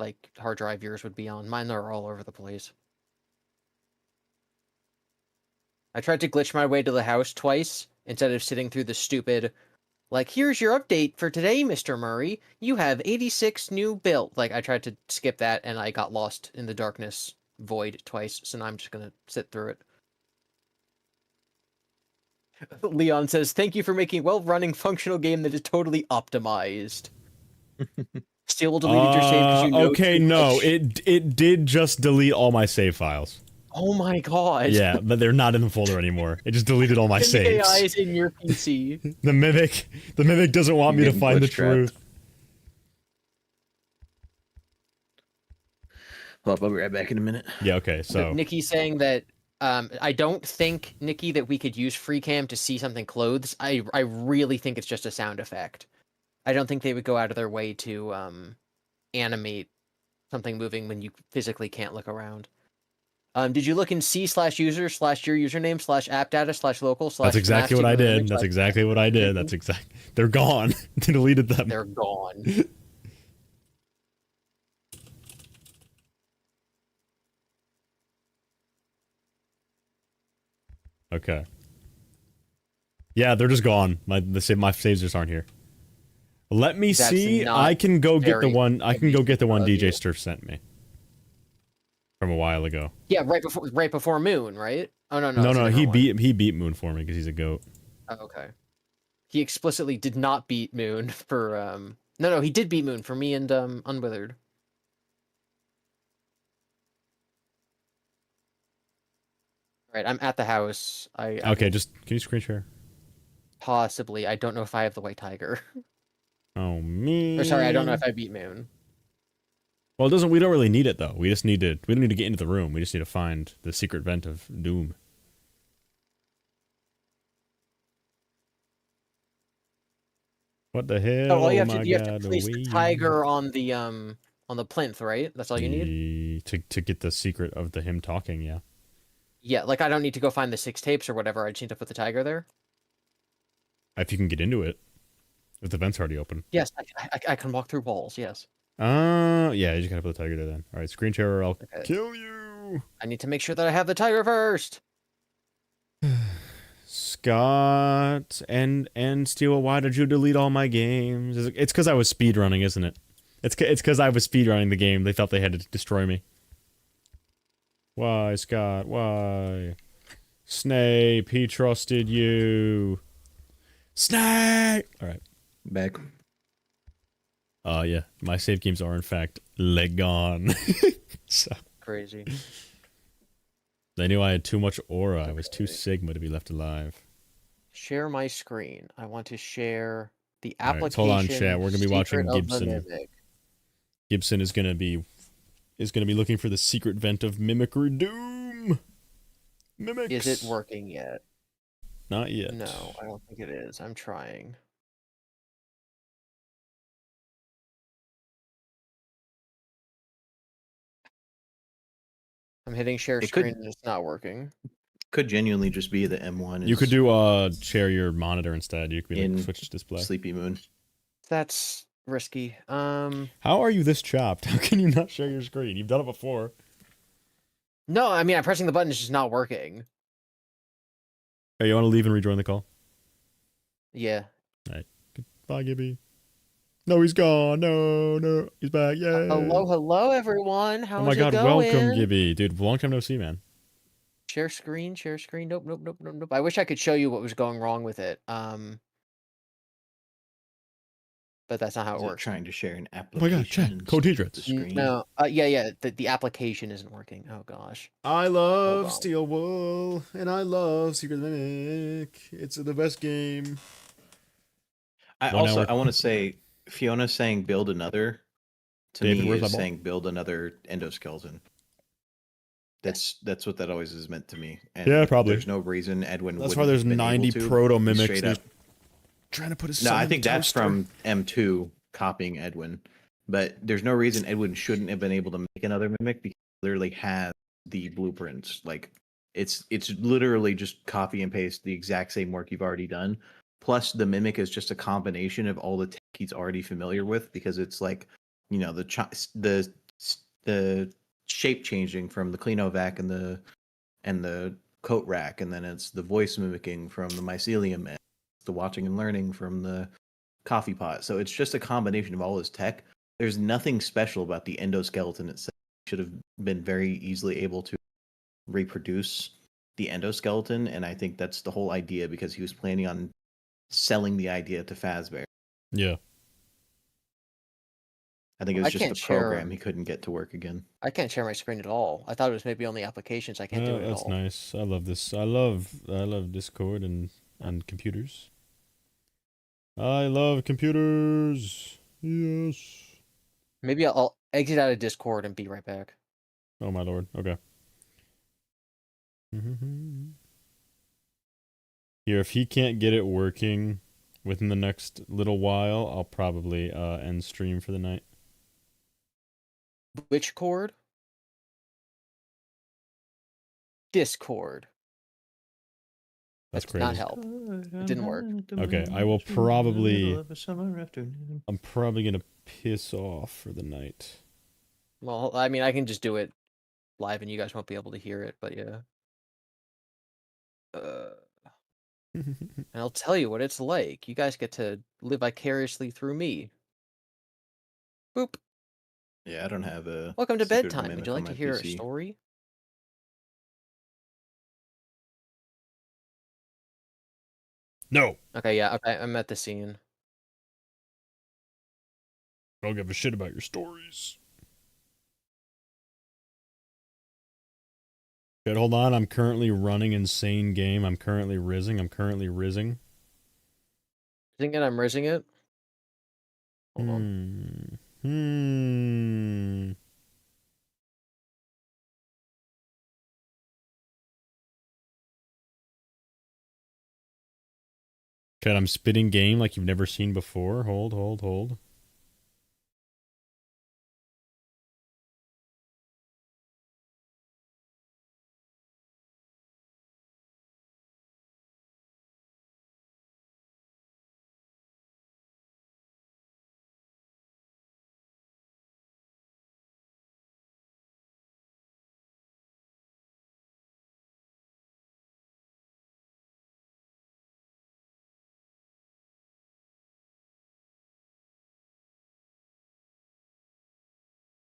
like hard drive yours would be on. Mine are all over the place. I tried to glitch my way to the house twice instead of sitting through the stupid Like, here's your update for today, Mr. Murray. You have 86 new built. Like, I tried to skip that and I got lost in the darkness void twice, so now I'm just gonna sit through it. Leon says, thank you for making a well-running functional game that is totally optimized. Still deleted your save because you know okay, too no, much. it did just delete all my save files. Oh my god. Yeah, but they're not in the folder anymore. It just deleted all my The saves. AI is in your PC. The mimic doesn't want me to find the truth. Well, I'll be right back in a minute. Yeah, okay, so Nikki's saying that I don't think, Nikki, that we could use free cam to see something clothes. I really think it's just a sound effect. I don't think they would go out of their way to animate something moving when you physically can't look around. Did you look in C/user/your username/app data/local/ that's exactly what I did. That's exactly what I did. That's exact. They're gone. They deleted them. They're gone. Okay. Yeah, they're just gone. My saves just aren't here. Let me see. I can go get the one. I can go get the one DJ Sturf sent me from a while ago. Yeah, right before Moon, right? Oh no. No. He beat Moon for me because he's a goat. Oh, okay. He explicitly did not beat Moon for No, he did beat Moon for me and Unwithered. Right, I'm at the house. Okay, just can you screen share? Possibly. I don't know if I have the white tiger. Oh me. Or sorry, I don't know if I beat Moon. Well, it doesn't. We don't really need it though. We just need to. We don't need to get into the room. We just need to find the secret vent of doom. What the hell? Oh, all you have to place the tiger on the plinth, right? That's all you need? To get the secret of him talking, yeah. Yeah, like I don't need to go find the 6 tapes or whatever. I just need to put the tiger there. If you can get into it. If the vent's already open. Yes, I can walk through walls, yes. Yeah, you just gotta put the tiger there then. Alright, screen share or I'll kill you. I need to make sure that I have the tiger first. Scott and Steel, why did you delete all my games? It's because I was speedrunning, isn't it? It's because I was speedrunning the game. They felt they had to destroy me. Why, Scott? Why? Snape, he trusted you. Snape! Alright. Back. Yeah. My save games are, in fact, gone. So. Crazy. They knew I had too much aura. I was too Sigma to be left alive. Share my screen. I want to share the All right, application. hold on, chat. We're gonna be watching Secret of the Gibson. Mimic. Gibson is gonna be looking for the secret vent of mimicry doom. Mimics. Is it working yet? Not yet. No, I don't think it is. I'm trying. I'm hitting share screen and it's not working. Could genuinely just be the M1. You could do share your monitor instead. You could be like switch display. Sleepy Moon. That's risky. How are you this chopped? How can you not share your screen? You've done it before. No, I mean I'm pressing the button. It's just not working. Hey, you want to leave and rejoin the call? Yeah. All right. Goodbye, Gibby. No, he's gone. No, he's back. Yay. Hello, everyone. How's Oh my god, it going? welcome, Gibby. Dude, long time no see, man. Share screen. Nope. I wish I could show you what was going wrong with it. But that's not how it works. Trying to share an Oh application. my god, chat. Code Tidrits. No. Yeah. The application isn't working. Oh gosh. I love Steel Wool, and I love Secret Mimic. It's the best game. I want to say, Fiona saying build another, to David, me where's my is ball? saying build another endoskeleton. That's what that always has meant to me. And Yeah, probably. There's no reason Edwin. That's why wouldn't there's have been 90 able to. proto He mimics. straight They're up- trying to put his No, son I in think the that's toaster. from M2 copying Edwin. But there's no reason Edwin shouldn't have been able to make another mimic because he literally has the blueprints. Like it's literally just copy and paste the exact same work you've already done. Plus the mimic is just a combination of all the tech he's already familiar with because it's like, you know, the shape changing from the Cleanovac and the coat rack, and then it's the voice mimicking from the mycelium, and the watching and learning from the coffee pot. So it's just a combination of all his tech. There's nothing special about the endoskeleton itself. Should have been very easily able to reproduce the endoskeleton, and I think that's the whole idea because he was planning on selling the idea to Fazbear. Yeah. I think it was just a program he couldn't get to work again. I can't share my screen at all. I thought it was maybe only applications. I can't do it at That's all. nice. I love this. I love Discord and computers. I love computers. Yes. Maybe I'll exit out of Discord and be right back. Oh my lord. Okay. Here, if he can't get it working within the next little while, I'll probably end stream for the night. Which cord? Discord. That's That did not crazy. help. It didn't work. Okay, I will probably. I'm probably gonna piss off for the night. Well, I mean, I can just do it live and you guys won't be able to hear it, but yeah. And I'll tell you what it's like. You guys get to live vicariously through me. Boop. Yeah, I don't have a. Welcome to secret bedtime. mimic Would you on like to my hear a PC. story? No. Okay, yeah, okay, I'm at the scene. I don't give a shit about your stories. Good, hold on. I'm currently running insane game. I'm currently rizzing. Think it, I'm rizzing it. Hold on. Chad, I'm spitting game like you've never seen before. Hold.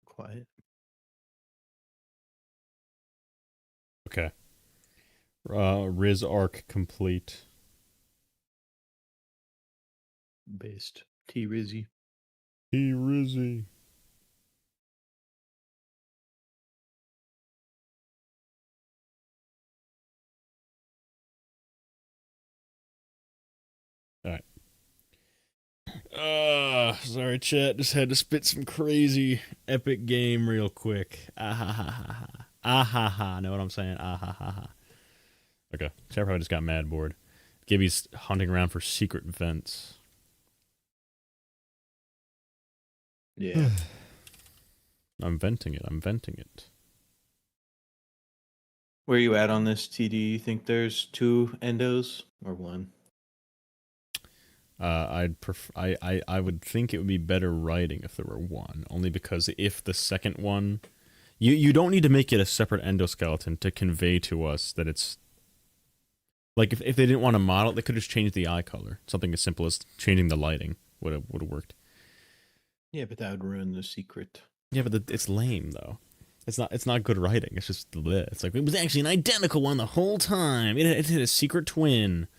Quiet. Okay. Riz arc complete. Based. T-Rizzy. T-Rizzy. Alright. Sorry, chat. Just had to spit some crazy epic game real quick. Ah-ha-ha-ha. Know what I'm saying? Ah-ha-ha-ha. Okay. Chat probably just got mad bored. Gibby's hunting around for secret vents. Yeah. I'm venting it. Where are you at on this, TD? You think there's 2 endos or 1? I would think it would be better writing if there were 1, only because if the second one, you don't need to make it a separate endoskeleton to convey to us that it's like if they didn't want to model it, they could just change the eye color. Something as simple as changing the lighting would have worked. Yeah, but that would ruin the secret. Yeah, but it's lame though. It's not good writing. It's just bleh. It's like it was actually an identical one the whole time. It had a secret twin.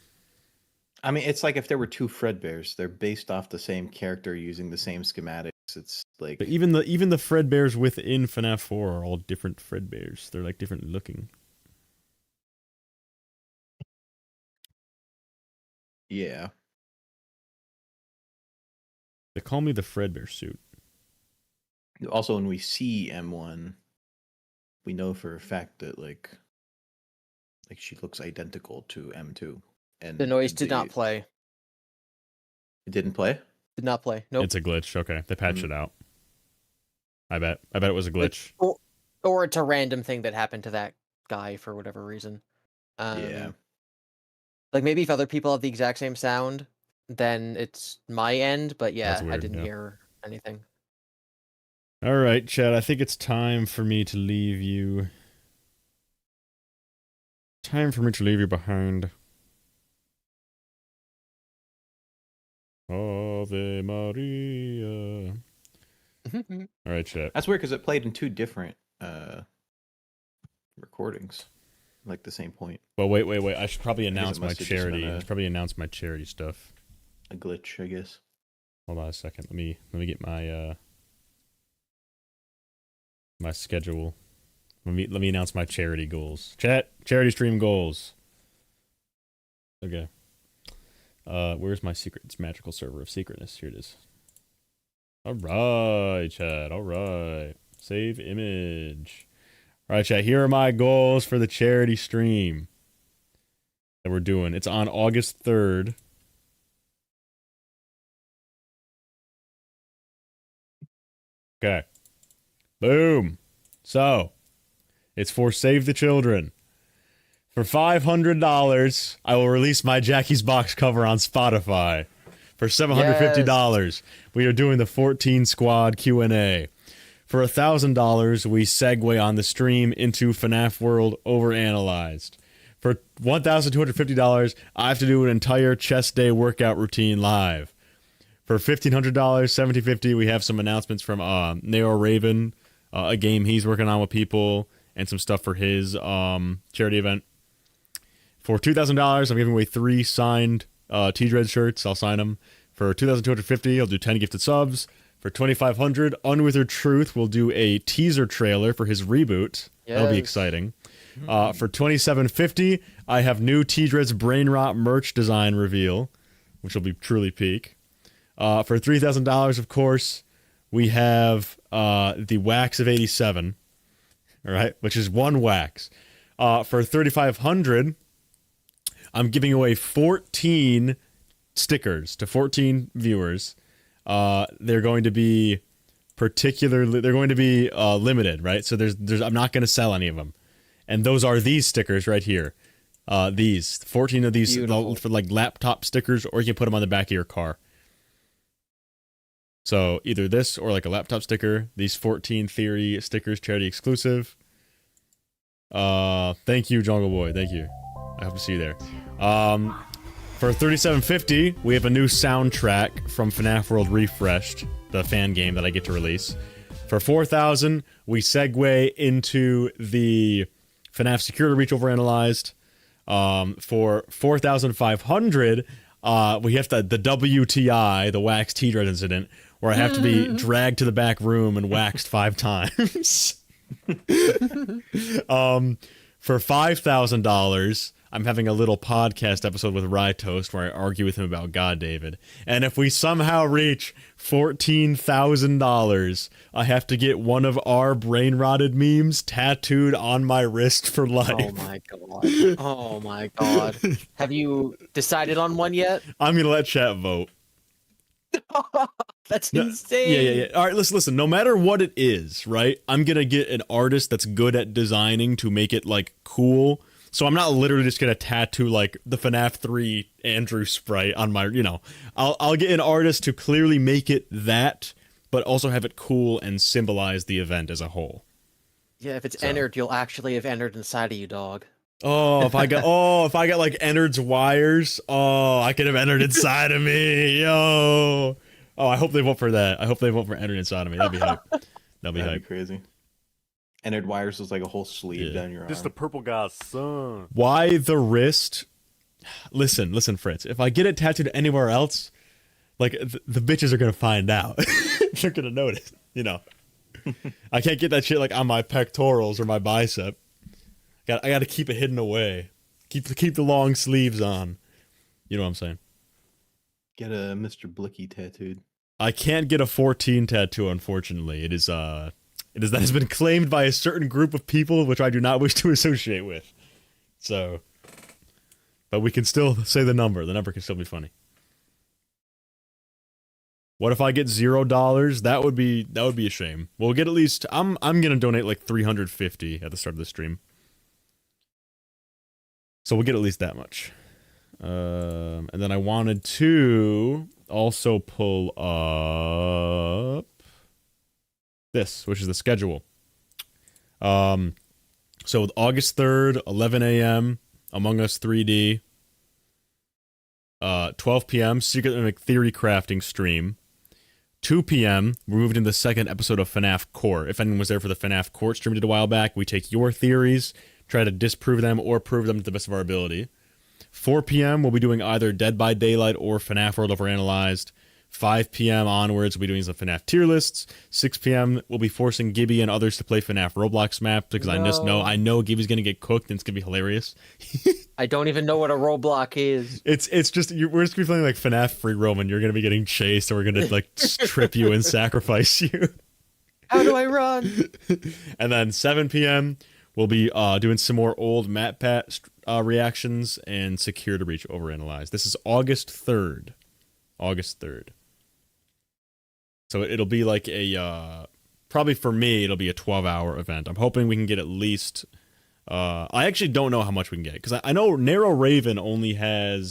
I mean, it's like if there were 2 Fredbears. They're based off the same character using the same schematics. It's like... But even the Fredbears within FNAF 4 are all different Fredbears. They're like different looking. Yeah. They call me the Fredbear suit. Also, when we see M1, we know for a fact that like she looks identical to M2. And The noise did not play. It didn't play? Did not play. Nope. It's a glitch. Okay, they patched it out. I bet it was a glitch. Or it's a random thing that happened to that guy for whatever reason. Yeah. Like maybe if other people have the exact same sound, then it's my end. But yeah, That's weird, I didn't yeah. hear anything. All right, Chad. I think it's time for me to leave you. Time for me to leave you behind. Ave Maria. All right, chat. That's weird because it played in two different recordings, like the same point. Well, wait. I should probably announce my must have just charity. been I should probably announce my charity stuff. a glitch, I guess. Hold on a second. Let me get my my schedule. Let me announce my charity goals. Chat, charity stream goals. Okay. Where's my secret? It's magical server of secretness. Here it is. All right, chat. All right. Save image. All right, chat. Here are my goals for the charity stream that we're doing. It's on August 3rd. Okay. Boom. So, it's for Save the Children. For $500, I will release my Jackie's Box cover on Spotify. For $750, we are doing the 14 Squad Q&A. For $1,000, we segue on the stream into FNAF World Overanalyzed. For $1,250, I have to do an entire chest day workout routine live. For $1,500, $1,750, we have some announcements from Neo Raven, a game he's working on with people, and some stuff for his charity event. For $2,000, I'm giving away 3 signed T-Dread shirts. I'll sign them. For $2,250, I'll do 10 gifted subs. For $2,500, Unwithered Truth will do a teaser trailer for his reboot. That'll be exciting. For $2,750, I have new T-Dread's Brain Rot merch design reveal, which will be truly peak. For $3,000, of course, we have the Wax of 87, all right, which is 1 wax. For $3,500, I'm giving away 14 stickers to 14 viewers. They're going to be limited, right? So I'm not going to sell any of them. And those are these stickers right here. These 14 of these for like laptop stickers, or you can put them on the back of your car. So either this or like a laptop sticker. These 14 Theory stickers, charity exclusive. Thank you, Jungle Boy. Thank you. I hope to see you there. For $37.50, we have a new soundtrack from FNAF World Refreshed, the fan game that I get to release. For $4,000, we segue into the FNAF Security Breach Overanalyzed. For $4,500, we have the WTI, the Wax T-Dread incident, where I have to be dragged to the back room and waxed 5 times. For $5,000, I'm having a little podcast episode with Rye Toast where I argue with him about God David. And if we somehow reach $14,000, I have to get one of our brain rotted memes tattooed on my wrist for life. Oh my god. Oh my god. Have you decided on one yet? I'm gonna let chat vote. That's insane. Yeah. All right, listen. No matter what it is, right? I'm gonna get an artist that's good at designing to make it like cool. So I'm not literally just gonna tattoo like the FNAF 3 Andrew sprite on my, I'll get an artist to clearly make it that, but also have it cool and symbolize the event as a whole. Yeah, if it's entered, you'll actually have entered inside of you, dog. Oh, if I got like Ennard's wires, I could have entered inside of me, yo. Oh, I hope they vote for that. I hope they vote for entered inside of me. That'd be hype. That'd be crazy. Ennard wires was like a whole sleeve down your arm. Just the purple guy's son. Why the wrist? Listen, Fritz. If I get it tattooed anywhere else, like the bitches are gonna find out. They're gonna notice. I can't get that shit like on my pectorals or my bicep. I got to keep it hidden away. Keep the long sleeves on. You know what I'm saying? Get a Mr. Blicky tattooed. I can't get a 14 tattoo, unfortunately. It is that has been claimed by a certain group of people, which I do not wish to associate with. So, but we can still say the number. The number can still be funny. What if I get $0? That would be a shame. We'll get at least. I'm gonna donate like $350 at the start of the stream. So we'll get at least that much. And then I wanted to also pull up this, which is the schedule. So with August 3rd, 11 a.m., Among Us 3D. 12 p.m. Secret Mimic Theory Crafting stream. 2 p.m. we're moving into the second episode of FNAF Court. If anyone was there for the FNAF Court stream we did a while back, we take your theories, try to disprove them or prove them to the best of our ability. 4 p.m. we'll be doing either Dead by Daylight or FNAF World Overanalyzed. 5 p.m. onwards, we'll be doing some FNAF tier lists. 6 p.m. we'll be forcing Gibby and others to play FNAF Roblox maps because I know Gibby's gonna get cooked and it's gonna be hilarious. I don't even know what a Roblox is. It's just we're just gonna be playing like FNAF free roam and you're gonna be getting chased and we're gonna like trip you and sacrifice you. How do I run? And then 7 p.m. we'll be doing some more old MatPat reactions and Secure to Reach Overanalyzed. This is August 3rd. August 3rd. So it'll be like a, probably for me, it'll be a 12-hour event. I'm hoping we can get at least, I actually don't know how much we can get. Because I know Narrow Raven only had,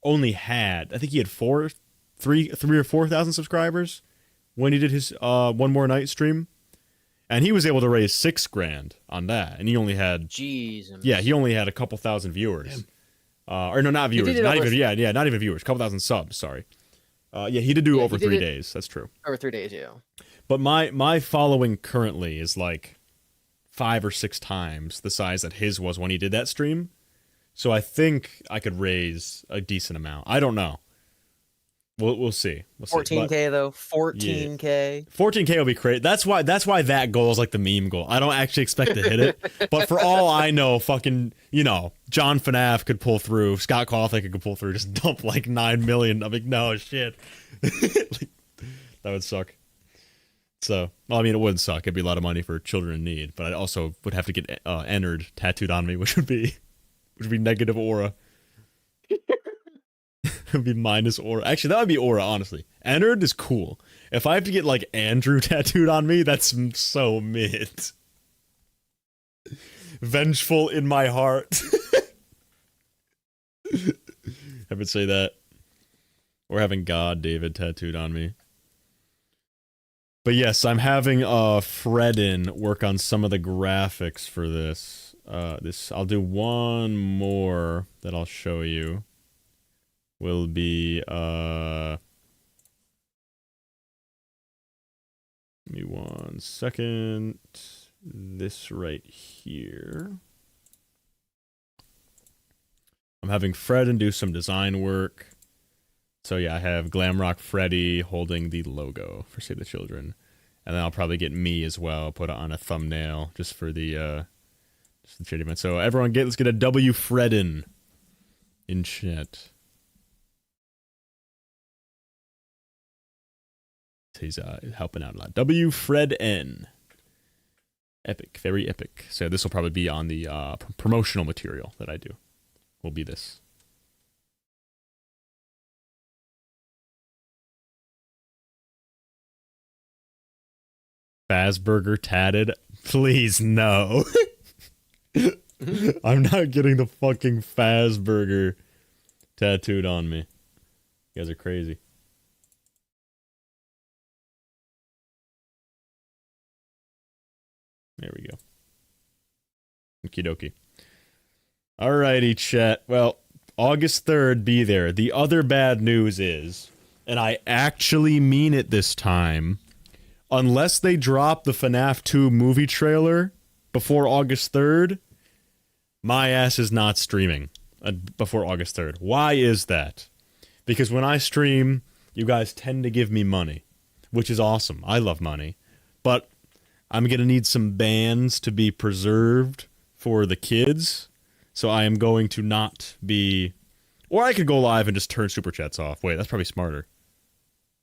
I think he had 3 or 4,000 subscribers when he did his One More Night stream. And he was able to raise $6,000 on that. And he only had, yeah, he only had a couple thousand viewers. Or no, not viewers, not even, not even viewers, a couple thousand subs, sorry. Yeah, he did do over 3 days. That's true. Over 3 days, yeah. But my following currently is like 5 or 6 times the size that his was when he did that stream. So I think I could raise a decent amount. I don't know. We'll see. 14K though. 14K. Yeah. 14K will be great. That's why that goal is like the meme goal. I don't actually expect to hit it, but for all I know, fucking John FNAF could pull through. Scott Cawthon could pull through. Just dump like 9 million. I'm like, no shit. Like, that would suck. So, well, I mean, it wouldn't suck. It'd be a lot of money for children in need, but I also would have to get entered tattooed on me, which would be negative aura. It would be minus aura. Actually, that would be aura, honestly. Entered is cool. If I have to get, like, Andrew tattooed on me, that's so mid. Vengeful in my heart. I would say that. Or having God David tattooed on me. But yes, I'm having Fredin work on some of the graphics for this. I'll do one more that I'll show you. Will be give me 1 second. This right here. I'm having Fredin do some design work. So yeah, I have Glamrock Freddy holding the logo for Save the Children. And then I'll probably get me as well, put it on a thumbnail just for the charity event. So everyone let's get a W Fredin in chat. He's helping out a lot. W Fred N. Epic, very epic. So this will probably be on the promotional material that I do. Will be this. Fazburger tatted? Please, no. I'm not getting the fucking Fazburger tattooed on me. You guys are crazy. There we go. Okie dokie. Alrighty, chat. Well, August 3rd, be there. The other bad news is, and I actually mean it this time, unless they drop the FNAF 2 movie trailer before August 3rd, my ass is not streaming before August 3rd. Why is that? Because when I stream, you guys tend to give me money, which is awesome. I love money. But I'm going to need some bands to be preserved for the kids, so I am going to not be... Or I could go live and just turn super chats off. Wait, that's probably smarter.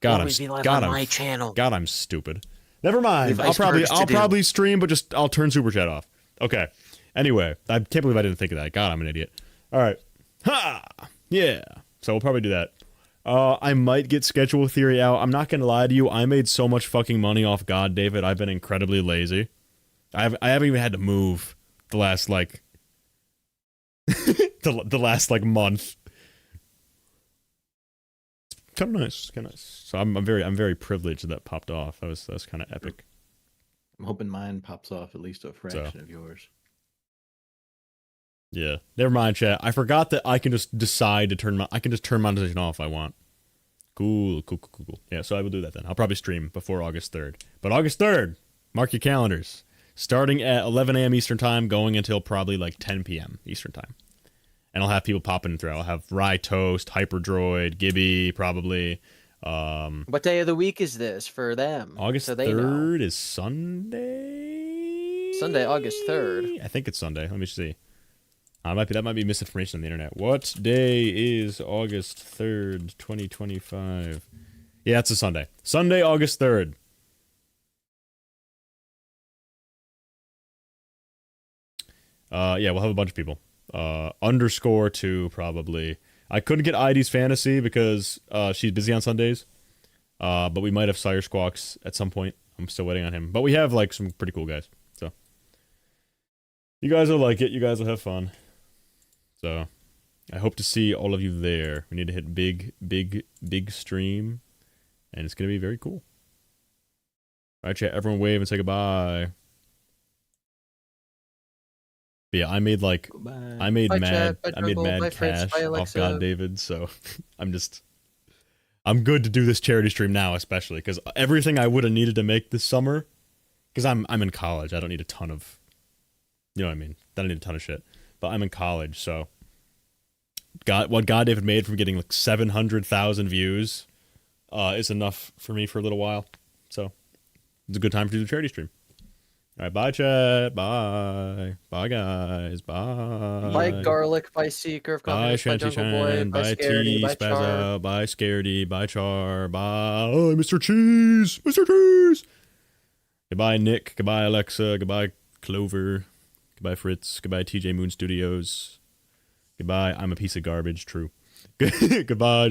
God, my channel. God, I'm stupid. Never mind. I'll probably stream, but I'll turn super chat off. Okay. Anyway, I can't believe I didn't think of that. God, I'm an idiot. All right. Ha! Yeah. So we'll probably do that. I might get Schedule Theory out. I'm not gonna lie to you. I made so much fucking money off God David. I've been incredibly lazy. I haven't even had to move the last like the last like month. It's kind of nice. Kind of nice. So I'm very privileged that that popped off. That was kind of epic. I'm hoping mine pops off at least a fraction of yours. Yeah. Never mind, chat. I forgot that I can just decide to turn I can just turn monetization off if I want. Cool. Yeah, so I will do that then. I'll probably stream before August 3rd. But August 3rd, mark your calendars. Starting at 11 a.m. Eastern Time, going until probably like 10 p.m. Eastern Time. And I'll have people popping through. I'll have Rye Toast, Hyperdroid, Gibby, probably. What day of the week is this for them? August so they 3rd know. is Sunday? Sunday, August 3rd. I think it's Sunday. Let me see. That might be misinformation on the internet. What day is August 3rd, 2025? Yeah, it's a Sunday. Sunday, August 3rd. Yeah, we'll have a bunch of people. _2 probably. I couldn't get ID's Fantasy because she's busy on Sundays. But we might have Sire Squawks at some point. I'm still waiting on him. But we have like some pretty cool guys. So you guys will like it. You guys will have fun. So I hope to see all of you there. We need to hit big stream. And it's going to be very cool. All right, chat. Everyone wave and say goodbye. But yeah, I made mad cash off God David, so I'm good to do this charity stream now, especially because everything I would have needed to make this summer, because I'm in college, I don't need a ton of, you know what I mean? I don't need a ton of shit, but I'm in college, so what God David made from getting like 700,000 views, is enough for me for a little while, so it's a good time to do the charity stream. All right, bye, chat. Bye. Bye, guys. Bye. Bye, Garlic. Bye, Seeker of Bye, Confidence. Bye, Shanty Jungle Boy. Chan. Bye, Bye, Scaredy. T. Bye, Spaz Char. out. Bye, Scaredy. Bye, Char. Bye, Mr. Cheese. Mr. Cheese. Goodbye, Nick. Goodbye, Alexa. Goodbye, Clover. Goodbye, Fritz. Goodbye, TJ Moon Studios. Goodbye, I'm a piece of garbage. True. Goodbye.